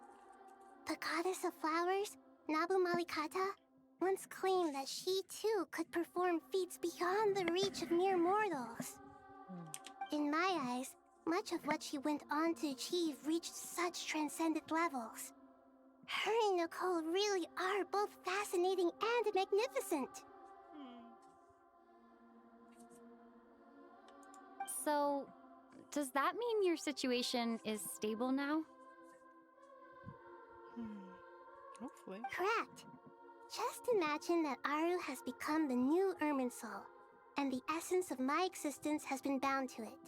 The goddess of flowers, Nabu Malikata, once claimed that she too could perform feats beyond the reach of mere mortals. In my eyes, much of what she went on to achieve reached such transcendent levels. Her and Nicole really are both fascinating and magnificent. So, does that mean your situation is stable now? Hopefully. Correct. Just imagine that Aru has become the new Irminsul, and the essence of my existence has been bound to it.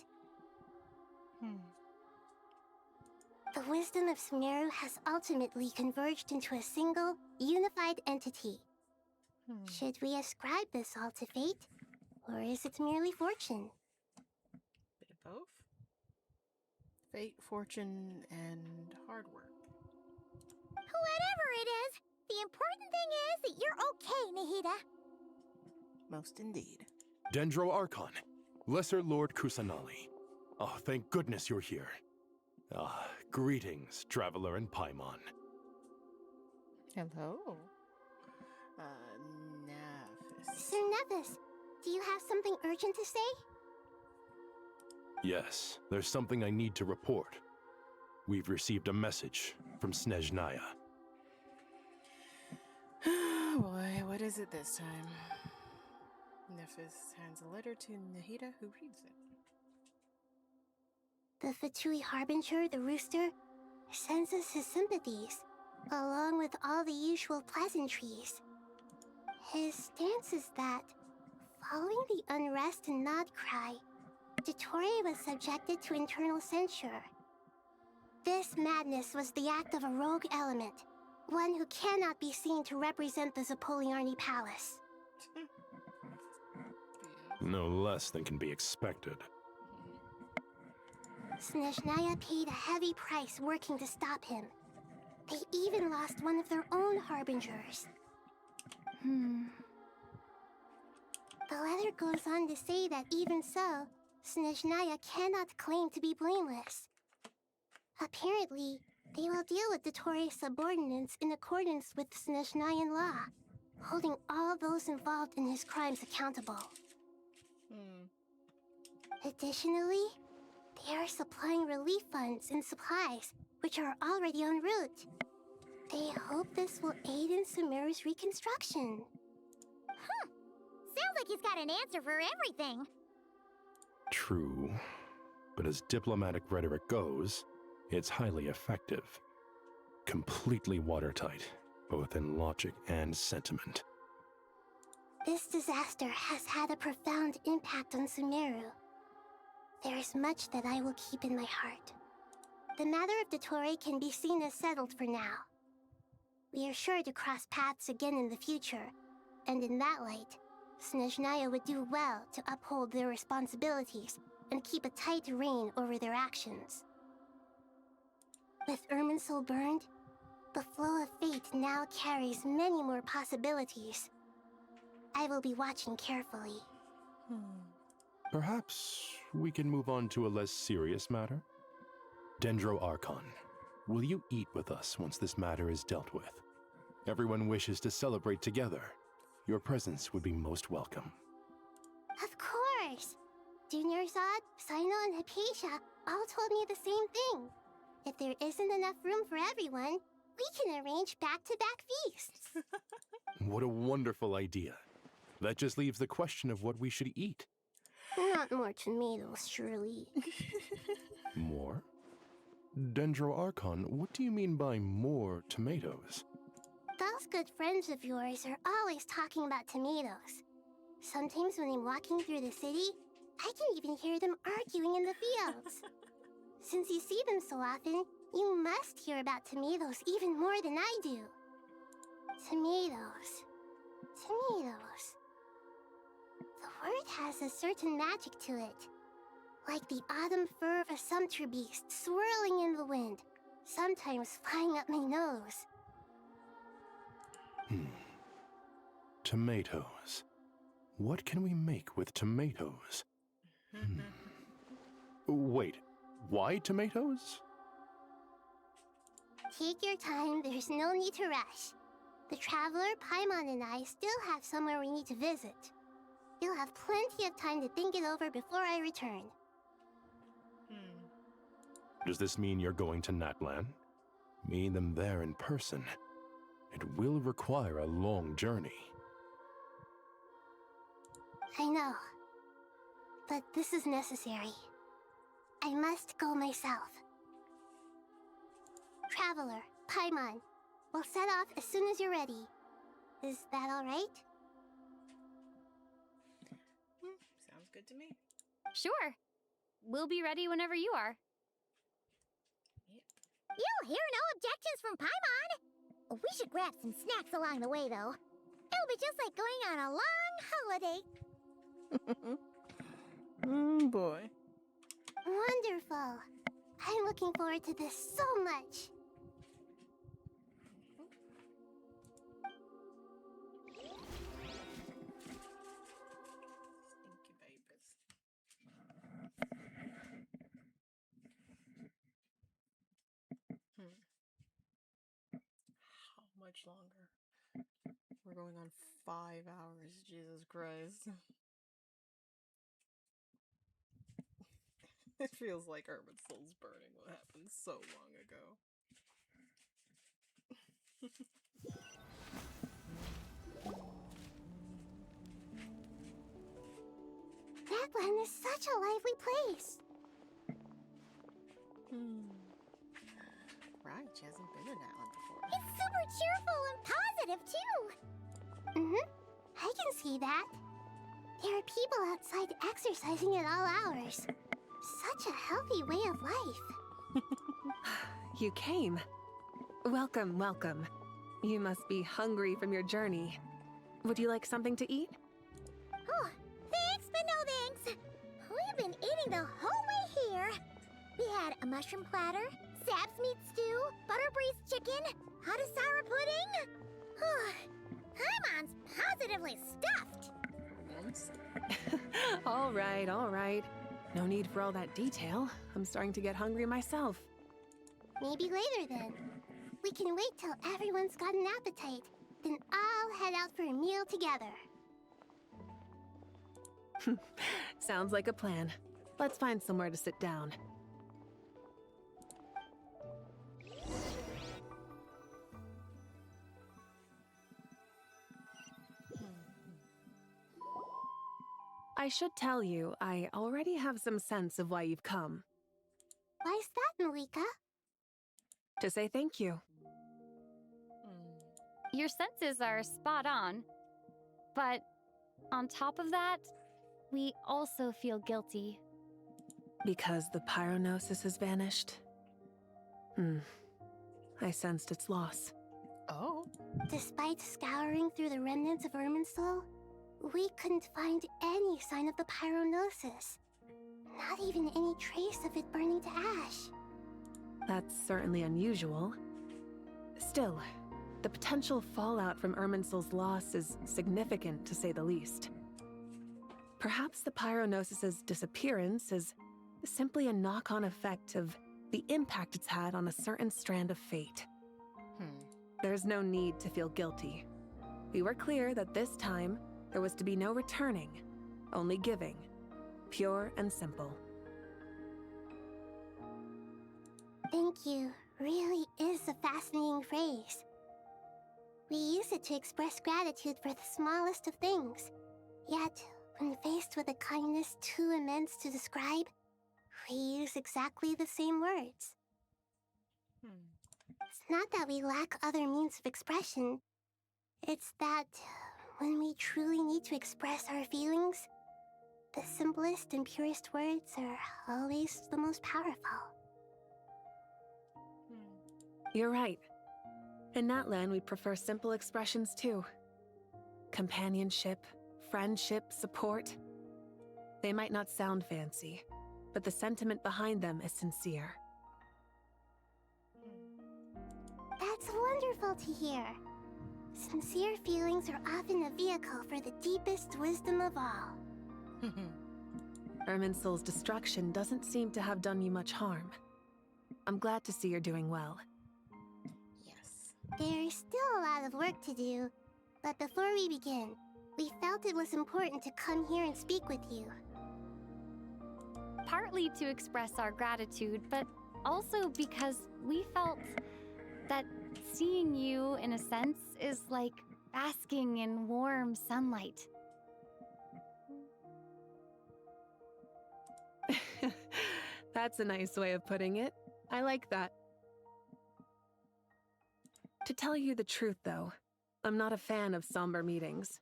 The wisdom of Sumeru has ultimately converged into a single, unified entity. Should we ascribe this all to fate, or is it merely fortune? Bit of both. Fate, fortune, and hard work. Whatever it is, the important thing is that you're okay, Nahida. Most indeed. Dendro Archon, Lesser Lord Kusanali. Oh, thank goodness you're here. Greetings, Traveler in Paimon. Hello. Nephis. Sir Nephis, do you have something urgent to say? Yes, there's something I need to report. We've received a message from Snezhnaya. Oh boy, what is it this time? Nephis hands a letter to Nahida, who reads it. The Fatui Harbinger, the rooster, sends us his sympathies, along with all the usual pleasantries. His stance is that, following the unrest and Nod Cry, Dottore was subjected to internal censure. This madness was the act of a rogue element, one who cannot be seen to represent the Zapoliarni Palace. No less than can be expected. Snezhnaya paid a heavy price working to stop him. They even lost one of their own harbingers. The letter goes on to say that even so, Snezhnaya cannot claim to be blameless. Apparently, they will deal with Dottore's subordinates in accordance with Snezhnayan law, holding all those involved in his crimes accountable. Additionally, they are supplying relief funds and supplies, which are already en route. They hope this will aid in Sumeru's reconstruction. Sounds like he's got an answer for everything. True, but as diplomatic rhetoric goes, it's highly effective. Completely watertight, both in logic and sentiment. This disaster has had a profound impact on Sumeru. There is much that I will keep in my heart. The matter of Dottore can be seen as settled for now. We are sure to cross paths again in the future, and in that light, Snezhnaya would do well to uphold their responsibilities and keep a tight rein over their actions. With Irminsul burned, the flow of fate now carries many more possibilities. I will be watching carefully. Perhaps we can move on to a less serious matter? Dendro Archon, will you eat with us once this matter is dealt with? Everyone wishes to celebrate together. Your presence would be most welcome. Of course! Junior Zod, Sino, and Hypatia all told me the same thing. If there isn't enough room for everyone, we can arrange back-to-back feasts. What a wonderful idea. That just leaves the question of what we should eat. Not more tomatoes, surely. More? Dendro Archon, what do you mean by more tomatoes? Those good friends of yours are always talking about tomatoes. Sometimes when I'm walking through the city, I can even hear them arguing in the fields. Since you see them so often, you must hear about tomatoes even more than I do. Tomatoes. Tomatoes. The word has a certain magic to it. Like the autumn fur of a sumpter beast swirling in the wind, sometimes flying up my nose. Tomatoes. What can we make with tomatoes? Wait, why tomatoes? Take your time, there's no need to rush. The Traveler, Paimon, and I still have somewhere we need to visit. You'll have plenty of time to think it over before I return. Does this mean you're going to Natlan? Meet them there in person. It will require a long journey. I know. But this is necessary. I must go myself. Traveler, Paimon, we'll set off as soon as you're ready. Is that alright? Sounds good to me. Sure. We'll be ready whenever you are. You'll hear no objections from Paimon! We should grab some snacks along the way, though. It'll be just like going on a long holiday. Boy. Wonderful. I'm looking forward to this so much. How much longer? We're going on 5 hours. Jesus Christ. It feels like Irminsul's burning what happened so long ago. Natlan is such a lively place. Right, she hasn't been in Natlan before. It's super cheerful and positive, too. I can see that. There are people outside exercising at all hours. Such a healthy way of life. You came. Welcome, welcome. You must be hungry from your journey. Would you like something to eat? Oh, thanks, but no thanks. We've been eating the whole way here. We had a mushroom platter, Sab's meat stew, butter braised chicken, hot sour pudding. Paimon's positively stuffed. All right, all right. No need for all that detail. I'm starting to get hungry myself. Maybe later then. We can wait till everyone's got an appetite. Then I'll head out for a meal together. Sounds like a plan. Let's find somewhere to sit down. I should tell you, I already have some sense of why you've come. Why's that, Malika? To say thank you. Your senses are spot on. But on top of that, we also feel guilty. Because the pyronosis has vanished? I sensed its loss. Oh? Despite scouring through the remnants of Irminsul, we couldn't find any sign of the pyronosis. Not even any trace of it burning to ash. That's certainly unusual. Still, the potential fallout from Irminsul's loss is significant, to say the least. Perhaps the pyronosis's disappearance is simply a knock-on effect of the impact it's had on a certain strand of fate. There's no need to feel guilty. We were clear that this time, there was to be no returning, only giving. Pure and simple. Thank you really is a fascinating phrase. We use it to express gratitude for the smallest of things. Yet, when faced with a kindness too immense to describe, we use exactly the same words. It's not that we lack other means of expression. It's that when we truly need to express our feelings, the simplest and purest words are always the most powerful. You're right. In that land, we prefer simple expressions too. Companionship, friendship, support. They might not sound fancy, but the sentiment behind them is sincere. That's wonderful to hear. Sincere feelings are often a vehicle for the deepest wisdom of all. Irminsul's destruction doesn't seem to have done you much harm. I'm glad to see you're doing well. There's still a lot of work to do, but before we begin, we felt it was important to come here and speak with you. Partly to express our gratitude, but also because we felt that seeing you, in a sense, is like basking in warm sunlight. That's a nice way of putting it. I like that. To tell you the truth, though, I'm not a fan of somber meetings.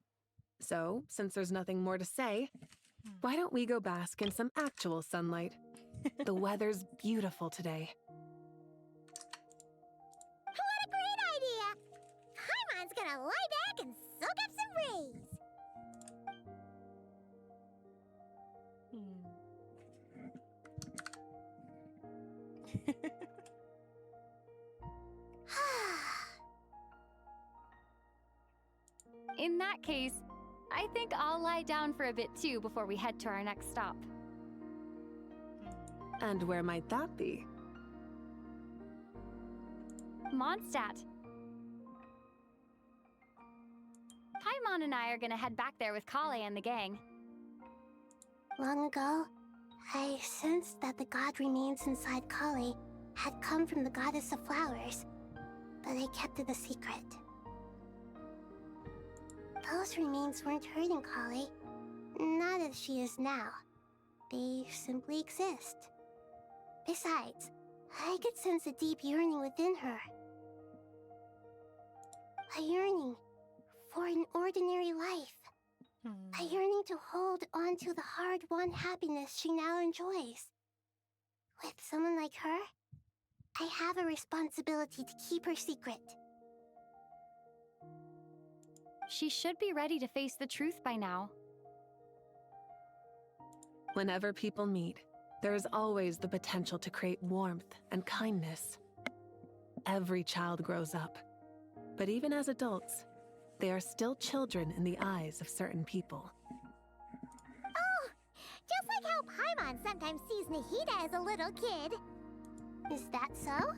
So, since there's nothing more to say, why don't we go bask in some actual sunlight? The weather's beautiful today. What a great idea! Paimon's gonna lie back and soak up some rays! In that case, I think I'll lie down for a bit too before we head to our next stop. And where might that be? Mondstadt. Paimon and I are gonna head back there with Kale and the gang. Long ago, I sensed that the god remains inside Kale had come from the goddess of flowers, but I kept it a secret. Those remains weren't hurting Kale, not as she is now. They simply exist. Besides, I could sense a deep yearning within her. A yearning for an ordinary life. A yearning to hold on to the hard-won happiness she now enjoys. With someone like her, I have a responsibility to keep her secret. She should be ready to face the truth by now. Whenever people meet, there is always the potential to create warmth and kindness. Every child grows up, but even as adults, they are still children in the eyes of certain people. Oh, just like how Paimon sometimes sees Nahida as a little kid. Is that so?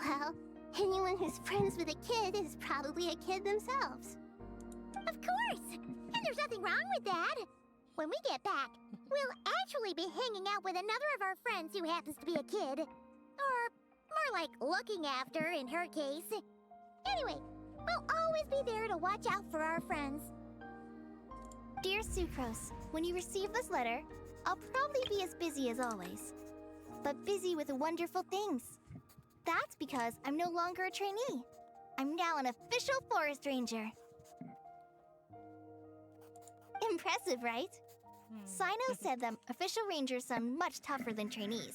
Well, anyone who's friends with a kid is probably a kid themselves. Of course! And there's nothing wrong with that! When we get back, we'll actually be hanging out with another of our friends who happens to be a kid. Or more like looking after, in her case. Anyway, we'll always be there to watch out for our friends. Dear Sucrose, when you receive this letter, I'll probably be as busy as always. But busy with wonderful things. That's because I'm no longer a trainee. I'm now an official forest ranger. Impressive, right? Sino said that official rangers sound much tougher than trainees.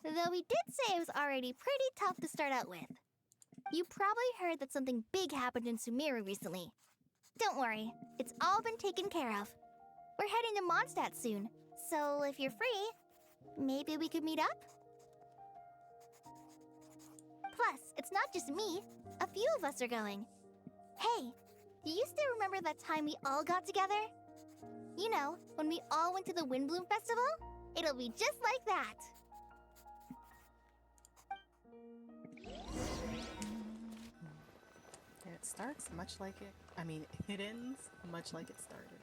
Though he did say it was already pretty tough to start out with. You probably heard that something big happened in Sumeru recently. Don't worry, it's all been taken care of. We're heading to Mondstadt soon, so if you're free, maybe we could meet up? Plus, it's not just me. A few of us are going. Hey, do you still remember that time we all got together? You know, when we all went to the Windbloom Festival? It'll be just like that. It starts much like it ends much like it started.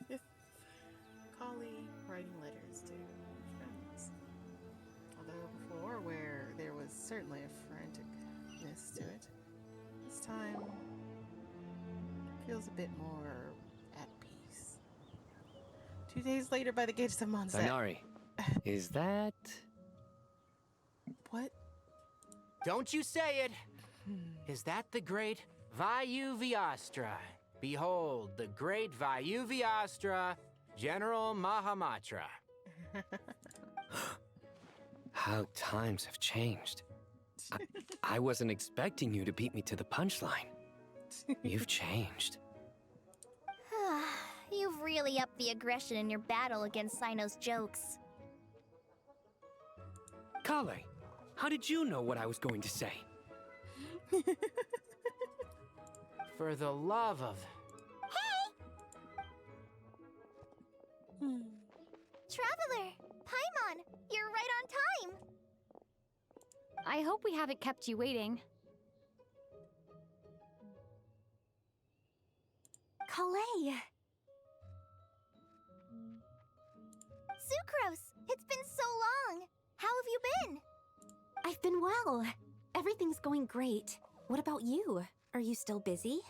With Kali writing letters to friends. Although before, where there was certainly a franticness to it, this time feels a bit more at peace. 2 days later by the gates of Mondstadt. Tighnari, is that... What? Don't you say it! Is that the great Vayu Vyastra? Behold, the great Vayu Vyastra, General Mahamatra. How times have changed. I wasn't expecting you to beat me to the punchline. You've changed. You've really upped the aggression in your battle against Sino's jokes. Kale, how did you know what I was going to say? For the love of... Traveler! Paimon! You're right on time! I hope we haven't kept you waiting. Kalei! Sucrose! It's been so long! How have you been? I've been well. Everything's going great. What about you? Are you still busy?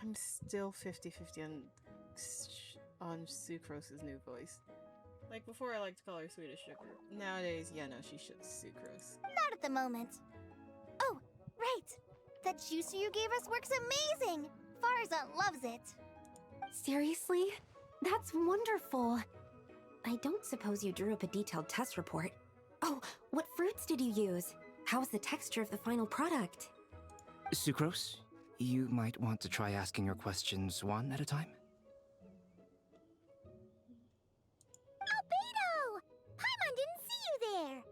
I'm still 50-50 on Sucrose's new voice. Like, before I liked to call her Swedish Sugar. Nowadays, yeah, no, she's Sucrose. Not at the moment. Oh, right! That juicer you gave us works amazing! Farzan loves it! Seriously? That's wonderful. I don't suppose you drew up a detailed test report. Oh, what fruits did you use? How's the texture of the final product? Sucrose, you might want to try asking your questions one at a time. Albedo! Paimon didn't see you there!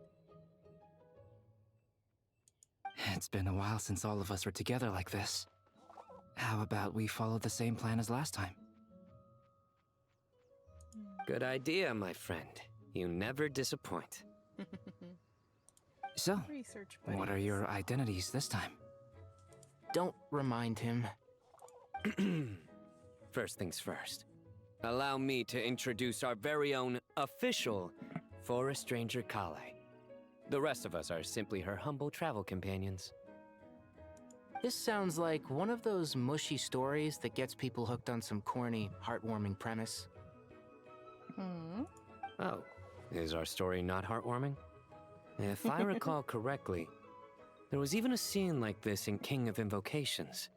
It's been a while since all of us were together like this. How about we follow the same plan as last time? Good idea, my friend. You never disappoint. So, Research what are your identities this time? Don't remind him. First things first. Allow me to introduce our very own official Forest Ranger Kale. The rest of us are simply her humble travel companions. This sounds like one of those mushy stories that gets people hooked on some corny, heartwarming premise. Oh, is our story not heartwarming? If I recall correctly, there was even a scene like this in King of Invocations.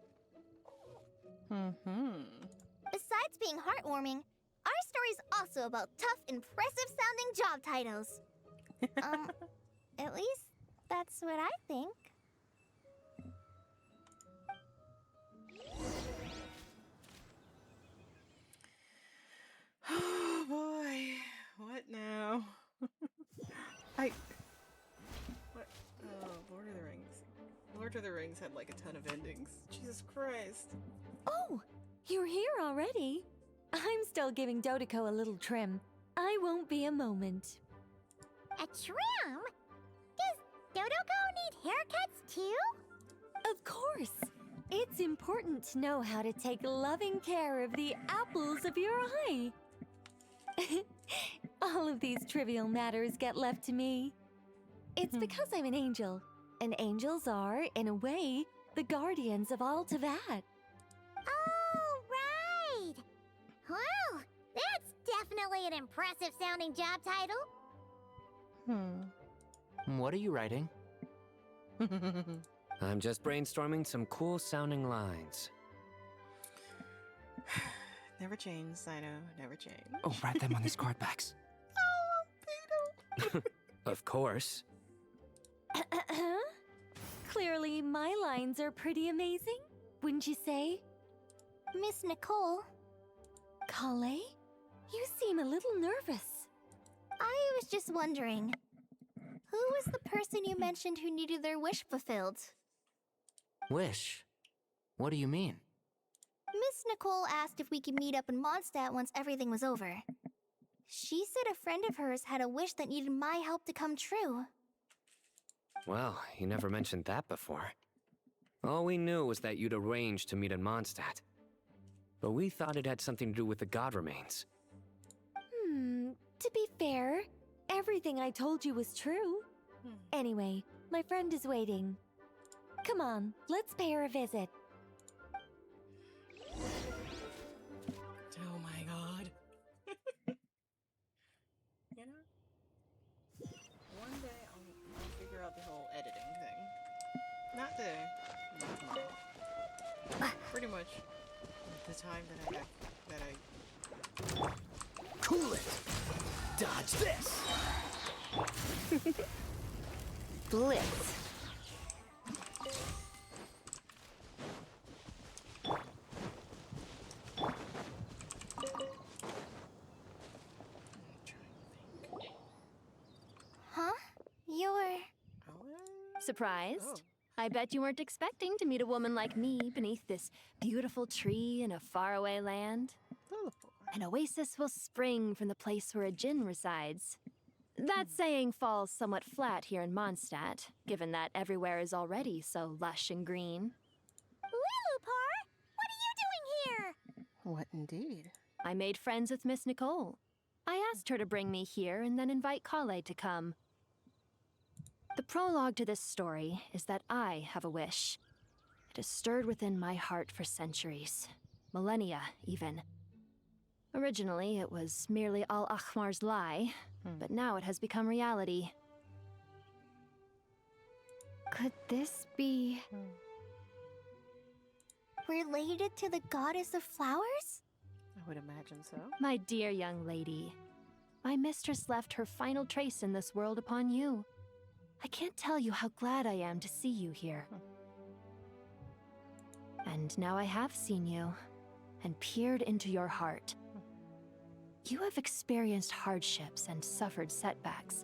Besides being heartwarming, our story's also about tough, impressive-sounding job titles. At least that's what I think. Oh boy, what now? What? Oh, Lord of the Rings. Lord of the Rings had like a ton of endings. Jesus Christ. Oh, you're here already? I'm still giving Dodeko a little trim. I won't be a moment. A trim? Does Dodoko need haircuts too? Of course. It's important to know how to take loving care of the apples of your eye. All of these trivial matters get left to me. It's because I'm an angel, and angels are, in a way, the guardians of all Teyvat. Oh, right! Well, that's definitely an impressive sounding job title. What are you writing? I'm just brainstorming some cool sounding lines. Never change, Sino. Never change. Oh, write them on these card backs. Of course. Clearly, my lines are pretty amazing, wouldn't you say? Miss Nicole? Kale? You seem a little nervous. I was just wondering, who was the person you mentioned who needed their wish fulfilled? Wish? What do you mean? Miss Nicole asked if we could meet up in Mondstadt once everything was over. She said a friend of hers had a wish that needed my help to come true. Well, you never mentioned that before. All we knew was that you'd arranged to meet in Mondstadt. But we thought it had something to do with the god remains. To be fair, everything I told you was true. Anyway, my friend is waiting. Come on, let's pay her a visit. Oh my god. You know? pretty much the time that I Cool it! Dodge this! Blitz. Huh? You're... Surprised? I bet you weren't expecting to meet a woman like me beneath this beautiful tree in a faraway land. An oasis will spring from the place where a djinn resides. That saying falls somewhat flat here in Mondstadt, given that everywhere is already so lush and green. Lilupar, what are you doing here? What indeed? I made friends with Miss Nicole. I asked her to bring me here and then invite Kale to come. The prologue to this story is that I have a wish. It has stirred within my heart for centuries, millennia even. Originally, it was merely Al-Akhmar's lie, but now it has become reality. Could this be... related to the goddess of flowers? I would imagine so. My dear young lady, my mistress left her final trace in this world upon you. I can't tell you how glad I am to see you here. And now I have seen you, and peered into your heart. You have experienced hardships and suffered setbacks.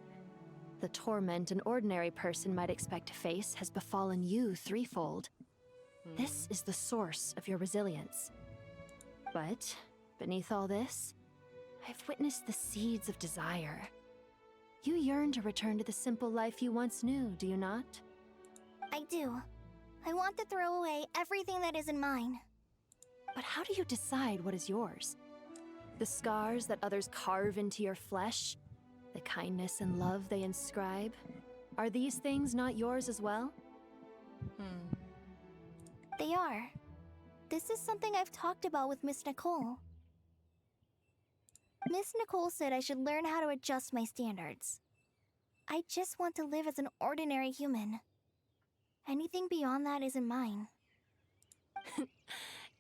The torment an ordinary person might expect to face has befallen you threefold. This is the source of your resilience. But, beneath all this, I've witnessed the seeds of desire. You yearn to return to the simple life you once knew, do you not? I do. I want to throw away everything that isn't mine. But how do you decide what is yours? The scars that others carve into your flesh? The kindness and love they inscribe? Are these things not yours as well? They are. This is something I've talked about with Miss Nicole. Miss Nicole said I should learn how to adjust my standards. I just want to live as an ordinary human. Anything beyond that isn't mine.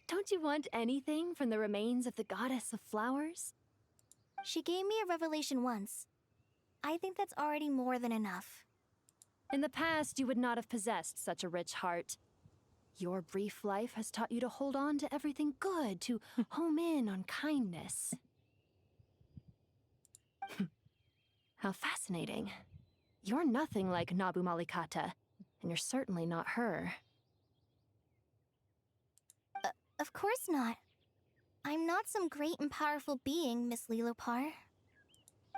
Don't you want anything from the remains of the goddess of flowers? She gave me a revelation once. I think that's already more than enough. In the past, you would not have possessed such a rich heart. Your brief life has taught you to hold on to everything good, to home in on kindness. How fascinating. You're nothing like Nabu Malikata, and you're certainly not her. Of course not. I'm not some great and powerful being, Miss Lilopar.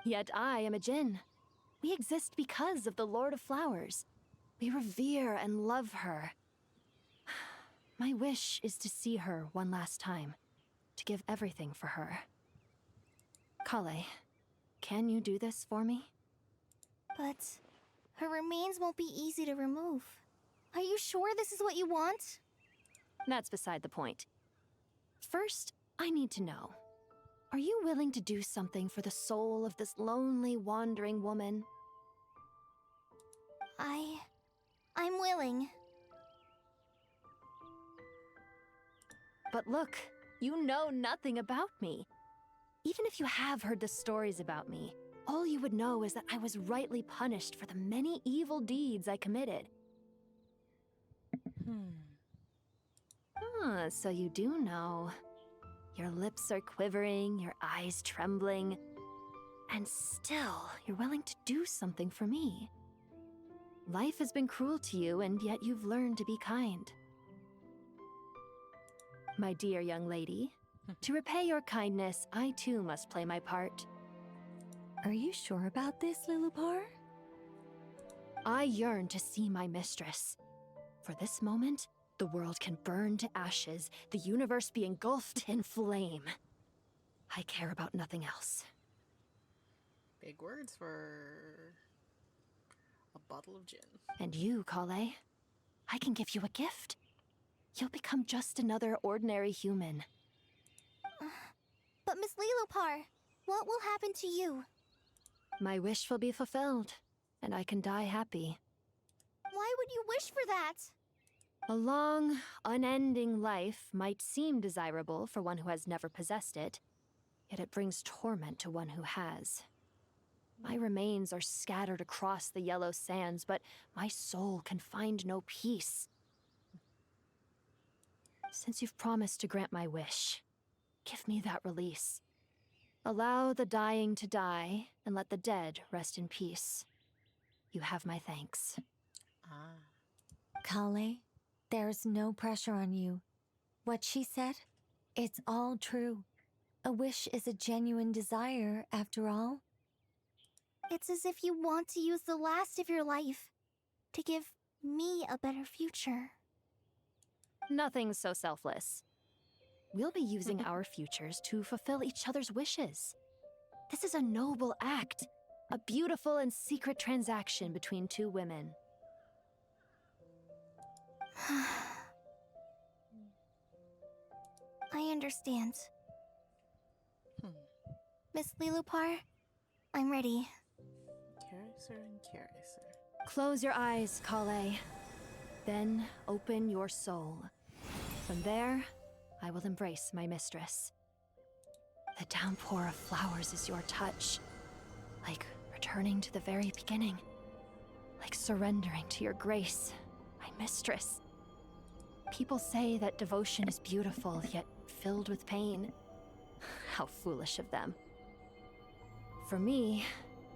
Yet I am a djinn. We exist because of the Lord of Flowers. We revere and love her. My wish is to see her one last time, to give everything for her. Kale, can you do this for me? But her remains won't be easy to remove. Are you sure this is what you want? That's beside the point. First, I need to know. Are you willing to do something for the soul of this lonely, wandering woman? I'm willing. But look, you know nothing about me. Even if you have heard the stories about me, all you would know is that I was rightly punished for the many evil deeds I committed. So you do know. Your lips are quivering, your eyes trembling, and still you're willing to do something for me. Life has been cruel to you, and yet you've learned to be kind. My dear young lady, to repay your kindness, I too must play my part. Are you sure about this, Lilupar? I yearn to see my mistress. For this moment, the world can burn to ashes, the universe be engulfed in flame. I care about nothing else. Big words for a bottle of gin. And you, Kale, I can give you a gift. You'll become just another ordinary human. But Miss Lilopar, what will happen to you? My wish will be fulfilled, and I can die happy. Why would you wish for that? A long, unending life might seem desirable for one who has never possessed it, yet it brings torment to one who has. My remains are scattered across the yellow sands, but my soul can find no peace. Since you've promised to grant my wish, give me that release. Allow the dying to die, and let the dead rest in peace. You have my thanks. Kale, there's no pressure on you. What she said, it's all true. A wish is a genuine desire, after all. It's as if you want to use the last of your life to give me a better future. Nothing's so selfless. We'll be using our futures to fulfill each other's wishes. This is a noble act, a beautiful and secret transaction between two women. I understand. Miss Lilupar, I'm ready. Caricer and Caricer. Close your eyes, Kale. Then open your soul. From there, I will embrace my mistress. The downpour of flowers is your touch. Like returning to the very beginning. Like surrendering to your grace, my mistress. People say that devotion is beautiful, yet filled with pain. How foolish of them. For me,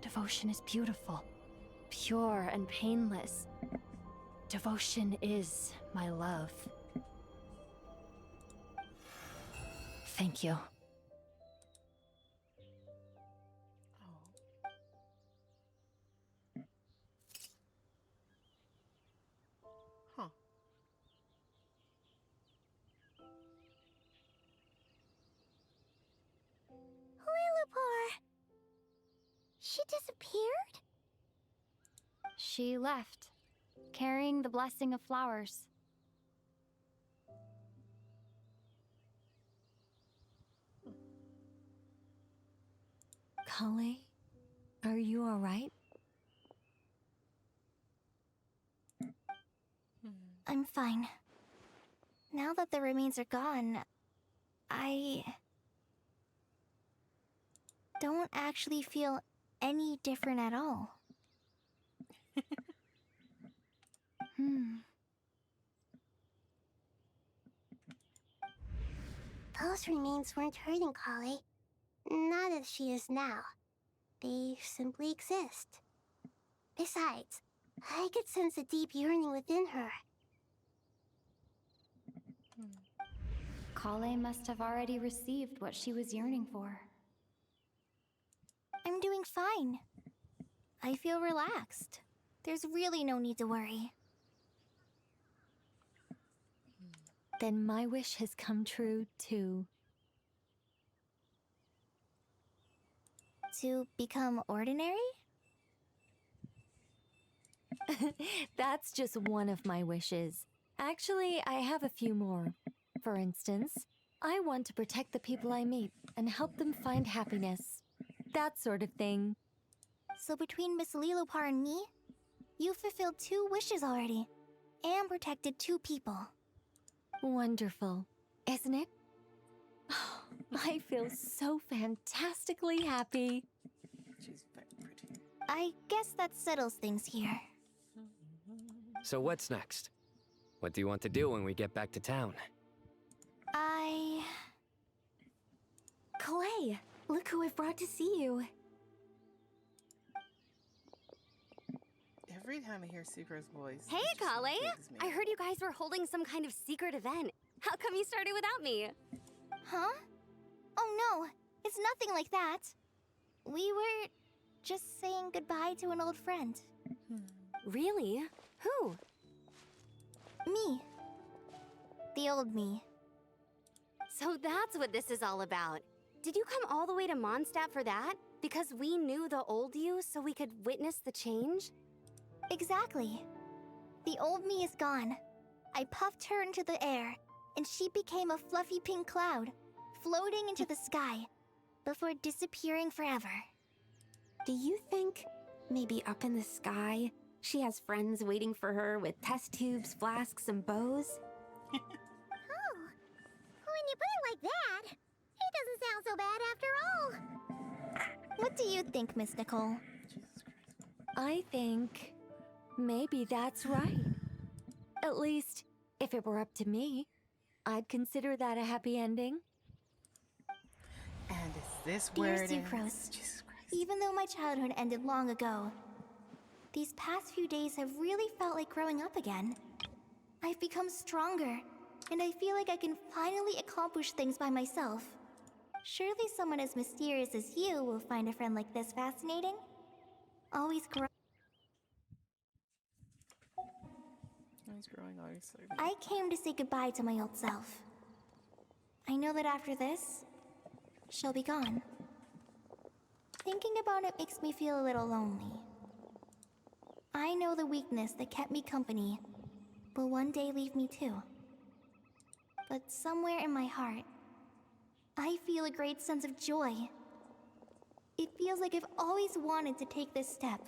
devotion is beautiful, pure and painless. Devotion is my love. Thank you. Huh. Lilupar! She disappeared? She left, carrying the blessing of flowers. Kale, are you alright? I'm fine. Now that the remains are gone, I don't actually feel any different at all. Those remains weren't hurting Kale. Not as she is now. They simply exist. Besides, I could sense a deep yearning within her. Kale must have already received what she was yearning for. I'm doing fine. I feel relaxed. There's really no need to worry. Then my wish has come true, too. To become ordinary? That's just one of my wishes. Actually, I have a few more. For instance, I want to protect the people I meet and help them find happiness. That sort of thing. So between Miss Lilupar and me, you've fulfilled 2 wishes already, and protected 2 people. Wonderful, isn't it? I feel so fantastically happy. She's very pretty. I guess that settles things here. So what's next? What do you want to do when we get back to town? Clay, look who I've brought to see you. Every time I hear Sucre's voice. Hey, it just Kale! bugs me. I heard you guys were holding some kind of secret event. How come you started without me? Huh? Oh no, it's nothing like that. We were just saying goodbye to an old friend. Really? Who? Me. The old me. So that's what this is all about. Did you come all the way to Mondstadt for that? Because we knew the old you so we could witness the change? Exactly. The old me is gone. I puffed her into the air, and she became a fluffy pink cloud, floating into the sky, before disappearing forever. Do you think maybe up in the sky She has friends waiting for her with test tubes, flasks, and bows. Oh, when you put it like that, it doesn't sound so bad after all. What do you think, Miss Nicole? I think maybe that's right. At least, if it were up to me, I'd consider that a happy ending. And is this where Dear it ends? Sucrose, Jesus Christ. even though my childhood ended long ago, these past few days have really felt like growing up again. I've become stronger, and I feel like I can finally accomplish things by myself. Surely someone as mysterious as you will find a friend like this fascinating? Always He's growing, obviously. I came to say goodbye to my old self. I know that after this, she'll be gone. Thinking about it makes me feel a little lonely. I know the weakness that kept me company will one day leave me too. But somewhere in my heart, I feel a great sense of joy. It feels like I've always wanted to take this step,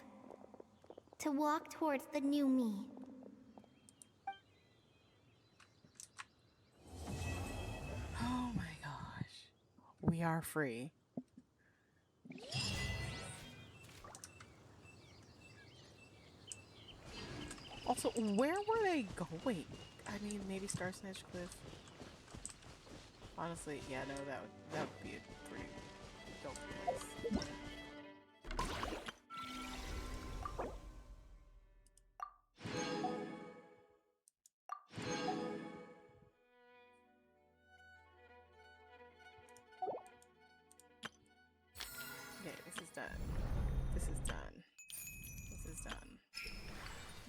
to walk towards the new me. Oh my gosh. We are free. Also, where were they going? I mean, maybe Star Snatch Cliff. Honestly, yeah, no, that would be a pretty dope place. Okay, this is done. This is done. This is done.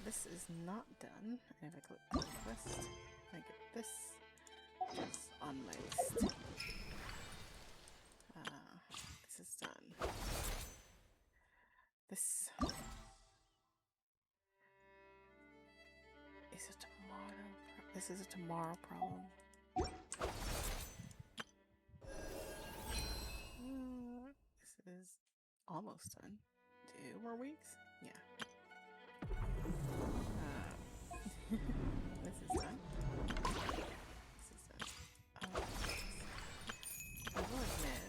This is not done. And if I click the quest, I get this. It's on my list. This is done. This is a tomorrow. This is a tomorrow problem. This is almost done. 2 more weeks? Yeah. This is done. This is done. I will admit,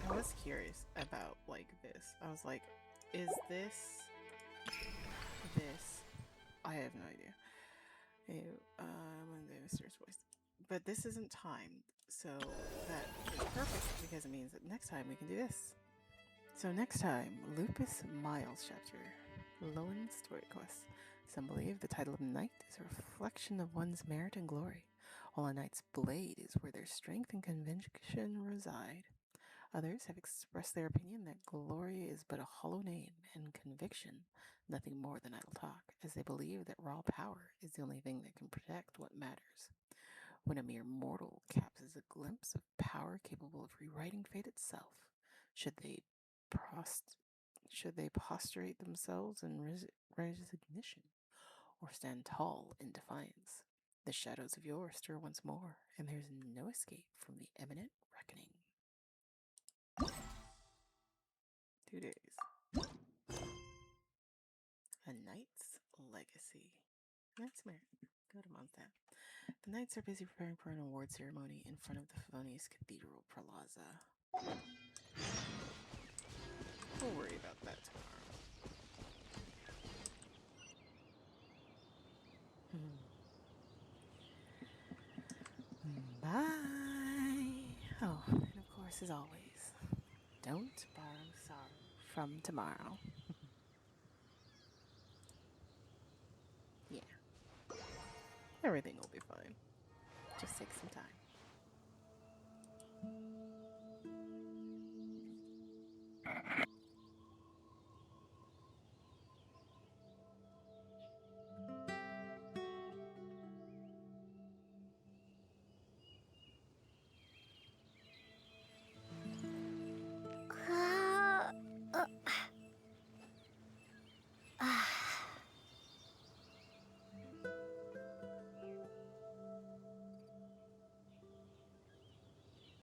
I was curious about like this. I was like, is this? I have no idea. One day, mysterious voice. But this isn't timed, so that is perfect because it means that next time we can do this. So next time, Lupus Miles chapter, Lowen story quest. Some believe the title of knight is a reflection of one's merit and glory, while a knight's blade is where their strength and conviction reside. Others have expressed their opinion that glory is but a hollow name and conviction nothing more than idle talk, as they believe that raw power is the only thing that can protect what matters. When a mere mortal captures a glimpse of power capable of rewriting fate itself, should they prostrate themselves in resignation, or stand tall in defiance? The shadows of yore stir once more, and there is no escape from the imminent reckoning. 2 days. A Knight's Legacy. Knight's Merit. Go to Mondstadt. The Knights are busy preparing for an award ceremony in front of the Favonius Cathedral Plaza. We'll worry about that tomorrow. Bye. Oh, and of course, as always, don't borrow sorrow from tomorrow. Yeah. Everything will be fine. Just take some time.